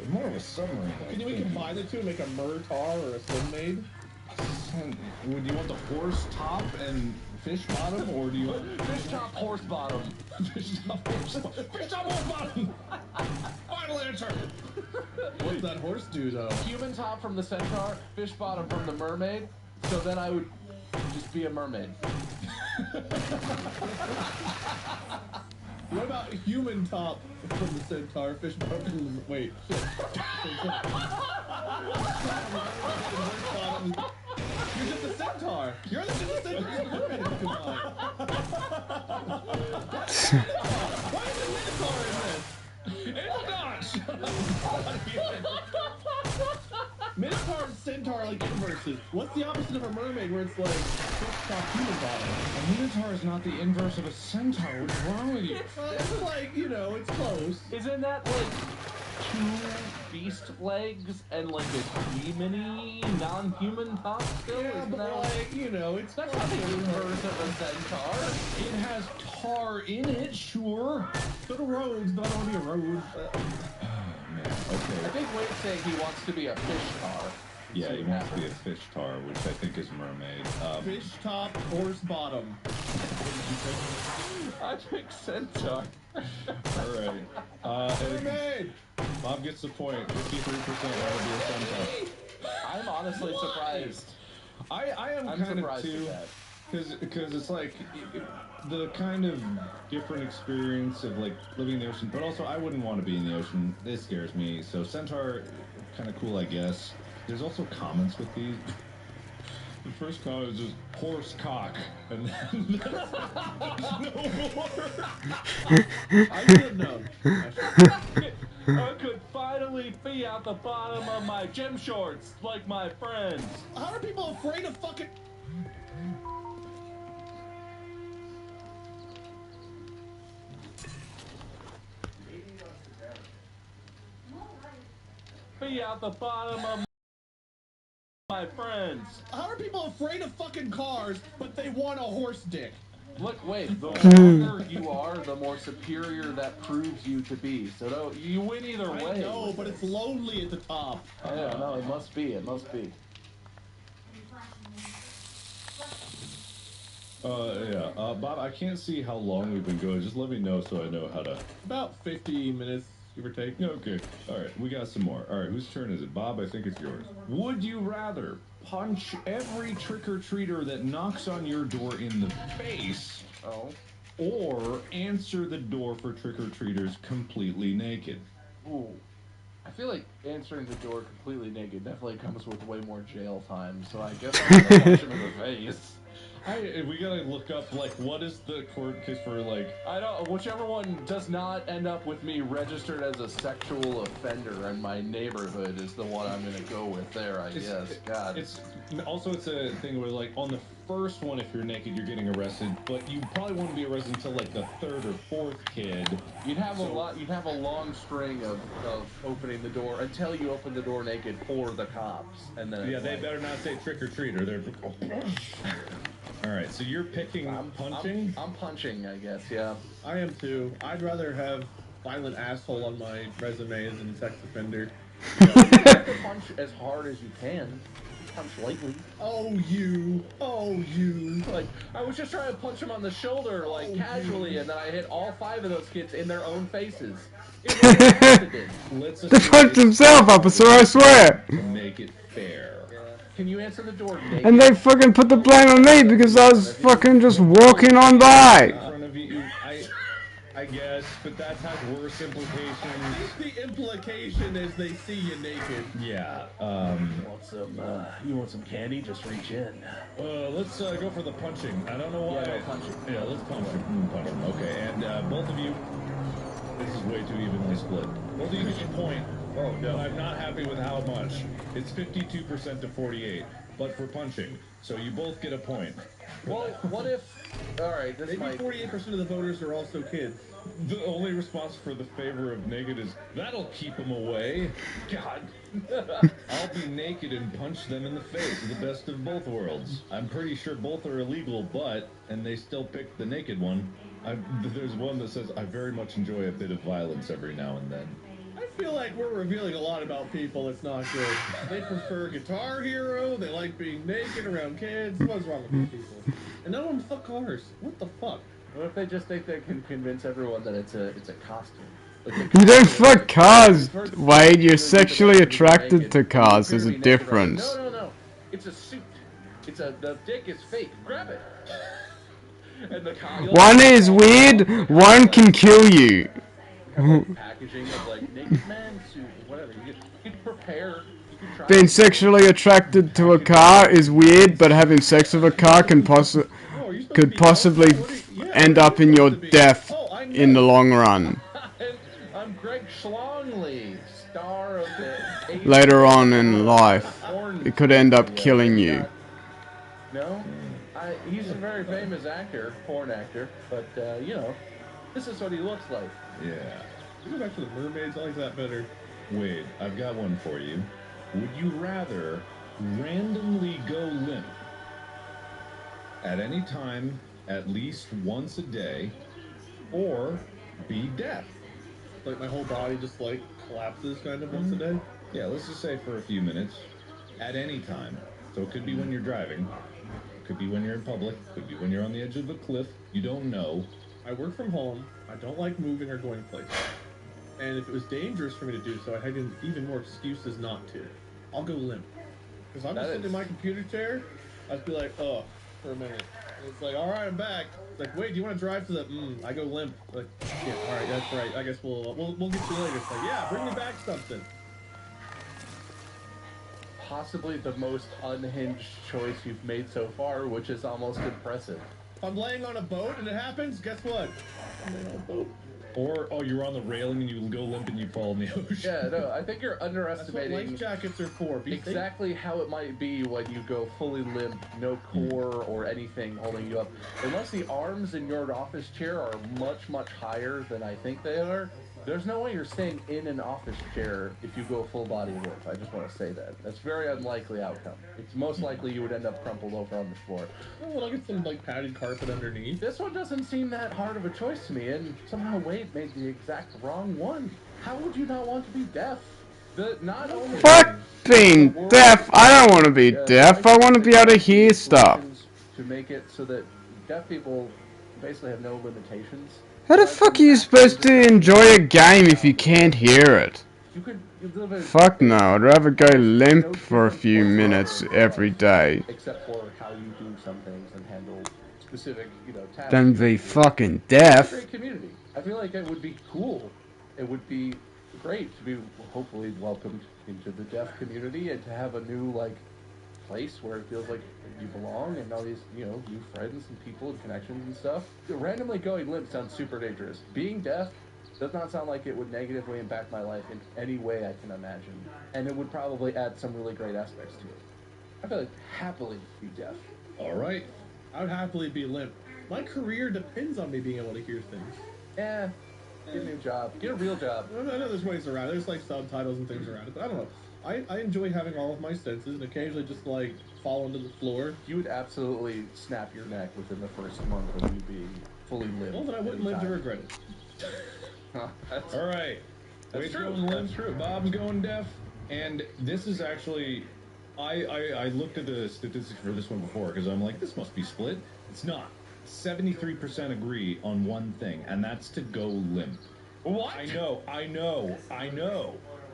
more of a submarine. Can we combine the two and make a Murtar or a swim maid? Would you want the horse top and fish bottom, or do you want fish top, horse bottom? Fish top, horse bottom. Fish top, horse bottom. Final answer. What's that horse do though? Human top from the centaur, fish bottom from the mermaid. So then I would just be a mermaid. What about human top from the centaur, fish bottom from the... Wait, shit. You're just a centaur. You're the centaur. You're the mermaid. Why is the minotaur in this? It's not. Minotaur and centaur are like inverses. What's the opposite of a mermaid where it's like fish top, human bottom? A minotaur is not the inverse of a centaur. What's wrong with you? Well, it's like, you know, it's close. Isn't that like... 2 beast legs and like a mini non-human top still? Yeah, Isn't but that like, you know, it's that's not the inverse of a centaur. It has tar in it, sure. So the roads, not only a road. Okay. I think Wade's saying he wants to be a fish tar. Yeah, he wants to be a fish tar, which I think is mermaid. Fish top, horse bottom. I pick centaur. Alright. Mermaid! Bob gets the point. 53% want to be a centaur. I'm honestly surprised. I am I'm kind of surprised too. at that. Because it's like the kind of different experience of like living in the ocean, but also I wouldn't want to be in the ocean. It scares me. So centaur, kind of cool, I guess. There's also comments with these. The first comment is just horse cock, and then no more. I should know. I could finally pee out the bottom of my gym shorts like my friends. How are people afraid of fucking... Pee out the bottom of my friends. How are people afraid of fucking cars, but they want a horse dick? Look, wait, the longer you are, the more superior that proves you to be. So no, you win either way. I know, but it's lonely at the top. Yeah, no, it must be, it must be. Bob, I can't see how long we've been going. Just let me know so I know how to... About 50 minutes, give or take. Okay, alright, we got some more. Alright, whose turn is it? Bob, I think it's yours. Would you rather punch every trick-or-treater that knocks on your door in the face, or answer the door for trick-or-treaters completely naked? Ooh. I feel like answering the door completely naked definitely comes with way more jail time, so I guess I'm gonna punch him in the face. We gotta look up, like, what is the court case for, like... I don't, whichever one does not end up with me registered as a sexual offender in my neighborhood is the one I'm gonna go with there, I guess. God. It's a thing where, like, on the first one, if you're naked, you're getting arrested, but you probably won't be arrested until, like, the third or fourth kid. You'd have a long string of opening the door until you open the door naked for the cops, and then... Yeah, they better not say trick-or-treater, they're... Alright, so you're picking punching? I'm punching, I guess, yeah. I am too. I'd rather have violent asshole on my resume than sex offender. You have to punch as hard as you can. Punch lightly. Oh, you. Like, I was just trying to punch him on the shoulder, like, casually, and then I hit all 5 of those kids in their own faces. It was an accident. They fucked himself up, sir, I swear! To make it fair. Can you answer the door naked? And they fucking put the blame on me because I was fucking just walking on by! In front of you, I guess, but that has worse implications. I think the implication is they see you naked. Yeah, You want some candy? Just reach in. Let's go for the punching. I don't know why. Yeah, no, punching. Yeah, let's punch him. Punch him. Okay, and both of you, this is way too evenly split. Both of you get your point. Oh, no. I'm not happy with how much. It's 52% to 48, but for punching. So you both get a point. Well, what if... Alright, this Maybe might... 48% of the voters are also kids. The only response for the favor of naked is, that'll keep them away. God. I'll be naked and punch them in the face. The best of both worlds. I'm pretty sure both are illegal, and they still pick the naked one. There's one that says, I very much enjoy a bit of violence every now and then. I feel like we're revealing a lot about people. It's not good. They prefer Guitar Hero. They like being naked around kids. What's wrong with these people? And none of them fuck cars. What the fuck? What if they just think they can convince everyone that it's a costume? Like You don't fuck cars, Wade. You're sexually attracted to cars. There's a difference. No. It's a suit. The dick is fake. Grab it. And the One is weird, one can kill you. Packaging of like naked man suit, whatever. You can prepare. You can try. Being sexually attracted to a car is weird, but having sex with a car can could possibly end up in your death in the long run. I'm Greg Schlongley, star of the... Later on in life, it could end up killing you. No? He's a very famous actor, porn actor, but, you know, this is what he looks like. Yeah. Let's go back to the mermaids. I like that better. Wade, I've got one for you. Would you rather randomly go limp at any time, at least once a day, or be deaf? Like my whole body just like collapses kind of once a day? Yeah, let's just say for a few minutes, at any time. So it could be when you're driving, it could be when you're in public, it could be when you're on the edge of a cliff. You don't know. I work from home. I don't like moving or going places. And if it was dangerous for me to do so, I had even more excuses not to. I'll go limp. Because I'm just sitting in my computer chair, I'd be like, oh, for a minute. And it's like, all right, I'm back. It's like, wait, do you want to drive to the? I go limp. Like, shit. All right, that's right. I guess we'll get you later. It's like, yeah, bring me back something. Possibly the most unhinged choice you've made so far, which is almost impressive. If I'm laying on a boat and it happens, guess what? I'm laying on a boat. Or, oh, you're on the railing and you go limp and you fall in the ocean. Yeah, no, I think you're underestimating That's what life jackets are for. exactly how it might be when you go fully limp, no core or anything holding you up. Unless the arms in your office chair are much, much higher than I think they are, there's no way you're staying in an office chair if you go full body limp. I just want to say that. That's a very unlikely outcome. It's most likely you would end up crumpled over on the floor. Well, I'll get some like padded carpet underneath. This one doesn't seem that hard of a choice to me, and somehow Wade made the exact wrong one. How would you not want to be deaf? Not only Fuck being deaf. I don't want to be deaf. I want to be able to hear stuff. To make it so that deaf people basically have no limitations. How the fuck are you supposed to enjoy a game if you can't hear it? Fuck no, I'd rather go limp for a few minutes every day Except for how you do some things and handle specific, tasks. than be fucking deaf. Great community. I feel like it would be cool. It would be great to be hopefully welcomed into the deaf community and to have a new place where it feels like you belong and all these new friends and people and connections and stuff. Randomly going limp sounds super dangerous. Being deaf does not sound like it would negatively impact my life in any way I can imagine, and it would probably add some really great aspects to it. I feel like happily be deaf. All right. I would happily be limp. My career depends on me being able to hear things. Yeah. Get a new job. Get a real job. I know there's ways around it. There's like subtitles and things around it, but I don't know. I enjoy having all of my senses and occasionally just like fall into the floor. You would absolutely snap your neck within the first month of you being fully limp. Well, then I wouldn't live to regret it. All right. That's true. Going limp. That's true. Bob's going deaf. And this is actually, I looked at the statistics for this one before because I'm like, this must be split. It's not. 73% agree on one thing, and that's to go limp. What? I know.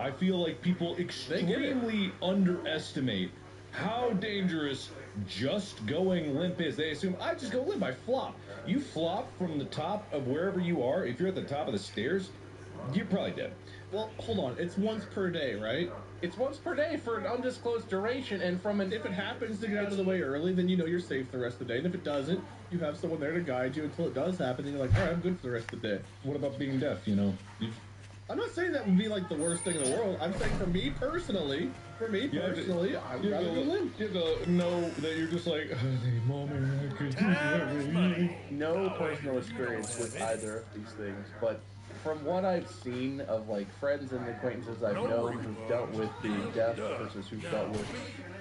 I feel like people extremely underestimate how dangerous just going limp is. They assume, I just go limp, I flop. You flop from the top of wherever you are. If you're at the top of the stairs, you're probably dead. Well, hold on. It's once per day, right? It's once per day for an undisclosed duration, and if it happens to get out of the way early, then you know you're safe the rest of the day. And if it doesn't, you have someone there to guide you until it does happen, and you're like, all right, I'm good for the rest of the day. What about being deaf, I'm not saying that would be like the worst thing in the world. I'm saying for me personally, I would rather go limp. You have to know that you're just like, no personal experience with either of these things, but from what I've seen of friends and acquaintances I've known who've dealt with being deaf versus who've dealt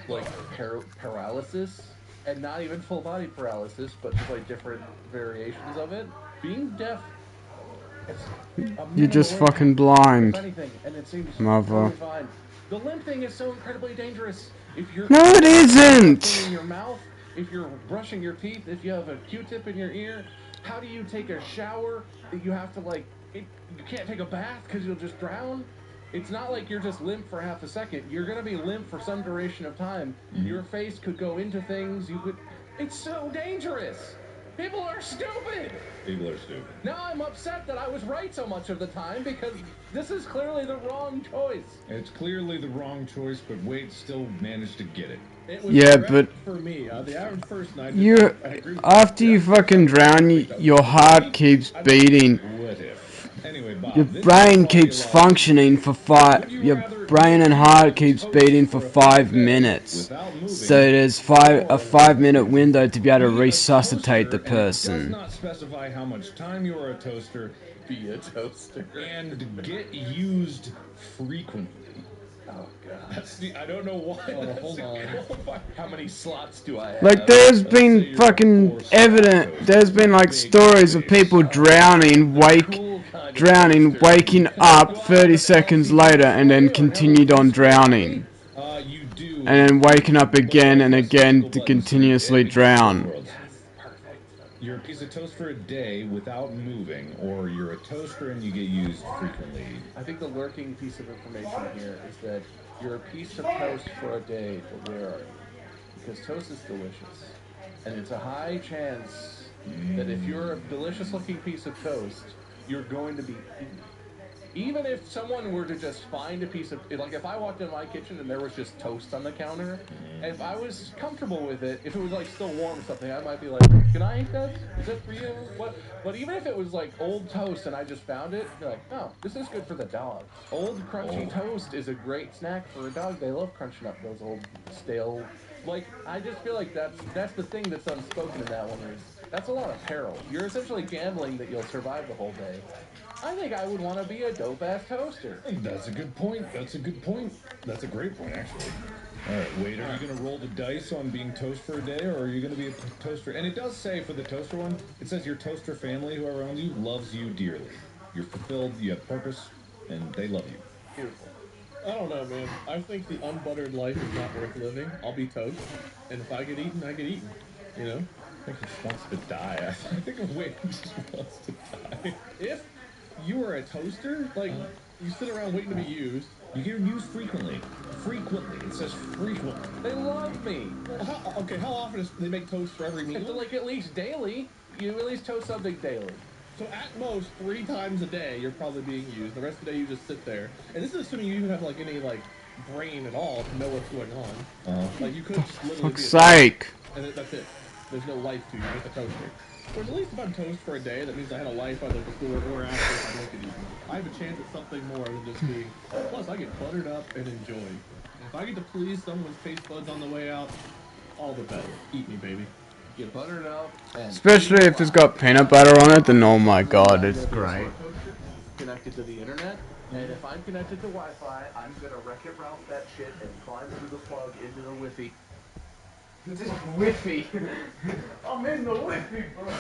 with paralysis, and not even full body paralysis, but just different variations of it. Being deaf, You're just fucking blind, anything, and it seems mother. totally fine. The limp thing is so incredibly dangerous. If you're No, it isn't. in your mouth, if you're brushing your teeth, if you have a Q-tip in your ear, how do you take a shower? You have to you can't take a bath because you'll just drown. It's not like you're just limp for half a second. You're gonna be limp for some duration of time. Your face could go into things. It's so dangerous. People are stupid. People are stupid. Now I'm upset that I was right so much of the time because this is clearly the wrong choice. It's clearly the wrong choice, but Wade still managed to get it. Yeah, but for me, the average person, you after you fucking drown, your heart keeps beating. What if? Anyway, Bob, your brain keeps functioning for 5. brain and heart keeps beating for 5 minutes. So there's a 5-minute window to be able to resuscitate the person. Does not specify how much time you are a toaster. Be a toaster. And get used frequently. Oh god. I don't know why. Oh, hold on. How many slots do I have? Like, there's been fucking there's been like stories of people drowning, waking up 30 seconds later and then continued on drowning. And then waking up again and again to continuously drown. You're a piece of toast for a day without moving, or you're a toaster and you get used frequently. I think the lurking piece of information here is that you're a piece of toast for a day, but where are you? Because toast is delicious. And it's a high chance that if you're a delicious looking piece of toast, you're going to be eaten. Even if someone were to just find a piece of, like if I walked in my kitchen and there was just toast on the counter, if I was comfortable with it, if it was like still warm or something, I might be like, can I eat that? Is that for you? What? But even if it was like old toast and I just found it, you're like, oh, this is good for the dog. Old crunchy toast is a great snack for a dog. They love crunching up those old stale. Like, I just feel like that's the thing that's unspoken in that one is that's a lot of peril. You're essentially gambling that you'll survive the whole day. I think I would want to be a dope-ass toaster. That's a good point. That's a good point. That's a great point, actually. All right, wait, are you going to roll the dice on being toast for a day, or are you going to be a toaster? And it does say for the toaster one, it says your toaster family, whoever owns you, loves you dearly. You're fulfilled, you have purpose, and they love you. Beautiful. I don't know, man. I think the unbuttered life is not worth living. I'll be toast, and if I get eaten, I get eaten. You know? I think he just wants to die. I think Wade just wants to die. If you were a toaster, like, you sit around waiting to be used. You get used frequently. Frequently. It says frequently. They love me. How often do they make toast for every meal? Like at least daily. You at least toast something daily. So at most 3 times a day, you're probably being used. The rest of the day, you just sit there. And this is assuming you even have like any like brain at all to know what's going on. Like you could just literally fuck's sake. And that's it. There's no life to you. You're just a toaster. Whereas at least if I'm toast for a day, that means I had a life either before or after if I don't get eaten. I have a chance at something more than just being. Plus, I get buttered up and enjoy. And if I get to please someone's taste buds on the way out, all the better. Eat me, baby. Get buttered up. And Especially if it's got peanut butter on it, then oh my god, it's great. Connected to the internet, and if I'm connected to Wi-Fi, I'm gonna Wreck-It Ralph that shit and climb through the plug into the Wi-Fi. This is Wi-Fi. I'm in the Wi-Fi, bro.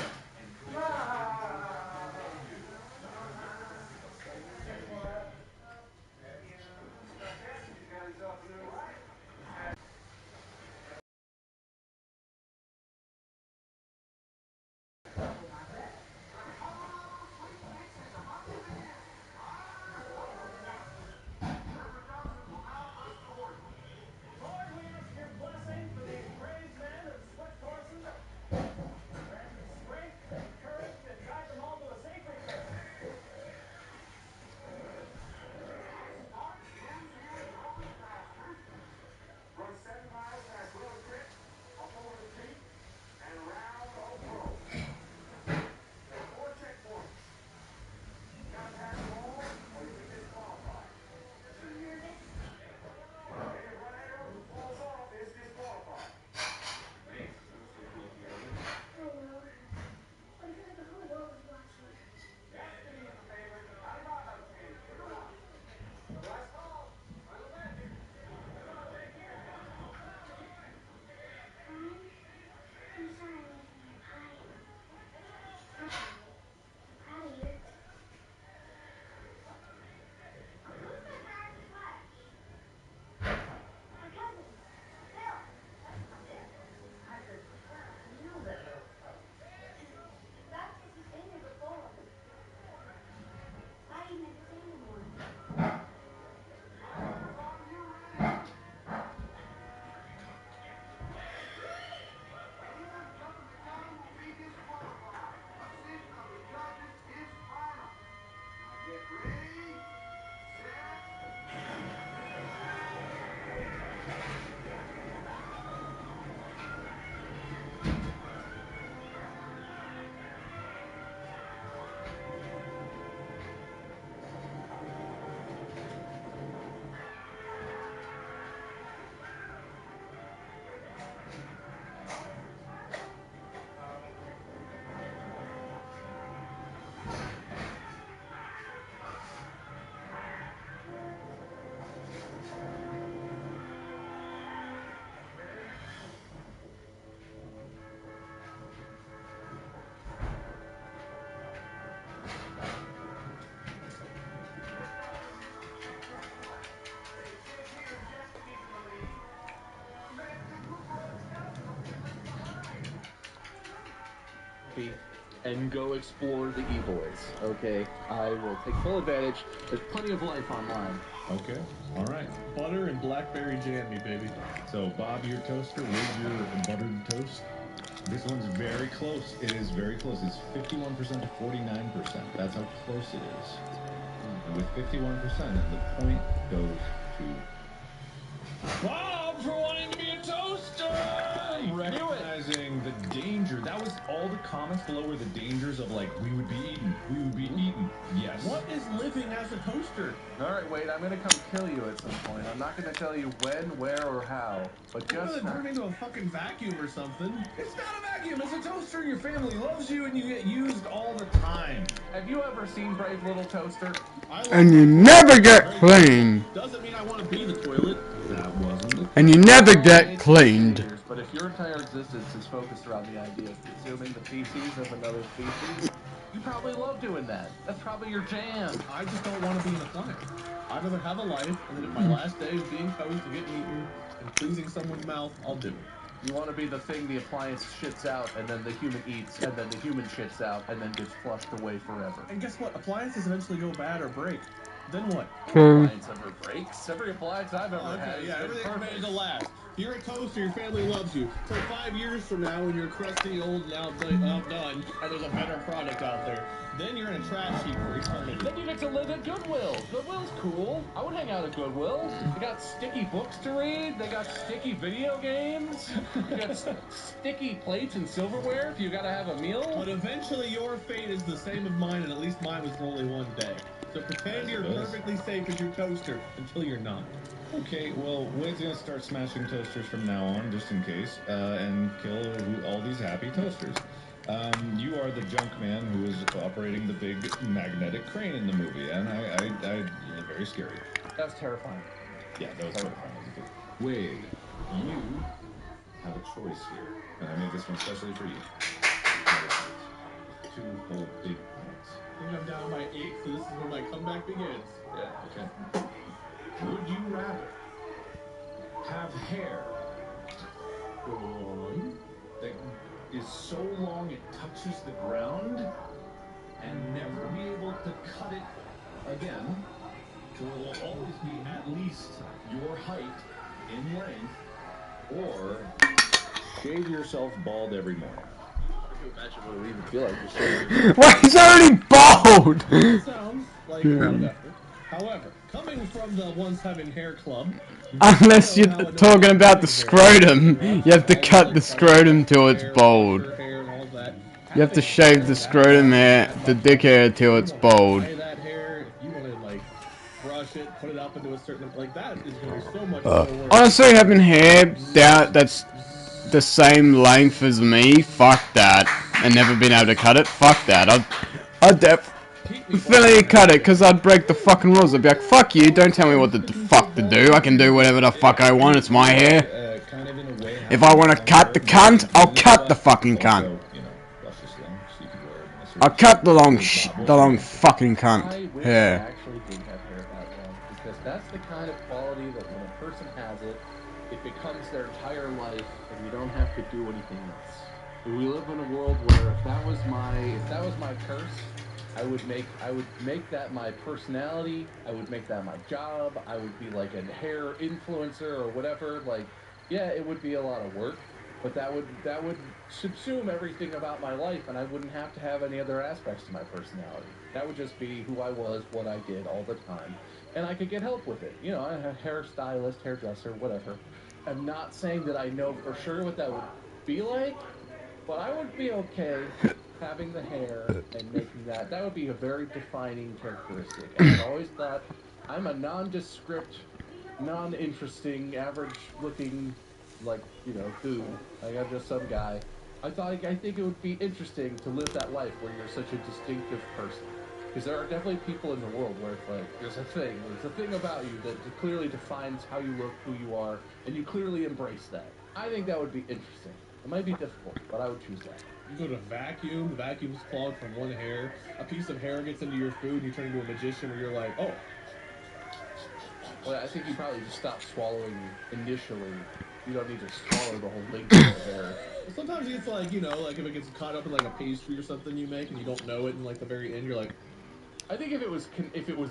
me and go explore the E-Boys, okay? I will take full advantage. There's plenty of life online. Okay. All right. Butter and blackberry jammy, baby. So, Bob, your toaster with your buttered toast. This one's very close. It is very close. It's 51% to 49%. That's how close it is. And with 51%, the point goes to Bob for wanting to be a toaster! recognizing the danger. That was all the comments below were the dangers of like, we would be eaten. We would be eaten. Yes. What is living as a toaster? Alright, wait, I'm gonna come kill you at some point. I'm not gonna tell you when, where, or how, but just turn into a fucking vacuum or something. It's not a vacuum. It's a toaster. Your family loves you and you get used all the time. Have you ever seen Brave Little Toaster? And you never get cleaned. Doesn't mean I want to be the toilet. That wasn't it. And you never get cleaned. But if your entire existence is focused around the idea of consuming the feces of another species, you probably love doing that. That's probably your jam. I just don't want to be an appliance. I'd rather have a life, and then if my last day is being toast and getting eaten and pleasing someone's mouth, I'll do it. You want to be the thing the appliance shits out, and then the human eats, and then the human shits out, and then gets flushed away forever. And guess what? Appliances eventually go bad or break. Then what? True. Appliance ever breaks. Every appliance I've ever had. Yeah, everything's made to last. You're a toaster, your family loves you. So 5 years from now, when you're crusty, old, and outdone, and there's a better product out there, then you're in a trash heap for eternity. Then you get to live at Goodwill. Goodwill's cool. I would hang out at Goodwill. They got sticky books to read. They got sticky video games. You got sticky plates and silverware if you gotta have a meal. But eventually your fate is the same as mine, and at least mine was for only one day. So pretend you're perfectly safe as your toaster until you're not. Okay, well, Wade's gonna start smashing toasters from now on, just in case, and kill all these happy toasters. You are the junk man who is operating the big magnetic crane in the movie, and I very scary. That was terrifying. Yeah, that was terrifying. Wade, you have a choice here, and I made this one especially for you. Two whole big points. I think I'm down by 8, so this is where my comeback begins. Yeah, okay. Would you rather have hair that is so long it touches the ground and never be able to cut it again, so it will always be at least your height in length, or shave yourself bald every morning? Imagine what it would even feel like to shave. Well, he's already bald! Sounds like a lot of effort. However, coming from the once having hair club, Unless you're talking about the scrotum, you have to cut the scrotum till it's bald. You have to shave the scrotum hair, the dick hair till it's bald. that hair, if you want to like brush it, put it up into a certain, like that is going to be so much more work. Honestly, having hair that's the same length as me, fuck that. And never been able to cut it, fuck that. I'd definitely cut it, because I'd break the fucking rules. I'd be like, fuck you, don't tell me what the fuck to do. I can do whatever the fuck I want, it's my hair. If I want to cut the cunt, I'll cut the fucking cunt. I'll cut the long fucking cunt I wish hair. I actually did have hair that long, because that's the kind of quality that when a person has it, it becomes their entire life, and you don't have to do anything else. We live in a world where if that was my curse, I would make that my personality. I would make that my job. I would be like a hair influencer or whatever. Like, yeah, it would be a lot of work, but that would subsume everything about my life, and I wouldn't have to have any other aspects to my personality. That would just be who I was, what I did all the time, and I could get help with it. You know, I have a hairstylist, hairdresser, whatever. I'm not saying that I know for sure what that would be like, but I would be okay having the hair and making that. That would be a very defining characteristic. And I've always thought I'm a nondescript, non-interesting, average-looking, like, you know, dude. Like, I'm just some guy. I think it would be interesting to live that life where you're such a distinctive person. Because there are definitely people in the world where it's like, there's a thing about you that clearly defines how you look, who you are, and you clearly embrace that. I think that would be interesting. It might be difficult, but I would choose that. You go to vacuum, the vacuum's clogged from one hair, a piece of hair gets into your food, and you turn into a magician where you're like, oh, Well, I think you probably just stop swallowing initially. You don't need to swallow the whole length of your hair. Sometimes it's like, you know, like if it gets caught up in like a pastry or something you make and you don't know it, and like the very end you're like, I think if it was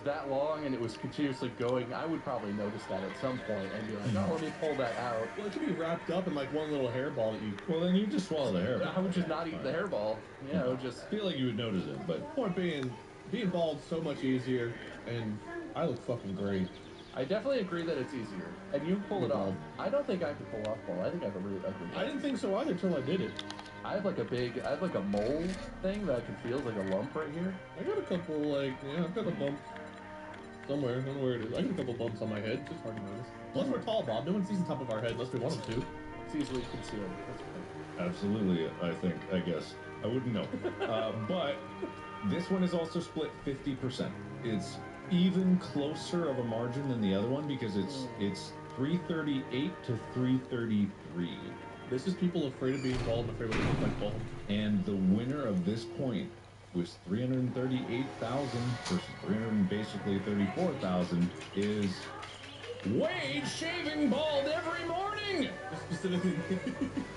that long and it was continuously going, I would probably notice that at some point and be like, oh, let me pull that out. well, it could be wrapped up in like one little hairball that you. Well, then you just swallow the hair. I would just not eat the hairball. You know, just feel like you would notice it, but point being bald's so much easier, and I look fucking great. I definitely agree that it's easier, and you pull it off. I don't think I could pull off bald. I think I have a really ugly head. I didn't think so either until I did it. I have like a mole thing that I can feel like a lump right here. I got a couple I've got a bump somewhere. I don't know where it is. I got a couple bumps on my head. It's hard to notice. Unless we're tall, Bob. No one sees the top of our head unless we want them to. It's easily concealed. That's right. Absolutely, I guess. I wouldn't know. But this one is also split 50%. It's even closer of a margin than the other one because it's 338 to 333. This is people afraid of being bald and afraid of looking like bald. And the winner of this point was 338,000 versus 34,000 is Wade shaving bald every morning. Specifically,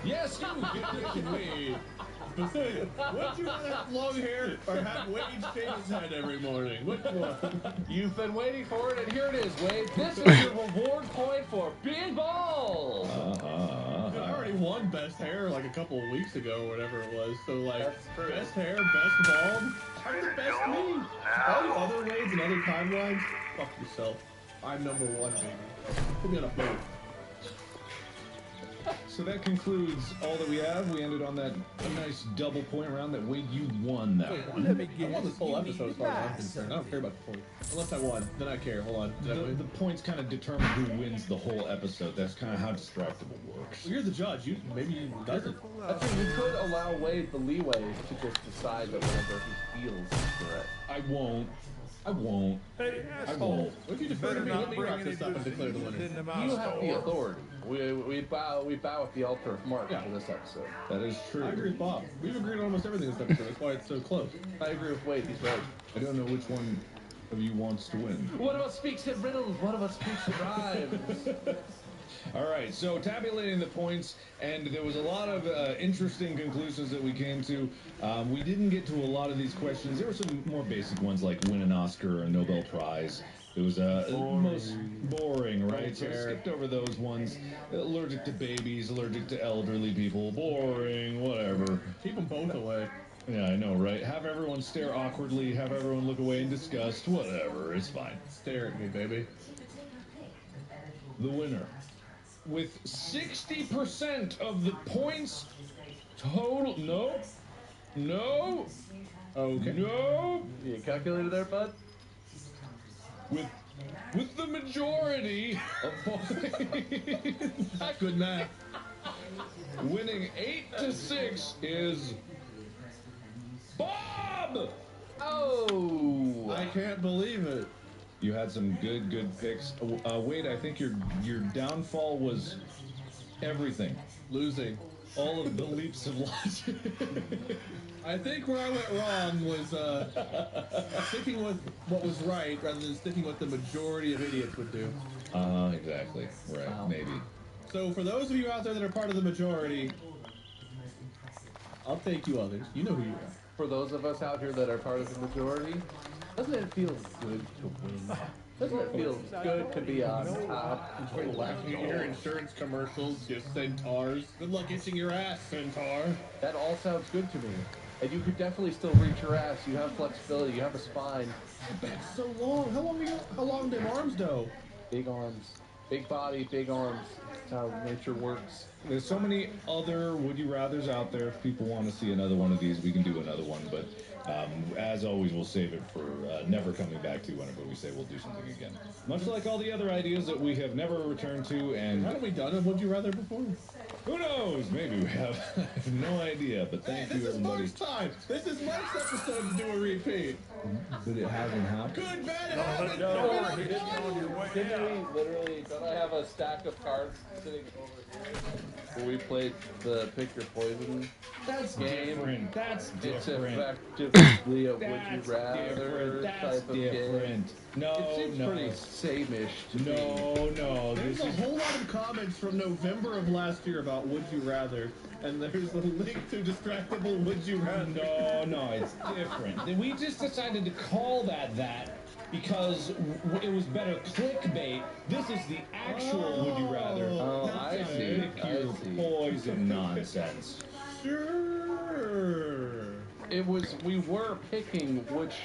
yes, you Wade. Specifically, would you rather have long hair or have Wade shave his head every morning? Which one? You've been waiting for it, and here it is, Wade. This is your reward point for being bald. Dude, I already won best hair like a couple of weeks ago or whatever it was. So like, best hair, best bald. I'm the best me. All the other Wades and other timelines, fuck yourself. I'm number one, baby. Put me on a boat. So that concludes all that we have. We ended on that nice double point round that Wade, you won that one. I won this whole episode as far as I'm concerned. I don't care about the point. Unless I won, then I care. Hold on. Did I win? The points kind of determine who wins the whole episode. That's kind of how Distractable works. Well, you're the judge. Maybe you doesn't. I think you could allow Wade the leeway to just decide that whatever he feels is correct. I won't. Hey, asshole. What if you defer to me? Let me wrap this up and declare the winner. You have the authority. We bow at the altar of Mark for this episode. That is true. I agree with Bob. We've agreed on almost everything this episode. That's why it's so close. I agree with Wade. He's right. I don't know which one of you wants to win. One of us speaks in riddles. One of us speaks in rhymes. All right, so tabulating the points, and there was a lot of interesting conclusions that we came to. We didn't get to a lot of these questions. There were some more basic ones like win an Oscar or a Nobel Prize. It was most boring, right? So I skipped over those ones. Allergic to babies, allergic to elderly people, boring, whatever. Keep them both away. Yeah, I know, right? Have everyone stare awkwardly, have everyone look away in disgust, whatever, it's fine. Stare at me, baby. The winner, with 60% of the points total. No. Okay. No. You calculated there, bud? With the majority of points. Good math. Winning 8-6 is Bob. Oh, I can't believe it. You had some good picks. Wade, I think your downfall was everything. Losing. All of the leaps of logic. I think where I went wrong was sticking with what was right rather than sticking with the majority of idiots would do. Exactly. Right, wow. Maybe. So for those of you out there that are part of the majority, I'll take you others. You know who you are. For those of us out here that are part of the majority, doesn't it feel good to win? Doesn't it feel good to be on top? Laughing at your insurance commercials, you centaurs. Good luck itching your ass, centaur. That all sounds good to me. And you could definitely still reach your ass. You have flexibility. You have a spine. Your back's so long. How long do them arms go? Big arms. Big body, big arms. That's how nature works. There's so many other Would You Rathers out there. If people want to see another one of these, we can do another one. But as always, we'll save it for never coming back to whenever we say we'll do something again. Much like all the other ideas that we have never returned to. And haven't we done a Would You Rather before? Who knows? Maybe we have. I have no idea, but thank you, This is everybody. Mark's time. This is Mark's episode to do a repeat. But it hasn't happened. Good, bad, Don't I have a stack of cards sitting over here where we played the pick your poison That's game? different. That's It's different. effectively a would you That's rather different. That's type of game. different. No, It seems no. pretty same-ish to me. No. There's a whole lot of comments from November of last year about Would You Rather, and there's a link to Distractable Would You Rather. No, it's different. We just decided to call that because it was better clickbait. This is the actual Would You Rather. Oh, I see. Pick your I see. poison nonsense. Sure. We were picking which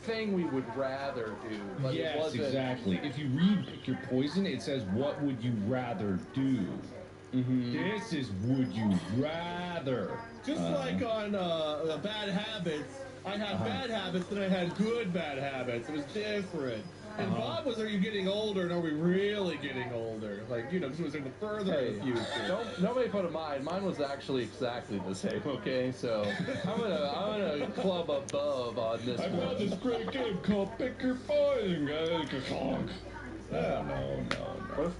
thing we would rather do, but it Yes, wasn't. exactly. If you read Pick Your Poison, it says, what would you rather do? This is Would You Rather. Just like on Bad Habits, I had bad habits, then I had good bad habits. It was different. And Bob was, are you getting older, and are we really getting older? Like, because it was in the further in the future. Nobody put a mine. Mine was actually exactly the same. Okay, so I'm gonna club above on this I one. found this great game called Pick Your Poison, guys. No.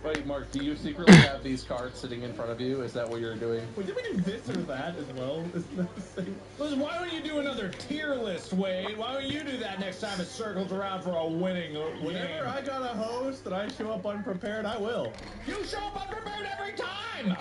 Wait, Mark, do you secretly have these cards sitting in front of you? Is that what you're doing? Wait, did we do this or that as well? Isn't that the same? Listen, why don't you do another tier list, Wade? Why don't you do that next time it circles around for a winning Whenever game? I got a host and I show up unprepared, I will. You show up unprepared every time!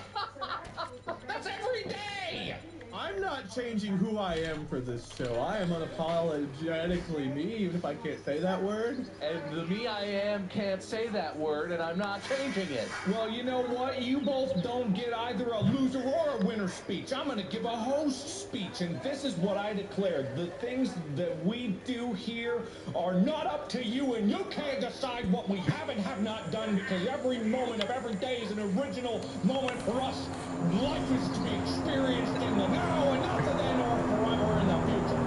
That's every day! I'm not changing who I am for this show. I am unapologetically me, even if I can't say that word. And the me I am can't say that word, and I'm not changing it. Well, you know what? You both don't get either a loser or a winner speech. I'm gonna give a host speech, and this is what I declare. The things that we do here are not up to you, and you can't decide what we have and have not done, because every moment of every day is an original moment for us. Life is to be experienced in the now and not the then or forever in the future.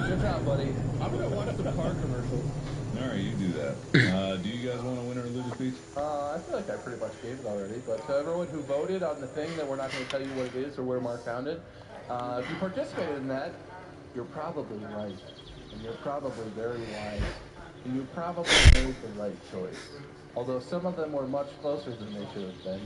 Good job, buddy. I'm gonna watch some car commercials. All right, you do that. Do you guys want a winner or loser speech? I feel like I pretty much gave it already, but to everyone who voted on the thing that we're not going to tell you what it is or where Mark found it, if you participated in that, you're probably right, and you're probably very wise, and you probably made the right choice. Although some of them were much closer than they should have been,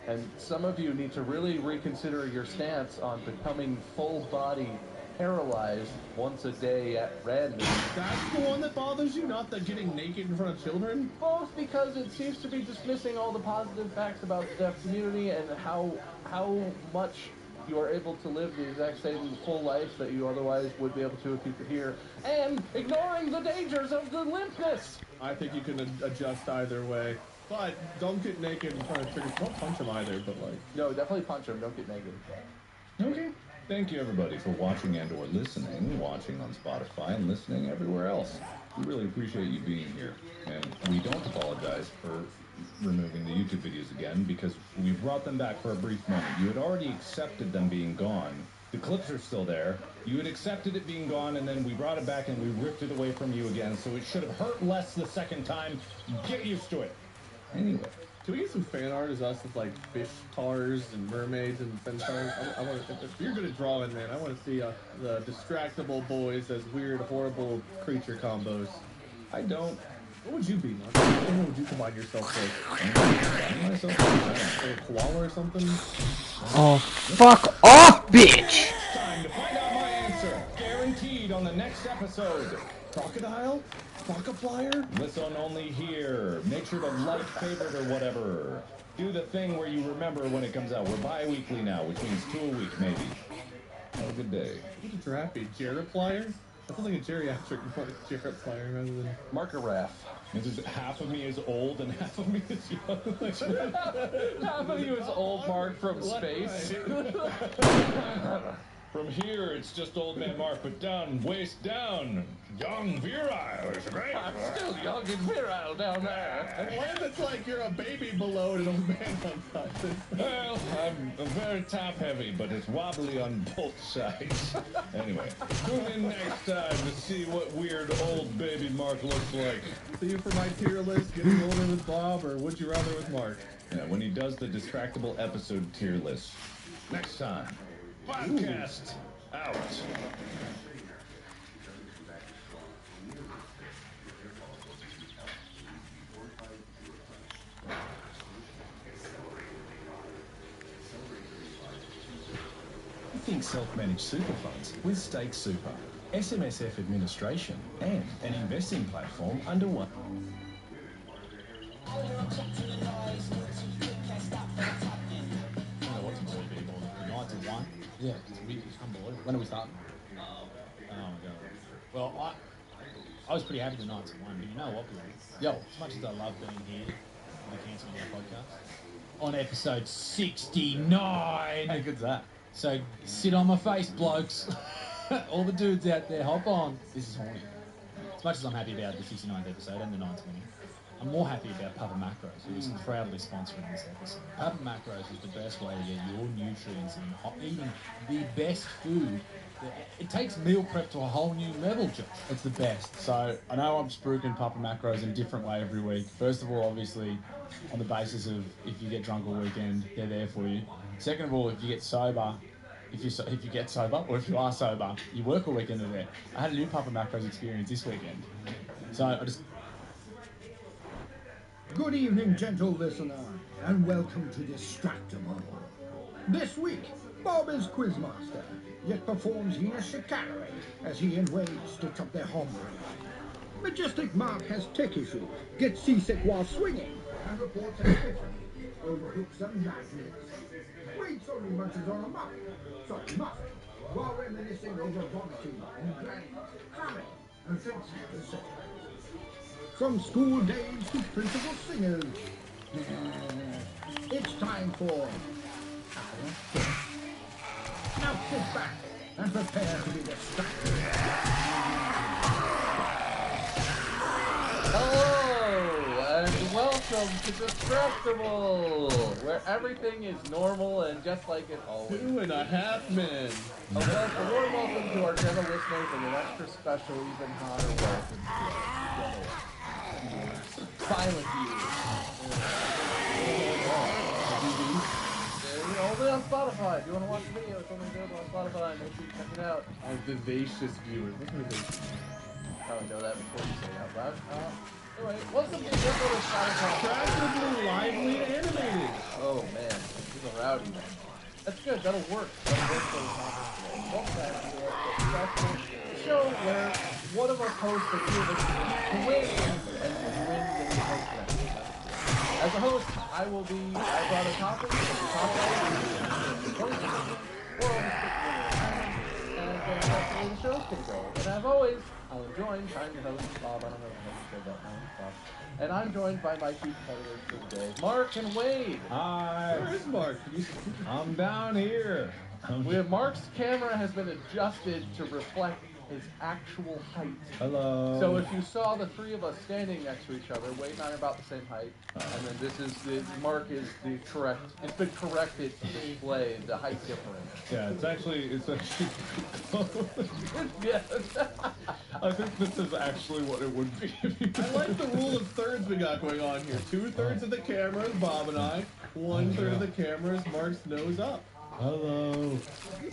and some of you need to really reconsider your stance on becoming full-body paralyzed once a day at random. That's the one that bothers you, not the getting naked in front of children? Both, because it seems to be dismissing all the positive facts about the deaf community and how much you are able to live the exact same full life that you otherwise would be able to if you could hear, and ignoring the dangers of the limpness. I think you can adjust either way. But don't get naked in front of children. Don't punch them either, but like... No, definitely punch them. Don't get naked. Okay. Thank you, everybody, for watching and or listening, watching on Spotify and listening everywhere else. We really appreciate you being here. And we don't apologize for removing the YouTube videos again because we brought them back for a brief moment. You had already accepted them being gone. The clips are still there. You had accepted it being gone, and then we brought it back and we ripped it away from you again, so it should have hurt less the second time. Get used to it. Anyway. Can we get some fan art as us with like fish tars and mermaids and centaurs? I want to. If you're good at drawing, man, I want to see the Distractable Boys as weird, horrible creature combos. I don't. What would you be, Mark? What would you combine yourself with? Like a koala or something? Oh, fuck off, bitch! Time to find out my answer. Guaranteed on the next episode. Crocodile? Crocoflyer? Listen only here. Make sure to like, favorite, or whatever. Do the thing where you remember when it comes out. We're bi-weekly now, which means 2 a week, maybe. Have a good day. What's a giraffe be? Geriplier? That sounds like a geriatric Geriplier rather than... Marker Raff. This is half of me is old and half of me is young. Half of you is old Mark from space. From From here, it's just old man Mark, but down, waist down, young, virile, is right? I'm still young and virile down there. And land it's like you're a baby below and an old man on top. Well, I'm very top heavy, but it's wobbly on both sides. Anyway, tune in next time to see what weird old baby Mark looks like. See you for my tier list, getting older with Bob, or would you rather with Mark? Yeah, when he does the distractible episode tier list. Next time. Podcast out. Think self-managed super funds with Stake Super, SMSF administration, and an investing platform under one. I don't know what to believe anymore. The Knights have won. Yeah, it's unbelievable. When are we starting? Oh my god. Well, I was pretty happy the Knights had won, but you know what, Yo, as much as I love being here with the Cancer Media podcast, on episode 69. How good's that? So sit on my face, blokes. All the dudes out there, hop on. This is horny. As much as I'm happy about the 69th episode and the 9th winning, I'm more happy about Papa Macros, who is proudly sponsoring this episode. Papa Macros is the best way to get your nutrients in eating the best food. It takes meal prep to a whole new level, Josh. It's the best. So I know I'm spruiking Papa Macros in a different way every week. First of all, obviously, on the basis of if you get drunk all weekend, they're there for you. Second of all, if you get sober, if you get sober, or if you are sober, you work all weekend, they're there. I had a new Papa Macros experience this weekend. So I just... Good evening, gentle listener, and welcome to Distractable. This week, Bob is quizmaster, yet performs heinous chicanery as he and Wade stitch up their homebrew. Majestic Mark has tech issues, gets seasick while swinging, and reports an epiphany over hooks and magnets. Wade only munches on a muff, so he must, while reminiscing over vomiting and drains, cramming, and things to say. From school days to principal singers, it's time for Our Thing. Now sit back and prepare to be distracted. Hello, and welcome to Distractable, where everything is normal and just like it always is. 2.5 men. A warm welcome to our gentle listeners and an extra special, even hotter welcome to our silent viewers. Only on Spotify. If you want to watch the video, it's only available on Spotify. Make sure you check it out. Our vivacious viewers. What's vivacious? I would know that before you say it out loud. Anyway, welcome to the Spotify. Attractively, lively, and animated. Oh man, he's a rowdy one. That's good. That'll work. That'll work for the topic today. Welcome back to the show where one of us hosts the two of us to win and to win the host match. As a host, I brought a topic, and that's the way the show can go. And as always, I'm joined, I'm your host, Bob, I don't know if I said that name, Bob. And I'm joined by my two competitors for today, Mark and Wade. Hi. Where is Mark? I'm down here. Mark's camera has been adjusted to reflect his actual height. Hello. So if you saw the three of us standing next to each other, Wade and I are about the same height, and then Mark is the correct. It's been corrected to display the height difference. Yeah, it's actually Yes. I think this is actually what it would be. I like the rule of thirds we got going on here. 2/3 of the camera is Bob and I. 1/3 of the camera is Mark's nose up. Hello.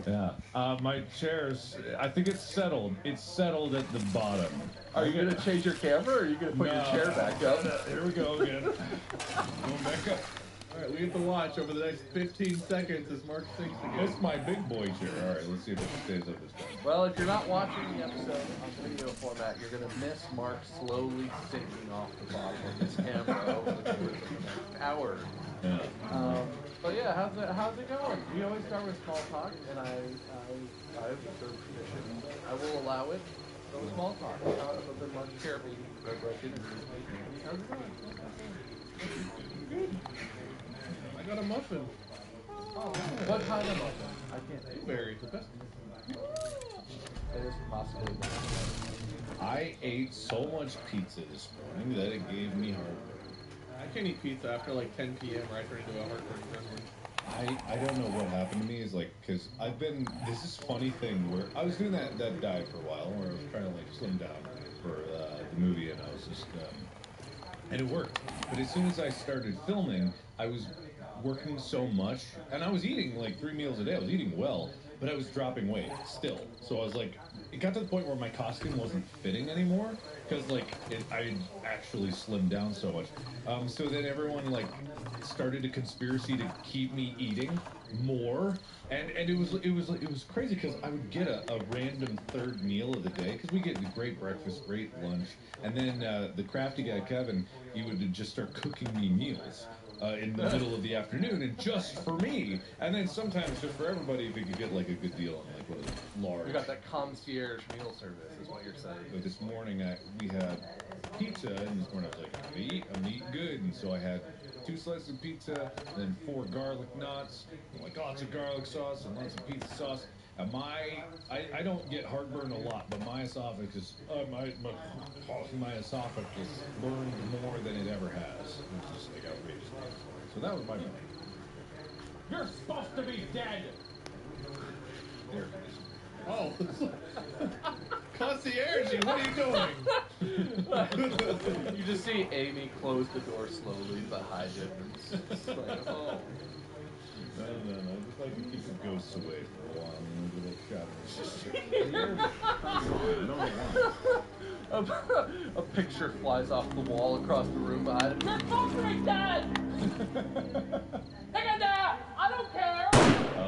Yeah. My chair's. I think it's settled. It's settled at the bottom. Are you gonna change your camera, or are you gonna put your chair back up? Here we go again. Going back up. Alright, we have to watch over the next 15 seconds as Mark sinks again. It's my big boy chair. Alright, let's see if it stays up this time. Well, if you're not watching the episode on video format, you're gonna miss Mark slowly sinking off the bottom of his camera over the course of the next hour. Yeah. But yeah, how's it going? We always start with small talk, and I have reserved tradition. I will allow it. So small talk. But then Mark share me. How's it going? I got a muffin. Oh, what kind of muffin? I can't think. Blueberry, the best. possibly imagine. I ate so much pizza this morning that it gave me heartburn. I can't eat pizza after like 10 p.m. or I turn into a heartburn gremlin. I don't know what happened to me is like, because I've been, this is funny thing where I was doing that diet for a while where I was trying to like slim down for the movie and I was just, and it worked. But as soon as I started filming, I was working so much and I was eating like 3 meals a day. I was eating well, but I was dropping weight still. So I was like, it got to the point where my costume wasn't fitting anymore because like I actually slimmed down so much. So then everyone like started a conspiracy to keep me eating more, and it was crazy because I would get a random third meal of the day because we get a great breakfast, great lunch, and then the crafty guy Kevin, he would just start cooking me meals. In the middle of the afternoon, and just for me, and then sometimes just for everybody if you could get like a good deal on like what is it, large. You got that concierge meal service, is what you're saying. But this morning we had pizza, and this morning I was like, I'm gonna eat good, and so I had 2 slices of pizza, and then 4 garlic knots, and like lots of garlic sauce and lots of pizza sauce. And I don't get heartburn a lot, but my esophagus, my esophagus burned more than it ever has, which is like outrageous. So that was my point. You're supposed to be dead! There it is. Oh, concierge, what are you doing? You just see Amy close the door slowly behind him. And it's like, oh. No, I just like to keep the ghosts away for a while and do a little shadow. A picture flies off the wall across the room behind him. You're supposed to be dead! Take it down! I don't care!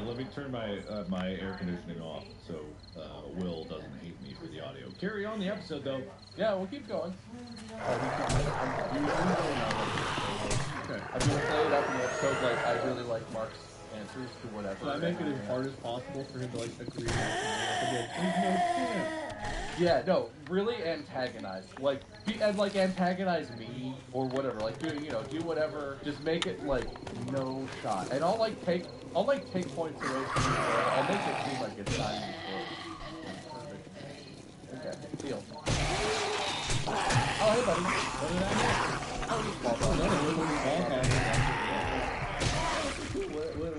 Let me turn my my air conditioning off so Will doesn't hate me for the audio. Carry on the episode though. Yeah, we'll keep going. Okay. I'm gonna play it up in the episode like I really like Mark's answers to whatever. So I make it as hard as possible for him to like agree with me. Yeah, no, really antagonize. Like, antagonize me or whatever. Like, do whatever. Just make it like no shot. And I'll take points away from you. I'll make it seem like it's not even close. Okay, deal. Oh, hey, buddy.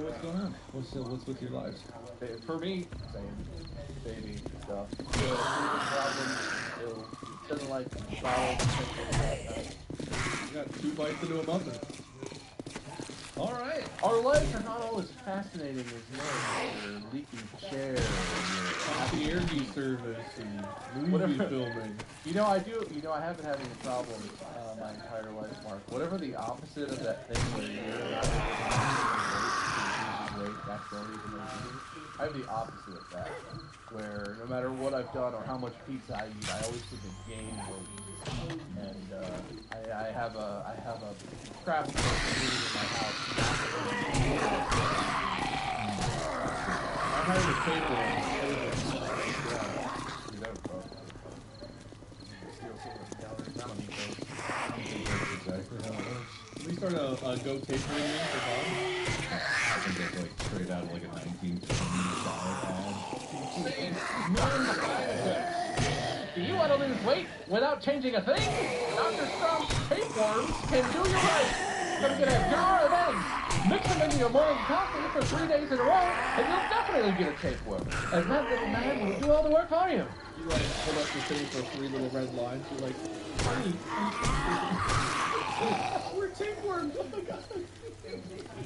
What's going on? What's with your lives? For me, same baby stuff. Ill. Doesn't like flowers. You got 2 bites into a muffin. All right. Our lives are not always fascinating as your leaky chair and your concierge service and movie whatever. Filming. I haven't had any problems my entire life, Mark. Whatever the opposite of that thing where you're I have the opposite of that, where no matter what I've done or how much pizza I eat, I always seem to gain weight. And I have a craft person living in my house. I hired a table. We start a Go Catering for Bob. I think that's like straight out of like a 1920s Do you want to lose weight without changing a thing? Dr. Strong's tapeworms can do you right. You're going to get a jar of eggs, mix them into your morning coffee for 3 days in a row, and you'll definitely get a tapeworm. And that little man will do all the work for you. You like hold up the thing for 3 little red lines. You're like, we're tapeworms. Oh my god.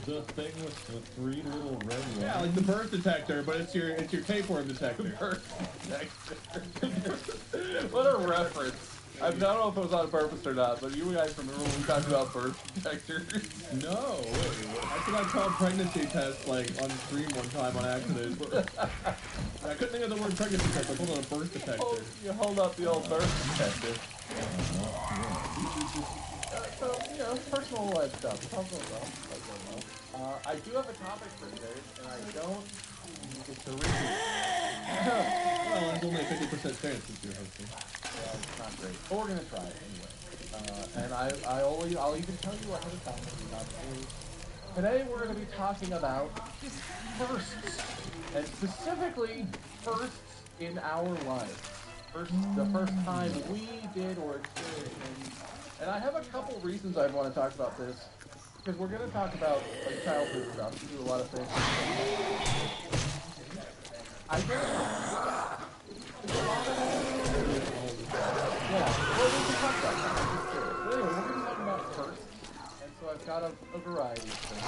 The thing with the 3 little red lines. Yeah, like the birth detector, but it's your tapeworm detector. What a reference. I don't know if it was on purpose or not, but you guys remember when we talked about birth detectors? No, wait. I think I called pregnancy test like on stream one time on accident. I couldn't think of the word pregnancy test. I called it a birth detector. You hold up the old birth detector. So, personal life stuff. I do have a topic for today, and I don't get to read it. Well, there's only a 50% chance that you're hosting. Yeah, it's not great. But we're going to try it anyway. And I'll even tell you ahead of time. Today we're going to be talking about firsts. And specifically, firsts in our lives. the first time we did or experienced. And I have a couple reasons I want to talk about this. Because we're going to talk about like childhood stuff. We do a lot of things. I guess. Yeah, well, we can talk about that. But anyway, we're going to talk about first. And so I've got a variety of things.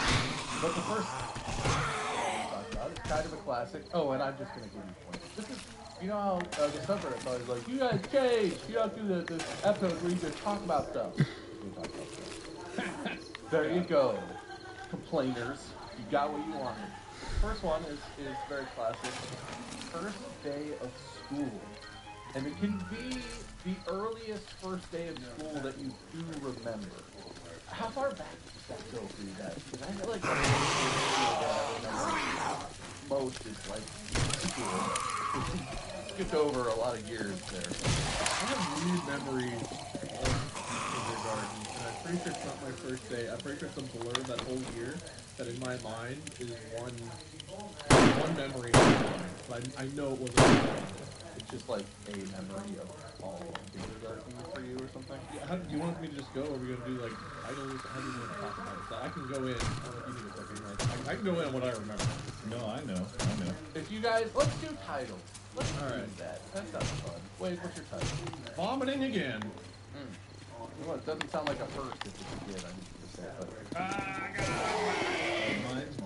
But the first talk about is kind of a classic. Oh, and I'm just going to give you points. This is, you know how the subreddit's always like, you guys change. You don't do this episode where you just talk about stuff. There you go, complainers. You got what you wanted. First one is very classic. First day of school. And it can be the earliest first day of school that you do remember. How far back does that go for you guys? Because I feel like the most is like school. Skipped over a lot of years there. I have weird memories of kindergarten. I'm pretty sure it's not my first day. I'm pretty sure it's a blur that whole year that in my mind is one memory. But I know it wasn't. It's just like a memory of all of kindergarten for you or something. Yeah, do you want me to just go, or are we gonna do like titles? How do you want to talk about it? So I can go in. I don't know if you need a second. I can go in on what I remember. No, I know. If you guys, let's do titles. Let's All do right. that. That sounds fun. Wait, what's your title? Vomiting again. Well, it doesn't sound like a first if it's a kid, I need to say, but...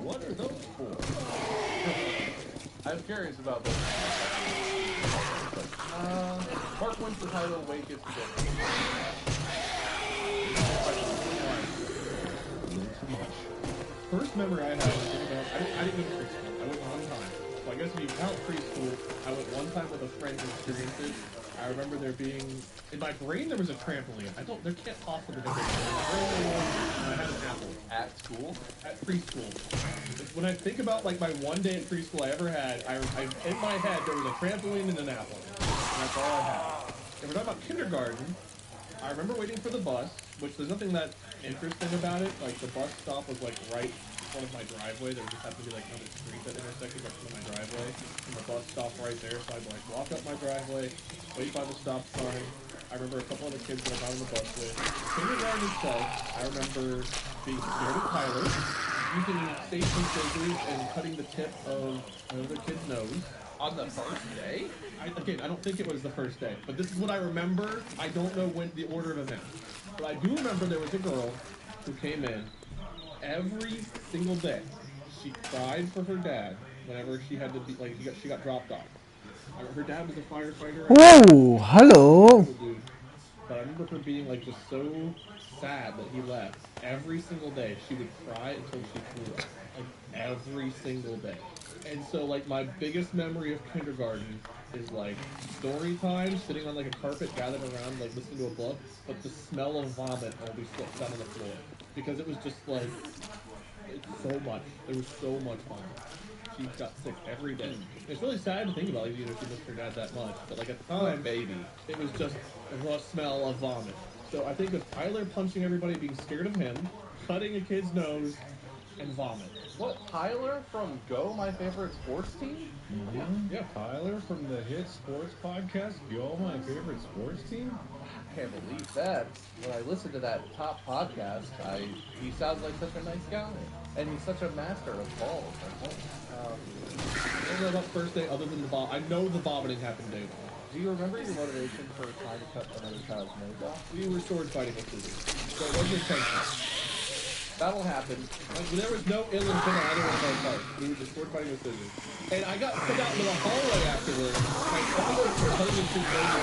What are those for? I'm curious about those. Mark wins the title, Wake is the First memory I have is I didn't go to preschool. I went one time. So I guess if you count preschool, I went one time with a friend to experience it. I remember there being, in my brain there was a trampoline. There can't possibly be a trampoline. I had an apple. At school? At preschool. When I think about like my one day at preschool I ever had, in my head there was a trampoline and an apple. And that's all I had. And we're talking about kindergarten. I remember waiting for the bus, which there's nothing that interesting about it. Like the bus stop was like right in front of my driveway. There just happened to be like another street that intersected right in front of my driveway. And the bus stopped right there, so I'd like walk up my driveway, wait by the stop sign. I remember a couple other kids that I got on the bus with. Kindergarten itself, I remember being scared of Tyler, using safety scissors and cutting the tip of another kid's nose. On the first day? Again, I don't think it was the first day, but this is what I remember. I don't know when the order of events. But I do remember there was a girl who came in every single day. She cried for her dad whenever she had to be, like, she got dropped off. Her dad was a firefighter. Whoa, hello. Dude. But I remember her being, like, just so sad that he left. Every single day, she would cry until she threw up. Like, every single day. And so, like, my biggest memory of kindergarten is, like, story time, sitting on, like, a carpet, gathered around, like, listening to a book, but the smell of vomit always slipped down on the floor. Because it was just, like, it's so much. There was so much vomit. She got sick every day. It's really sad to think about, like, you know, she missed her dad that much. But, like, at the time, it was just a raw smell of vomit. So I think of Tyler punching everybody, being scared of him, cutting a kid's nose, and vomit. What, Tyler from Go, my favorite sports team? Yeah, Tyler from the hit sports podcast, Go, my favorite sports team? I can't believe that. When I listen to that top podcast, he sounds like such a nice guy. And he's such a master of balls. I don't know about first day other than the vom. I know the vomiting happened day one. Do you remember your motivation for trying to cut another child's nose off? We were sword fighting with scissors. So it wasn't intentional. That'll happen. Like, there was no ill intent on either one of our parts. We were just sword fighting with scissors. And I got put out into the hallway afterwards. My father for cutting his scissors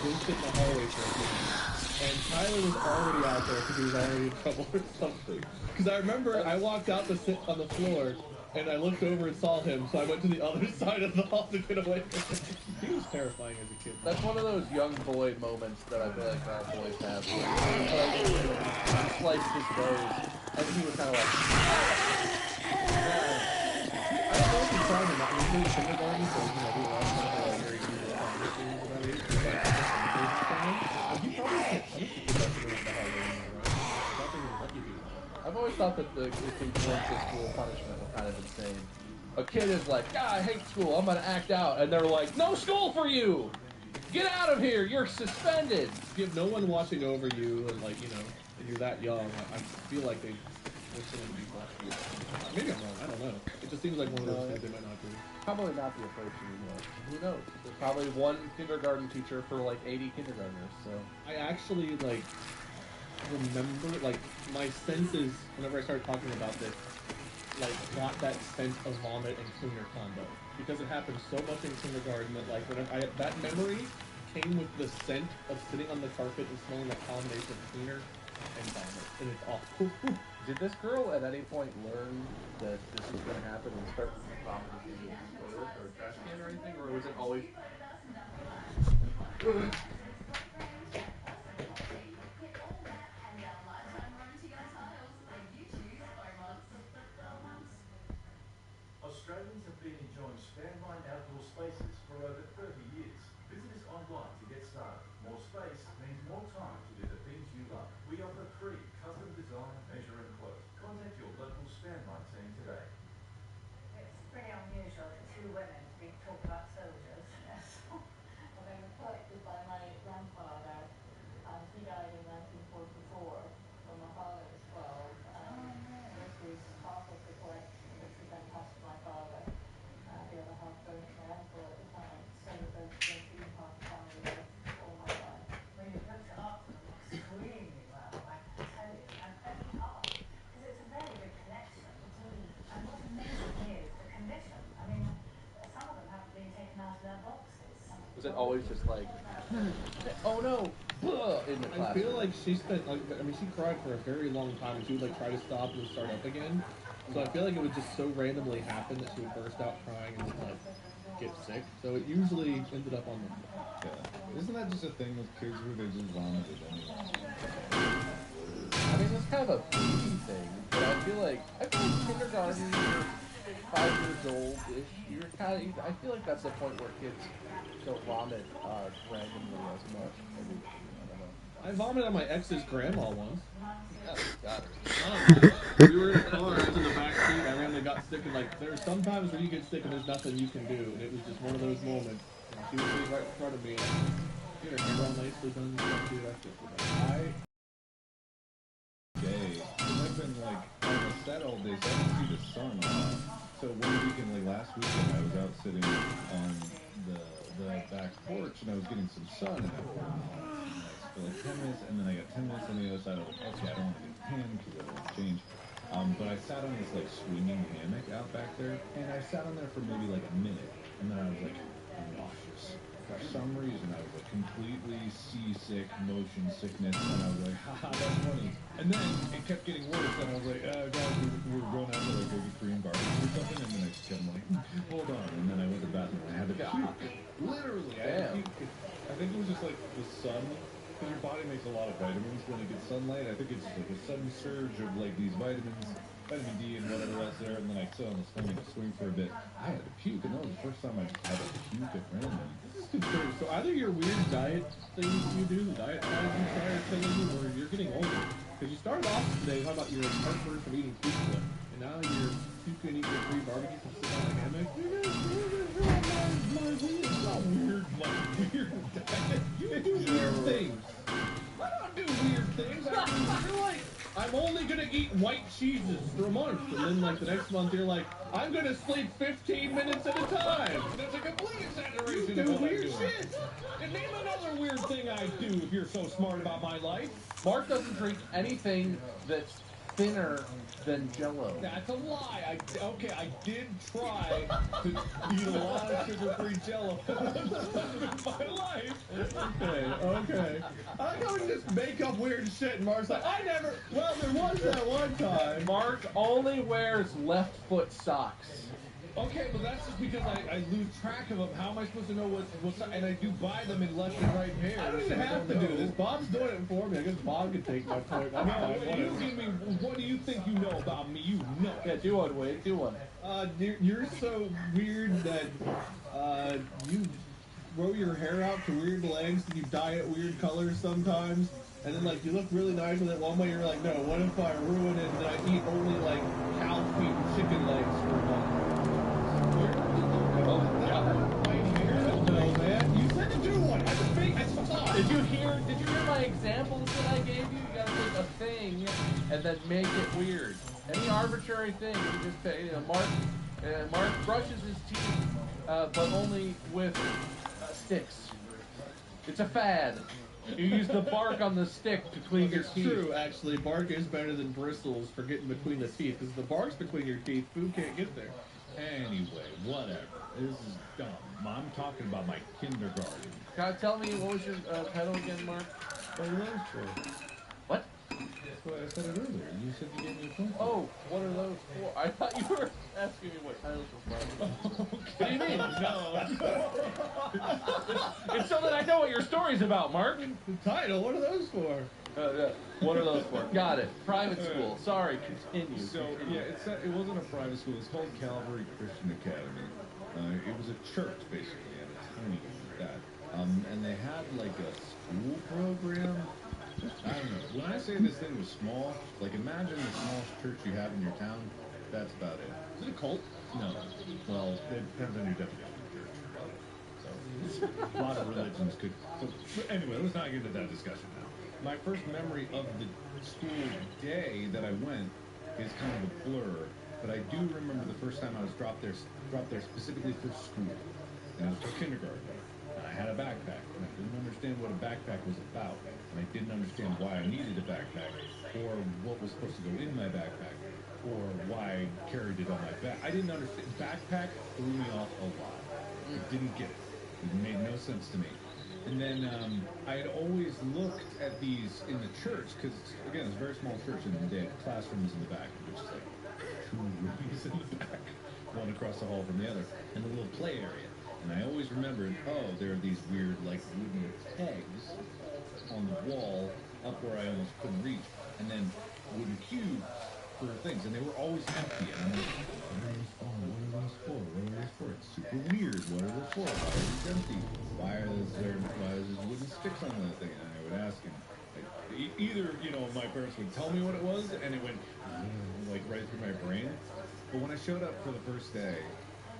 was sit in the hallway for a minute. And Tyler was already out there because he was already in trouble or something. Because I remember I walked out to sit on the floor, and I looked over and saw him, so I went to the other side of the hall to get away from him. He was terrifying as a kid. That's one of those young boy moments that I feel like all boys have. He sliced his nose, and he was kind of like... I don't know if he's trying to not usually kindergarten, so, you know, we lost some of our very usual conversations about it. He probably can't punish you for that in the Halloween, right? I've always thought that the influence of school punishment was kind of insane. A kid is like, I hate school, I'm gonna act out, and they're like, no school for you! Get out of here! You're suspended! If you have no one watching over you, and like, you know, and you're that young, I feel like they're going to be watching you. Maybe I'm wrong, I don't know. It just seems like one of those things they might not do. Probably not the approach anymore. Who knows? There's probably one kindergarten teacher for like 80 kindergartners, so. I actually, like, remember, like, my senses, whenever I started talking about this, like, got that sense of vomit and cleaner combo. Because it happened so much in kindergarten that, like, whenever that memory came with the scent of sitting on the carpet and smelling the combination of cleaner and vomit. And it's awful. Did this girl at any point learn that this was going to happen and start vomiting into the toilet or a trash can or anything, or was it always... Australians have been enjoying Spanline outdoor spaces for over 30 years. Visit us online to get started. More space means more time to do the things you love. We offer free custom design, measure and quote. Contact your local Spanline team today. It's pretty unusual for two women to be talking about soldiers. Yes. Well, they were collected by my grandfather, and he died in 1944 when my father was 12. This was half of the collection, which was then passed to my father. The other half going to my uncle at the time. So there's been half the family life all my life. When you looked it up extremely well, I can tell you, and very hard, because it's a very big collection. And what's amazing is the condition. I mean, some of them haven't been taken out of their boxes. Was it always just like, oh no, in the classroom? I feel like she spent, like, I mean, she cried for a very long time, and she would, like, try to stop and start up again. So I feel like it would just so randomly happen that she would burst out crying and, like, get sick. So it usually ended up on the floor. Yeah. Isn't that just a thing with kids where they just vomited anyway? I mean, it's kind of a baby thing, but I feel like kindergarten, 5 years old-ish, you're kind of, I feel like that's the point where kids don't vomit randomly as much. Maybe, I don't know. I vomited on my ex's grandma once. Oh, got it. We were in a car, I was in the back seat, I randomly got sick, and, like, there's sometimes where you get sick and there's nothing you can do, and it was just one of those moments. And she was sitting right in front of me, and her hair all nicely done, and stuff, too. That's just Gay. I've been, like, on the set all day, so I didn't see the sun. So one weekend, like last weekend, I was out sitting on the back porch, and I was getting some sun, and I for like 10 minutes, and then I got 10 minutes on the other side. I was like, okay, I don't want to get tan because I don't want to change. But I sat on this like swinging hammock out back there, and I sat on there for maybe like a minute, and then I was like nauseous. For some reason, I was like completely seasick, motion sickness, and I was like, haha, that's funny. And then it kept getting worse, and I was like, guys, we're going out to like go get Korean barbecue or something, and then I just kept like, hold on, and then I went to the bathroom and I had to puke. Literally, I had to puke. I think it was just like the sun. Your body makes a lot of vitamins when it gets sunlight. I think it's like a sudden surge of like these vitamins, vitamin D and whatever else there, and then I sit on the swing for a bit. I had to puke, and that was the first time I had to puke at random. This is confusing. So either your weird diet things you do, the diet plans you started telling you, or you're getting older. Because you started off today talking about your heartburn from eating pizza, and now you're puking and eating free barbecue from sitting on a hammock. It's not weird, like weird diet. You do weird things. I don't do weird things. You're like, I'm only gonna eat white cheeses for a month, and then like the next month you're like, I'm gonna sleep 15 minutes at a time. That's a complete exaggeration. You do of what weird I'm doing. shit. And name another weird thing I do if you're so smart about my life. Mark doesn't drink anything that's thinner than Jell-O. That's a lie. I did try to eat a lot of sugar-free Jell-O in my life. Okay. I like how we just make up weird shit, and Mark's like, I never. Well, there was that one time. Mark only wears left foot socks. Okay, but that's just because I lose track of them. How am I supposed to know what's and I do buy them in left and right pairs. I don't even have to do this. Bob's doing it for me. I guess Bob can take my point. I'm fine. What do you think you know about me? You know. Yeah, do one, Wade. Do one. You're so weird that you grow your hair out to weird lengths and you dye it weird colors sometimes. And then, like, you look really nice with it one way. You're like, no, what if I ruin it and I eat only, like, cow feet and chicken legs for a month? No, man. You said to do one. I just and then make it weird. Any arbitrary thing, you just say, Mark brushes his teeth, but only with sticks. It's a fad. You use the bark on the stick to clean your It's teeth. true, actually. Bark is better than bristles for getting between the teeth, because the bark's between your teeth, food can't get there. Anyway, whatever. This is dumb. I'm talking about my kindergarten. God, tell me, what was your title again, Mark? What are those for? What? That's what I said it earlier. You said you gave me a point. Oh, what are those for? I thought you were asking me what titles were for. What do you mean? No. It's so that I know what your story's about, Mark. The title? What are those for? What are those for? Got it. Private school. Sorry, continue. So, yeah, it wasn't a private school. It's called Calvary Christian Academy. It was a church, basically, and a tiny one like that. And they had, like, a school program. I don't know. When I say this thing was small, like, imagine the smallest church you have in your town. That's about it. Is it a cult? No. Well, it depends on your definition of church. So, a lot of religions could... So, anyway, let's not get into that discussion now. My first memory of the school day that I went is kind of a blur, but I do remember the first time I was dropped there specifically for school, and it was for kindergarten. And I had a backpack, and I didn't understand what a backpack was about, and I didn't understand why I needed a backpack, or what was supposed to go in my backpack, or why I carried it on my back. I didn't understand. Backpack threw me off a lot. I didn't get it. It made no sense to me. And then I had always looked at these in the church, because, again, it's a very small church, and they had classrooms in the back, which is like 2 rooms in the back, one across the hall from the other, and a little play area. And I always remembered, oh, there are these weird, like, wooden pegs on the wall up where I almost couldn't reach, and then wooden cubes for things, and they were always empty. And I'm like, what are those for? What are those for? What are those for? It's super weird. What are those for? Why are these empty? Why is there wooden sticks on the thing? And I would ask him, like, either, my parents would tell me what it was, and it went, like, right through my brain. But when I showed up for the first day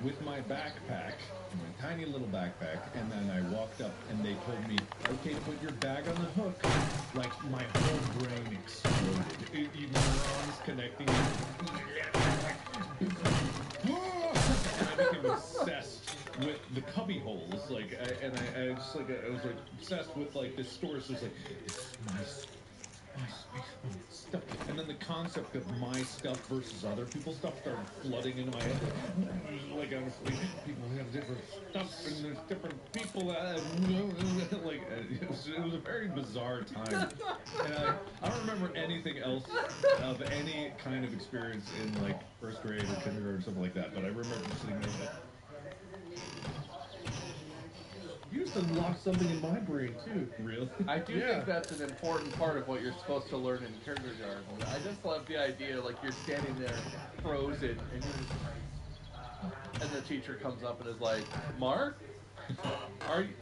with my backpack, my tiny little backpack, and then I walked up and they told me, okay, put your bag on the hook, like my whole brain exploded. Neurons connecting. And I became obsessed with the cubby holes, like, I was like obsessed with like this store. So it's like, this is my space, stuff. And then the concept of my stuff versus other people's stuff started flooding into my head. Like, I was like, people have different stuff, and there's different people that it was a very bizarre time. And I don't remember anything else of any kind of experience in like first grade or kindergarten or something like that. But I remember sitting there like, You used to lock something in my brain, too. Really? I do think that's an important part of what you're supposed to learn in kindergarten. I just love the idea, like, you're standing there frozen, and the teacher comes up and is like, Mark?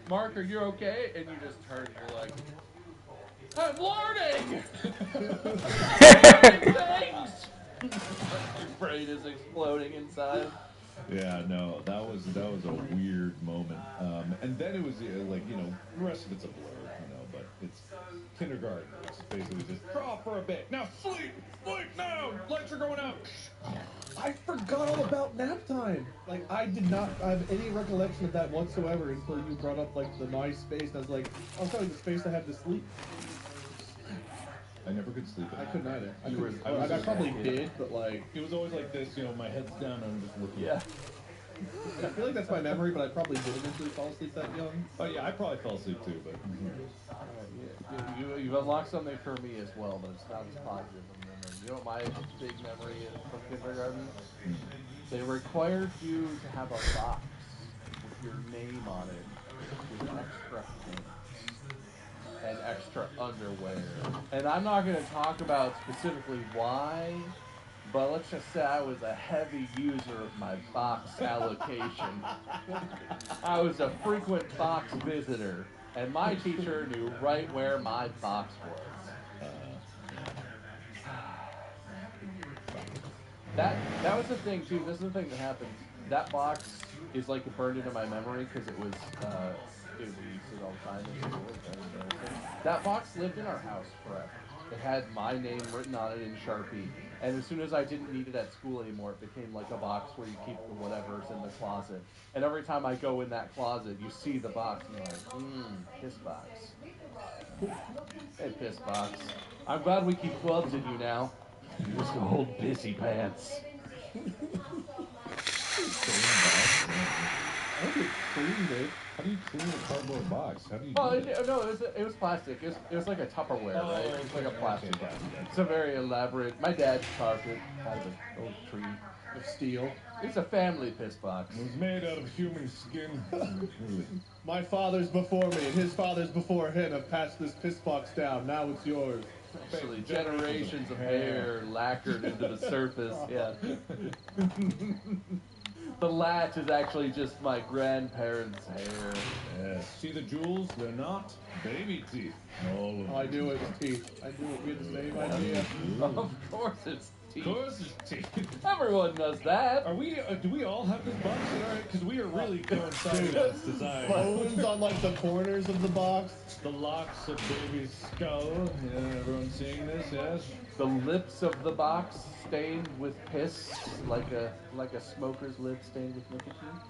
Mark, are you okay? And you just turn and you're like, I'm learning! I'm learning things! Your brain is exploding inside. Yeah, no, that was a weird moment. And then it was like, the rest of it's a blur, but it's kindergarten. It's basically just draw for a bit. Now sleep now. Lights are going out. I forgot all about nap time. Like, I did not have any recollection of that whatsoever until you brought up like the my space. And I was like, I'll tell you the space I have to sleep. I never could sleep. I couldn't either. I probably did, but like it was always like this. My head's down and I'm just looking. Yeah. I feel like that's my memory, but I probably did eventually fall asleep that young. Oh yeah, I probably fell asleep too, but. You've unlocked something for me as well, but it's not as positive of a memory. You know what my big memory is from kindergarten? They required you to have a box with your name on it, with extra pants and extra underwear. And I'm not going to talk about specifically why, but let's just say I was a heavy user of my box allocation. I was a frequent box visitor, and my teacher knew right where my box was. That was the thing too. This is the thing that happens. That box is like burned into my memory because it was. We used it all the time. That box lived in our house forever. It had my name written on it in Sharpie. And as soon as I didn't need it at school anymore, it became like a box where you keep the whatever's in the closet. And every time I go in that closet, you see the box and you're like, piss box. Hey, piss box. I'm glad we keep clubs in you now. You're some old pissy pants. How do you clean it? How do you clean a cardboard box? How do you Oh, do that? no, it was plastic. It was like a Tupperware, right? It was like a plastic bag. It's a very elaborate. My dad carved it out of an oak tree of steel. It's a family piss box. It was made out of human skin. My fathers before me and his fathers before him have passed this piss box down. Now it's yours. Actually, generations of hair lacquered into the surface. Yeah. The latch is actually just my grandparents' hair. Yes. See the jewels? They're not baby teeth. All of them. I knew it was teeth. I knew it. We had the same idea. Of course it's teeth. Of course it's teeth. Everyone knows that. Are we? Do we all have this box? All right, because we are really going side this design. Bones on like the corners of the box. The locks of baby's skull. Yeah, everyone seeing this? Yes. The lips of the box stained with piss, like a smoker's lip stained with nicotine.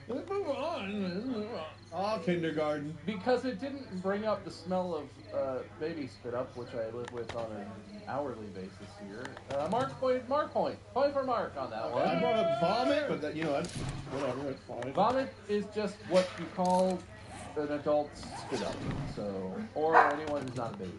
Let's move on. Let's move on. Oh, kindergarten. Because it didn't bring up the smell of baby spit up, which I live with on an hourly basis here. Mark point for Mark on that one. I brought up vomit, but that, that's whatever. That's fine. Vomit is just what you call an adult spit up, so or anyone who's not a baby.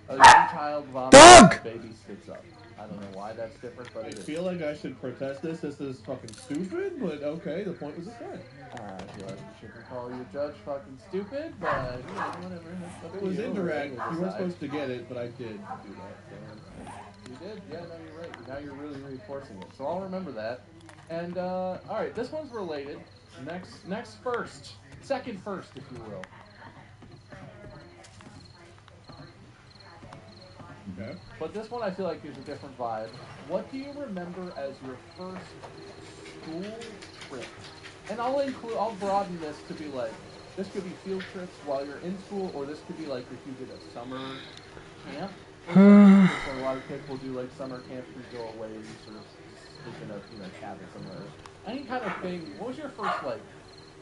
A young child vomits, a baby spits up. I don't know why that's different, but I it is. feel like I should protest this. This is fucking stupid, but okay, the point was the same. I feel like you shouldn't call your judge fucking stupid, but whatever. It was indirect. You weren't supposed to get it, but I did do that. So. You did? Yeah, no, you're right. Now you're really reinforcing it. So I'll remember that. And, alright, this one's related. Next first. Second first, if you will. Okay. But this one I feel like is a different vibe. What do you remember as your first school trip? And I'll broaden this to be like, this could be field trips while you're in school, or this could be like if you did a summer camp. So a lot of kids will do like summer camps where you go away and you sort of sleep in a cabin somewhere. Any kind of thing. What was your first like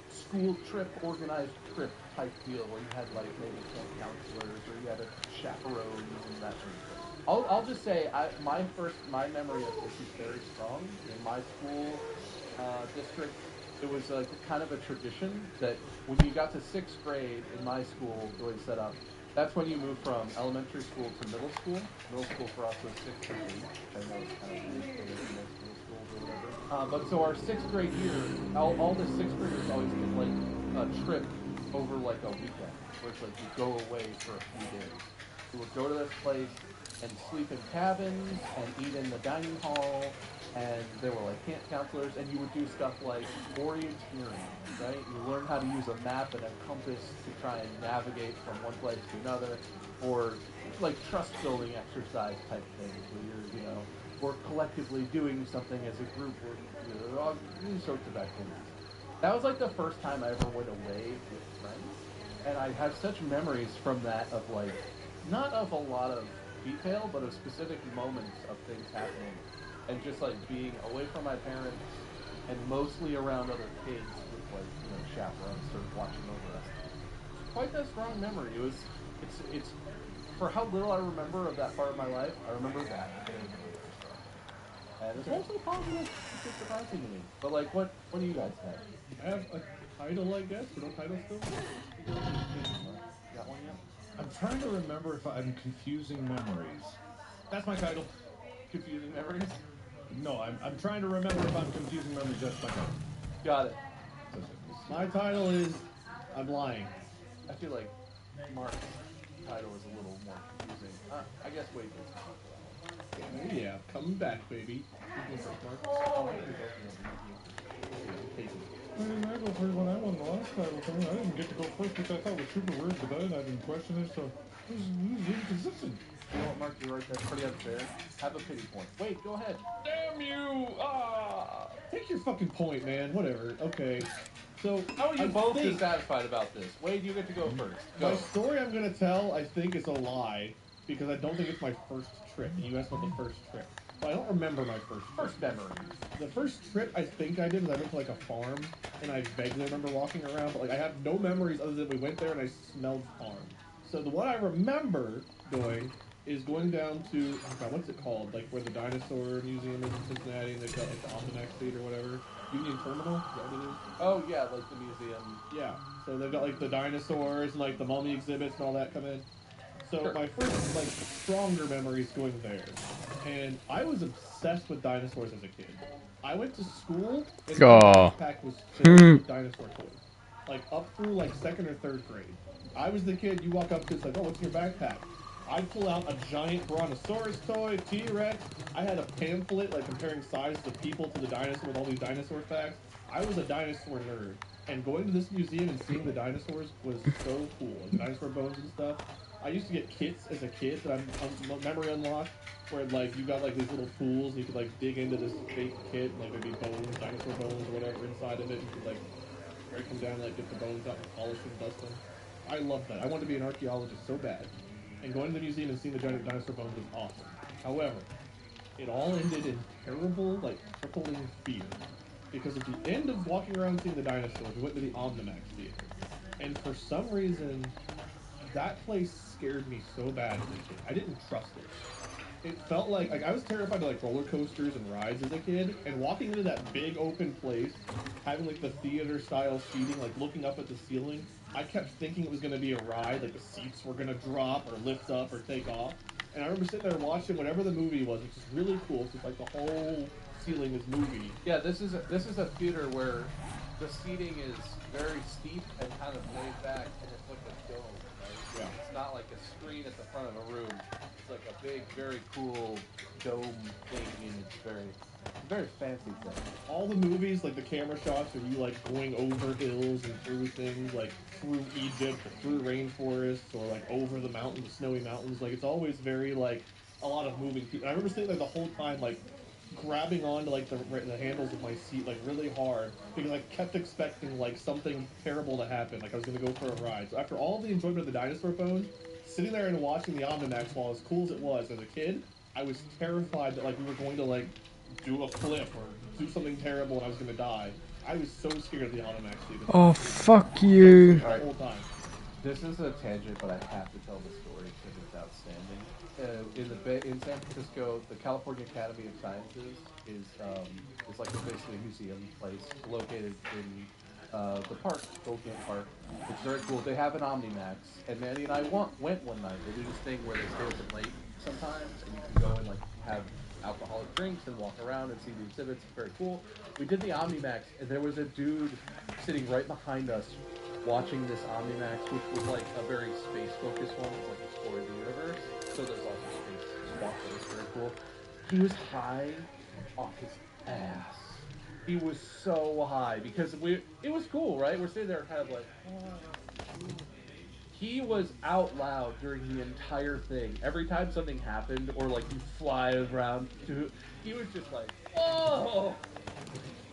school trip, organized trip type deal where you had like maybe camp counselors or you had a chaperone and that sort of thing? I'll just say my memory of this is very strong in my school district. It was like kind of a tradition that when you got to 6th grade in my school, the way it's set up, that's when you move from elementary school to middle school. Middle school for us was 6th to 8th. I know it's kind of weird for the middle schools or whatever. But so our 6th grade year, all the 6th graders always get like a trip over like a weekend, where it's like you go away for a few days. You would go to this place and sleep in cabins and eat in the dining hall, and there were like camp counselors, and you would do stuff like orienteering, right? You learn how to use a map and a compass to try and navigate from one place to another, or like trust building exercise type things where we're collectively doing something as a group, or all these sorts of activities. That was like the first time I ever went away with friends, and I have such memories from that of like, not of a lot of detail, but of specific moments of things happening, and just like being away from my parents and mostly around other kids with like chaperones sort of watching over us. Quite a strong memory. It's for how little I remember of that part of my life. I remember that. And it's mostly positive. It's surprising to me. But like, what do you guys have? I have a title, I guess. No title still? Got one yet? I'm trying to remember if I'm confusing memories. That's my title. Confusing memories? No, I'm trying to remember if I'm confusing memories. That's my title. Got it. My title is I'm lying. I feel like Mark's title is a little more confusing. I guess wait. Oh yeah, coming back, baby. I go first when I won the last title thing. I didn't get to go first, which I thought was super weird, but then I didn't question it, so this is inconsistent. You know what, Mark, you're right, that's pretty unfair. Have a pity point. Wait, go ahead. Damn you! Take your fucking point, man. Whatever. Okay. So How are you I both think dissatisfied about this? Wade, you get to go first. my Go. story I'm gonna tell, I think, is a lie because I don't think it's my first trip. You asked about the first trip, but I don't remember my first trip. First memory. The first trip I think I did was I went to like a farm, and I vaguely remember walking around, but like I have no memories other than we went there and I smelled farm. So the one I remember doing is going down to what's it called? Like where the dinosaur museum is in Cincinnati, and they've got like the Omnimax Theater or whatever. Union Terminal? Is that what it is? Oh yeah, like the museum. Yeah. So they've got like the dinosaurs and like the mummy exhibits and all that come in. So my first like stronger memories going there, and I was obsessed with dinosaurs as a kid. I went to school and my backpack was filled with dinosaur toys, like up through like 2nd or 3rd grade. I was the kid you walk up to, it's like, oh, what's in your backpack? I'd pull out a giant Brontosaurus toy, T-Rex. I had a pamphlet like comparing sizes of people to the dinosaur with all these dinosaur facts. I was a dinosaur nerd, and going to this museum and seeing the dinosaurs was so cool. Like the dinosaur bones and stuff. I used to get kits as a kid that I'm memory unlocked, where like you got like these little tools and you could like dig into this fake kit, and, like there'd be bones, dinosaur bones or whatever inside of it. And you could like break them down, like get the bones out and polish and dust them. I loved that. I wanted to be an archaeologist so bad. And going to the museum and seeing the giant dinosaur bones was awesome. However, it all ended in terrible, like, crippling fear. Because at the end of walking around seeing the dinosaurs, we went to the Omnimax Theater. And for some reason, that place scared me so bad as a kid. I didn't trust it. It felt like I was terrified of like roller coasters and rides as a kid, and walking into that big open place, having like the theater style seating, like looking up at the ceiling, I kept thinking it was going to be a ride, like the seats were going to drop or lift up or take off. And I remember sitting there watching whatever the movie was, which is really cool. So it's like the whole ceiling is movie. Yeah, this is a theater where the seating is very steep and kind of laid back, and it's like a dome, right? Yeah. It's not like a screen at the front of a room. It's like a big, very cool dome thing, and it's very fancy thing. All the movies, like the camera shots, are you like going over hills and through things, like through Egypt, or through rainforests, or like over the mountains, snowy mountains. Like it's always very like a lot of moving people. I remember sitting there the whole time, like grabbing onto like the handles of my seat like really hard because I kept expecting like something terrible to happen, like I was gonna go for a ride. So after all the enjoyment of the dinosaur bones, sitting there and watching the Omnimax, while as cool as it was as a kid, I was terrified that like we were going to like do a flip or do something terrible and I was gonna die. I was so scared of the Omnimax theater. Oh, fuck you. The whole time. This is a tangent, but I have to tell the story because it's outstanding. In San Francisco, the California Academy of Sciences is like basically a museum place located in the park, Gold Camp Park. It's very cool. They have an Omnimax, and Mandy and I went one night. They do this thing where they stay open late sometimes, and you can go and like have alcoholic drinks and walk around and see the exhibits. It's very cool. We did the Omnimax, and there was a dude sitting right behind us watching this Omnimax, which was like a very space-focused one. It's like Explore the Universe. So there's also space swap that was very cool. He was high off his ass. He was so high because it was cool, right? We're sitting there kind of like, he was out loud during the entire thing. Every time something happened or like you fly around, he was just like, whoa,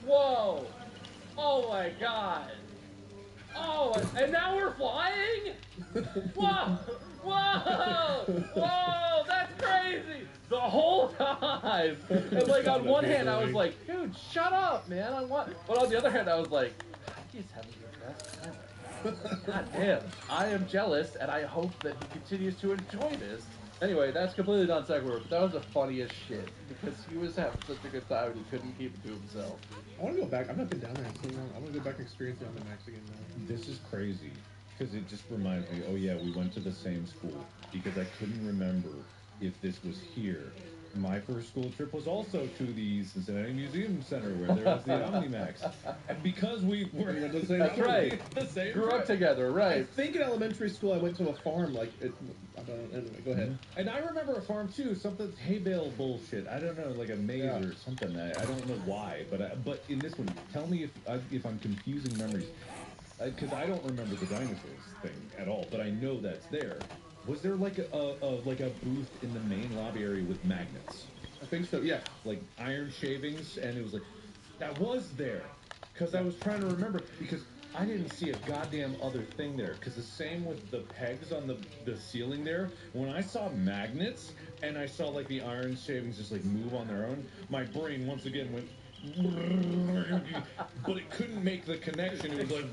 whoa, oh my god. Oh, and now we're flying? Whoa! Whoa! Whoa! That's crazy! The whole time! And like on one hand I was like, dude, shut up, man. But on the other hand I was like, he's having the best time. God damn. I am jealous and I hope that he continues to enjoy this. Anyway, that's completely non sequitur, but that was the funniest shit because he was having such a good time and he couldn't keep it to himself. I want to go back. I've not been down there in so long. I want to go back and experience the Omnimax again now. This is crazy because it just reminds me, oh yeah, we went to the same school because I couldn't remember if this was here. My first school trip was also to the Cincinnati Museum Center where there was the Omnimax. And because we were at the same That's right. the same Grew trip. up together, right. I think in elementary school I went to a farm, like, anyway, go ahead. And I remember a farm too, something hay bale bullshit. I don't know, like a maze or something. I don't know why, but in this one, tell me if I'm confusing memories. Because I don't remember the dinosaurs thing at all, but I know that's there. Was there like a booth in the main lobby area with magnets? I think so, yeah. Like iron shavings, and it was like, that was there. Because I was trying to remember, because I didn't see a goddamn other thing there. Because the same with the pegs on the ceiling there. When I saw magnets and I saw like the iron shavings just like move on their own, my brain once again went. But it couldn't make the connection. It was like.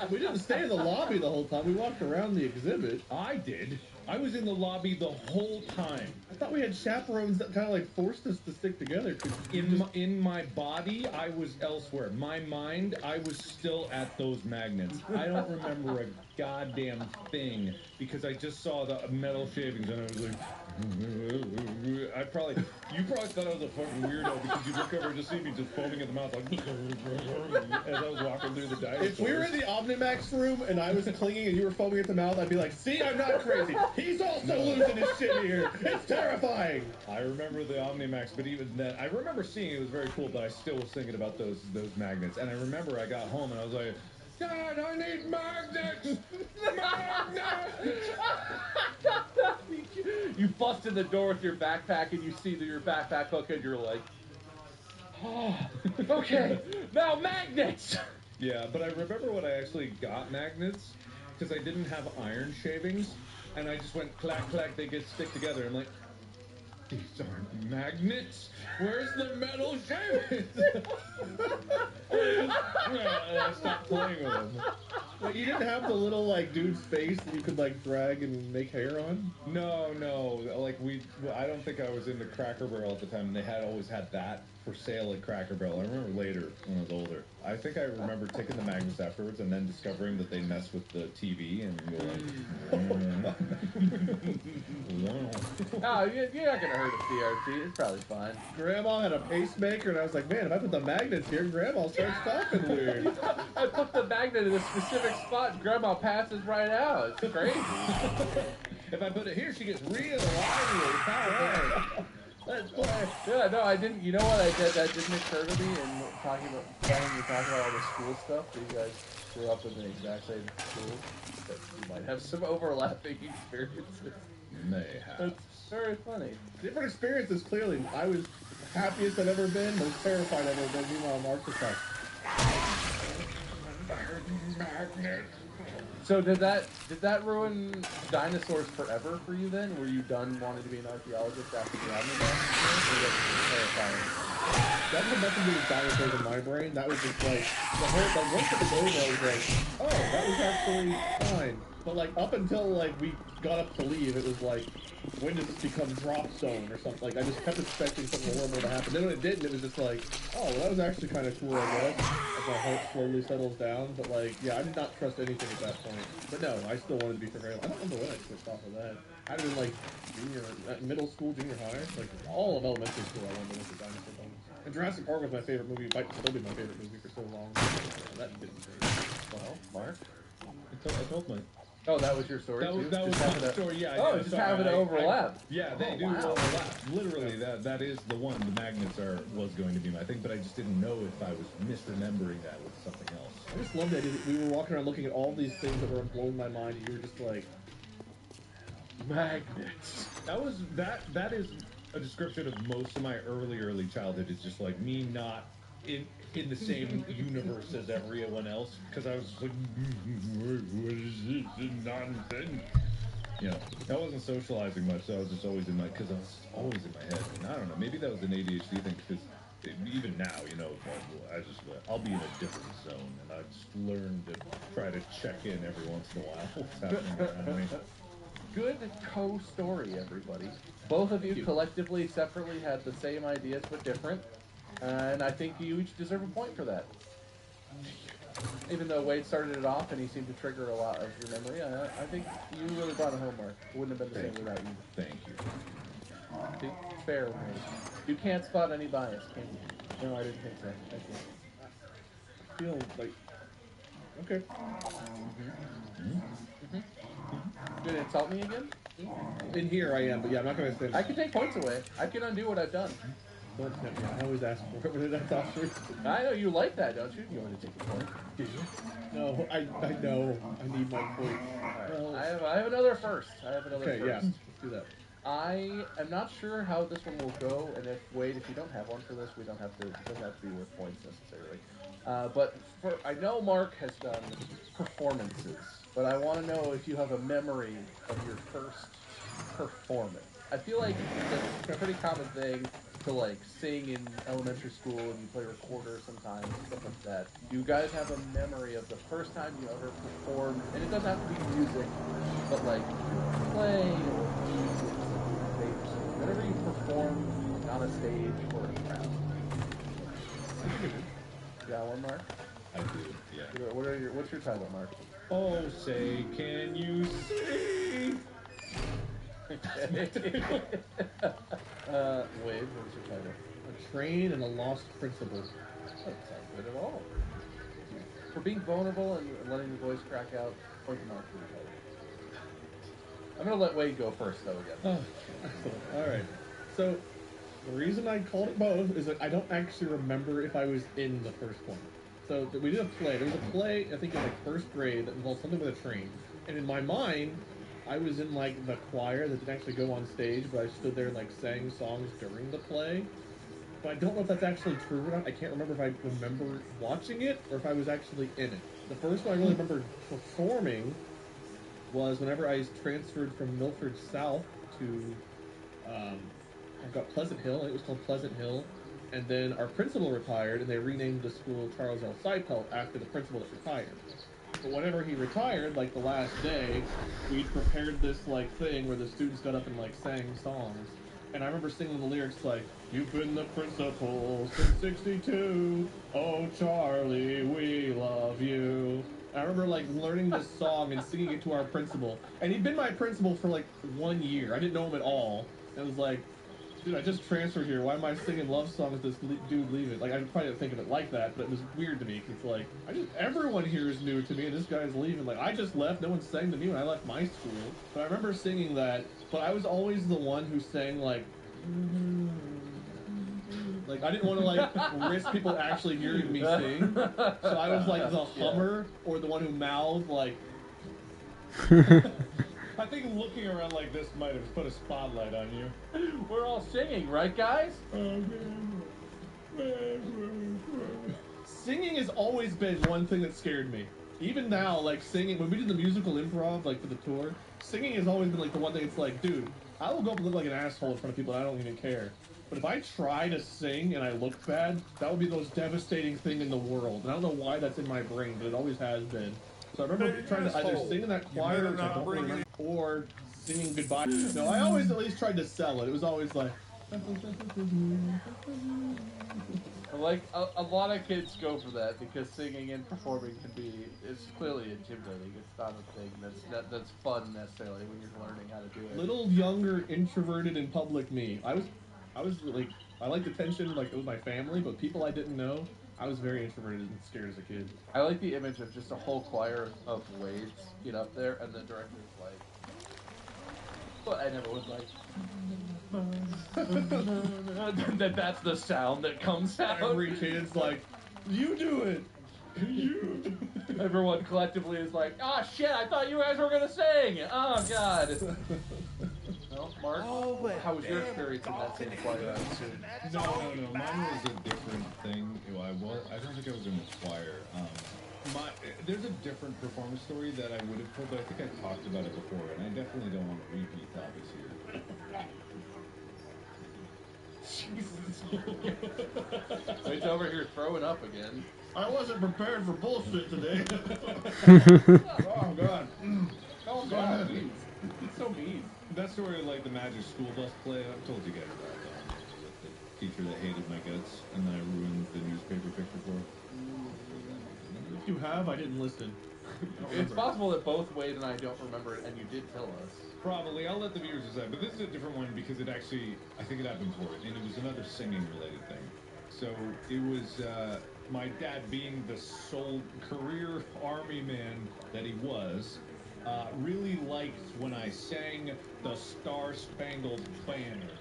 We didn't stay in the lobby the whole time. We walked around the exhibit. I did. I was in the lobby the whole time. I thought we had chaperones that kind of like forced us to stick together. In my body, I was elsewhere. My mind, I was still at those magnets. I don't remember a goddamn thing because I just saw the metal shavings and I was like, you probably thought I was a fucking weirdo because you look over and just see me just foaming at the mouth like as I was walking through the dinosaurs. If we were in the Omnimax room and I was clinging and you were foaming at the mouth, I'd be like, see, I'm not crazy. He's also losing his shit here. It's terrifying. I remember the Omnimax, but even then, I remember seeing it was very cool, but I still was thinking about those magnets. And I remember I got home and I was like, Dad, I need magnets! Magnets! You bust in the door with your backpack and you see your backpack hook and you're like, oh, okay, now magnets! Yeah, but I remember when I actually got magnets, because I didn't have iron shavings, and I just went clack, clack, they get stick together. I'm like, these aren't magnets. Where's the metal shavings? And I stopped playing with them. Wait, you didn't have the little like dude's face that you could like drag and make hair on? No, like I don't think I was into Cracker Barrel at the time. And they always had that for sale at Cracker Barrel. I remember later when I was older. I think I remember taking the magnets afterwards and then discovering that they mess with the TV and go like, oh, you're not gonna hurt a CRT. It's probably fine. Grandma had a pacemaker, and I was like, man, if I put the magnets here, Grandma starts talking weird. I put the magnet in a specific spot, and Grandma passes right out. It's crazy. If I put it here, she gets real lively. Let's play. Yeah, no, I didn't. You know what? That didn't occur to me in talking about all the school stuff. That you guys grew up in the exact same school. That you might have some overlapping experiences. May have. That's very funny. Different experiences, clearly. I was happiest I've ever been, most terrified I've ever been. Meanwhile, Mark was like, magnet. So did that ruin dinosaurs forever for you then? Were you done wanting to be an archaeologist after the Omnimax? That had nothing to do with dinosaurs in my brain. That was just like the whole like once it was over, I was like, oh, that was actually fine. But like up until like we got up to leave, it was like, when does this become drop zone or something? Like I just kept expecting something horrible to happen. Then when it didn't, it was just like, oh, well, that was actually kind of cool, I guess. As my heart slowly settles down. But like, yeah, I did not trust anything at that point. But no, I still wanted to be surveilled. I don't remember when I switched off of that. I'd been like middle school, junior high, like all of elementary school. I wanted to look at dinosaur bones. And Jurassic Park was my favorite movie. It might still be my favorite movie for so long. That didn't change. Well, Mark, I told my. Oh, that was your story too? That was my story. Yeah. Oh, just having to overlap. Yeah, they do overlap. Literally, that is the one. The magnets was going to be my thing, but I just didn't know if I was misremembering that with something else. I just love that we were walking around looking at all these things that were blowing my mind, and you were just like, magnets. That is a description of most of my early childhood. Is just like me not in the same universe as everyone else, because I was like, what is this nonsense? You know, I wasn't socializing much, so I was just always because I was always in my head. And I don't know, maybe that was an ADHD thing, because even now, you know, I'll be in a different zone, and I just learned to try to check in every once in a while what's happening around me. Good co-story, everybody. Both of you collectively, separately had the same ideas but different. And I think you each deserve a point for that. Even though Wade started it off and he seemed to trigger a lot of your memory, I think you really brought it home, Mark. It wouldn't have been the same without you. Thank you. Fair, Wade. You can't spot any bias, can you? No, I didn't think so. Thank you. I feel like, okay. Did it insult me again? In here I am, but yeah, I'm not going to say. I can take points away. I can undo what I've done. Don't tempt me. I always ask for it when it's after. I know you like that, don't you? You want to take a point? Do you? No, I know. I need my point. Right. Well, I have another first. Okay, yeah, let's do that. I am not sure how this one will go, and if Wade, if you don't have one for this, it doesn't have to be worth points necessarily. But I know Mark has done performances, but I want to know if you have a memory of your first performance. I feel like it's a pretty common thing to like sing in elementary school and you play recorder sometimes, stuff like that. Do you guys have a memory of the first time you ever performed? And it doesn't have to be music, but like play or music, whenever you perform on a stage or in a crowd. You got one, Mark? I do, yeah. What's your title, Mark? Oh, say, can you see? Wade, what's your title? A Train and a Lost Principle. That doesn't sound good at all. For being vulnerable and letting the voice crack out, point them out for your title. I'm gonna let Wade go first, though, again. Oh, excellent. All right. So, the reason I called it both is that I don't actually remember if I was in the first one. So we did a play. There was a play, I think in like first grade, that involved something with a train. And in my mind, I was in like the choir that didn't actually go on stage, but I stood there and like sang songs during the play. But I don't know if that's actually true or not. I can't remember if I remember watching it or if I was actually in it. The first one I really remember performing was whenever I was transferred from Milford South to I've got Pleasant Hill. It was called Pleasant Hill. And then our principal retired, and they renamed the school Charles L. Seipelt after the principal that retired. But whenever he retired, like the last day, we prepared this like thing where the students got up and like sang songs. And I remember singing the lyrics like, "You've been the principal since '62. Oh, Charlie, we love you." And I remember like learning this song and singing it to our principal. And he'd been my principal for like 1 year. I didn't know him at all. It was like, dude, I just transferred here. Why am I singing love songs? This dude leaving. Like, I probably didn't think of it like that, but it was weird to me. Cause it's like, everyone here is new to me, and this guy's leaving. Like, I just left. No one sang to me when I left my school. But I remember singing that. But I was always the one who sang like I didn't want to like risk people actually hearing me sing. So I was like the hummer or the one who mouthed like. I think looking around like this might have put a spotlight on you. We're all singing, right, guys? Singing has always been one thing that scared me. Even now, like singing, when we did the musical improv, like for the tour, singing has always been like the one thing it's like, dude, I will go up and look like an asshole in front of people and I don't even care. But if I try to sing and I look bad, that would be the most devastating thing in the world. And I don't know why that's in my brain, but it always has been. So I remember trying to either sing in that choir, which I don't remember, or singing goodbye. No, I always at least tried to sell it. It was always like... Like, a lot of kids go for that because singing and performing is clearly intimidating. It's not a thing that's fun necessarily when you're learning how to do it. Little younger, introverted in public me. I was like, I liked attention, like, with my family, but people I didn't know, I was very introverted and scared as a kid. I like the image of just a whole choir of Wades get up there, and the director's like, well, and everyone's like, that's the sound that comes out. Every kid's like, you do it. You. Everyone collectively is like, oh shit, I thought you guys were gonna sing. Oh god. Well, Mark, how was your experience in that same choir? No. Mine was a different thing. Well, I don't think I was in the choir. There's a different performance story that I would have told, but I think I talked about it before, and I definitely don't want to repeat topics here. Wade's over here throwing up again. I wasn't prepared for bullshit today. Oh god. Oh god. It's so mean. That story of like the Magic School Bus play, I've told you guys about that. The teacher that hated my guts and then I ruined the newspaper picture for her. If you have, I didn't listen. It's possible that both Wade and I don't remember it, and you did tell us. Probably. I'll let the viewers decide. But this is a different one because it actually, I think it happened for it, and it was another singing-related thing. So it was my dad, being the sole career army man that he was, really liked when I sang the Star-Spangled Banner,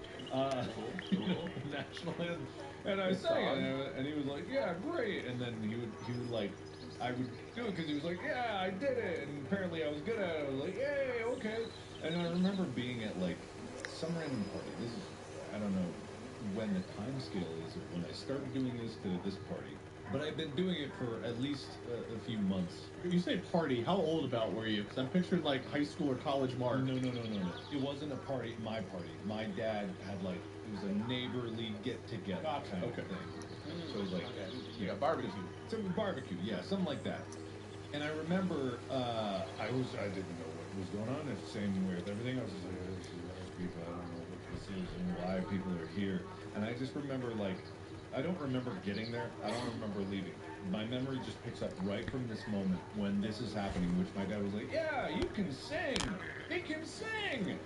national anthem. And I sang it, and he was like, "Yeah, great." And then he would like, I would do it because he was like, "Yeah, I did it." And apparently I was good at it. I was like, "Yay, okay." And I remember being at like some random party. This is, I don't know when the time scale is of when I started doing this to this party. but I've been doing it for at least a few months. You say party, how old about were you? Because I'm picturing like high school or college Mark. No. It wasn't a party, my party. My dad had like, it was a neighborly get-together kind of thing. So it was like, a barbecue. Some barbecue, yeah, something like that. And I remember, I didn't know what was going on. It's the same way with everything. I was just like, oh, this is other people. I don't know what this is and why people are here. And I just remember, like, I don't remember getting there. I don't remember leaving. My memory just picks up right from this moment when this is happening, which my dad was like, yeah, you can sing. He can sing.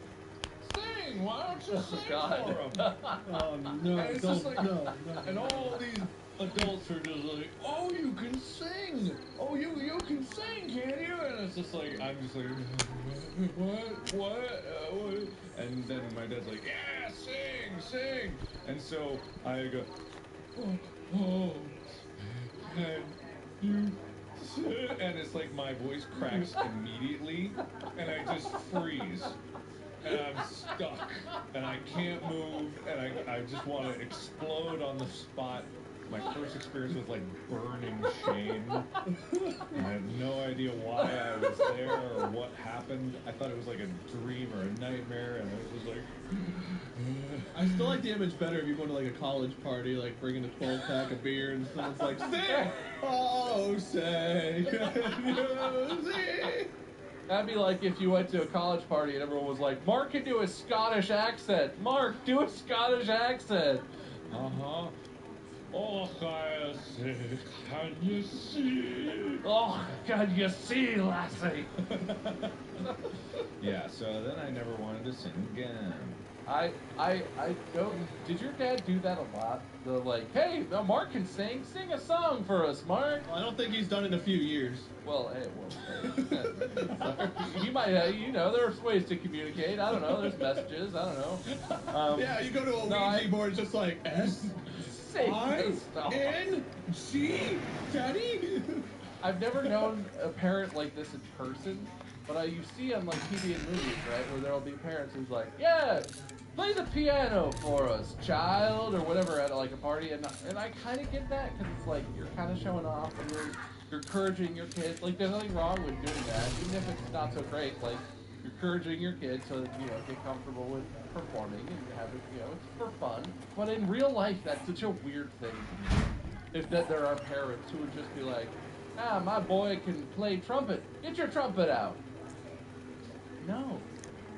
Sing. Why don't you sing for him? Oh, no, And it's don't, just like, no. and all these adults are just like, oh, you can sing. Oh, you can sing, can you? And it's just like, I'm just like, what? And then my dad's like, yeah, sing. And so I go, oh, and you sing. And it's like my voice cracks immediately, and I just freeze. And I'm stuck, and I can't move, and I just want to explode on the spot. My first experience with like burning shame. I had no idea why I was there or what happened. I thought it was like a dream or a nightmare, and I was just like. I still like the image better if you go to like a college party, like bringing a 12-pack of beer and someone's like, sing! Oh, say, can you see? That'd be like if you went to a college party and everyone was like, Mark can do a Scottish accent. Mark, do a Scottish accent. Uh-huh. Oh, can you see? Oh, can you see, lassie? Yeah, so then I never wanted to sing again. I don't. Did your dad do that a lot? The like, hey, Mark can sing a song for us, Mark. Well, I don't think he's done it in a few years. Well, you might, there's ways to communicate. I don't know. There's messages. I don't know. Yeah, you go to a Ouija board, it's just like S-I-N-G, Daddy. I've never known a parent like this in person, but you see on like TV and movies, right, where there'll be parents who's like, yeah, play the piano for us, child, or whatever at like a party, and I kind of get that because it's like you're kind of showing off and you're encouraging your kids. Like there's nothing wrong with doing that, even if it's not so great. Like you're encouraging your kids to get comfortable with performing and have it, it's for fun. But in real life, that's such a weird thing. If that there are parents who would just be like, my boy can play trumpet. Get your trumpet out. No.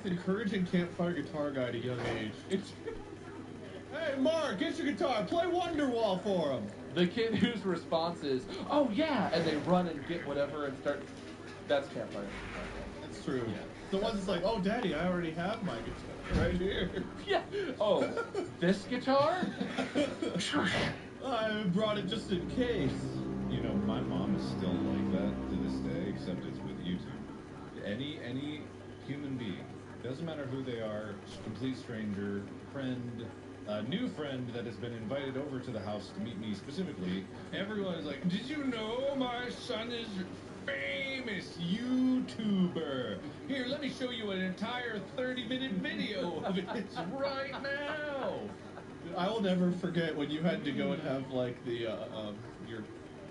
It's encouraging campfire guitar guy at a young age. Hey, Mark, get your guitar. Play Wonderwall for him. The kid whose response is, oh, yeah, and they run and get whatever and start. That's campfire. That's true. Yeah. The ones that's like, oh, Daddy, I already have my guitar right here. Yeah. Oh, this guitar? I brought it just in case. You know, my mom is still like that to this day, except it's with YouTube. Any human being, doesn't matter who they are, complete stranger, friend, a new friend that has been invited over to the house to meet me specifically, everyone is like, did you know my son is famous YouTuber? Here, let me show you an entire 30-minute video of it right now. I will never forget when you had to go and have like the your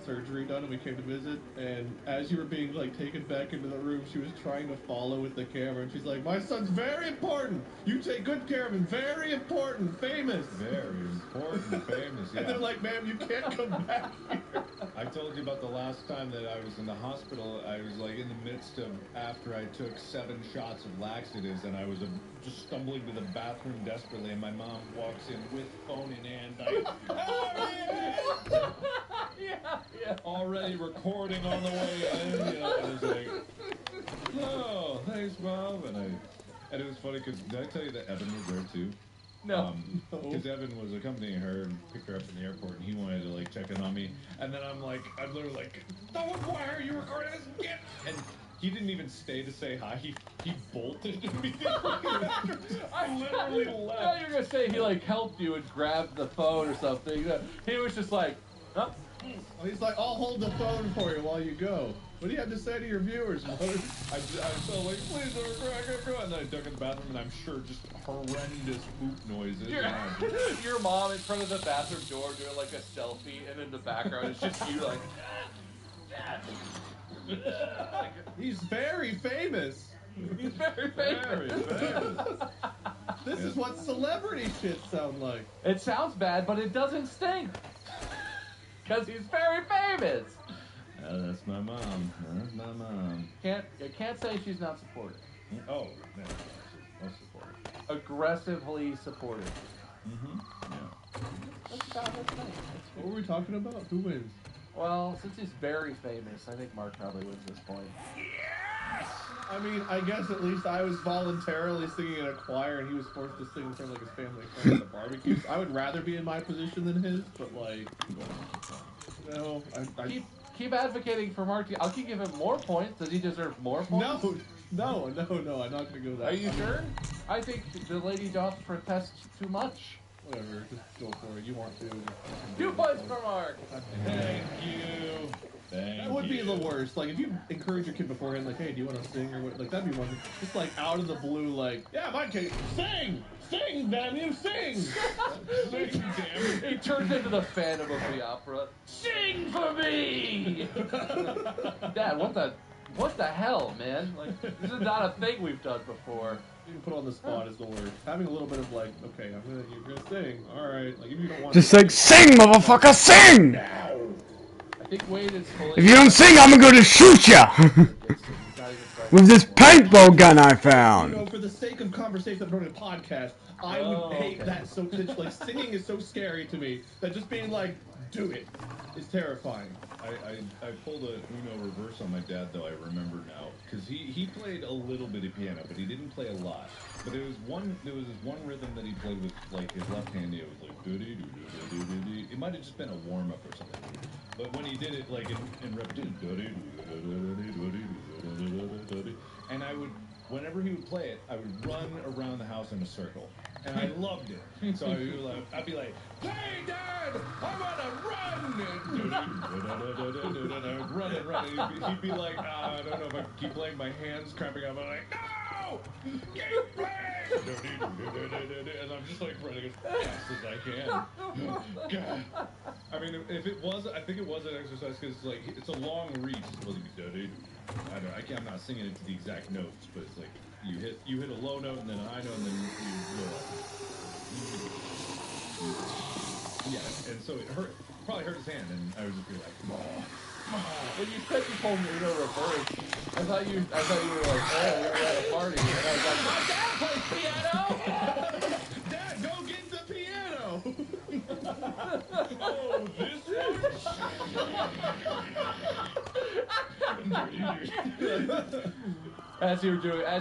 surgery done and we came to visit, and as you were being like taken back into the room, she was trying to follow with the camera, and she's like, my son's very important, you take good care of him, very important, famous. Very important, famous, yeah. And they're like, ma'am, you can't come back here. I told you about the last time that I was in the hospital. I was like in the midst of, after I took 7 shots of laxatives, and I was just stumbling to the bathroom desperately, and my mom walks in with phone in hand, like, yeah. Already recording on the way in. And I was like, oh, thanks, Mom. And it was funny because, did I tell you that Evan was there too? No. Because Evan was accompanying her and picked her up in the airport, and he wanted to like check in on me. And then I'm literally like, why are you recording this? Get! And he didn't even stay to say hi. He bolted immediately. I literally left. I thought you were gonna say he like helped you and grabbed the phone or something. He was just like, huh? Oh, he's like, I'll hold the phone for you while you go. What do you have to say to your viewers, Mother? I felt like, please don't cry. And then I dug in the bathroom, and I'm sure just horrendous poop noises. Your mom in front of the bathroom door doing like a selfie, and in the background it's just you like. He's very famous. He's very famous. This is what celebrity shit sound like. It sounds bad, but it doesn't stink. Because he's very famous. That's my mom. That's my mom. You can't say she's not supportive. Oh, no, she's most supportive. Aggressively supportive. Mm-hmm. Yeah. That's about her thing. What were we talking about? Who wins? Well, since he's very famous, I think Mark probably wins this point. I mean, I guess at least I was voluntarily singing in a choir, and he was forced to sing in front of like his family friends at the barbecue. I would rather be in my position than his, but like, no, I keep advocating for Mark. I'll keep giving him more points. Does he deserve more points? No, I'm not gonna go that. Are you sure? I think the lady doth protest too much. Whatever, just go for it. You want to. 2 points for Mark. Thank you. That would be the worst. Like, if you encourage your kid beforehand, like, hey, do you want to sing or what? Like, that'd be one thing. Just like out of the blue, like, yeah, my kid, sing, damn you, sing, sing, damn. He turns into the Phantom of the Opera. Sing for me, Dad. What the hell, man? Like, this is not a thing we've done before. Being put on the spot is the worst. Having a little bit of like, okay, you're gonna sing, all right. Like, if you don't want just like, sing, motherfucker, sing! I think Wade is fully. If you don't sing, I'm gonna shoot ya! With this paintball gun I found. You know, for the sake of conversation of running a podcast, I would hate that so much. Like, singing is so scary to me that just being like, do it, is terrifying. I pulled a Uno reverse on my dad, though. I remember now, because he played a little bit of piano, but he didn't play a lot. But there was this one rhythm that he played with like his left hand. It was like doo doo doo doo doo doo. It might have just been a warm up or something. But when he did it like in repetition, and I would, whenever he would play it, I would run around the house in a circle, and I loved it. So I'd be like, "Hey, Dad, I wanna run!" And I would run and run. He'd be like, "I don't know if I can keep playing. My hands cramping up." I'm like, "No, keep playing!" And I'm just like running as fast as I can. God. I mean, I think it was an exercise because like it's a long reach. It's supposed to be I'm not singing it to the exact notes, but it's like you hit a low note and then a high note and then you go up. Yeah, and so it probably hurt his hand, and I would just be like, oh. When you said you pulled me Uno reverse, I thought you were like, oh, we're at a party, and I was like, my dad plays piano. Dad, go get the piano. Oh, this one. As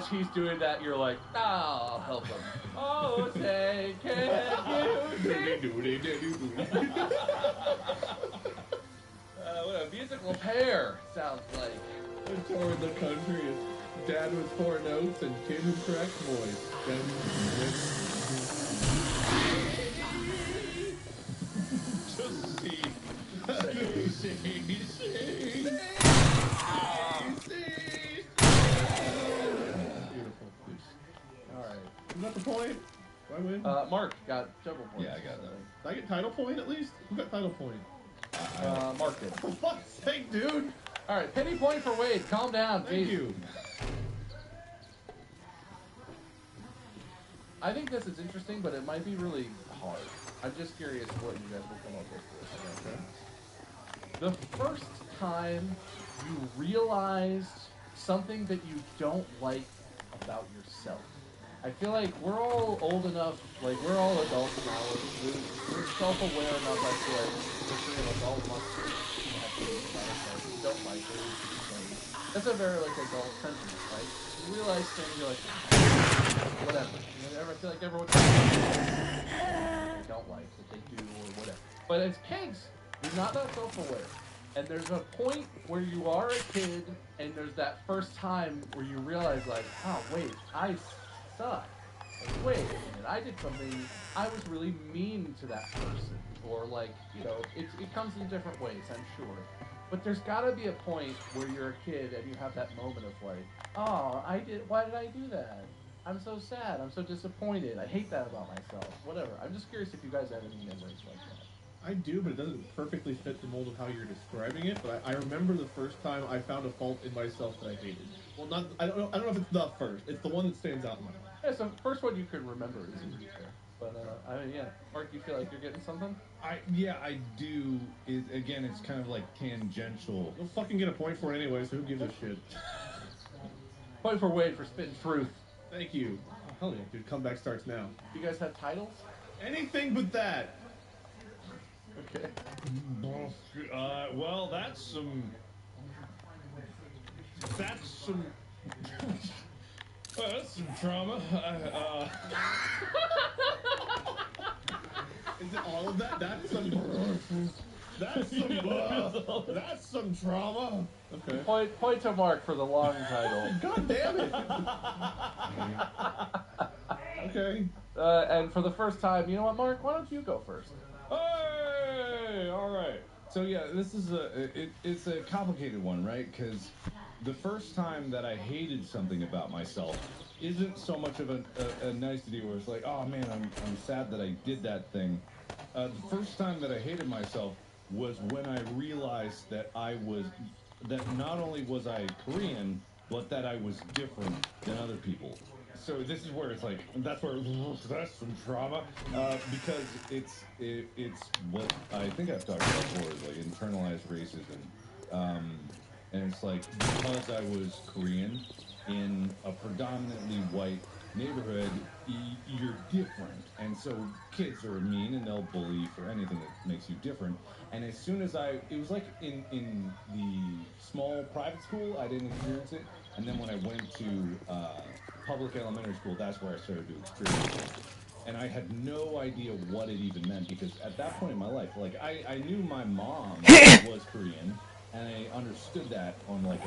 he's doing that, you're like, I'll help him. Oh, say, can you what a musical pair sounds like. A tour in the country is dad with 4 notes and kid who corrects voice. Just see. Beautiful. Alright. You got the point? Do I win? Mark got several points. Yeah, I got that. Did I get title point at least? Who got title point? Mark did. For fuck's sake, dude! Alright, penny point for Wade. Calm down, Thank geez. you. I think this is interesting, but it might be really hard. I'm just curious what you guys will come up with. Okay. The first time you realized something that you don't like about yourself. I feel like we're all old enough, like we're all adults now. We're self-aware enough. I feel like the 3 of us all want to have things about ourselves. We don't like things. That's a very like adult sentiment, right? You realize things, you're like, whatever. I feel like everyone don't like what they do or whatever. But as kids, you're not that self-aware. And there's a point where you are a kid, and there's that first time where you realize, like, oh, wait, I suck. Like, wait a minute, I did something, I was really mean to that person. or like, you know, it comes in different ways, I'm sure. But there's got to be a point where you're a kid and you have that moment of like, oh, why did I do that? I'm so sad. I'm so disappointed. I hate that about myself. Whatever. I'm just curious if you guys have any memories like that. I do, but it doesn't perfectly fit the mold of how you're describing it. But I remember the first time I found a fault in myself that I hated. Well, not I don't know if it's the first. It's the one that stands out in my mind. Yeah, so first one you can remember is easier. But I mean, yeah, Mark, you feel like you're getting something? I do. Again, it's kind of like tangential. You'll fucking get a point for it anyway, so who gives a shit? Point for Wade for spitting truth. Thank you. Oh, hell yeah, dude. Comeback starts now. You guys have titles? Anything but that. Okay. Well, that's some. That's some trauma. Is it all of that? That's some. That's some trauma. Okay. Point to Mark for the long title. God damn it. Okay. And for the first time, you know what, Mark? Why don't you go first? Hey, all right. So yeah, this is it's a complicated one, right? Because the first time that I hated something about myself isn't so much of a nicety where it's like, oh man, I'm sad that I did that thing. The first time that I hated myself was when I realized that not only was I Korean, but that I was different than other people. So this is where it's like, that's some trauma, because it's what I think I've talked about before, is like internalized racism, and it's like, because I was Korean in a predominantly white neighborhood, you're different, and so kids are mean and they'll bully you for anything that makes you different. And as soon as it was like in the small private school, I didn't experience it, and then when I went to public elementary school, that's where I started to experience it. And I had no idea what it even meant, because at that point in my life, like, I knew my mom was Korean, and I understood that on like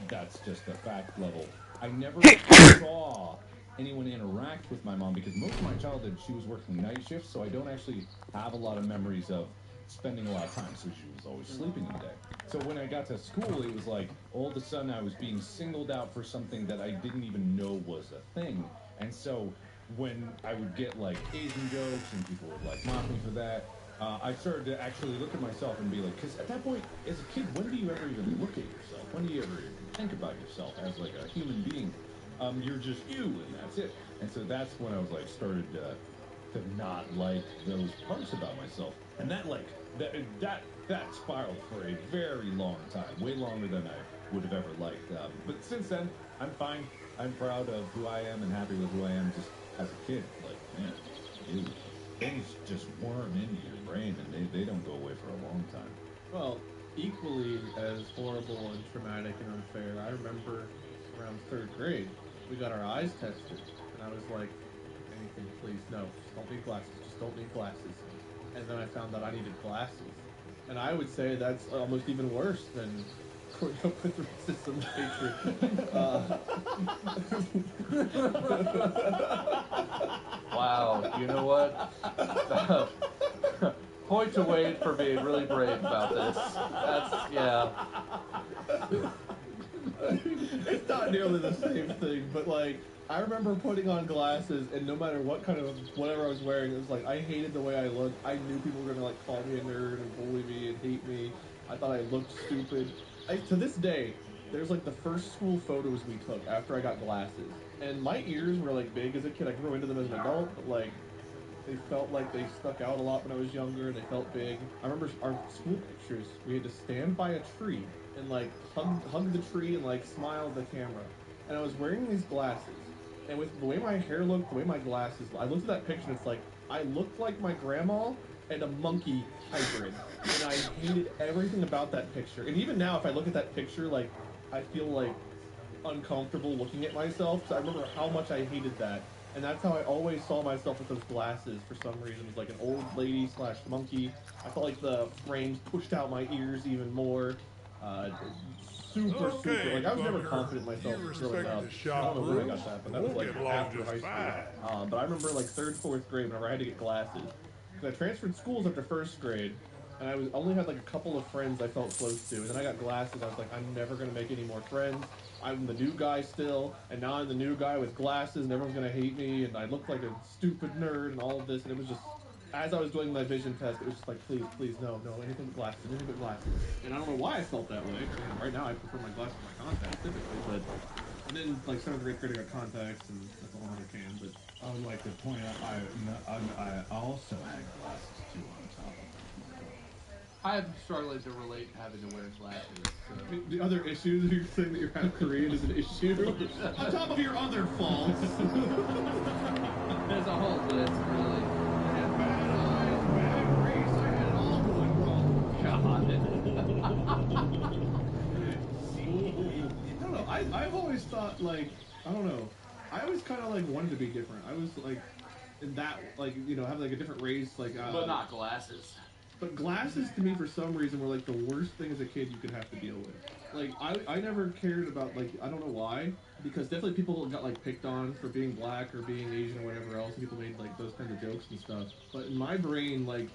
that's just a fact level. I never saw anyone interact with my mom, because most of my childhood she was working night shifts, so I don't actually have a lot of memories of spending a lot of time, so she was always sleeping in the day. So when I got to school, it was like, all of a sudden I was being singled out for something that I didn't even know was a thing. And so when I would get like Asian jokes and people would like mock me for that, I started to actually look at myself and be like, because at that point, as a kid, when do you ever even look at yourself? When do you ever even think about yourself as like a human being? You're just you, and that's it. And so that's when I was like, started to not like those parts about myself. And that that spiraled for a very long time, way longer than I would have ever liked. But since then, I'm fine. I'm proud of who I am and happy with who I am just as a kid. Like, man, ew. Things just worm into your brain, and they don't go away for a long time. Well, equally as horrible and traumatic and unfair, I remember around 3rd grade, we got our eyes tested, and I was like, anything, please, no, just don't need glasses, just don't need glasses. And then I found out I needed glasses. And I would say that's almost even worse than growing up with racism hatred. Wow, you know what? Point to Wade for being really brave about this. That's, yeah. It's not nearly the same thing, but like, I remember putting on glasses, and no matter what kind of whatever I was wearing, it was like I hated the way I looked. I knew people were gonna like call me a nerd and bully me and hate me. I thought I looked stupid. To this day, there's like the first school photos we took after I got glasses, and my ears were like big as a kid. I grew into them as an adult, but like they felt like they stuck out a lot when I was younger, and they felt big. I remember our school pictures. We had to stand by a tree and like hug the tree and like smile at the camera. And I was wearing these glasses. And with the way my hair looked, the way my glasses, I looked at that picture and it's like, I looked like my grandma and a monkey hybrid. And I hated everything about that picture. And even now, if I look at that picture, like, I feel like uncomfortable looking at myself. So I remember how much I hated that. And that's how I always saw myself with those glasses for some reason. It was like an old lady / monkey. I felt like the frames pushed out my ears even more. Super. Like, I was never confident in myself growing up. I don't know where I got that, but that was like after high school. But I remember like 3rd, 4th grade whenever I had to get glasses. I transferred schools after first grade, and I only had like a couple of friends I felt close to. And then I got glasses. I was like, I'm never gonna make any more friends. I'm the new guy still, and now I'm the new guy with glasses, and everyone's gonna hate me, and I look like a stupid nerd, and all of this. And it was just, as I was doing my vision test, it was just like, please, please, no, anything but glasses, anything but glasses. And I don't know why I felt that way. Right now, I prefer my glasses to my contacts typically, but. And then, like, 7th grade, I got contacts, and that's a whole other can, but... I would like to point out, I also had glasses, too, on top of it. I'm struggling to relate having to wear glasses. So. The other issues, you're saying that you're half Korean is an issue? On top of your other faults. There's a whole list, really. I had bad eyes, bad race, I had it all going wrong. I don't know, I've always thought, like, I don't know. I always kind of, like, wanted to be different. I was, like, in that, like, you know, have, like, a different race, like... but not glasses. But glasses, to me, for some reason, were, like, the worst thing as a kid you could have to deal with. Like, I never cared about, like, I don't know why, because definitely people got, like, picked on for being black or being Asian or whatever else, and people made, like, those kinds of jokes and stuff. But in my brain, like,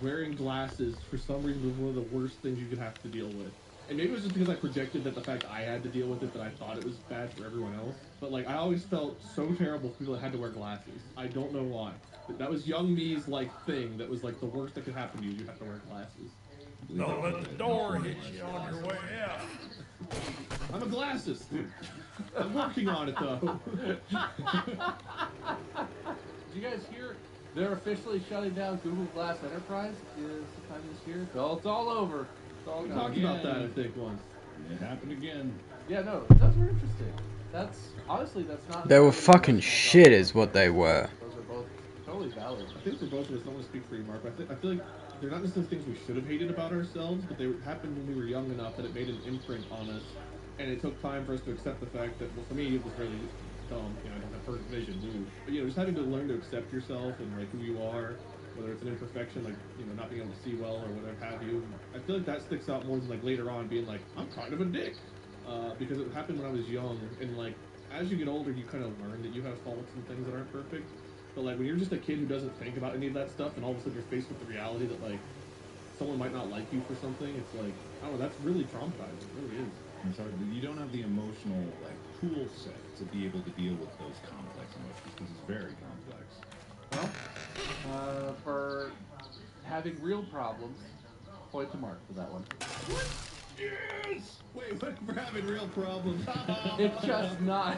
wearing glasses, for some reason, was one of the worst things you could have to deal with. And maybe it was just because I projected that the fact I had to deal with it, that I thought it was bad for everyone else. But, like, I always felt so terrible for people that had to wear glasses. I don't know why. But that was young me's, like, thing that was, like, the worst that could happen to you. You have to wear glasses. Don't let the door hit you on your way out. I'm a glasses. I'm working on it, though. Did you guys hear? They're officially shutting down Google Glass Enterprise sometime this year. So it's all over. It's all We gone. talked about that, I think, once. It happened again. Yeah, no, those were interesting. That's honestly, that's not. They were fucking shit, is what they were. Those are both totally valid. I think for both of us, I don't want to speak for you, Mark, but I feel like they're not necessarily things we should have hated about ourselves, but they happened when we were young enough that it made an imprint on us, and it took time for us to accept the fact that, well, for me, it was really dumb. You know, I don't have perfect vision, but you know, just having to learn to accept yourself and like who you are, whether it's an imperfection, like, you know, not being able to see well or whatever have you. I feel like that sticks out more than like later on being like, I'm kind of a dick, because it happened when I was young, and like as you get older, you kind of learn that you have faults and things that aren't perfect. But like when you're just a kid who doesn't think about any of that stuff, and all of a sudden you're faced with the reality that like someone might not like you for something, it's like, I don't know, that's really traumatizing. It really is. And so you don't have the emotional like tool set to be able to deal with those complex emotions because it's very complex. Well, for having real problems, point to Mark for that one. Yes! Wait, what for having real problems? It's just not.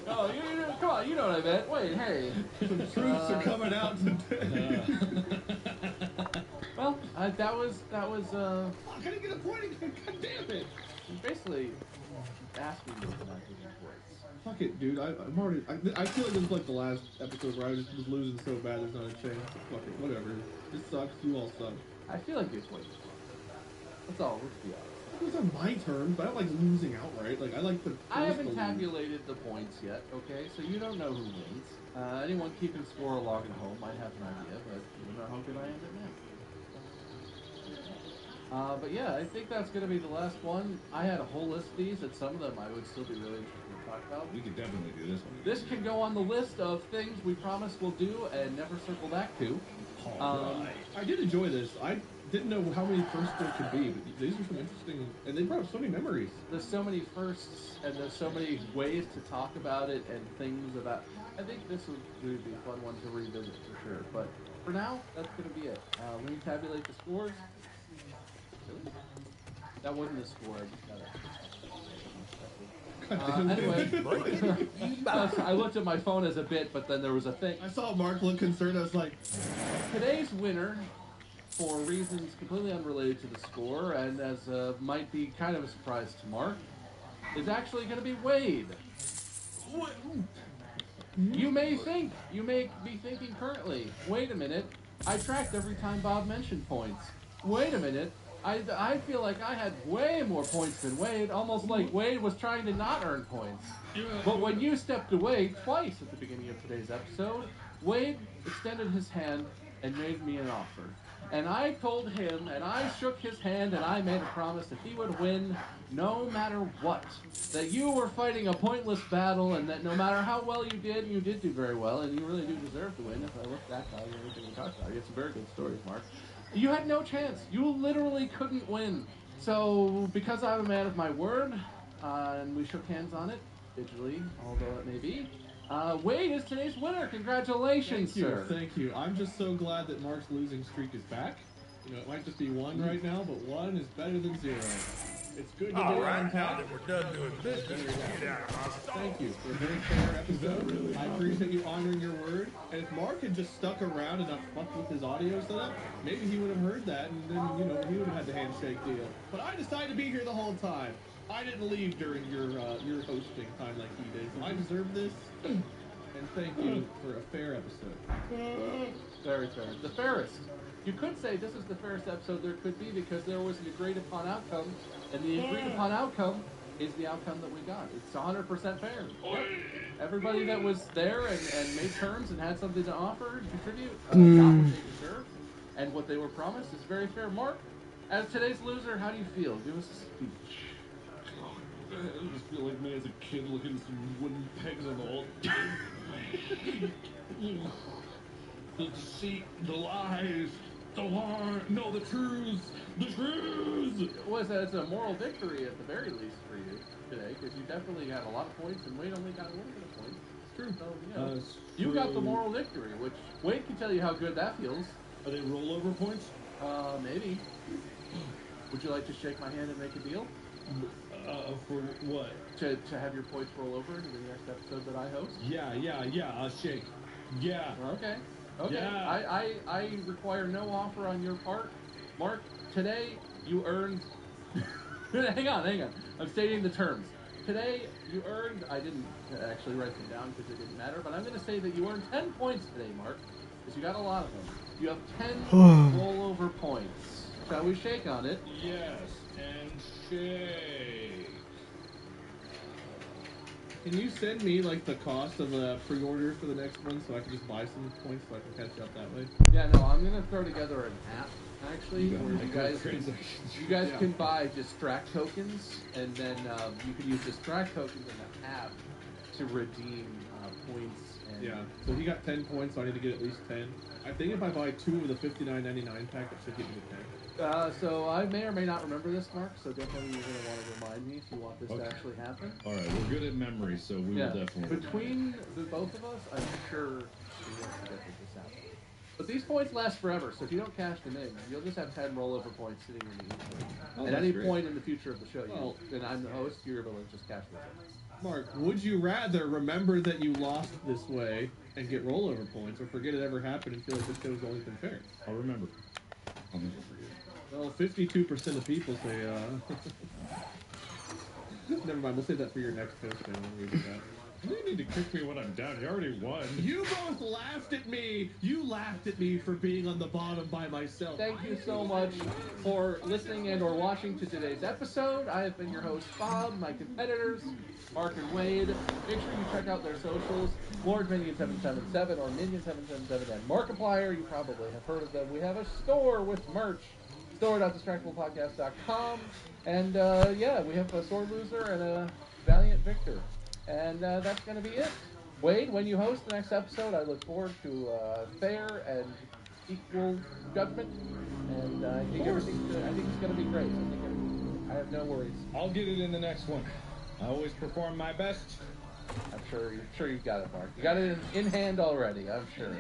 Oh, come on, you know what I meant. Wait, hey. Some truths are coming out today. Well, that was. I didn't get a point again. God damn it! Basically, asking me to not give you points. Fuck it, dude. I'm already. I feel like this is like the last episode where I just was losing so bad. There's not a chance. Fuck it. Whatever. This sucks. You all suck. I feel like this way. That's all. Let's be honest. Those are my terms, but I don't like losing outright. Like I like the. I haven't tabulated the points yet. Okay, so you don't know who wins. Anyone keeping score along at home might have an idea, but you don't know how good I am at math. But yeah, I think that's going to be the last one. I had a whole list of these, and some of them I would still be really interested to talk about. We could definitely do this one. This can go on the list of things we promise we'll do and never circle back to. I did enjoy this. I didn't know how many firsts there could be, but these are some interesting, and they brought up so many memories. There's so many firsts, and there's so many ways to talk about it and things about. I think this would really be a fun one to revisit for sure. But for now, that's going to be it. Let me tabulate the scores. That wasn't a score. I just got it. Anyway, I looked at my phone as a bit, but then there was a thing. I saw Mark look concerned. I was like, today's winner, for reasons completely unrelated to the score, and as might be kind of a surprise to Mark, is actually going to be Wade. You may be thinking currently, wait a minute, I tracked every time Bob mentioned points. Wait a minute, I feel like I had way more points than Wade, almost like Wade was trying to not earn points. But when you stepped away twice at the beginning of today's episode, Wade extended his hand and made me an offer. And I told him, and I shook his hand, and I made a promise that he would win no matter what. That you were fighting a pointless battle, and that no matter how well you did do very well, and you really do deserve to win. If I look back on everything we talked about, you had some very good stories, Mark. You had no chance. You literally couldn't win. So, because I'm a man of my word, and we shook hands on it, digitally, although it may be, Wade is today's winner. Congratulations, sir. Thank you. I'm just so glad that Mark's losing streak is back. You know, it might just be 1 right now, but 1 is better than 0. It's good to be on now top. that we're done doing business, get out of my stall. Thank you for a very fair episode. I appreciate you honoring your word. And if Mark had just stuck around and not fucked with his audio setup, maybe he would have heard that, and then, you know, he would have had the handshake deal. But I decided to be here the whole time. I didn't leave during your hosting time like he did, so I deserve this. And thank you for a fair episode. Very fair. The fairest. You could say this is the fairest episode there could be because there was an agreed upon outcome, and the agreed upon outcome is the outcome that we got. It's 100% fair. Yep. Everybody that was there and made terms and had something to offer, contribute, got what they deserve, and what they were promised is very fair. Mark, as today's loser, how do you feel? Give us a speech. I just feel like me as a kid looking at some wooden pegs on the wall. The deceit, the lies, the truths, the truths. Well, it's a moral victory at the very least for you today, because you definitely got a lot of points, and Wade only got a little bit of points. It's true. So, you know, you got the moral victory, which Wade can tell you how good that feels. Are they rollover points? Maybe. Would you like to shake my hand and make a deal? For what? To have your points roll over into the next episode that I host? Yeah, I'll shake. Yeah. Okay. Yeah. I require no offer on your part. Mark, today you earned... hang on. I'm stating the terms. Today you earned... I didn't actually write them down because it didn't matter, but I'm going to say that you earned 10 points today, Mark, because you got a lot of them. You have 10 rollover points. Shall we shake on it? Yes, and shake. Can you send me, like, the cost of the pre-order for the next one so I can just buy some points so I can catch up that way? Yeah, no, I'm going to throw together an app, actually, where you guys can buy distract tokens, and then you can use distract tokens in the app to redeem points. And Yeah, so he got 10 points, so I need to get at least 10. I think if I buy 2 of the $59.99 pack, that should get me to 10. So I may or may not remember this, Mark, so definitely you're going to want to remind me if you want this to actually happen. All right, we're good at memory, so we will definitely... Between the both of us, I'm sure we will get this happen. But these points last forever, so if you don't cash them in, you'll just have 10 rollover points sitting in the ether. At any point in the future of the show, and I'm the host, you're able to just cash them in. Mark, would you rather remember that you lost this way and get rollover points, or forget it ever happened and feel like this show's always been fair? I'll remember. I'll never forget. Well, 52% of people say, never mind, we'll save that for your next post, then we'll read that. You need to kick me when I'm down. You already won. You both laughed at me! You laughed at me for being on the bottom by myself. Thank you so much for listening and or watching to today's episode. I have been your host, Bob. My competitors, Mark and Wade. Make sure you check out their socials. Lord Minion 777 or Minion 777 and Markiplier. You probably have heard of them. We have a store with merch. Store.distractablepodcast.com. And we have a sore loser and a valiant victor. And that's going to be it. Wade, when you host the next episode, I look forward to fair and equal judgment. And I think it's going to be great. I have no worries. I'll get it in the next one. I always perform my best. I'm sure you've got it, Mark. You got it in hand already, I'm sure.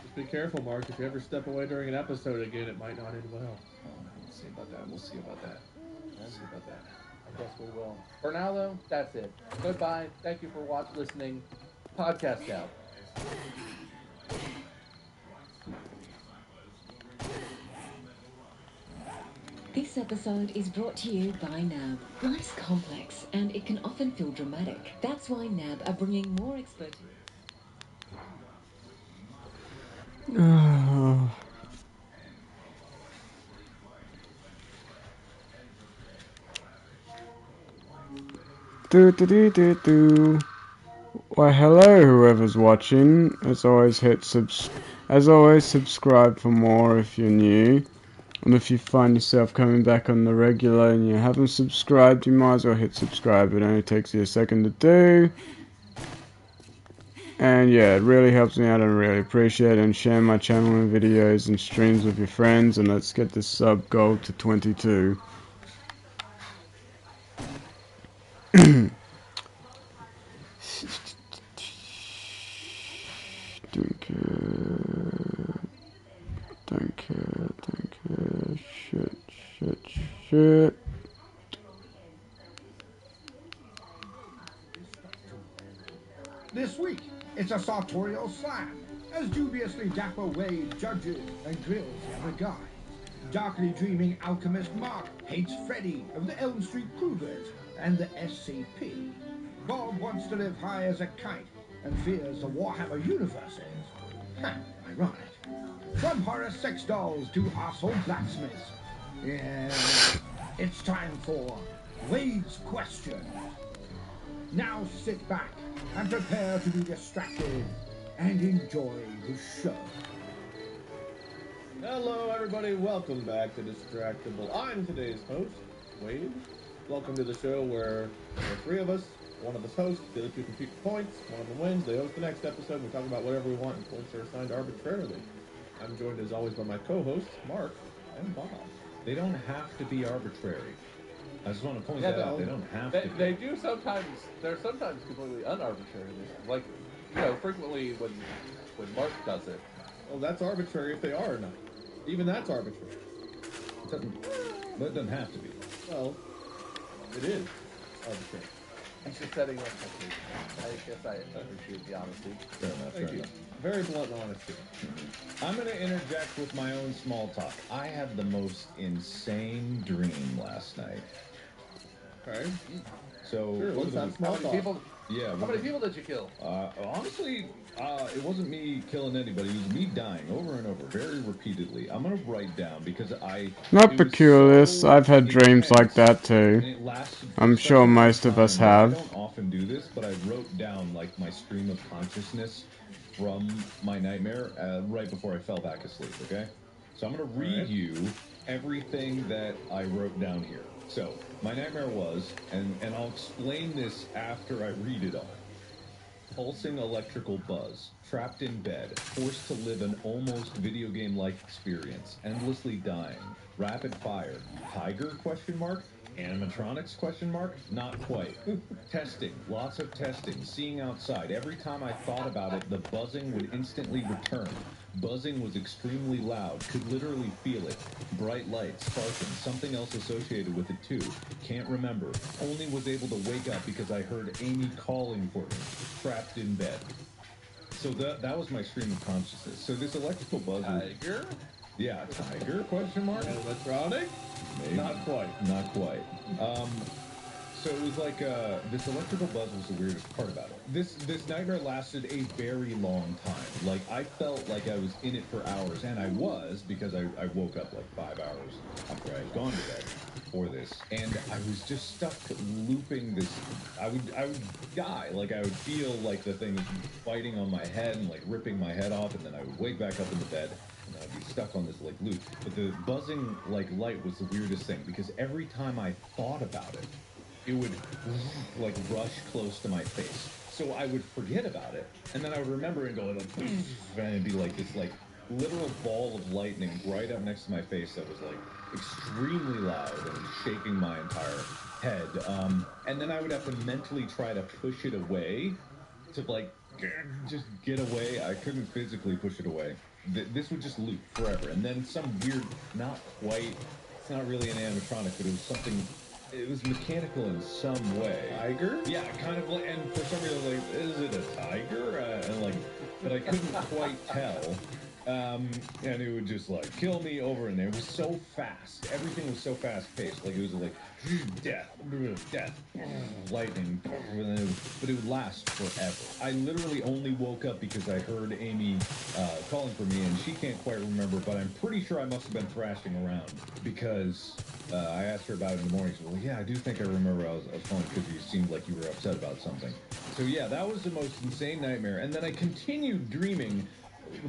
Just be careful, Mark. If you ever step away during an episode again, it might not end well. We'll see about that. We'll see about that. I guess we will. For now, though, that's it. Goodbye. Thank you for listening. Podcast out. This episode is brought to you by NAB. Life's complex, and it can often feel dramatic. That's why NAB are bringing more expertise. Well, hello, whoever's watching. As always, hit subscribe. As always, subscribe for more if you're new. And if you find yourself coming back on the regular and you haven't subscribed, you might as well hit subscribe. It only takes you a second to do. And yeah, it really helps me out. I really appreciate it. And share my channel and videos and streams with your friends. And let's get this sub goal to 22. Don't care. Shit. This week, it's a sartorial slam, as dubiously dapper Wade judges and grills the other guy. Darkly dreaming alchemist Mark hates Freddy of the Elm Street Cougars and the SCP. Bob wants to live high as a kite and fears the Warhammer universes. Ironic. From horror sex dolls to arsehole blacksmiths. Yeah, it's time for Wade's Question. Now sit back and prepare to be distracted and enjoy the show. Hello, everybody. Welcome back to Distractable. I'm today's host, Wade. Welcome to the show where there are three of us. One of us hosts, the other two compete for points. One of them wins. They host the next episode. We talk about whatever we want, and points are assigned arbitrarily. I'm joined as always by my co-hosts, Mark and Bob. They don't have to be arbitrary. I just want to point that out. They don't have to be. They do sometimes. They're sometimes completely unarbitrary. Like, frequently when Mark does it. Well, that's arbitrary if they are or not. Even that's arbitrary. That doesn't have to be. Well, it is arbitrary. It's just setting up something. I guess I appreciate the honesty. Fair enough. Thank you. Very blunt and honest. I'm going to interject with my own small talk. I had the most insane dream last night. Okay. So, sure, what's that small talk? How many people did you kill? Honestly, it wasn't me killing anybody. It was me dying over and over, very repeatedly. I'm going to write down because Not peculiar. I've had dreams like that too. I'm sure most of us have. I don't often do this, but I wrote down like my stream of consciousness from my nightmare right before I fell back asleep, okay? So I'm going to read you everything that I wrote down here. So, my nightmare was, and I'll explain this after I read it all. Pulsing electrical buzz, trapped in bed, forced to live an almost video game-like experience, endlessly dying, rapid fire, tiger, question mark, animatronics, question mark, not quite. Testing, lots of testing, seeing outside. Every time I thought about it, the buzzing would instantly return. Buzzing was extremely loud, could literally feel it. Bright lights, sparking, something else associated with it too. Can't remember. Only was able to wake up because I heard Amy calling for me, trapped in bed. So that was my stream of consciousness. So this electrical buzz Tiger? Yeah, tiger, question mark? Animatronic? Maybe. Not quite. Not quite. So it was like this electrical buzz was the weirdest part about it. This nightmare lasted a very long time. Like I felt like I was in it for hours, and I was because I woke up like 5 hours after I had gone to bed for this, and I was just stuck looping this. I would die. Like I would feel like the thing was fighting on my head and like ripping my head off, and then I would wake back up in the bed. And I'd be stuck on this like loop. But the buzzing like light was the weirdest thing because every time I thought about it, it would like rush close to my face. So I would forget about it, and then I would remember and go like, and it'd be like this like literal ball of lightning right up next to my face that was like extremely loud and shaking my entire head. And then I would have to mentally try to push it away to like just get away. I couldn't physically push it away. This would just loop forever, and then some weird, not quite, it's not really an animatronic, but it was something, it was mechanical in some way. Tiger? Yeah, kind of like, and for some reason, I was like, is it a tiger? And like, but I couldn't quite tell. And it would just like kill me over and there. It was so fast. Everything was so fast paced. Like it was like death, lightning, but it would last forever. I literally only woke up because I heard Amy calling for me, and she can't quite remember, but I'm pretty sure I must have been thrashing around because I asked her about it in the morning. She said, well, yeah, I do think I remember I was calling because you seemed like you were upset about something. So yeah, that was the most insane nightmare. And then I continued dreaming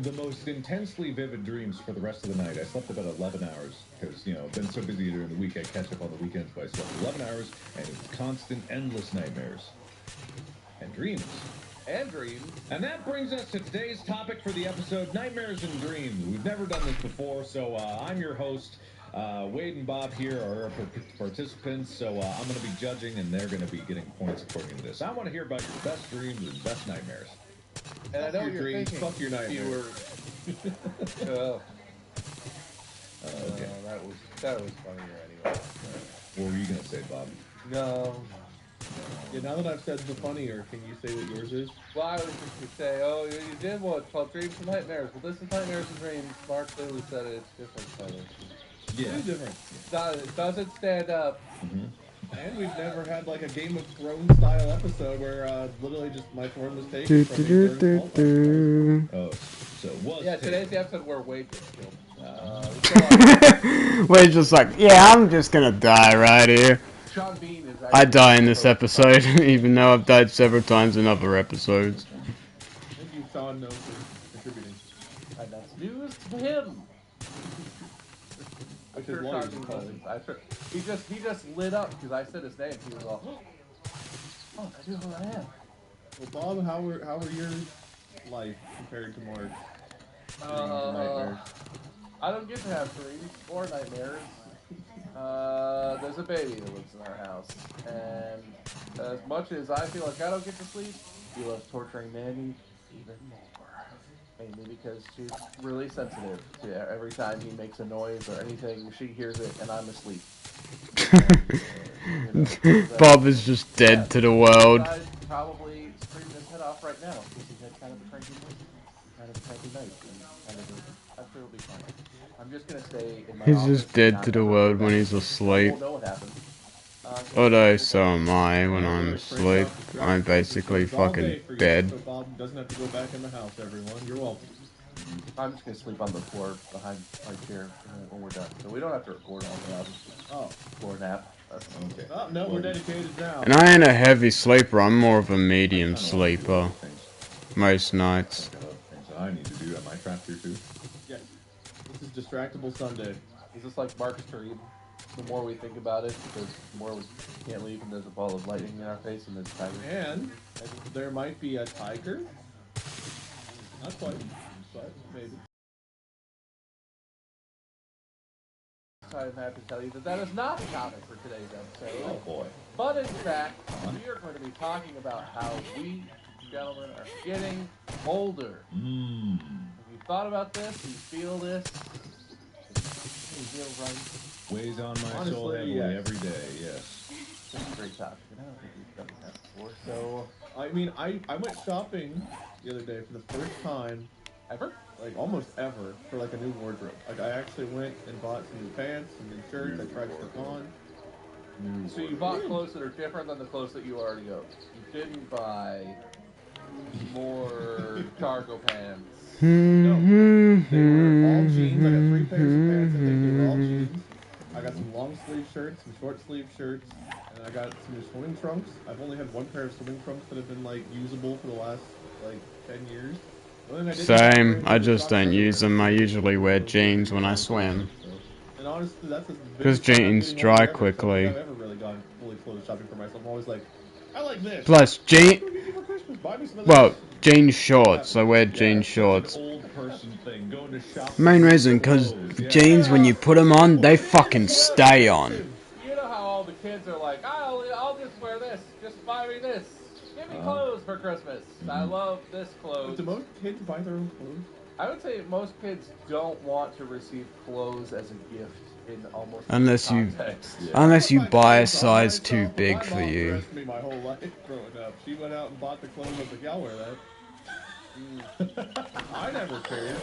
the most intensely vivid dreams for the rest of the night. I slept about 11 hours because, you know, I've been so busy during the week. I catch up on the weekends, but I slept 11 hours and it's constant, endless nightmares and dreams. And dreams. And that brings us to today's topic for the episode, Nightmares and Dreams. We've never done this before, so I'm your host. Wade and Bob here are our participants, so I'm going to be judging, and they're going to be getting points according to this. I want to hear about your best dreams and best nightmares. And I know your you're dreams, thinking, fuck your nightmares. Okay. That was funnier anyway. What were you going to say, Bob? No. Yeah, now that I've said the funnier, can you say what yours is? Well, I was just going to say, oh, you did one called Dreams and Nightmares. Well, this is Nightmares and Dreams. Mark clearly said it. It's different, Tyler. Yeah. It is different. It doesn't stand up. Mm-hmm. And we've never had like a Game of Thrones style episode where literally just my throne was taken from me during the Oh, so it was today's the episode where Wade gets killed. Wade's just like, yeah, I'm just gonna die right here. Sean Bean is I die in this episode, even though I've died several times in other episodes. Thank you, Sean, no, for contributing. And that's news to him. I'm sure Sean Bean listens. He just lit up because I said his name. He was all, oh, I do who I am. Well, Bob, how were your life compared to Mark? I don't get to have dreams or nightmares. There's a baby that lives in our house, and as much as I feel like I don't get to sleep, he loves torturing Mandy even more. Mainly because she's really sensitive to every time he makes a noise or anything, she hears it, and I'm asleep. Bob is just dead to the world. I'd probably scream his head off right now because he had kind of a cranky voice, kind of a cranky night, and I'm sure it'll be fine. I'm just gonna stay in my He's office just dead and to not the talk world about when it. he's asleep. We'll know what happened. Although, so am I when I'm asleep. I'm basically fucking dead. So Bob doesn't have to go back in the house, everyone. You're welcome. I'm just gonna sleep on the floor behind my chair when we're done, so we don't have to record all that. Oh, floor nap. Okay. Oh, no, we're dedicated now. And I ain't a heavy sleeper, I'm more of a medium sleeper. Most nights. Things I need to do. Am I trapped here too? Yes. This is Distractable Sunday. Is this like Marcus Kareem? The more we think about it, because the more we can't leave, and there's a ball of lightning in our face, and there's a tiger. And there might be a tiger. Not quite, but maybe. I'm happy to tell you that that is not the topic for today's episode. Oh boy. But in fact, we are going to be talking about how we, gentlemen, are getting older. Have you thought about this? Do you feel this? Do you feel right? Weighs on my Honestly, soul heavily yes. every day, yes. This is a great topic, and I don't think we've done that before, so... I mean, I went shopping the other day for the first time ever? Like almost ever for like a new wardrobe. Like I actually went and bought some new pants, some new shirts. I tried stuff on. So you bought clothes that are different than the clothes that you already owned. You didn't buy more cargo pants. No, they were all jeans. I got 3 pairs of pants. I think they were all jeans. I got some long sleeve shirts, some short sleeve shirts, and I got some new swimming trunks. I've only had 1 pair of swimming trunks that have been like usable for the last like 10 years. Same, I just don't use them. I usually wear jeans when I swim. And honestly, that's the Because jeans dry quickly. I've ever really gone fully clothes shopping for myself. I'm always like, I like this. Plus, jean. What do we get for Christmas? Buy me some of Well, this. jean shorts. I wear jean shorts. Old person thing, going to shop. Main reason, because jeans, when you put them on, they fucking stay on. You know how all the kids are like, I'll just wear this. Just buy me this. Give me clothes for Christmas. I love this clothes. Do most kids buy their own clothes? I would say most kids don't want to receive clothes as a gift in almost Unless any you, context. unless you buy a size too big for My mom you. dressed me my whole life growing up. She went out and bought the clothes. I was like, yeah, I'll wear that. I never cared.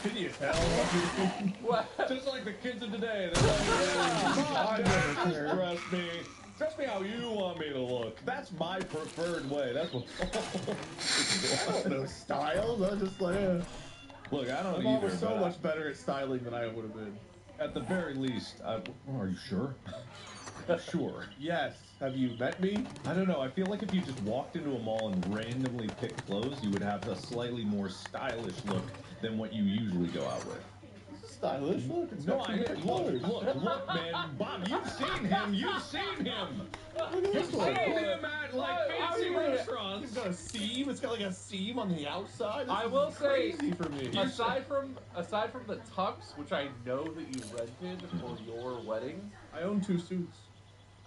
Can you tell? What? Just like the kids of today. They're like, I never cared. dress me. Dress me how you want me to look. That's my preferred way. That's what. I don't know styles. I was just like, Look, I my don't mom either. was so but much better at styling than I would have been. at the very least, are you sure? Sure. Yes. Have you met me? I don't know. I feel like if you just walked into a mall and randomly picked clothes, you would have a slightly more stylish look than what you usually go out with. Stylish look. It's No, got I different look, colors. look, man, Bob, you've seen him. You've seen him. Look at You've this one. seen him at like fancy restaurants. It's got a seam. It's got like a seam on the outside. This I is will say, crazy for me. aside from the tux, which I know that you rented for your wedding, I own 2 suits.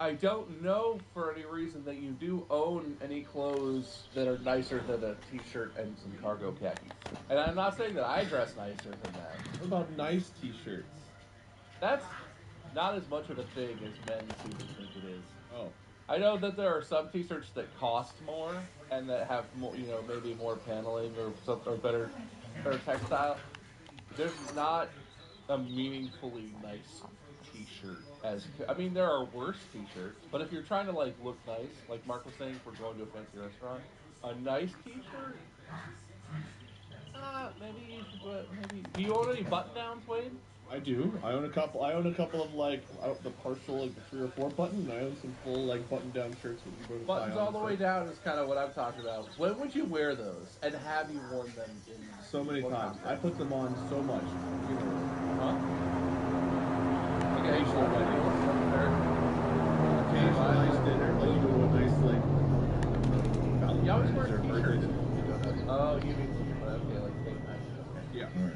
I don't know for any reason that you do own any clothes that are nicer than a t-shirt and some cargo khakis. And I'm not saying that I dress nicer than that. What about nice t-shirts? That's not as much of a thing as men seem to think it is. Oh. I know that there are some t-shirts that cost more and that have more, maybe more paneling or better textile. There's not a meaningfully nice t-shirt there are worse t-shirts, but if you're trying to look nice, like Mark was saying, if we're going to a fancy restaurant, a nice t-shirt. Maybe. Do you own any button-downs, Wade? I do. I own a couple of the partial 3 or 4 buttons, and I own some full button-down shirts with you Buttons all the way down is kind of what I'm talking about. When would you wear those, and have you worn them in so many times? I put them on so much. Occasional nice dinner, like you do a nice You always wear t-shirts. Oh, you mean yeah. All right.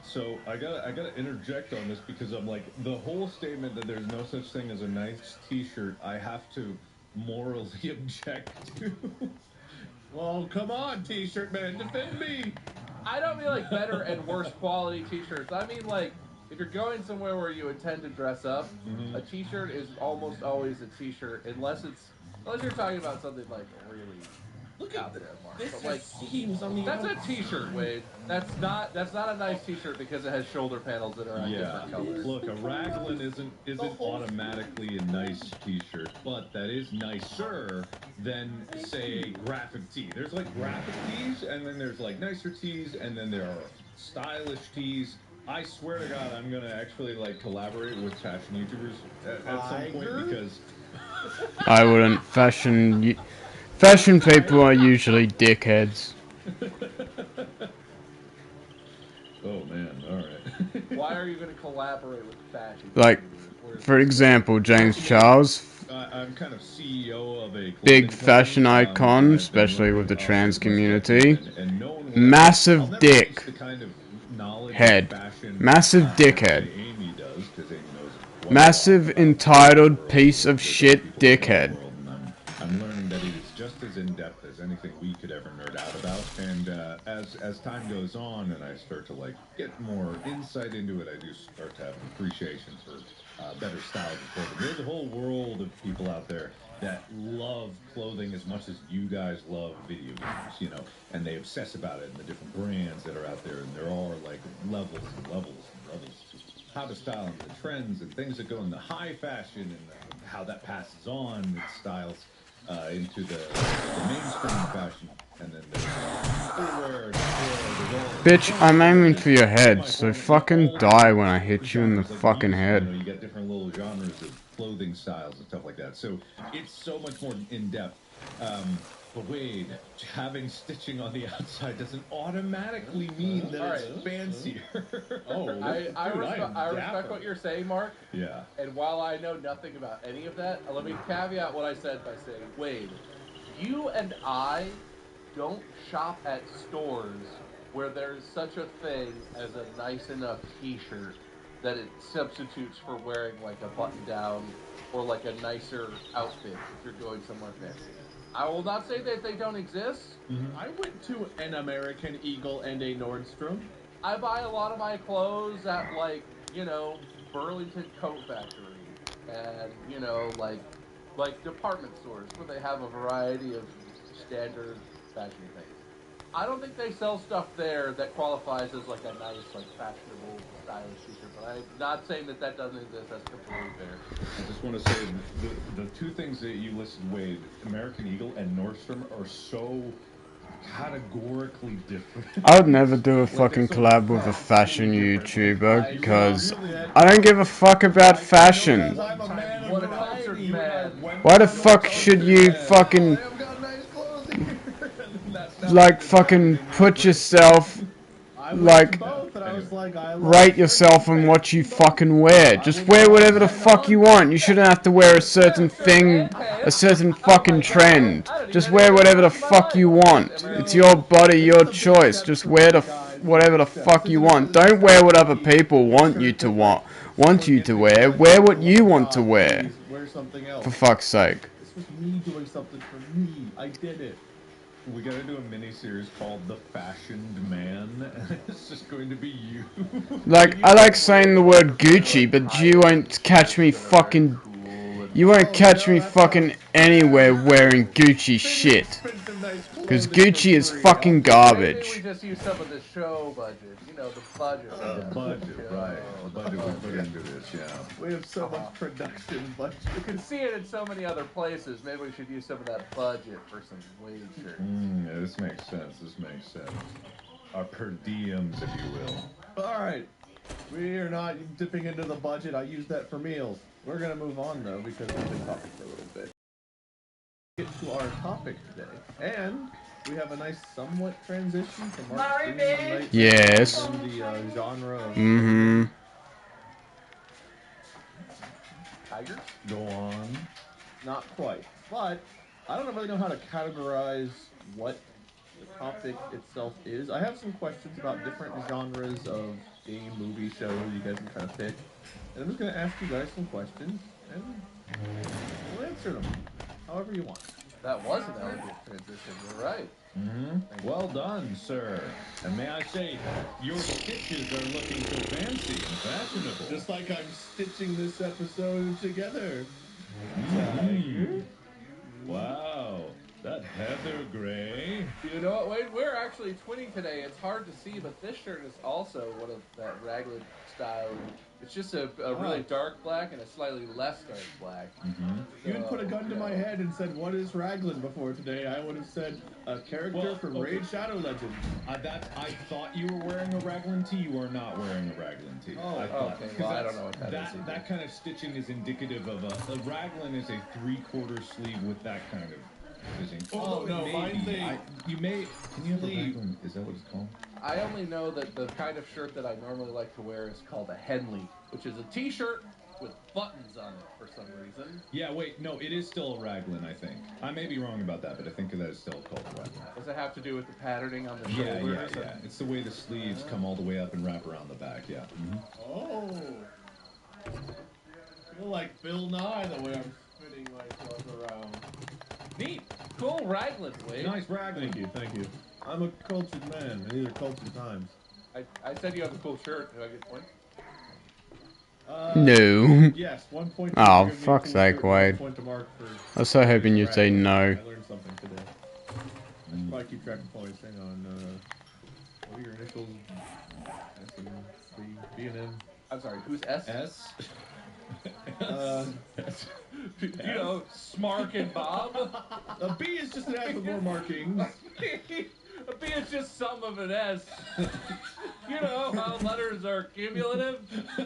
So I gotta interject on this because I'm like the whole statement that there's no such thing as a nice t-shirt. I have to morally object to. Well, come on, t-shirt man, defend me. I don't mean better and worse quality t-shirts. I mean if you're going somewhere where you intend to dress up, a t-shirt is almost always a t-shirt unless you're talking about something really look out there, Mark. This seams on the that's a t-shirt, Wade. That's not a nice t-shirt because it has shoulder panels that are on different colors. Look, a raglan isn't automatically a nice t-shirt, but that is nicer than say a graphic tee. There's graphic tees, and then there's nicer tees, and then there are stylish tees. I swear to God, I'm gonna actually collaborate with fashion YouTubers at some point because I wouldn't. Fashion people are usually dickheads. Oh man, alright. Why are you going to collaborate with fashion? For example, James Charles. I'm kind of CEO of a big fashion icon, especially with the trans community. Massive dick head. Massive dickhead. Massive entitled piece of shit dickhead. I'm learning that it is just as in-depth as anything we could ever nerd out about, and as time goes on and I start to get more insight into it, I do start to have an appreciation for better style of clothing. There's a whole world of people out there that love clothing as much as you guys love video games, and they obsess about it and the different brands that are out there, and there are levels and levels and levels to how to style and the trends and things that go into high fashion and how that passes on its styles into the mainstream fashion, and then there's footwear, Bitch, I'm aiming for your head, so fucking die when I hit you in the fucking head. You get different little genres of clothing styles and stuff like that, so it's so much more in-depth. But Wade, having stitching on the outside doesn't automatically mean that it's fancier. I respect what you're saying, Mark. Yeah. And while I know nothing about any of that, let me caveat what I said by saying, Wade, you and I don't shop at stores where there's such a thing as a nice enough t-shirt that it substitutes for wearing a button-down or a nicer outfit if you're going somewhere fancy. I will not say that they don't exist. I went to an American Eagle and a Nordstrom. I buy a lot of my clothes at Burlington Coat Factory and department stores where they have a variety of standard fashion things. I don't think they sell stuff there that qualifies as a nice fashionable stylish t-shirt, but I'm not saying that doesn't exist. That's completely fair. I just want to say the two things that you listed, Wade, American Eagle and Nordstrom, are so categorically different. I would never do a fucking collab with a fashion YouTuber because I don't give a fuck about fashion. Why the fuck should you fucking like fucking put yourself like rate yourself on what you fucking wear? Just wear whatever the fuck you want. You shouldn't have to wear a certain thing, a certain fucking trend. Just wear whatever the fuck you want. It's your body, your choice. Just wear the whatever the fuck you want. Don't wear what other people want you to wear. Wear what you want to wear. Wear something else. For fuck's sake. This was me doing something for me. I did it. We gotta do a mini-series called The Fashioned Man. It's just going to be you. Like, I like saying the word Gucci, but you won't catch me fucking... You won't catch me fucking anywhere wearing Gucci shit. Because Gucci is fucking garbage. Maybe we just use some of the show budget. You know, the budget. The budget, right. The budget we put into this, yeah. We have so much production budget. You can see it in so many other places. Maybe we should use some of that budget for some wage shirts. Yeah, this makes sense. This makes sense. Our per diems, if you will. Alright. We are not dipping into the budget. I use that for meals. We're gonna move on, though, because we've been talking for a little bit. Get to our topic today. And we have a nice somewhat transition from our Yes. from the genre of Tigers? Go on. Not quite. But I don't really know how to categorize what the topic itself is. I have some questions about different genres of game, movie, show you guys can kind of pick. And I'm just going to ask you guys some questions, and we'll answer them however you want. That was an elegant transition, you're right. Well done, sir. And may I say, your stitches are looking so fancy and fashionable. Just like I'm stitching this episode together. Wow, that heather gray. You know what, Wade? We're actually twinning today. It's hard to see, but this shirt is also one of that Raglan style. It's just a really dark black and a slightly less dark black. You had put a gun to my head and said, "What is Raglan?" before today. I would have said a character from Raid Shadow Legends. I thought you were wearing a Raglan tee. You are not wearing a Raglan tee. Oh, I thought, okay. Well, I don't know what that is. That kind of stitching is indicative of a Raglan is a 3/4 sleeve with that kind of stitching. Oh no, mine's a. You may. Can you have a Raglan? Is that what it's called? I only know that the kind of shirt that I normally like to wear is called a Henley, which is a t-shirt with buttons on it for some reason. Yeah, wait, no, it is still a Raglan, I think. I may be wrong about that, but I think that is still called a Raglan. Does it have to do with the patterning on the shoulders? Yeah. It's the way the sleeves come all the way up and wrap around the back, yeah. Oh. I feel like Bill Nye the way I'm spinning myself around. Neat. Cool Raglan, Wade. Nice Raglan. Thank you. I'm a cultured man, and these are cultured times. I said you have a cool shirt. Do I get points? No. Yes, 1 point. Oh, fuck's sake, Wade. I was so hoping you'd say no. I learned something today. I should probably keep track of points. Hang on. What are your initials? S and B, B and M. I'm sorry, who's S? S? You know, Smark and Bob. A B is just an S with more markings. A B is just some of an S. You know how letters are cumulative?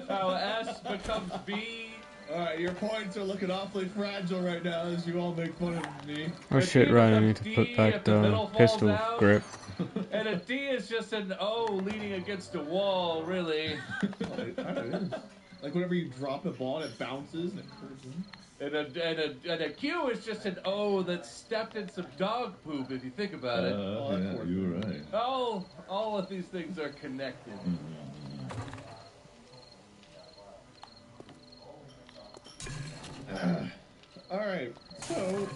How S becomes B. Alright, your points are looking awfully fragile right now as you all make fun of me. Oh shit, right, I need to put back the pistol grip. And a D is just an O leaning against a wall, really. It kind of is. Like whenever you drop a ball and it bounces and it curves in. And a Q is just an O that stepped in some dog poop, if you think about it. Yeah, you're right. All of these things are connected. Alright, so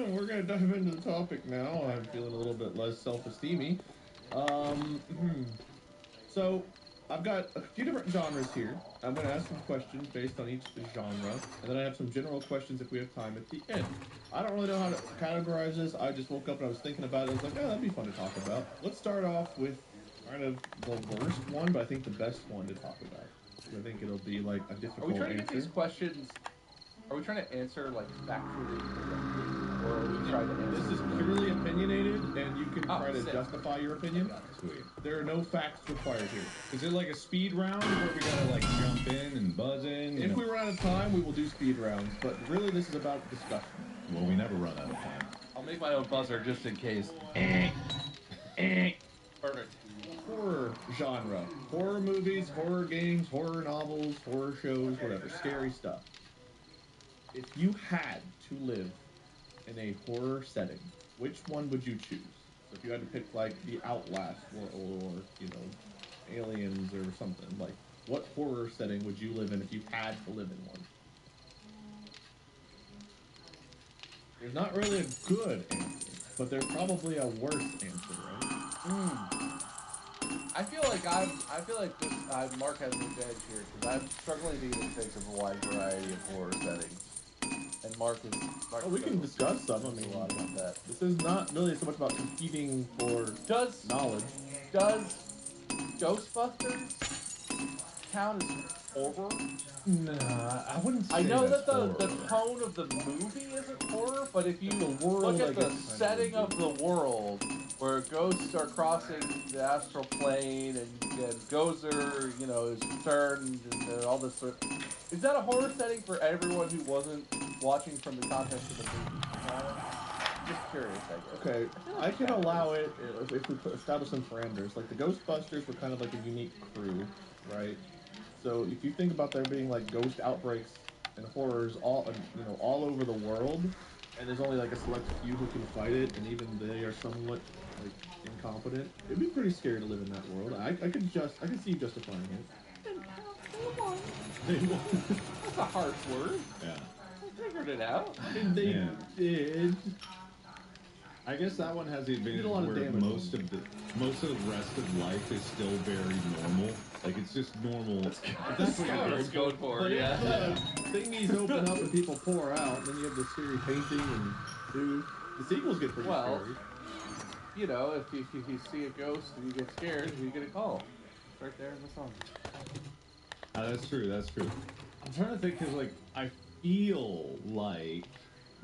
we're gonna dive into the topic now. I'm feeling a little bit less self-esteemy. So I've got a few different genres here. I'm going to ask some questions based on each genre, and then I have some general questions if we have time at the end. I don't really know how to categorize this. I just woke up and I was thinking about it. I was like, oh, that'd be fun to talk about. Let's start off with kind of the worst one, but I think the best one to talk about. I think it'll be like a difficult answer. Are we trying to get these questions? Are we trying to answer like factually correctly, before we try to answer. This is purely opinionated, and you can try to sick. justify your opinion. Sweet. There are no facts required here. Is it like a speed round where we gotta like jump in and buzz in? If we run out of time, we will do speed rounds, but really this is about discussion. Well, we never run out of time. I'll make my own buzzer just in case. Perfect. Horror genre. Horror movies, horror games, horror novels, horror shows, whatever. Scary stuff. If you had to live in a horror setting, which one would you choose? So if you had to pick like The Outlast or you know, Aliens or something, like what horror setting would you live in if you had to live in one? There's not really a good answer, but there's probably a worse answer, right? I feel like this. Mark has an advantage here because I'm struggling to even think of a wide variety of horror settings. And Mark is. Oh, we can discuss some. I mean, a lot about that. This is not really so much about competing for knowledge. Does Ghostbusters count as horror? Nah, I wouldn't say I know that's that the horror. tone of the movie isn't horror, but if you world, look at I the guess, kind of setting of the world, where ghosts are crossing the astral plane and Gozer, you know, is returned and all this sort of... Is that a horror setting for everyone who wasn't watching from the context of the movie? Just curious, I guess. Okay, I can allow it if we establish some parameters. Like the Ghostbusters were kind of like a unique crew, right? So if you think about there being like ghost outbreaks and horrors all over the world, and there's only like a select few who can fight it, and even they are somewhat like incompetent, it'd be pretty scary to live in that world. I could see you justifying it. That's a harsh word. Yeah. I figured it out. They did. I guess that one has the advantage a lot of where damage. most of the rest of life is still very normal. Like it's just normal. That's what I was going for. But Yeah. if the thingies open up and people pour out, then you have the scary painting and dude. The sequels get pretty Well, scary. you know, if you see a ghost and you get scared, you get a call. It's right there in the song. That's true. That's true. I'm trying to think because like I feel like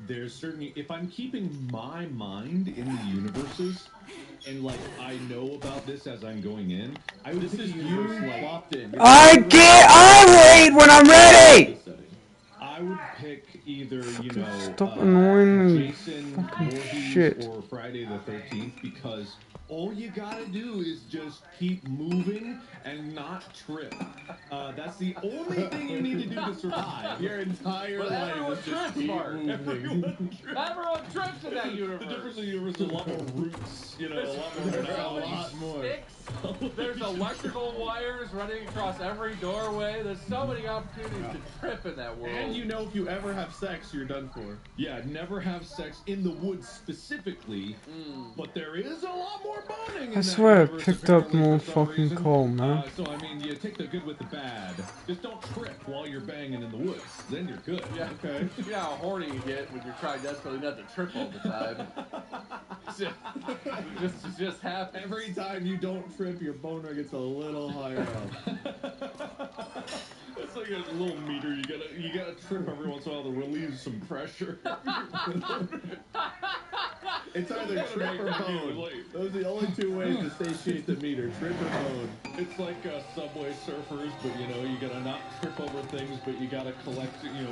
there's certainly if I'm keeping my mind in the universes and like I know about this as I'm going in, I would pick a universe like Locked in. I get irate when I'm ready! I would pick either Stop annoying me. Jason Fucking Voorhees shit. or Friday the 13th because all you gotta do is just keep moving and not trip. That's the only thing you need to do to survive. Your entire But life everyone is just trips, keep Mark. moving. Everyone trips in that universe. The difference in the universe is a lot more roots, a lot more. There's so many sticks. There's electrical wires running across every doorway. There's so many opportunities to trip in that world. And you know if you ever have sex, you're done for. Yeah, never have sex in the woods specifically, but there is a lot more boning in I that swear I universe, picked up apparently, more for some fucking reason. coal, man. So, I mean, you take the good with the bad. Just don't trip while you're banging in the woods. Then you're good. Yeah. Okay. You know how horny you get when you're trying desperately not to trip all the time. It just happens. Every time you don't trip, your boner gets a little higher up. It's like a little meter. You gotta trip every once in a while to relieve some pressure. It's either trip or bone. Those are the only two ways to satiate the meter, trip or bone. It's like Subway Surfers, but you gotta not trip over things, but you gotta collect, you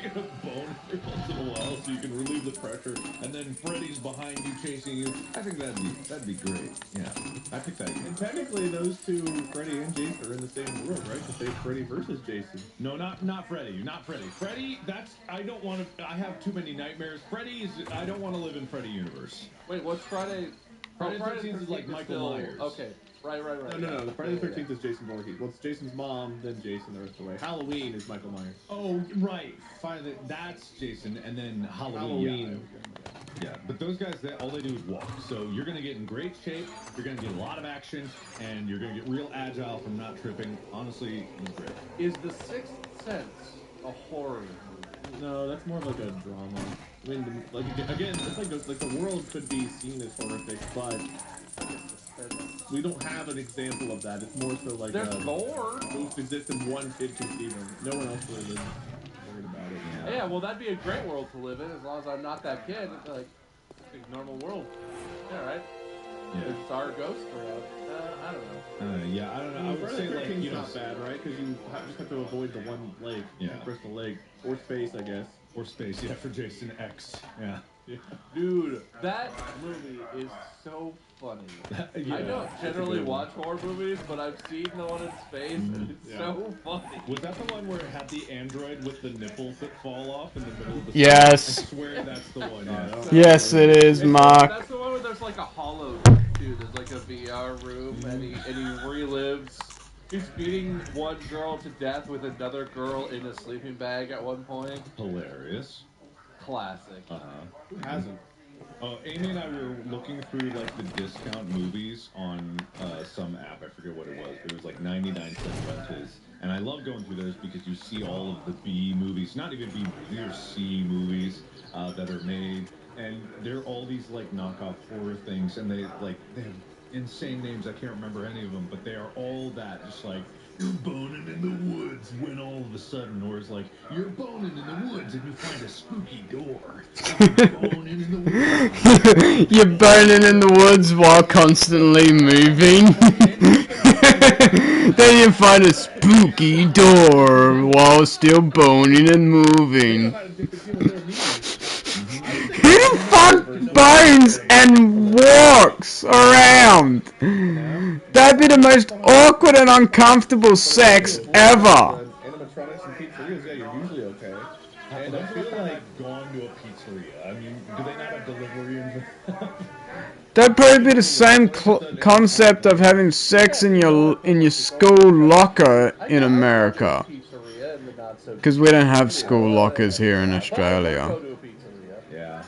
gotta bone every once in a while so you can relieve the pressure. And then Freddy's behind you chasing you. I think that'd be great. Yeah, I think that. And technically, those two, Freddy and Jason, are in the same world, right? To say Freddy versus Jason. No, not Freddy. Not Freddy. Freddy, I don't want to. I have too many nightmares. I don't want to live in Freddy universe. Wait, what's Friday? Friday the 13th is like Michael Myers. Okay, right. No. The Friday the 13th is Jason Voorhees. Well, it's Jason's mom, then Jason the rest of the way. Halloween is Michael Myers. Oh, right. That's Jason, and then Halloween. Yeah, but those guys, all they do is walk. So you're going to get in great shape, you're going to get a lot of action, and you're going to get real agile from not tripping. Honestly, it's great. Is The Sixth Sense a horror movie? No, that's more of like a drama. I mean, again, it's like the world could be seen as horrific, but we don't have an example of that. It's more so like There's more. Ghosts exist and one kid can see them. No one else really lives worried about it. Yeah, well, that'd be a great world to live in as long as I'm not that kid. It's like a normal world. Yeah, right. Yeah. Is our ghost around? I don't know. Yeah, I don't know. I would say like King's you know, not bad, right? Because you just have to avoid the one leg, Yeah. crystal leg, or space, I guess. or space. Yeah, for Jason X. Yeah. Dude, that movie is so funny. Yeah, I don't it's a generally good one. watch horror movies, but I've seen the one in space, and it's so funny. Was that the one where it had the android with the nipples that fall off in the middle of the Yes. I swear that's the one. Yeah. Yes, it is, Mark. That's the one where there's like a hollow too. There's like a VR room, and he relives. He's beating one girl to death with another girl in a sleeping bag at one point. Hilarious. Classic. Who hasn't? Amy and I were looking through like the discount movies on some app. I forget what it was. It was like 99-cent rentals, and I love going through those because you see all of the B movies, not even B movies, these are C movies that are made, and they're all these like knockoff horror things, and they have insane names. I can't remember any of them, but they are all that just like. You're boning in the woods when all of a sudden, or it's like, you're boning in the woods and you find a spooky door. You're boning in the woods. You're burning in the woods while constantly moving. Then you find a spooky door while still boning and moving. Who the fuck bones and walks around? That'd be the most awkward and uncomfortable sex ever. Animatronics and pizzerias, yeah, you're usually okay. And I feel like gone to a pizzeria. I mean, do they not have delivery and That'd probably be the same concept of having sex in your school locker in America. Because we don't have school lockers here in Australia. Yeah.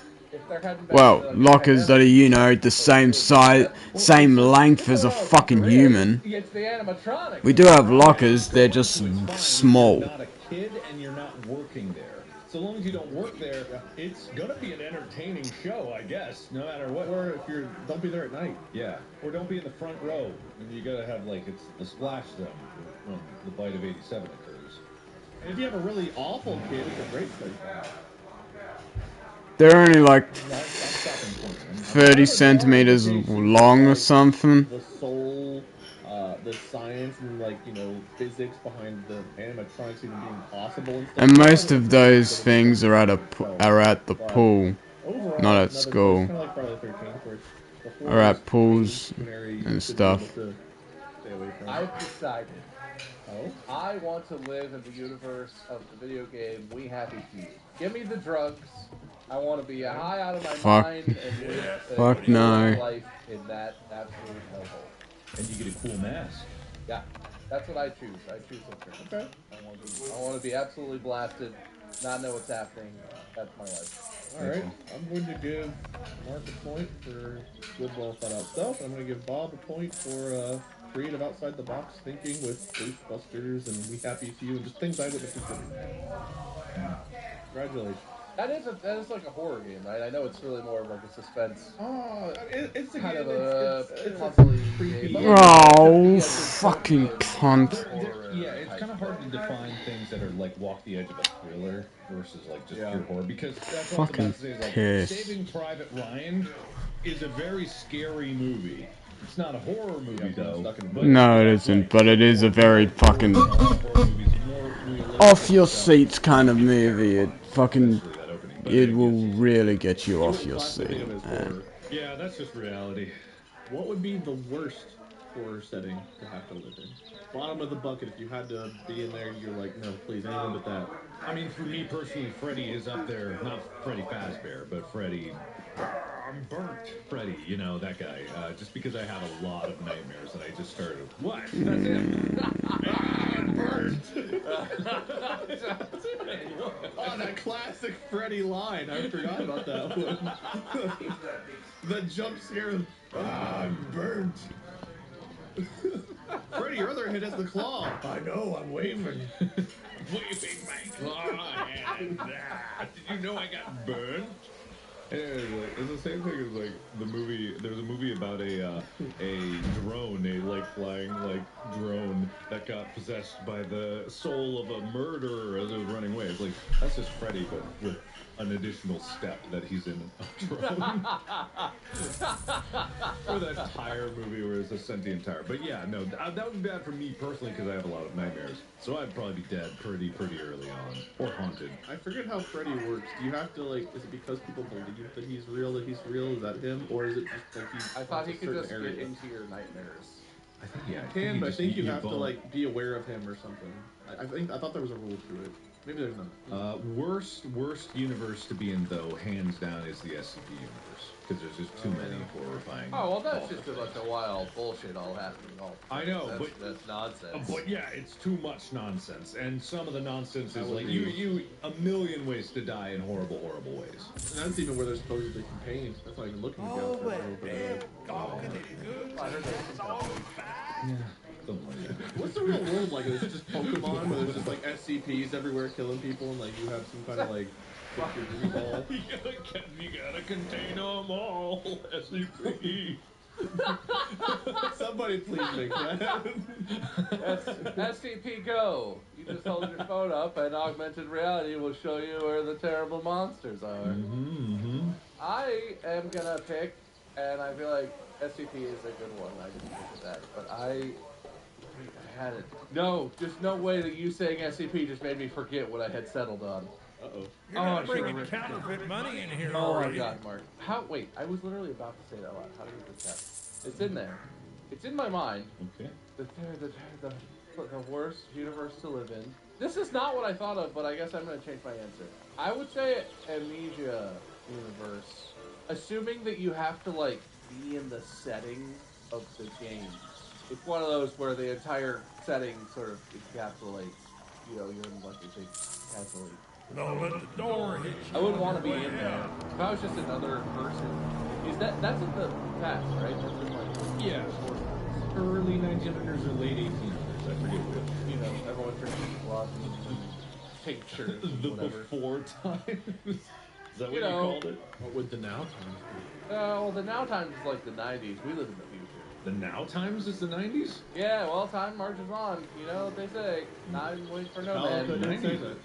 Well, lockers that are, you know, the same size, same length as a fucking human. It's the animatronic. We do have lockers, they're just small. You're not a kid and you're not working there. So long as you don't work there, it's gonna be an entertaining show, I guess, no matter what. Or if don't be there at night. Yeah. Or don't be in the front row. And you gotta have like it's the splash zone when the bite of 87 occurs. And if you have a really awful kid, it's a great thing. They're only like 30 centimeters long or something. The soul, the science and like, you know, physics behind the animatronics even being possible and stuff. And most of those things are at the pool, not at school. Or at pools and stuff. I've decided. I want to live in the universe of the video game We Happy Few. Give me the drugs. I want to be high out of my mind and live no. life in that absolute hellhole. And you get a cool mask. Yeah, that's what I choose. I choose it. Okay. I want to be absolutely blasted, not know what's happening. That's my life. Alright, I'm going to give Mark a point for good, well thought out stuff. I'm going to give Bob a point for creative outside the box thinking with Ghostbusters and We Happy Few and just things I would have considered. Congratulations. That is like a horror game, right? I know it's really more of like a suspense. Oh, it's a kind game, of a it's puzzly creepy. game. Oh, fucking cunt. Yeah, it's kind of hard to define things that are like walk the edge of a thriller versus like just pure horror because that's what I'm about to say is like Piss. Saving Private Ryan is a very scary movie. It's not a horror movie though. No, it isn't, but it is a very fucking off your seats kind of movie. It will really get you off your seat. Yeah, that's just reality. What would be the worst horror setting to have to live in? Bottom of the bucket, if you had to be in there, you're like, no, please, anything but that. I mean, for me personally, Freddy is up there. Not Freddy Fazbear, but Freddy. I'm burnt. Freddy, you know, that guy. Just because I had a lot of nightmares and I just started. What? That's him. I'm burnt. Oh, that classic Freddy line. I forgot about that one. The jump scare. I'm burnt. Freddy, your other hit has the claw. I know, I'm waving. Waving my claw. And, did you know I got burned? It's the same thing as like the movie. There's a movie about a drone, a like flying like drone that got possessed by the soul of a murderer as it was running away. It's like that's just Freddy, but with an additional step that he's in a drone. Or that tire movie where it's a sentient tire. But yeah, no, that would be bad for me personally because I have a lot of nightmares. So I'd probably be dead pretty early on, or haunted. I forget how Freddy works. Do you have to like? Is it because people believe that he's real? That he's real? Is that him, or is it just like he? I thought he could just area? get into your nightmares. I think yeah, You can, but I think you have to like be aware of him or something. I thought there was a rule to it. Maybe there's not. Worst universe to be in though, hands down, is the SCP universe because there's just too many horrifying. Oh well, that's just a bunch of wild bullshit all happening. All I know, but that's nonsense. But yeah, it's too much nonsense, and some of the nonsense is like you a million ways to die in horrible ways. And that's even where they're supposedly contained. That's not even looking to go for a little bit. I heard that. Yeah. What's the real world like? Is it just Pokemon where there's just like SCPs everywhere killing people and like you have some kind of like victory ball? You gotta contain them all, SCP. Somebody please make that. SCP Go. You just hold your phone up and augmented reality will show you where the terrible monsters are. I am gonna pick, and I feel like SCP is a good one. I didn't think of that, but I had it. No, there's no way that you saying SCP just made me forget what I had settled on. Uh-oh. You're not bringing counterfeit money in here Oh already. my God, Mark. Wait, I was literally about to say that loud. How do you get that? It's in there. It's in my mind. Okay. The worst universe to live in. This is not what I thought of, but I guess I'm going to change my answer. I would say Amnesia universe. Assuming that you have to, like, be in the setting of the game. It's one of those where the entire setting sort of encapsulates, you know, you're in like a big encapsulate. Don't let the door hit you. I wouldn't want to be in there. If I was just another person. That's in the past, right? That's in like yeah. Early 1900s or late 1800s, I forget which. You know, everyone drinking blood and tinctures and the whatever. before times. Is that what you called it? What would the now times be? Well, the now times is like the 90s. We live in the future. The now times is the 90s? Yeah, well, time marches on. You know what they say. Time waits for no man. The 90s.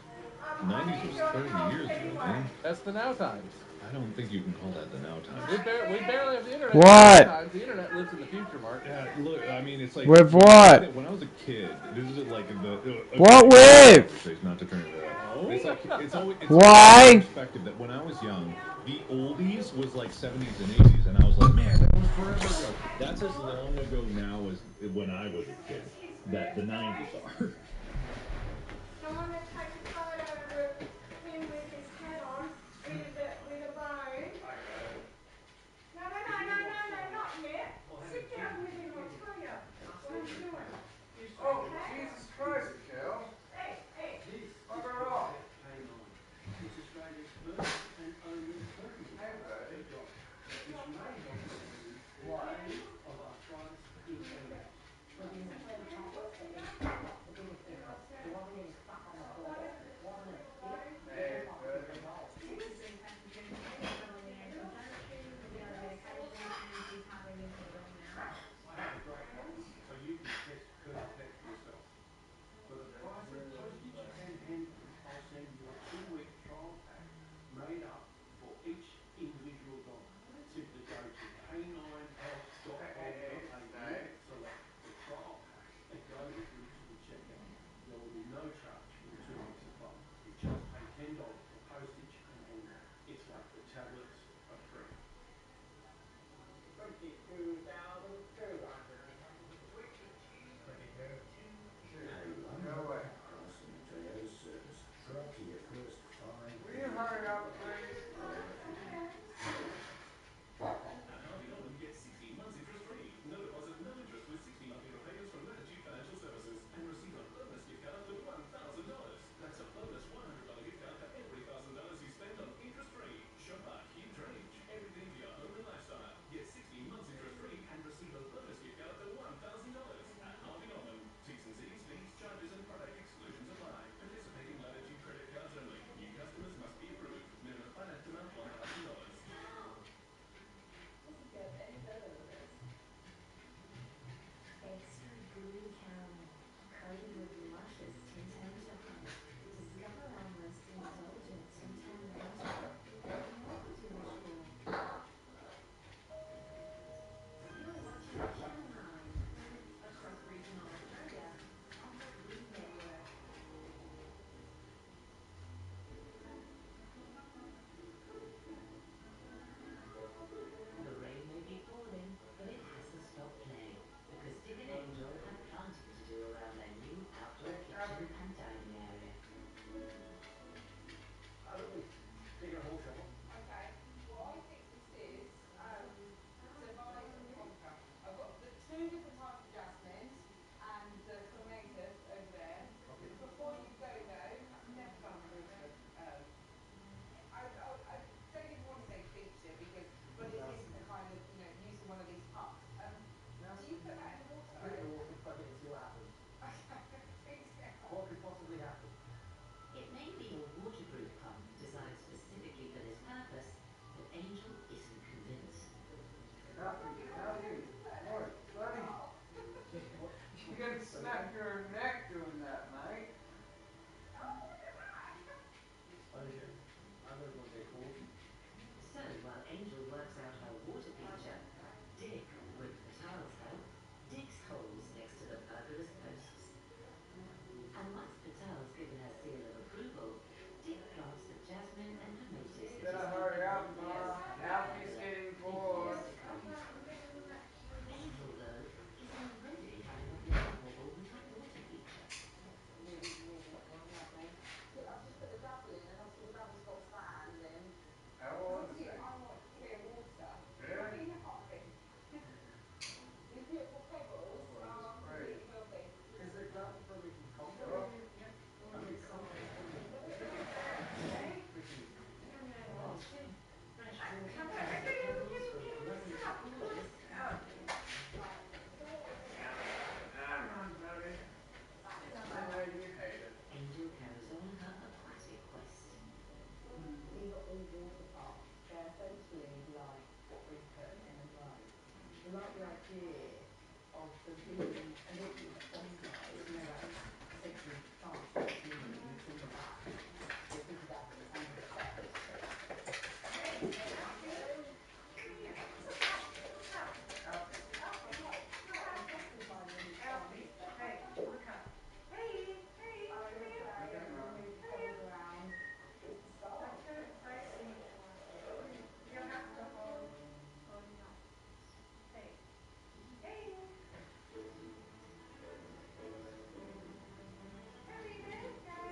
90s was 30 years ago, man. That's the now times. I don't think you can call that the now times. We barely have the internet. What? The internet lives in the future, Mark. Yeah, look, I mean, it's like... With what? When I was a kid, this is like the... What with? Not to turn it around. It's like, it's always... It's Why? Perspective that when I was young, the oldies was like 70s and 80s, and I was like, man, that was forever ago. That's as long ago now as when I was a kid, that the 90s are.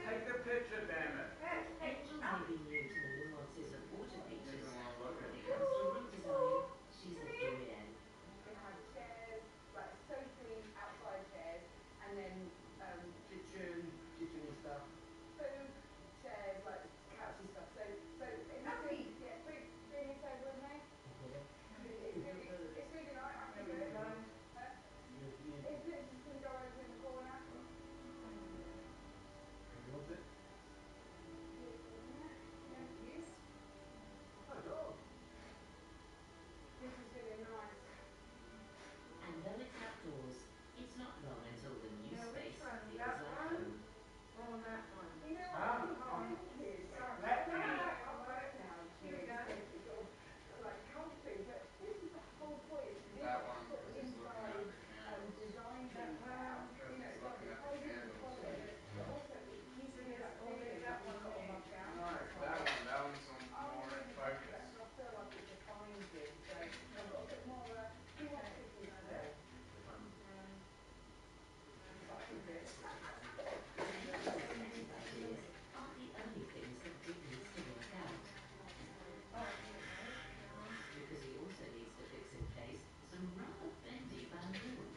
Take the picture, damn it. Angels may be new to the nuances of water features, but when it comes to room design, she's a doyen. We had chairs, like soapy outside chairs, and then kitchen stuff. Food, chairs, like couchy stuff. So anything, yeah, bring this over with me. It's really nice. I can do it. Huh? It's literally just going to go over in the corner. You want it? Yes. Oh, dog. This is really nice. And though it's outdoors, it's not long until the new Now, which space one? feels That like one? home. Or that one? You know what? Thank you. Sorry. No, I've got it now. Here we go. It's sort of like comfy, but this is the whole point. Is this That one, sort of because he's looking at inside the candles. design things now. You know, it's like the clothing and quality, but also it gives you that feeling that a lot of us down. That one's more in focus. I feel like it defines you. So I've got a bit more of a classic-y feel. Aesthetic ideas aren't the only things that Dick needs to work out. Because he also needs to fix in place some rather bendy bamboo.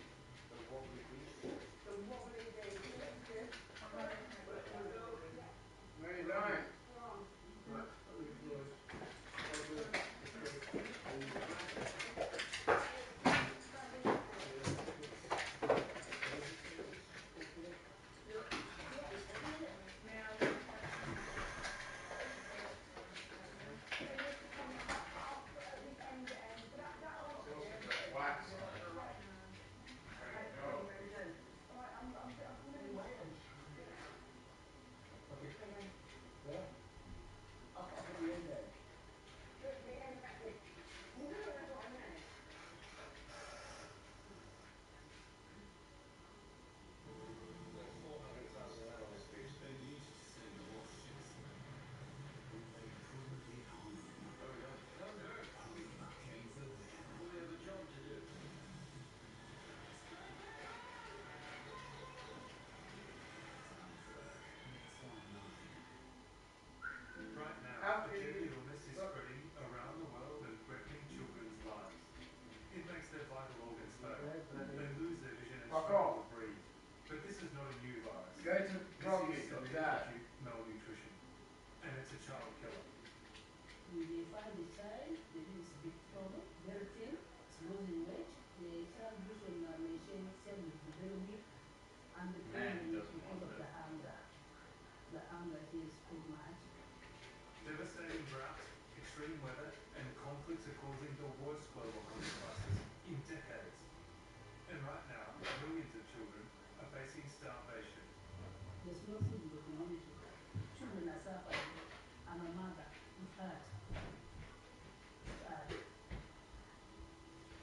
The wobbly beach. The wobbly beach. It looks good. What are you doing? Wax on it. Right now, a deadly illness is spreading around the world and threatening children's lives. It makes their vital organs fail. They lose their vision and struggle to breathe. But this is not a new virus. Go to Rocky, This is got severe that. acute malnutrition. And it's a child killer. They find the child, the baby is big trouble, very thin, it's losing weight. The child usually maintain cell is very weak, and the pain is because of the hunger. The hunger is too much. Devastating drought, extreme weather, and conflicts are causing the worst global hunger crisis in decades. And right now, millions of children are facing starvation. There's no food in the community. Children are suffering, and a mother is hurt.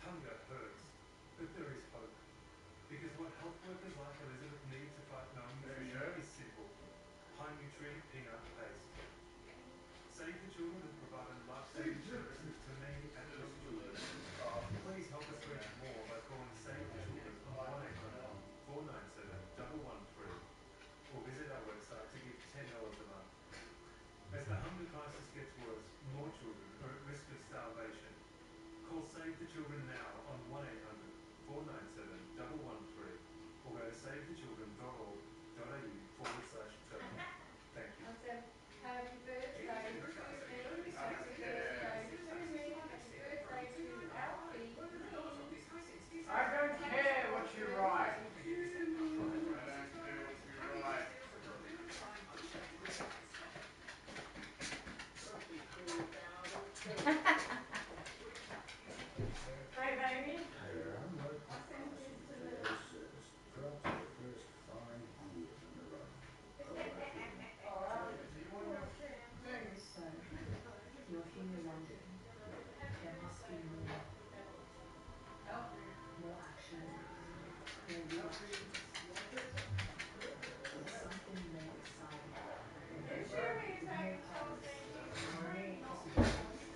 Hunger hurts, but there is hope. Because what health workers like Elizabeth need to fight malnutrition is simple. High nutrient peanut paste. Save the Children has provided life-saving services to many at-risk children. Please help us reach more by calling Save the Children on 1-800-497-113 or visit our website to give $10 a month. As the hunger crisis gets worse, more children are at risk of starvation. Call Save the Children now on 1-800-497-113 or go to savethechildren.org.au/turtle. Thank you. Happy birthday to me. Happy birthday to me. Happy birthday to Alfie. I don't care what you write. Hey, baby. I sent this to the More action, more reactions. Something more exciting. More colors, more possibilities.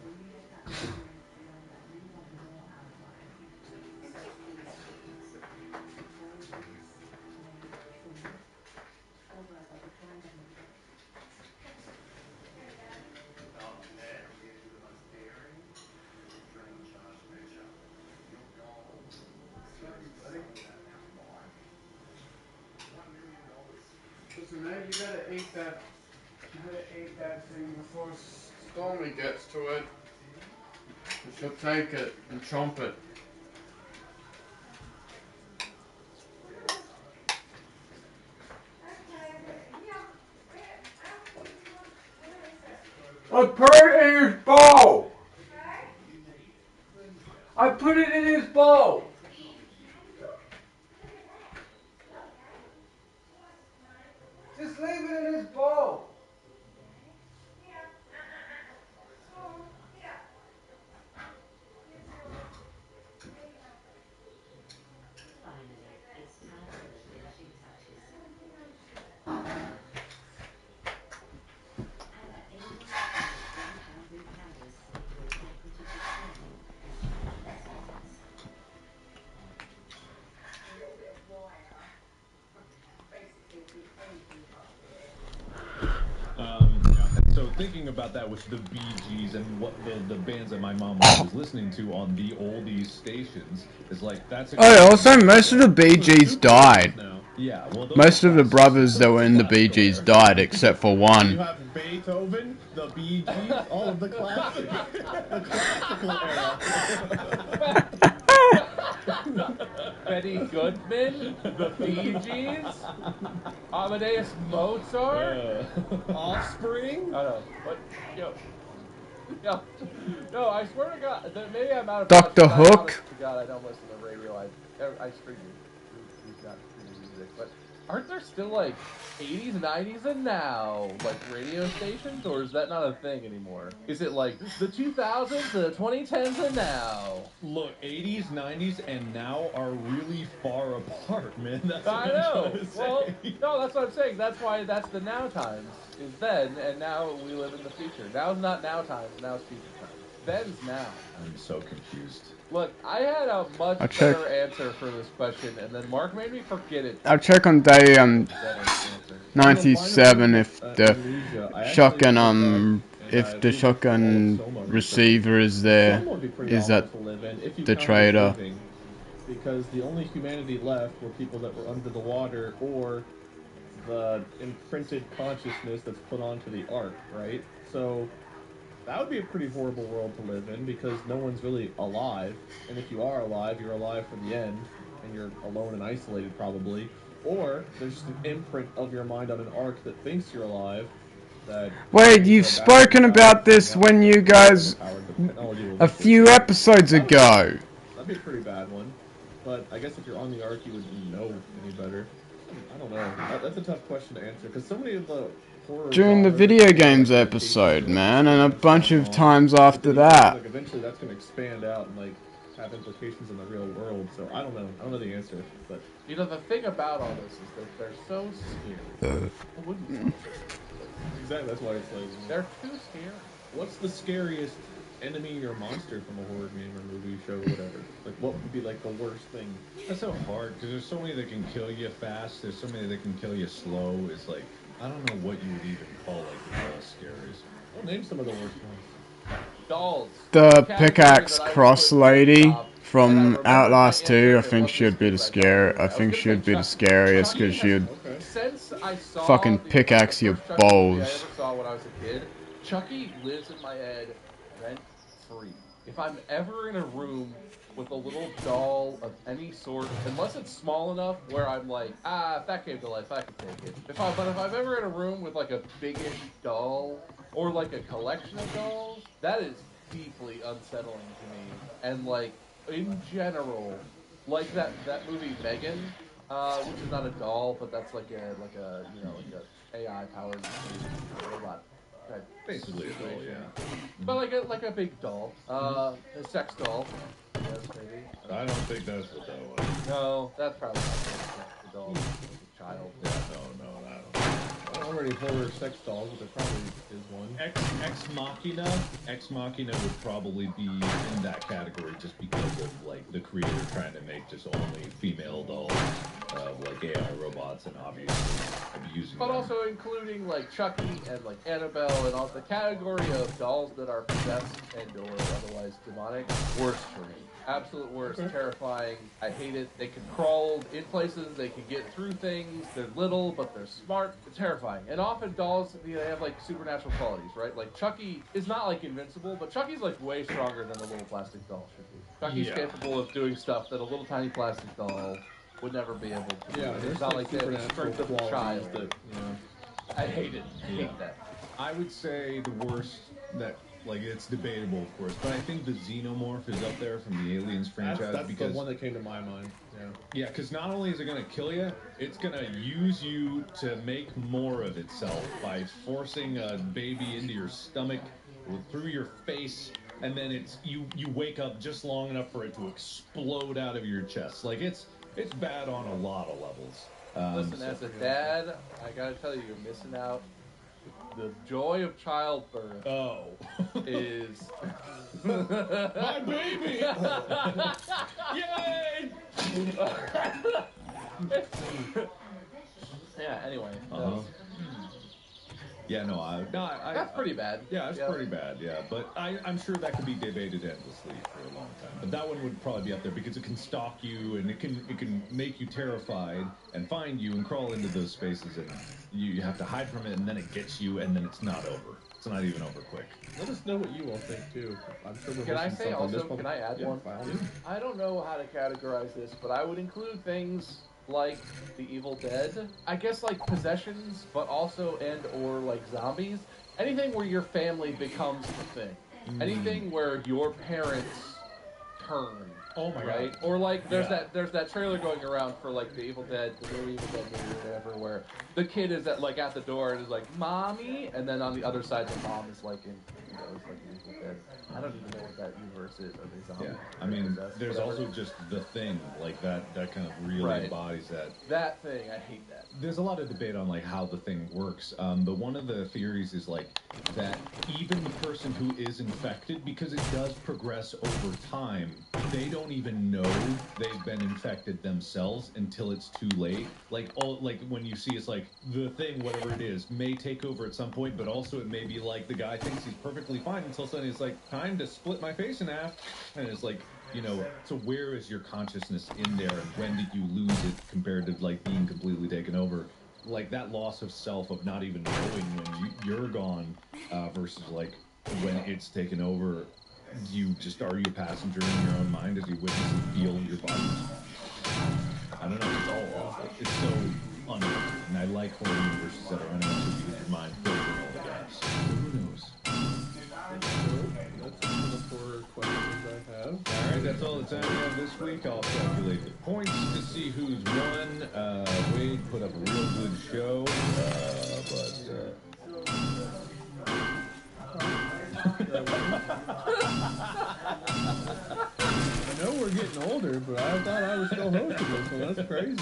When you get that feeling that you want more out of life, search for your sweetness. Intelligence made for you. Authorized by Victorian Government. Listen, man, you better eat that. You better eat that thing before Stormy gets to it. She'll take it and chomp it. I put it in his bowl! I put it in his bowl! Just leave it in his bowl! Finally, it's time for the finishing touches. Add 80 bamboo powders into a temperature to skin and change your settings. A little bit of wire. Basically, it'll be anything but. So thinking about that with the Bee Gees and what the bands that my mom was listening to on the oldies stations is like that's. Oh, also most of the Bee Gees died. Yeah, well, Most of the brothers that were in the Bee Gees died, except for You one. have Beethoven, the Bee Gees, all of the classics, the classical era. Betty Goodman, the Bee Gees, Amadeus Mozart, Offspring. I don't know, but no, I swear to God, that maybe I'm out of Dr. touch, but I Hook. honest to God, I don't listen to radio. I stream who's not streaming music, but aren't there still like 80s, 90s, and now like radio stations, or is that not a thing anymore? Is it like the 2000s, the 2010s, and now? Look, 80s, 90s, and now are really far apart, man. That's what I I'm know. trying to say. Well, no, that's what I'm saying. That's why that's the now times is then, and now we live in the future. Now's not now times. Now's future times. Then's now. I'm so confused. Look, I had a much I'll check. better answer for this question, and then Mark made me forget it. I'll check on day 97 if the shotgun if the shotgun receiver is there, is at the trader. Because the only humanity left were people that were under the water or the imprinted consciousness that's put onto the ark, right? So that would be a pretty horrible world to live in because no one's really alive. And if you are alive, you're alive for the end, and you're alone and isolated probably. Or there's just an imprint of your mind on an ark that thinks you're alive. That Wait, you've spoken about this when you guys a few episodes ago. That'd be a pretty bad one. But I guess if you're on the ark, you wouldn't know any better. I don't know. That's a tough question to answer because so many of the horror During the video games episode, man, and a bunch of times after that. Like eventually, that's going to expand out and like have implications in the real world. So I don't know. I don't know the answer, but You know, the thing about all this is that they're so scary. I wouldn't. Exactly. That's why it's like They're too scary. What's the scariest enemy or monster from a horror game or movie, show, whatever? Like, what would be like the worst thing? That's so hard because there's so many that can kill you fast. There's so many that can kill you slow. It's like I don't know what you would even call like the most scariest. Well, name some of the worst ones. Dolls. The pickaxe cross lady from Outlast 2, I think she'd be the scariest because she'd Since I saw fucking the pickaxe your first Chucky movie I balls. ever saw when I was a kid, Chucky lives in my head rent free. If I'm ever in a room with a little doll of any sort, unless it's small enough where I'm like, if that came to life, I could take it. But if I'm ever in a room with like a biggish doll or like a collection of dolls, that is deeply unsettling to me. And like in general, like that movie Megan, which is not a doll, but that's like a AI powered robot. Basically a doll, yeah. But like a big doll, a sex doll. Yes, maybe. I don't think that's what that was. No, that's probably not the doll. It's a child. Yeah, no, I don't. Already horror sex dolls, but there probably is one. Ex Machina would probably be in that category just because of like the creator trying to make just only female dolls, like AI robots, and obviously abusing But them. also including like Chucky and like Annabelle and all the category of dolls that are possessed and or otherwise demonic. Worst for me. Absolute worst. Terrifying. I hate it. They can crawl in places. They can get through things. They're little, but they're smart. It's terrifying. And often dolls, they have like supernatural qualities, right? Like Chucky is not like invincible, but Chucky's like way stronger than a little plastic doll should be. Chucky's capable of doing stuff that a little tiny plastic doll would never be able to do. Yeah, It's not like they have the strength of a child. That, I hate it. I hate that. I would say the worst that, like, it's debatable, of course, but I think the Xenomorph is up there from the Aliens franchise. That's because the one that came to my mind. Yeah, because not only is it going to kill you, it's going to use you to make more of itself by forcing a baby into your stomach, through your face, and then you wake up just long enough for it to explode out of your chest. Like, it's bad on a lot of levels. Listen, as a dad, I gotta tell you, you're missing out. The joy of childbirth is my baby. Yay! Yeah. Anyway. Yeah, no, that's pretty bad. Yeah, it's pretty bad. Yeah, but I'm sure that could be debated endlessly for a long time. But that one would probably be up there because it can stalk you and it can make you terrified and find you and crawl into those spaces, and you have to hide from it, and then it gets you, and then it's not over. It's not even over quick. Let us know what you all think too. I'm sure we're Can I missing say something. also? Can I add one? I don't know how to categorize this, but I would include things like The Evil Dead. I guess like possessions, but also and or like zombies. Anything where your family becomes the thing. Anything where your parents turn. Oh my God. Or like there's that trailer going around for like the Evil Dead, the new Evil Dead movie or whatever, where the kid is at the door and is like, "Mommy," and then on the other side the mom is like in like the Evil Dead. I don't even know what that universe is. Are they zombies? Yeah, I mean, there's also just The Thing, like that kind of really embodies that. That thing, I hate that. There's a lot of debate on like how The Thing works, but one of the theories is like that even the person who is infected, because it does progress over time, they don't even know they've been infected themselves until it's too late. Like when you see it's like the thing, whatever it is, may take over at some point, but also it may be like the guy thinks he's perfectly fine until suddenly it's like, time to split my face in half, and it's like, so where is your consciousness in there, and when did you lose it compared to like being completely taken over? Like that loss of self, of not even knowing when you're gone, versus like when it's taken over. Are you a passenger in your own mind as you witness and feel your body? I don't know, it's all awful. It's so unearned, and I like horror universes that are unearned because your mind fills in all the gaps. Who knows? That's all the horror questions I have. Alright, that's all the time we have this week. I'll calculate the points to see who's won. Wade put up a real good show, I know we're getting older, but I thought I was still hosting this one. That's crazy.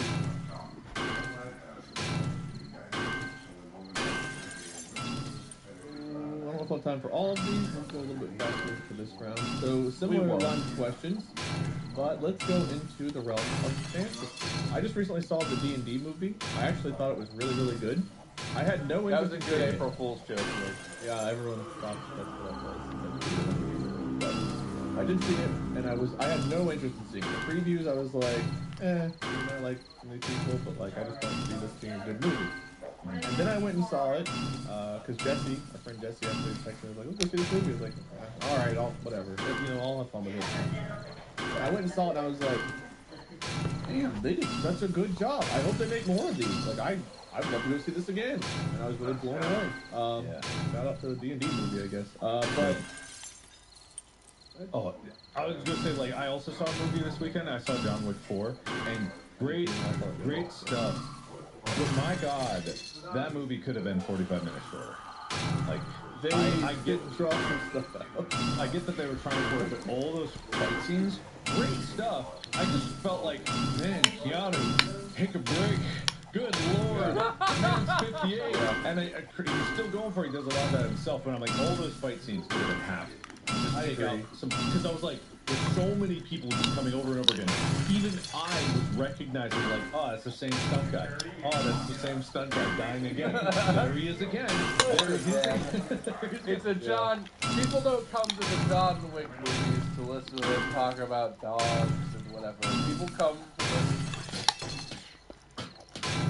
I don't have time for all of these. Let's go a little bit faster for this round. So similar line of questions, but let's go into the realm of fantasy. I just recently saw the D&D movie. I actually thought it was really, really good. I had no interest. That was a good April Fool's joke. Yeah, everyone thought that's what that was. I did see it, and I had no interest in seeing it. The previews, I was like, like new people, but like I just don't see this being a good movie. And then I went and saw it, because Jesse, our friend Jesse, actually texted me, like, let's go see this movie. I was like, alright, whatever. But, I'll have fun with it. And I went and saw it, and I was like, damn, they did such a good job. I hope they make more of these. Like, I'd love to go see this again. And I was really blown away. Shout out to the D&D movie, I guess. I was gonna say, like, I also saw a movie this weekend. I saw John Wick 4, and great stuff. But my God, that movie could have been 45 minutes shorter. Like, I get I get that they were trying to work, but all those fight scenes, great stuff. I just felt like, man, Keanu, take a break. Good lord, the man's 58, and he's still going for it. He does a lot of that himself. But I'm like, all those fight scenes could have been half. Just take out some, because I was like, there's so many people just coming over and over again. Even I was recognizing, like, oh, that's the same stunt guy. Oh, that's the same stunt guy dying again. There he is again. There he is. It's a John. People don't come to the John Wick movies to listen to them talk about dogs and whatever. People come to listen.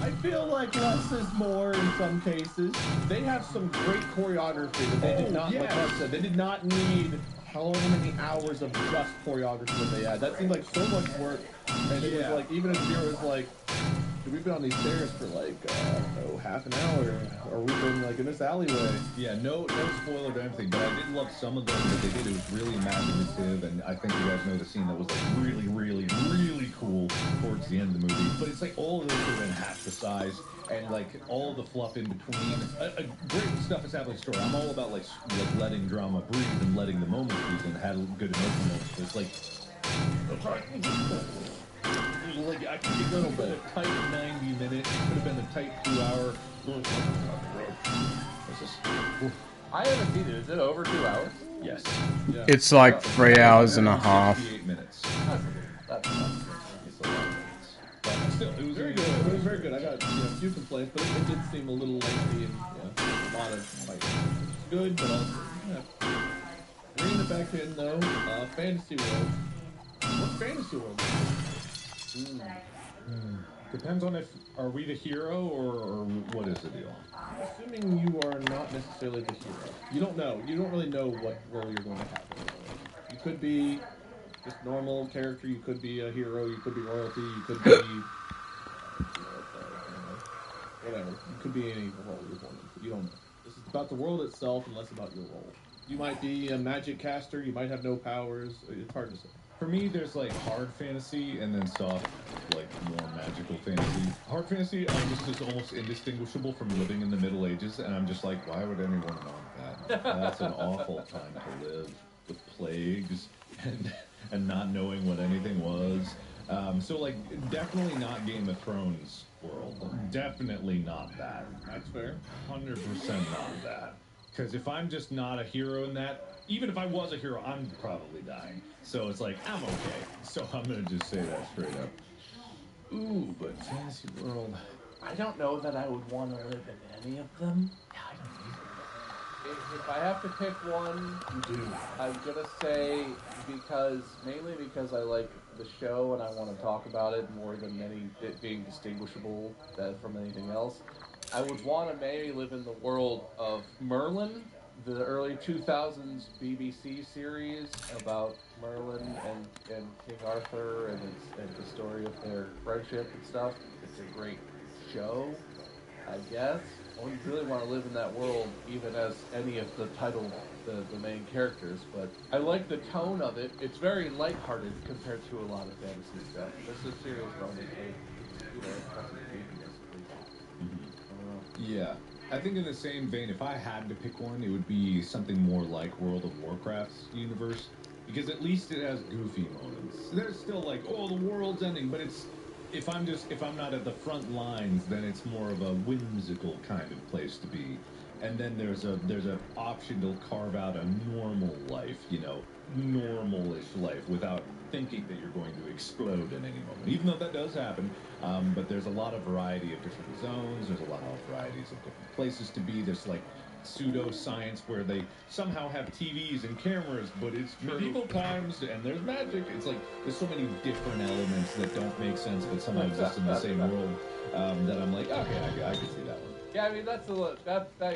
I feel like less is more in some cases. They have some great choreography that they did not, like Mark said, they did not need how many hours of just choreography that they had. That seemed like so much work. And it was like, even if you're like, we've been on these stairs for like, I don't know, half an hour, or we've been like in this alleyway. Yeah, no spoiler to anything, but I did love some of them that they did. It was really imaginative, and I think you guys know the scene that was like really, really, really cool towards the end of the movie. But it's like all of those could have been half the size, and like all the fluff in between. Great stuff established story. I'm all about like letting drama breathe and letting the moments breathe, and had good emotional moments. It's like. Like I could go with a tight 90 minutes. It could have been a tight 2 hour. I haven't seen it. Is it over 2 hours? Yes. Yeah. It's like 3 hours and a half. 8 minutes. That's But still, it was very good. It was very good. I got a few complaints, but it did seem a little lengthy and a lot of like good, but also bringing it back in though. Fantasy World. What Fantasy World? Depends on if are we the hero or what is the deal. Assuming you are not necessarily the hero, you don't know. You don't really know what role you're going to have. You could be just normal character. You could be a hero. You could be royalty. You could be whatever. You could be any role you're born into. You don't know. This is about the world itself and less about your role. You might be a magic caster. You might have no powers. It's hard to say. For me, there's like hard fantasy and then soft, like more magical fantasy. Hard fantasy, I'm just almost indistinguishable from living in the Middle Ages, and I'm just like, why would anyone want that? That's an awful time to live with plagues and not knowing what anything was. So like, definitely not Game of Thrones world. Definitely not that. That's fair. 100% not that. Because if I'm just not a hero in that, even if I was a hero, I'm probably dying. So it's like, I'm okay. So I'm going to just say that straight up. Ooh, but Fantasy World. I don't know that I would want to live in any of them. Yeah, I don't either. If I have to pick one, I'm going to say mainly because I like the show and I want to talk about it more than it being distinguishable from anything else. I would want to maybe live in the world of Merlin, the early 2000s BBC series about Merlin and King Arthur and the story of their friendship and stuff. It's a great show, I guess. I wouldn't really want to live in that world, even as any of the main characters, but I like the tone of it. It's very lighthearted compared to a lot of fantasy stuff. This is serious, Yeah. I think in the same vein, if I had to pick one, it would be something more like World of Warcraft's universe. Because at least it has goofy moments. There's still like, oh, the world's ending, but it's if I'm not at the front lines, then it's more of a whimsical kind of place to be. And then there's a option to carve out a normal life, normal-ish life without thinking that you're going to explode at any moment. Even though that does happen, but there's a lot of variety of different zones. There's a lot of varieties of different places to be. There's like pseudo-science where they somehow have TVs and cameras, but it's medieval times and there's magic. It's like there's so many different elements that don't make sense but somehow exist in the same world that I'm like, okay, I can see that one. Yeah, I mean that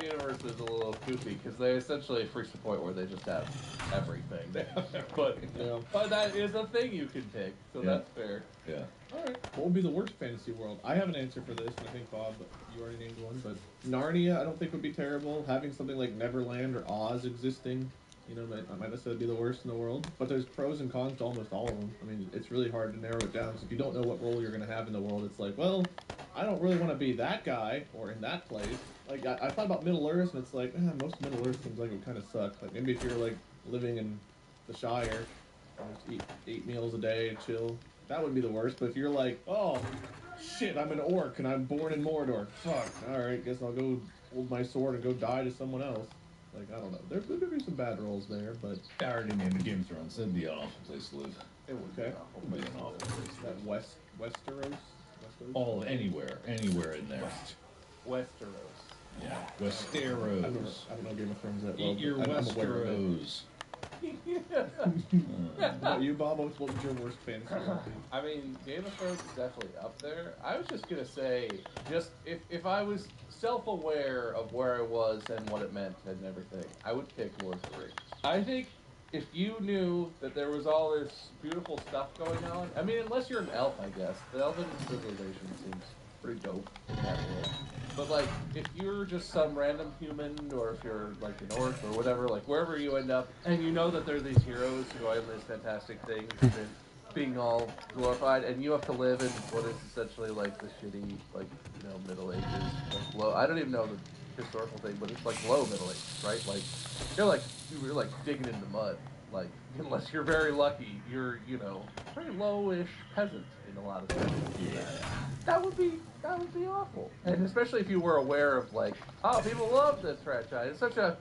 universe is a little goofy because they essentially reached the point where they just have everything. But that is a thing you can take, so that's fair. Yeah. All right. What would be the worst fantasy world? I have an answer for this, and I think Bob, you already named one. But Narnia, I don't think would be terrible. Having something like Neverland or Oz existing You know, might not necessarily be the worst in the world, but there's pros and cons to almost all of them. I mean, it's really hard to narrow it down. So if you don't know what role you're going to have in the world, it's like, well, I don't really want to be that guy or in that place. Like, I thought about Middle Earth, and it's like, most Middle Earth seems like it would kind of suck. Like, maybe if you're, like, living in the Shire, and just eat meals a day and chill, that would be the worst. But if you're like, oh, shit, I'm an orc, and I'm born in Mordor. Fuck, alright, guess I'll go hold my sword and go die to someone else. Like, I don't know. There could be some bad roles there, but... I already named the Game of Thrones. That'd be an awful place to live. It would be an awful place. That Westeros? All, anywhere in there. Westeros. Yeah, Westeros. I don't know Game of Thrones that well. Eat your Westeros. What about you, Bob? What was your worst fantasy movie? I mean, Game of Thrones is definitely up there. I was just gonna say, just if I was self-aware of where I was and what it meant and everything, I would pick Lord of the Rings. I think if you knew that there was all this beautiful stuff going on, I mean, unless you're an elf, I guess. The elven civilization seems pretty dope in that world. But, like, if you're just some random human, or if you're, like, an orc or whatever, like, wherever you end up, and you know that there are these heroes who are in these fantastic things, and being all glorified, and you have to live in what is essentially, like, the shitty, like, you know, Middle Ages, like, low, I don't even know the historical thing, but it's, like, low Middle Ages, right? Like, you're, like, digging in the mud. Like, unless you're very lucky, you're, you know, pretty lowish peasant in a lot of things. Yeah. That would be awful. And especially if you were aware of, like, oh, people love this franchise. It's such a,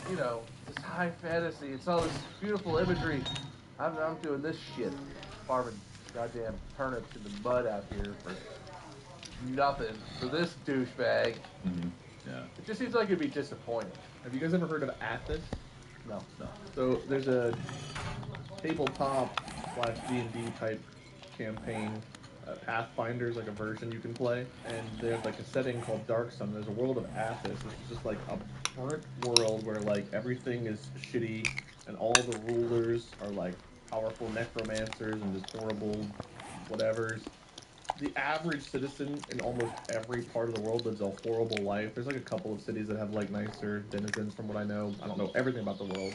you know, this high fantasy. It's all this beautiful imagery. I'm doing this shit, farming goddamn turnips in the mud out here for nothing for this douchebag. Mm-hmm. Yeah. It just seems like it'd be disappointing. Have you guys ever heard of Athos? No. So there's a tabletop / D&D type campaign. Pathfinder's like a version you can play, and there's like a setting called Dark Sun. There's a world of Athos, which is just like a burnt world where like everything is shitty, and all the rulers are like powerful necromancers and just horrible whatevers. The average citizen in almost every part of the world lives a horrible life. There's like a couple of cities that have like nicer denizens from what I know. I don't know everything about the world,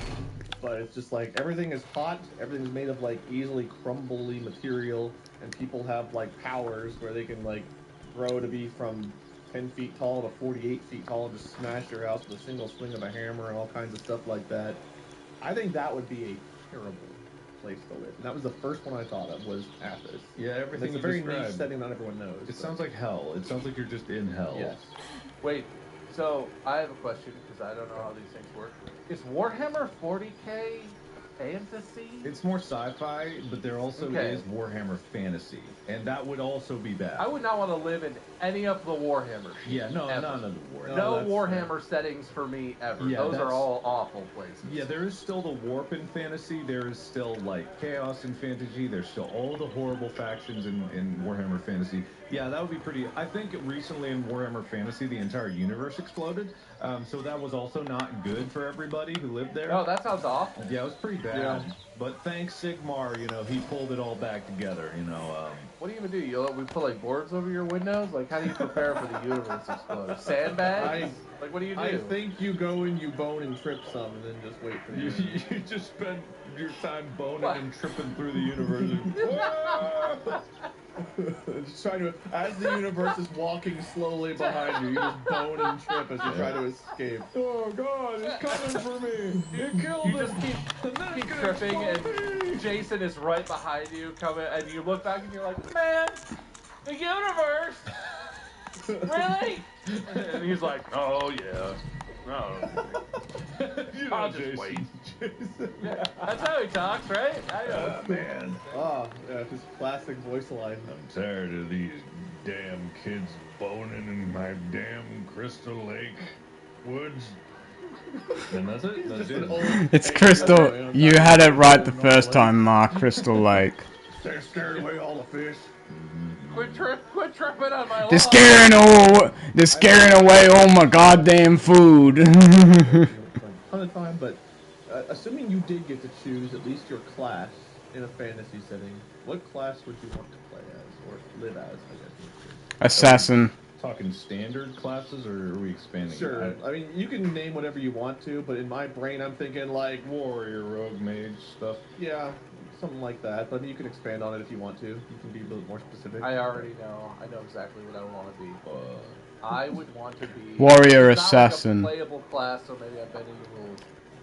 but it's just like everything is hot, everything's made of like easily crumbly material, and people have like powers where they can like grow to be from 10 feet tall to 48 feet tall and just smash your house with a single swing of a hammer and all kinds of stuff like that. I think that would be a terrible place to live. And that was the first one I thought of, was Athos. Yeah, everything It's a very niche setting not everyone knows. It sounds like hell. It sounds like you're just in hell. Yes. Wait, so I have a question, because I don't know how these things work. Is Warhammer 40K fantasy? It's more sci-fi, but there also is Warhammer fantasy, and that would also be bad. I would not want to live in any of the Warhammer. Yeah, no, ever. none of the Warhammer. No Warhammer settings for me ever. Yeah, Those are all awful places. Yeah, there is still the warp in fantasy. There is still like chaos in fantasy. There's still all the horrible factions in Warhammer fantasy. Yeah, that would be pretty. I think recently in Warhammer fantasy, the entire universe exploded. So that was also not good for everybody who lived there. Oh, that sounds awful. Yeah, it was pretty bad. Yeah. But thanks Sigmar, you know, he pulled it all back together, you know. What do you even do? We put like boards over your windows? Like, how do you prepare for the universe to explode? Sandbags? Like, what do you do? I think you go and you bone and trip some, and then just wait for you just spend your time boning and tripping through the universe. Just trying to, as the universe is walking slowly behind you, you just bone and trip as you try to escape. Oh God, it's coming for me! You just keep tripping, and Jason is right behind you, coming, and you look back and you're like, man, the universe, really? And he's like, oh yeah. No. I'll just wait. Yeah, that's how he talks, right? I know. Man. Oh, yeah, his classic voice line. I'm tired of these damn kids boning in my damn Crystal Lake woods. And that's it. That's it. It's Crystal. You had it right the first time, Mark. Crystal Lake. They're scaring away all the fish. Quit tripping on my They're scaring away all my goddamn food. On the time, but assuming you did get to choose at least your class in a fantasy setting, what class would you want to play as or live as? I guess. Assassin. talking standard classes, or are we expanding? Sure. I mean, you can name whatever you want to, but in my brain, I'm thinking like warrior, rogue, mage stuff. Yeah, something like that. But you can expand on it if you want to. You can be a little more specific. I already know. I know exactly what I want to be. I would want to be Warrior it's not assassin. Like a playable class, so maybe I'm bending the rules.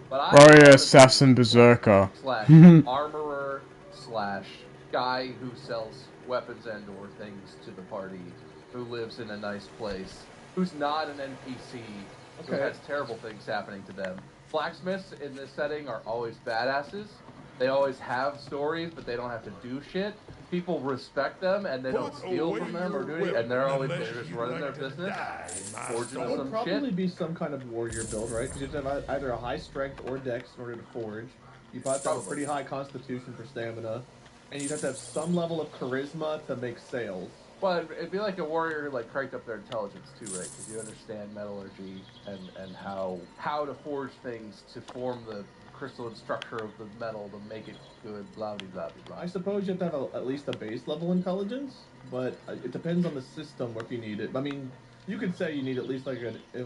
But I Warrior assassin berserker. / armorer / guy who sells weapons and or things to the party, who lives in a nice place, who's not an NPC, who Okay. has terrible things happening to them. Blacksmiths in this setting are always badasses. They always have stories, but they don't have to do shit. People respect them, and they don't steal from them or do anything, and they're just running their business, forging That would some probably shit. be some kind of warrior build, right? Because you have to have either a high strength or dex in order to forge. You'd have to have a pretty high constitution for stamina, and you'd have to have some level of charisma to make sales. But it'd be like a warrior who like cranked up their intelligence too, right? Because you understand metallurgy and how to forge things to form the crystalline structure of the metal to make it good. Blah blah blah blah. I suppose you have to have at least a base level intelligence, but it depends on the system if you need it. I mean, you could say you need at least like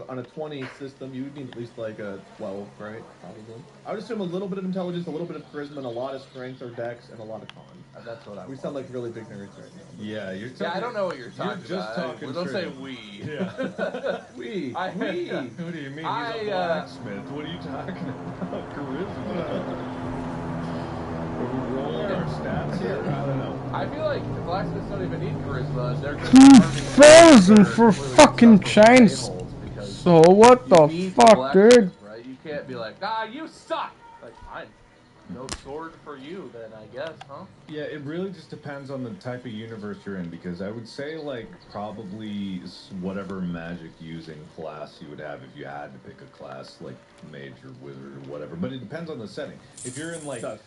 on a 20 system, you would need at least like a 12, right? Probably. I would assume a little bit of intelligence, a little bit of charisma, and a lot of strength or dex, and a lot of con. That's what I. We sound like really big nerds right now. Yeah, you're. Yeah, I don't know what you're talking just about. talking Don't say trivia. we. Yeah. we. Who do you mean? He's a blacksmith. What are you talking about? Charisma. Are we rolling our stats here? I don't know. I feel like the blacksmiths don't even need charisma. They're just Frozen for fucking chains. So what the fuck, dude? right? You can't be like, you suck. Like, fine. No sword for you, then I guess, huh? Yeah, it really just depends on the type of universe you're in, because I would say like probably whatever magic using class you would have if you had to pick a class, like mage or wizard or whatever. But it depends on the setting. If you're in like The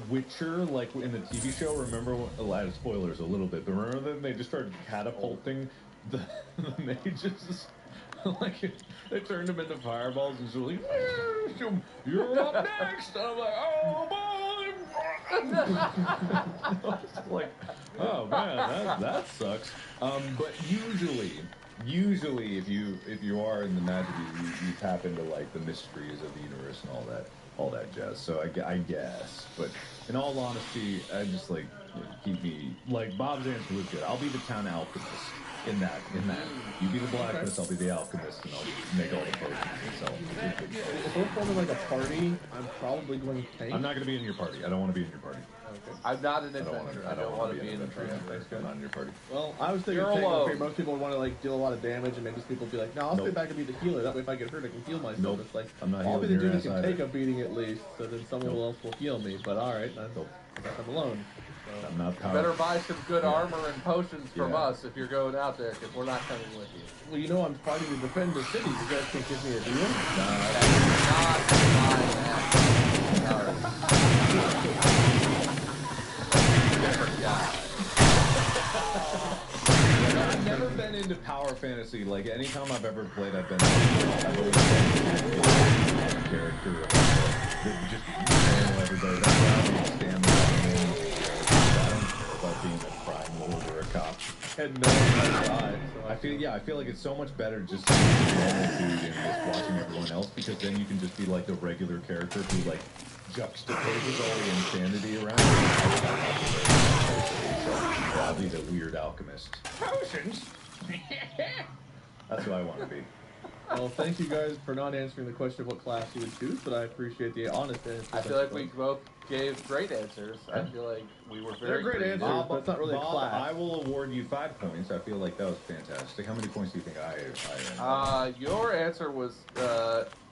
Witcher, like in the TV show, remember when, a lot of spoilers a little bit, but remember that they just started catapulting the mages. Like they turned them into fireballs and so like, you're up next. And I'm like, oh boy. Like, oh man, that sucks. But usually, if you are in the magic, you tap into like the mysteries of the universe and all that jazz. So I guess, but in all honesty, I just like keep me like Bob's answer was good. I'll be the town alchemist. In that, you be the blacksmith, I'll be the alchemist, and I'll make all the potions and sell them. If we're forming like a party, I'm probably going to tank. I'm not going to be in your party. I don't want to be in your party. Okay. I'm not an adventurer. I don't want to be an adventurer. I'm not in your party. Well, I was thinking You're tank, alone. okay, most people would want to like deal a lot of damage, and maybe some people would be like, no, I'll stay back and be the healer. That way, if I get hurt, I can heal myself. Nope. It's like, I'm not I'll be healing the your dude who ass can either. take a beating at least, so then someone else will heal me. But all right, I guess I'm alone. So. I'm not You powerful. better buy some good armor and potions from Yeah. us if you're going out there, because we're not coming with you. Well, you know I'm fighting to defend the city. You guys can give me a deal. I've never been into power fantasy. Like anytime I've ever played, I've always been a character that just handle everybody. That's why I don't stand I don't care about being a crime lord or a cop. Had no idea. I feel like it's so much better just being a normal dude and just watching everyone else, because then you can just be like the regular character who like juxtaposes all the insanity around you. I'll be the weird alchemist. Potions? That's who I want to be. Well, thank you guys for not answering the question of what class you would choose, but I appreciate the honest answer. I feel like we both gave great answers. I feel like we were very They're great answers, creative. but it's not really a Bob, class. I will award you 5 points. I feel like that was fantastic. How many points do you think I earned? Your answer was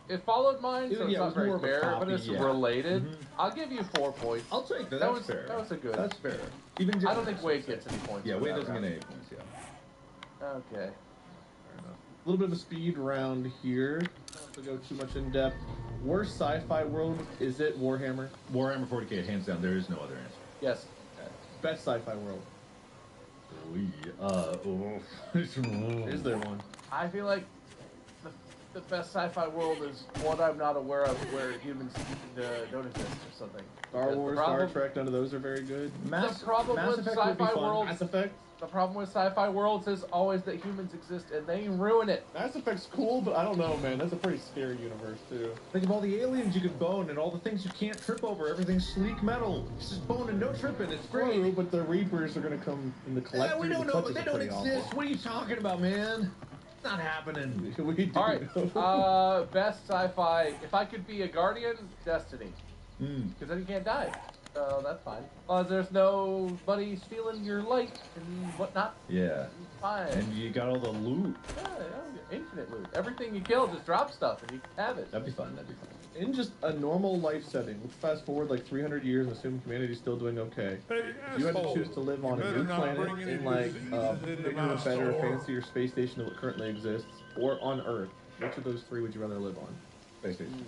it followed mine, so it's Yeah, it not was very more of a fair, copy, but it's yeah. related. Mhm. I'll give you 4 points. I'll take that. That That's was fair. That was a good. That's fair. I don't think Wade gets any points. Yeah, for Wade that doesn't get round. any points. Yeah. Okay. A little bit of a speed round here. Not to go too much in depth. Worst sci-fi world, is it Warhammer? Warhammer 40k, hands down. There is no other answer. Yes. Best sci-fi world. Is Is there one? I feel like the the best sci-fi world is one I'm not aware of where humans don't exist or something. Star Wars, Star Trek, none of those are very good. The problem with sci-fi worlds, Mass Effect. the problem with sci-fi worlds is always that humans exist and they ruin it. Mass Effect's cool, but I don't know, man. That's a pretty scary universe too. Think of all the aliens you could bone and all the things you can't trip over. Everything's sleek metal. It's just bone and no tripping. It's great. True, but the Reapers are gonna come in the collector. We don't the know, but clutches they are don't pretty exist. awful. What are you talking about, man? It's not happening. We do All right, best sci-fi. If I could be a guardian, Destiny, because then you can't die. So that's fine. There's nobody stealing your light and whatnot. Yeah. Fine. And you got all the loot. Yeah, infinite loot. Everything you kill just drops stuff and you can have it. That'd be fun. That'd be fun. In just a normal life setting, let's fast forward like 300 years and assume humanity's still doing okay. If you had to choose to live on a new planet in like a bigger, better, fancier space station that currently exists, or on Earth, which of those three would you rather live on? Space station.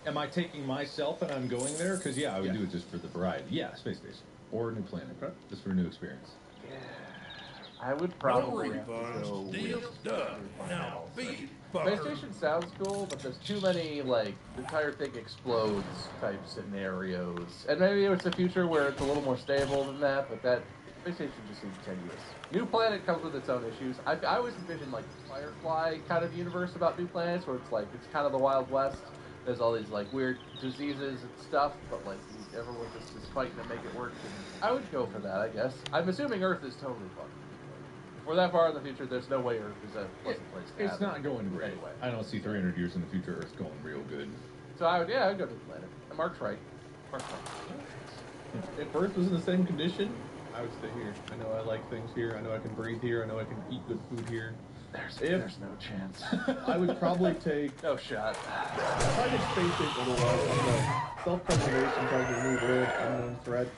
Am I taking myself and I'm going there? Because yeah, I would do it just for the variety. Yeah, space station or a new planet, just for a new experience. I would probably have to go Space Station sounds cool, but there's too many, like, the entire thing explodes type scenarios. And maybe it's a future where it's a little more stable than that, but that Space Station just seems tenuous. New Planet comes with its own issues. I always envision, like, Firefly kind of universe about New Planets, where it's like, it's kind of the Wild West. There's all these, like, weird diseases and stuff, but, like, everyone just is fighting to make it work. And I would go for that, I guess. I'm assuming Earth is totally fun. If we're that far in the future, there's no way Earth is a pleasant place to It's have not it. going great. Anyway. I don't see 300 years in the future Earth going real good. So I'd go to the planet. And Mark's right. Mark's right. If Earth was in the same condition, I would stay here. I know I like things here. I know I can breathe here. I know I can eat good food here. There's no chance. I would probably take... No shot. If I could space station a little self-preservation, try to remove world, unknown threats.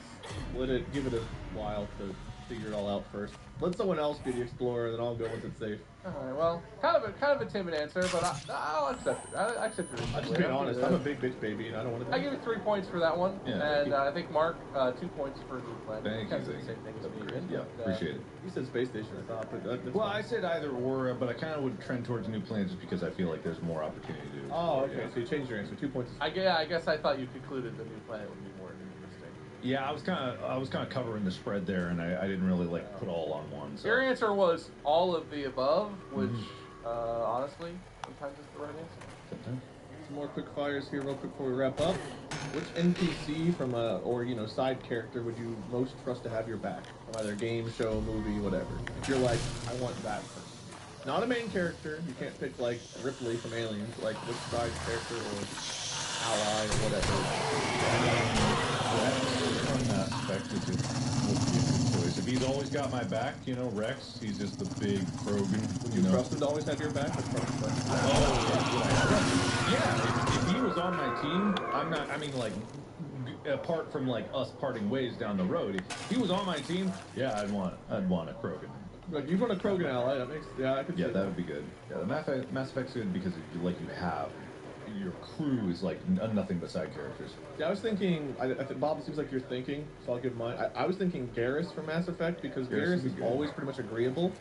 Give it a while to figure it all out first. Let someone else be the explorer, then I'll go once it's safe. Alright, well, kind of a timid answer, but I'll accept it. I accept it. I'm just being honest. I'm a big bitch baby, and I don't want to. I give you 3 points for that one, Yeah, and I think Mark 2 points for New Planet. Thank you. Kind of the same thing as me. Yeah, appreciate it. You said space station, I thought, but that's Well, fine. I said either or, but I kind of would trend towards a new planet just because I feel like there's more opportunity to. Oh, okay. So you changed your answer. 2 points. I guess I thought you concluded the New Planet would be more interesting. Yeah, I was kind of covering the spread there, and I didn't really like put all on one. So. Your answer was all of the above, which honestly sometimes is the right answer. Some more quick fires here, real quick before we wrap up. Which NPC from side character would you most trust to have your back? From either game, show, movie, whatever. If you're like, I want that person. Not a main character. You can't pick like Ripley from Aliens. Like which side character or ally or whatever. From that aspect, would be a good choice. If he's always got my back, Rex, he's just the big Krogan. Would you trust him to always have your back? That's probably the question. Yeah, if he was on my team, apart from like us parting ways down the road, if he was on my team, yeah, I'd want a Krogan. Like you want a Krogan ally, that makes I could. Yeah, that would be good. Yeah, the Mass Effect's good because you have your crew is like nothing but side characters. Yeah, I was thinking. I think Bob, it seems like you're thinking, so I'll give mine. I was thinking Garrus from Mass Effect because Garrus is always pretty much agreeable.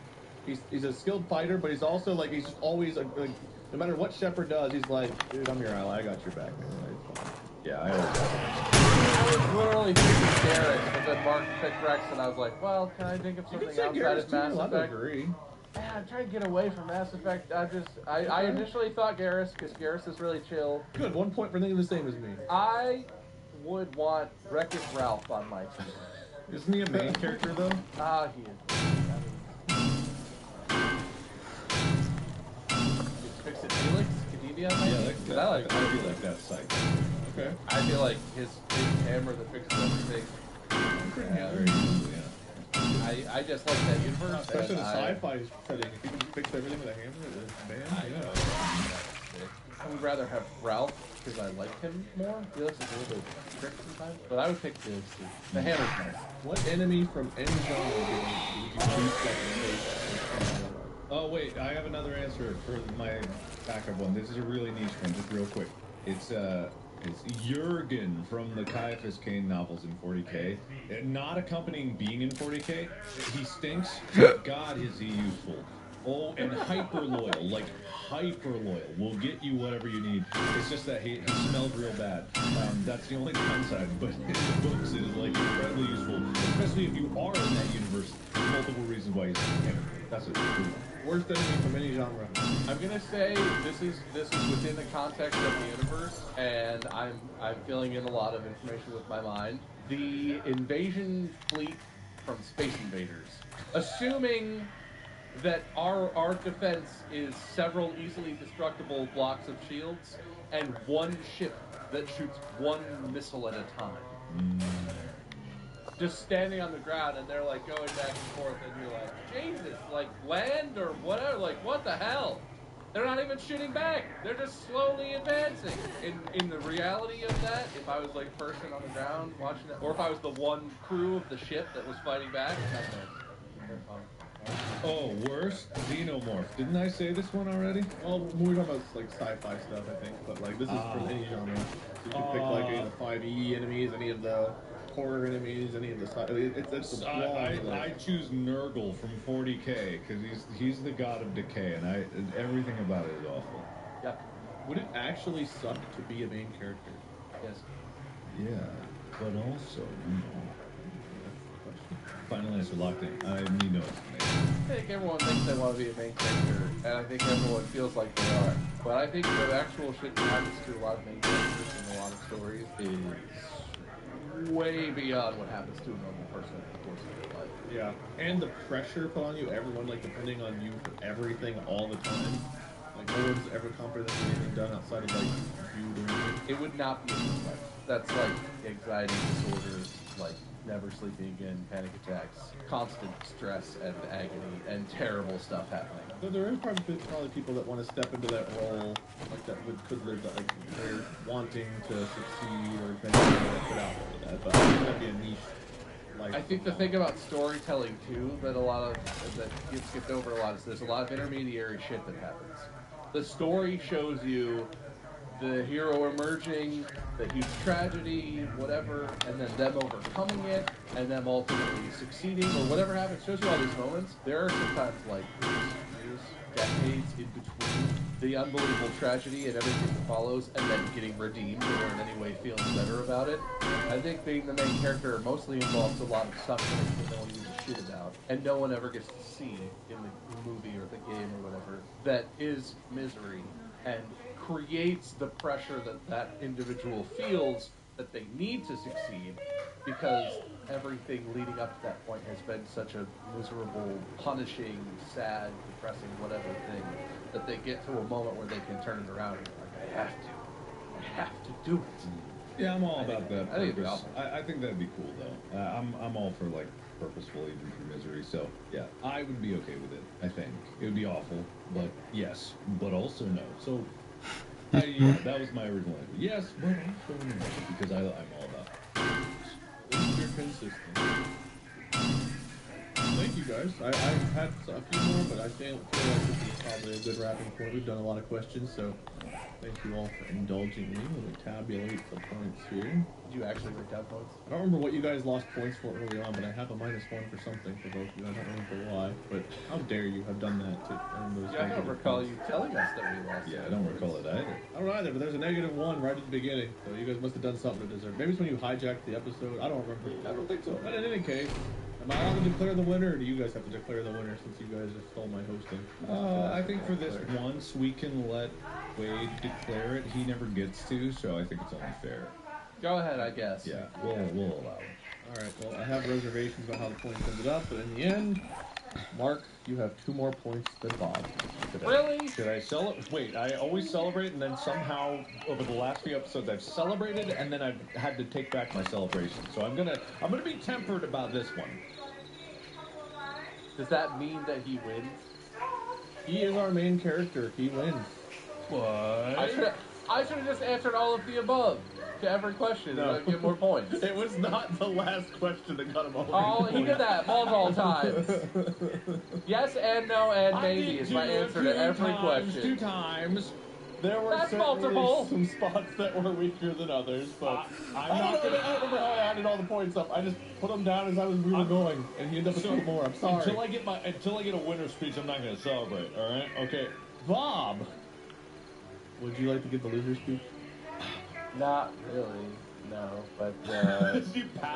He's a skilled fighter, but he's also like he's just always like, no matter what Shepard does, he's like, dude, I'm your ally. I got your back. Yeah, I always. I was literally thinking Garrus, but then Mark picked Rex, and I was like, well, can I think of something outside of Mass Effect? I agree. Yeah, I'm trying to get away from Mass Effect. I initially thought Garrus, because Garrus is really chill. Good, 1 point for thinking the same as me. I would want Wreck-It Ralph on my team. Isn't he a main character, though? He is. Fix it, Felix? Khadivia on my team? I feel like that's psych. Okay. I feel like his hammer that fixes everything. Very easily, yeah. I just like that universe. Especially the sci-fi setting. If you can fix everything with a hammer, I would rather have Ralph because I like him more. Felix is a little bit strict sometimes, but I would pick Felix too. The hammer's nice. What enemy from any genre would you choose that? Oh wait, I have another answer for my backup one. This is a really niche one, just real quick. It's Jurgen from the Caiaphas Cain novels in 40K. Not accompanying being in 40K. He stinks. But God, is he useful. Oh, and hyper loyal, like hyper loyal. Will get you whatever you need. It's just that he smells real bad. That's the only downside. But in the books, it is like incredibly useful, especially if you are in that universe. Multiple reasons why he's in it. That's it. Worst enemy from any genre. I'm gonna say this is within the context of the universe, and I'm filling in a lot of information with my mind. The invasion fleet from Space Invaders, assuming that our defense is several easily destructible blocks of shields and one ship that shoots one missile at a time. Just standing on the ground, and they're like going back and forth, and you're like, Jesus, like land or whatever, like what the hell? They're not even shooting back. They're just slowly advancing. In the reality of that, if I was like person on the ground watching that, or if I was the one crew of the ship that was fighting back, they're fine. Oh, worst Xenomorph. Didn't I say this one already? Well, we're talking about like sci-fi stuff, I think, but like this is from any genre. So you can pick like any of the 5e enemies, any of the horror enemies, any of the it's the I choose Nurgle from 40K because he's the god of decay, and everything about it is awful. Yeah. Would it actually suck to be a main character? Yes. Yeah, but also, final answer locked in. I need no explanation. I think everyone thinks they want to be a main character, and I think everyone feels like they are. But I think the actual shit that happens to a lot of main characters in a lot of stories is way beyond what happens to a normal person in the course of their life. Yeah, and the pressure put on you, everyone like depending on you for everything all the time. Like no one's ever comprehended anything done outside of like you doing it. It would not be a good life. That's like anxiety disorders, like never sleeping again, panic attacks, constant stress and agony, and terrible stuff happening. So there is probably people that want to step into that role, like that, because they're wanting to succeed or eventually get out of that. But I think that'd be a niche. Like, I think the thing about storytelling too that gets skipped over a lot is there's a lot of intermediary shit that happens. The story shows you the hero emerging, the huge tragedy, whatever, and then them overcoming it, and them ultimately succeeding, or whatever happens. Shows you all these moments. There are sometimes like years, decades in between the unbelievable tragedy and everything that follows, and then getting redeemed or in any way feeling better about it. I think being the main character mostly involves a lot of suffering that no one gives a shit about, and no one ever gets to see in the movie or the game or whatever, that is misery, and creates the pressure that individual feels that they need to succeed because everything leading up to that point has been such a miserable, punishing, sad, depressing, whatever thing that they get to a moment where they can turn it around and be like, I have to do it. Yeah, I'm all about that. I think it'd be purpose. awesome. I think that'd be cool though. I'm all for like purposeful even through misery. So yeah, I would be okay with it. I think it would be awful, but yes, but also no. So yeah, that was my original answer. Yes, but also no, because I'm all about. You're consistent. Thank you guys. I had a few more, but I feel like this is probably a good wrapping point. We've done a lot of questions, so thank you all for indulging me. Let me tabulate the points here. Did you actually write down points? I don't remember what you guys lost points for early on, but I have a -1 for something for both of you. I don't remember why, but how dare you have done that to earn those Yeah, I don't negative recall points. you telling us that we lost. Yeah, I don't recall it either. I don't either, but there's a -1 right at the beginning, so you guys must have done something to deserve. Maybe it's when you hijacked the episode. I don't remember. I don't think so. But in any case, am I allowed to declare the winner, or do you guys have to declare the winner since you guys just stole my hosting? I think for this once we can let Wade declare it. He never gets to, so I think it's only fair. Go ahead, I guess. Yeah, we'll allow it. Alright, well, I have reservations about how the points ended up, but in the end, Mark, you have 2 more points than Bob. Really? Should I celebrate? Wait, I always celebrate, and then somehow over the last few episodes I've celebrated, and then I've had to take back my celebration. So I'm gonna be tempered about this one. Does that mean that he wins? He is our main character. He wins. What? I should have just answered all of the above to every question and I'd get more points. It was not the last question that got him all Oh, he did that multiple times. Yes and no and maybe is my answer to every question. 2 times. There were That's certainly multiple. some spots that were weaker than others, but I don't remember how I added all the points up. I just put them down as we were going, and you end up with 2 more. I'm sorry. Until I get a winner's speech, I'm not going to celebrate. All right? Okay, Bob. Would you like to give the loser speech? Not really, no. But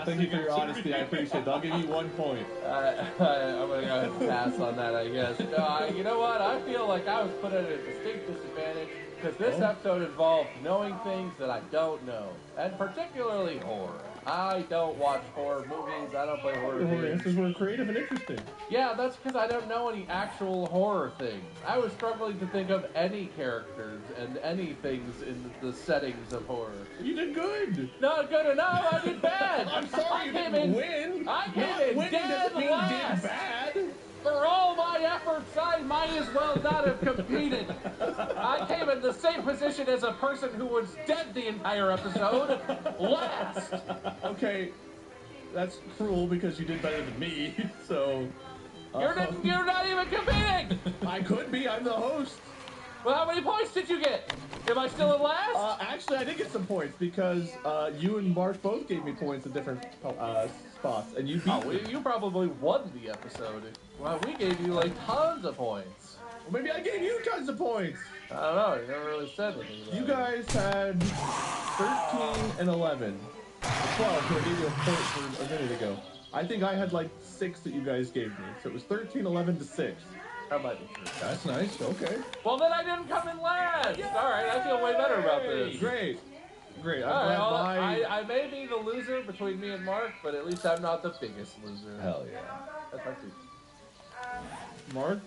Thank you for your honesty. I appreciate it. I'll give you 1 point. I'm gonna go ahead and pass on that, I guess. No, you know what? I feel like I was put at a distinct disadvantage because this episode involved knowing things that I don't know, and particularly horror. I don't watch horror movies. I don't play horror Your games. answers were creative and interesting. Yeah, that's because I don't know any actual horror things. I was struggling to think of any characters and any things in the settings of horror. You did good. Not good enough. I did bad. I'm sorry I you came didn't in- win. I came Not in winning dead doesn't mean you last. did bad. For all my efforts, I might as well not have competed. I came in the same position as a person who was dead the entire episode. Last. Okay, that's cruel because you did better than me. So You're not even competing. I could be. I'm the host. Well, how many points did you get? Am I still in last? Actually, I did get some points because you and Mark both gave me points at different spots, and you beat me. You probably won the episode. Well, we gave you like tons of points. Well, maybe I gave you tons of points. I don't know. You never really said anything about You it. guys had 13 and 11. 12, who I gave you a point for a minute ago. I think I had like 6 that you guys gave me. So it was 13, 11 to 6. That might be true. That's nice. Okay. Well, then I didn't come in last. All right, I feel way better about this. Great. Great. I'm All right, glad well, I may be the loser between me and Mark, but at least I'm not the biggest loser. Hell yeah. That's my speech. Mark,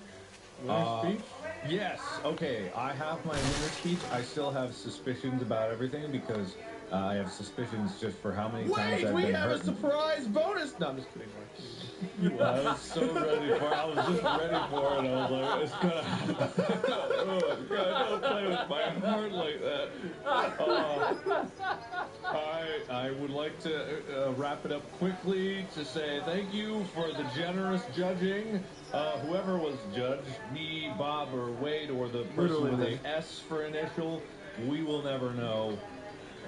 winner's speech? Yes. Okay. I have my winner's speech. I still have suspicions about everything because I have suspicions just for how many times Wait, I've we been have a hurt. surprise bonus. No, I'm just kidding, Mark. I was so ready for it. I was just ready for it. I was like, it's gonna happen. Oh, God, don't play with my heart like that. I would like to wrap it up quickly to say thank you for the generous judging. Whoever was judged, me, Bob, or Wade, or the person with an S for initial, we will never know.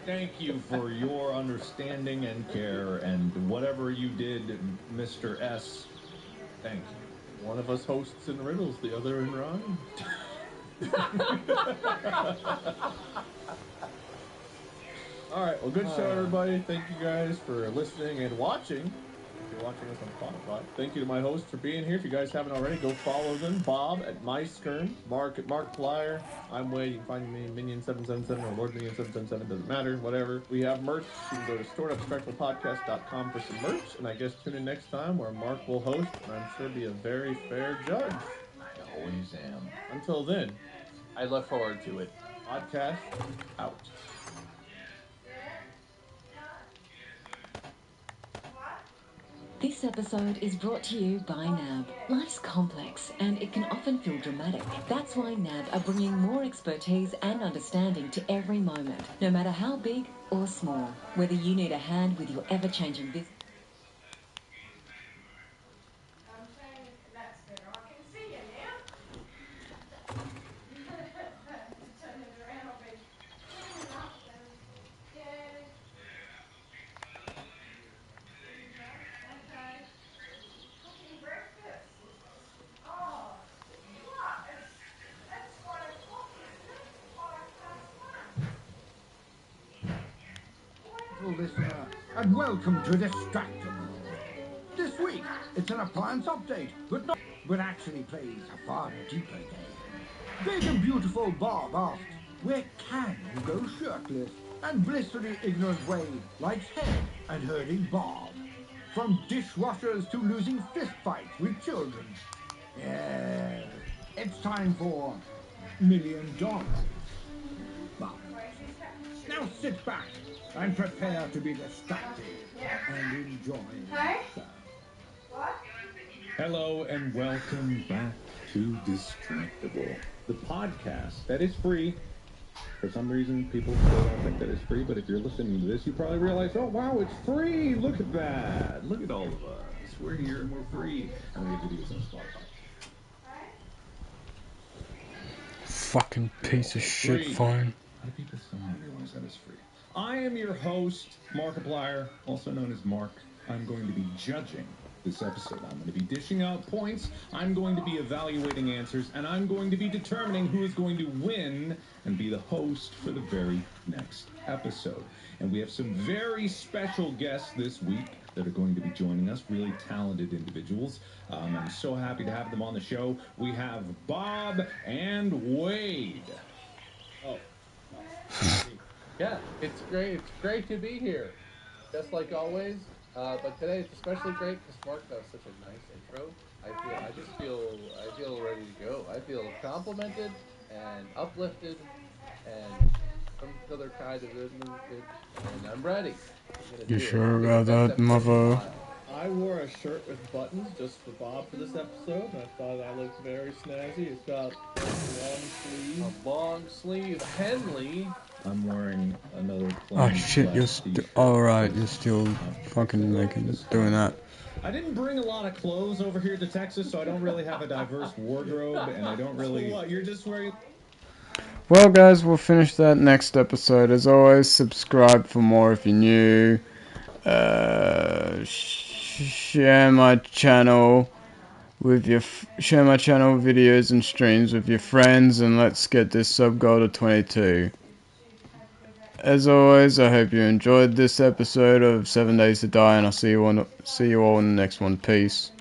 Thank you for your understanding and care, and whatever you did, Mr. S, thank you. One of us hosts in riddles, the other in rhyme. All right, well, good show, everybody. Thank you guys for listening and watching. If you're watching us on Spotify, thank you to my hosts for being here. If you guys haven't already, go follow them. Bob at MySkirm, Mark at Mark Flyer. I'm Wade. You can find me Minion777 or Lord Minion777. Doesn't matter. Whatever. We have merch. You can go to storedupspectralpodcast.com for some merch. And I guess tune in next time where Mark will host, and I'm sure be a very fair judge. I always am. Until then, I look forward to it. Podcast out. This episode is brought to you by NAB. Life's complex and it can often feel dramatic. That's why NAB are bringing more expertise and understanding to every moment, no matter how big or small. Whether you need a hand with your ever-changing business. I'm saying that's better. I can see you now. Turn it around, I'll be cleaning up and yeah. Okay. Cooking breakfast. Oh, what? It's 5 o'clock, isn't it? 5 past 1. Hello, listener, and welcome to Distractable. This week, it's an appliance update, but actually plays a far deeper game. Big and beautiful Bob asks, where can you go shirtless? And blissfully ignorant Wade likes head and hurting Bob. From dishwashers to losing fistfights with children. Yeah, it's time for $1 Million. Bob. Now sit back and prepare to be distracted and enjoy the show. Hello and welcome back to Distractable, the podcast that is free. For some reason, people still don't think that it's free, but if you're listening to this, you probably realize, oh wow, it's free! Look at that! Look at all of us. We're here and we're free. And we have videos on Spotify. fucking piece of shit Free. phone. A lot of people still don't realize that is free. I am your host, Markiplier, also known as Mark. I'm going to be judging this episode. I'm going to be dishing out points, I'm going to be evaluating answers, and I'm going to be determining who is going to win and be the host for the very next episode. And we have some very special guests this week that are going to be joining us, really talented individuals. I'm so happy to have them on the show. We have Bob and Wade. Oh. Yeah, it's great. It's great to be here, just like always. But today it's especially great because Mark does such a nice intro. I feel ready to go. I feel complimented and uplifted and some other kind of good, and I'm ready. You sure about that, mother? I wore a shirt with buttons just for Bob for this episode, and I thought that looked very snazzy. It's got A long sleeve Henley. I'm wearing another Oh shit, you're still. Alright, you're still fucking doing that. I didn't bring a lot of clothes over here to Texas, so I don't really have a diverse wardrobe, and I don't really. So what? You're just wearing. Well, guys, we'll finish that next episode. As always, subscribe for more if you're new. Share my channel with your share my channel videos and streams with your friends, and let's get this sub goal to 22. As always, I hope you enjoyed this episode of 7 Days to Die, and I'll see you all in the next one. Peace.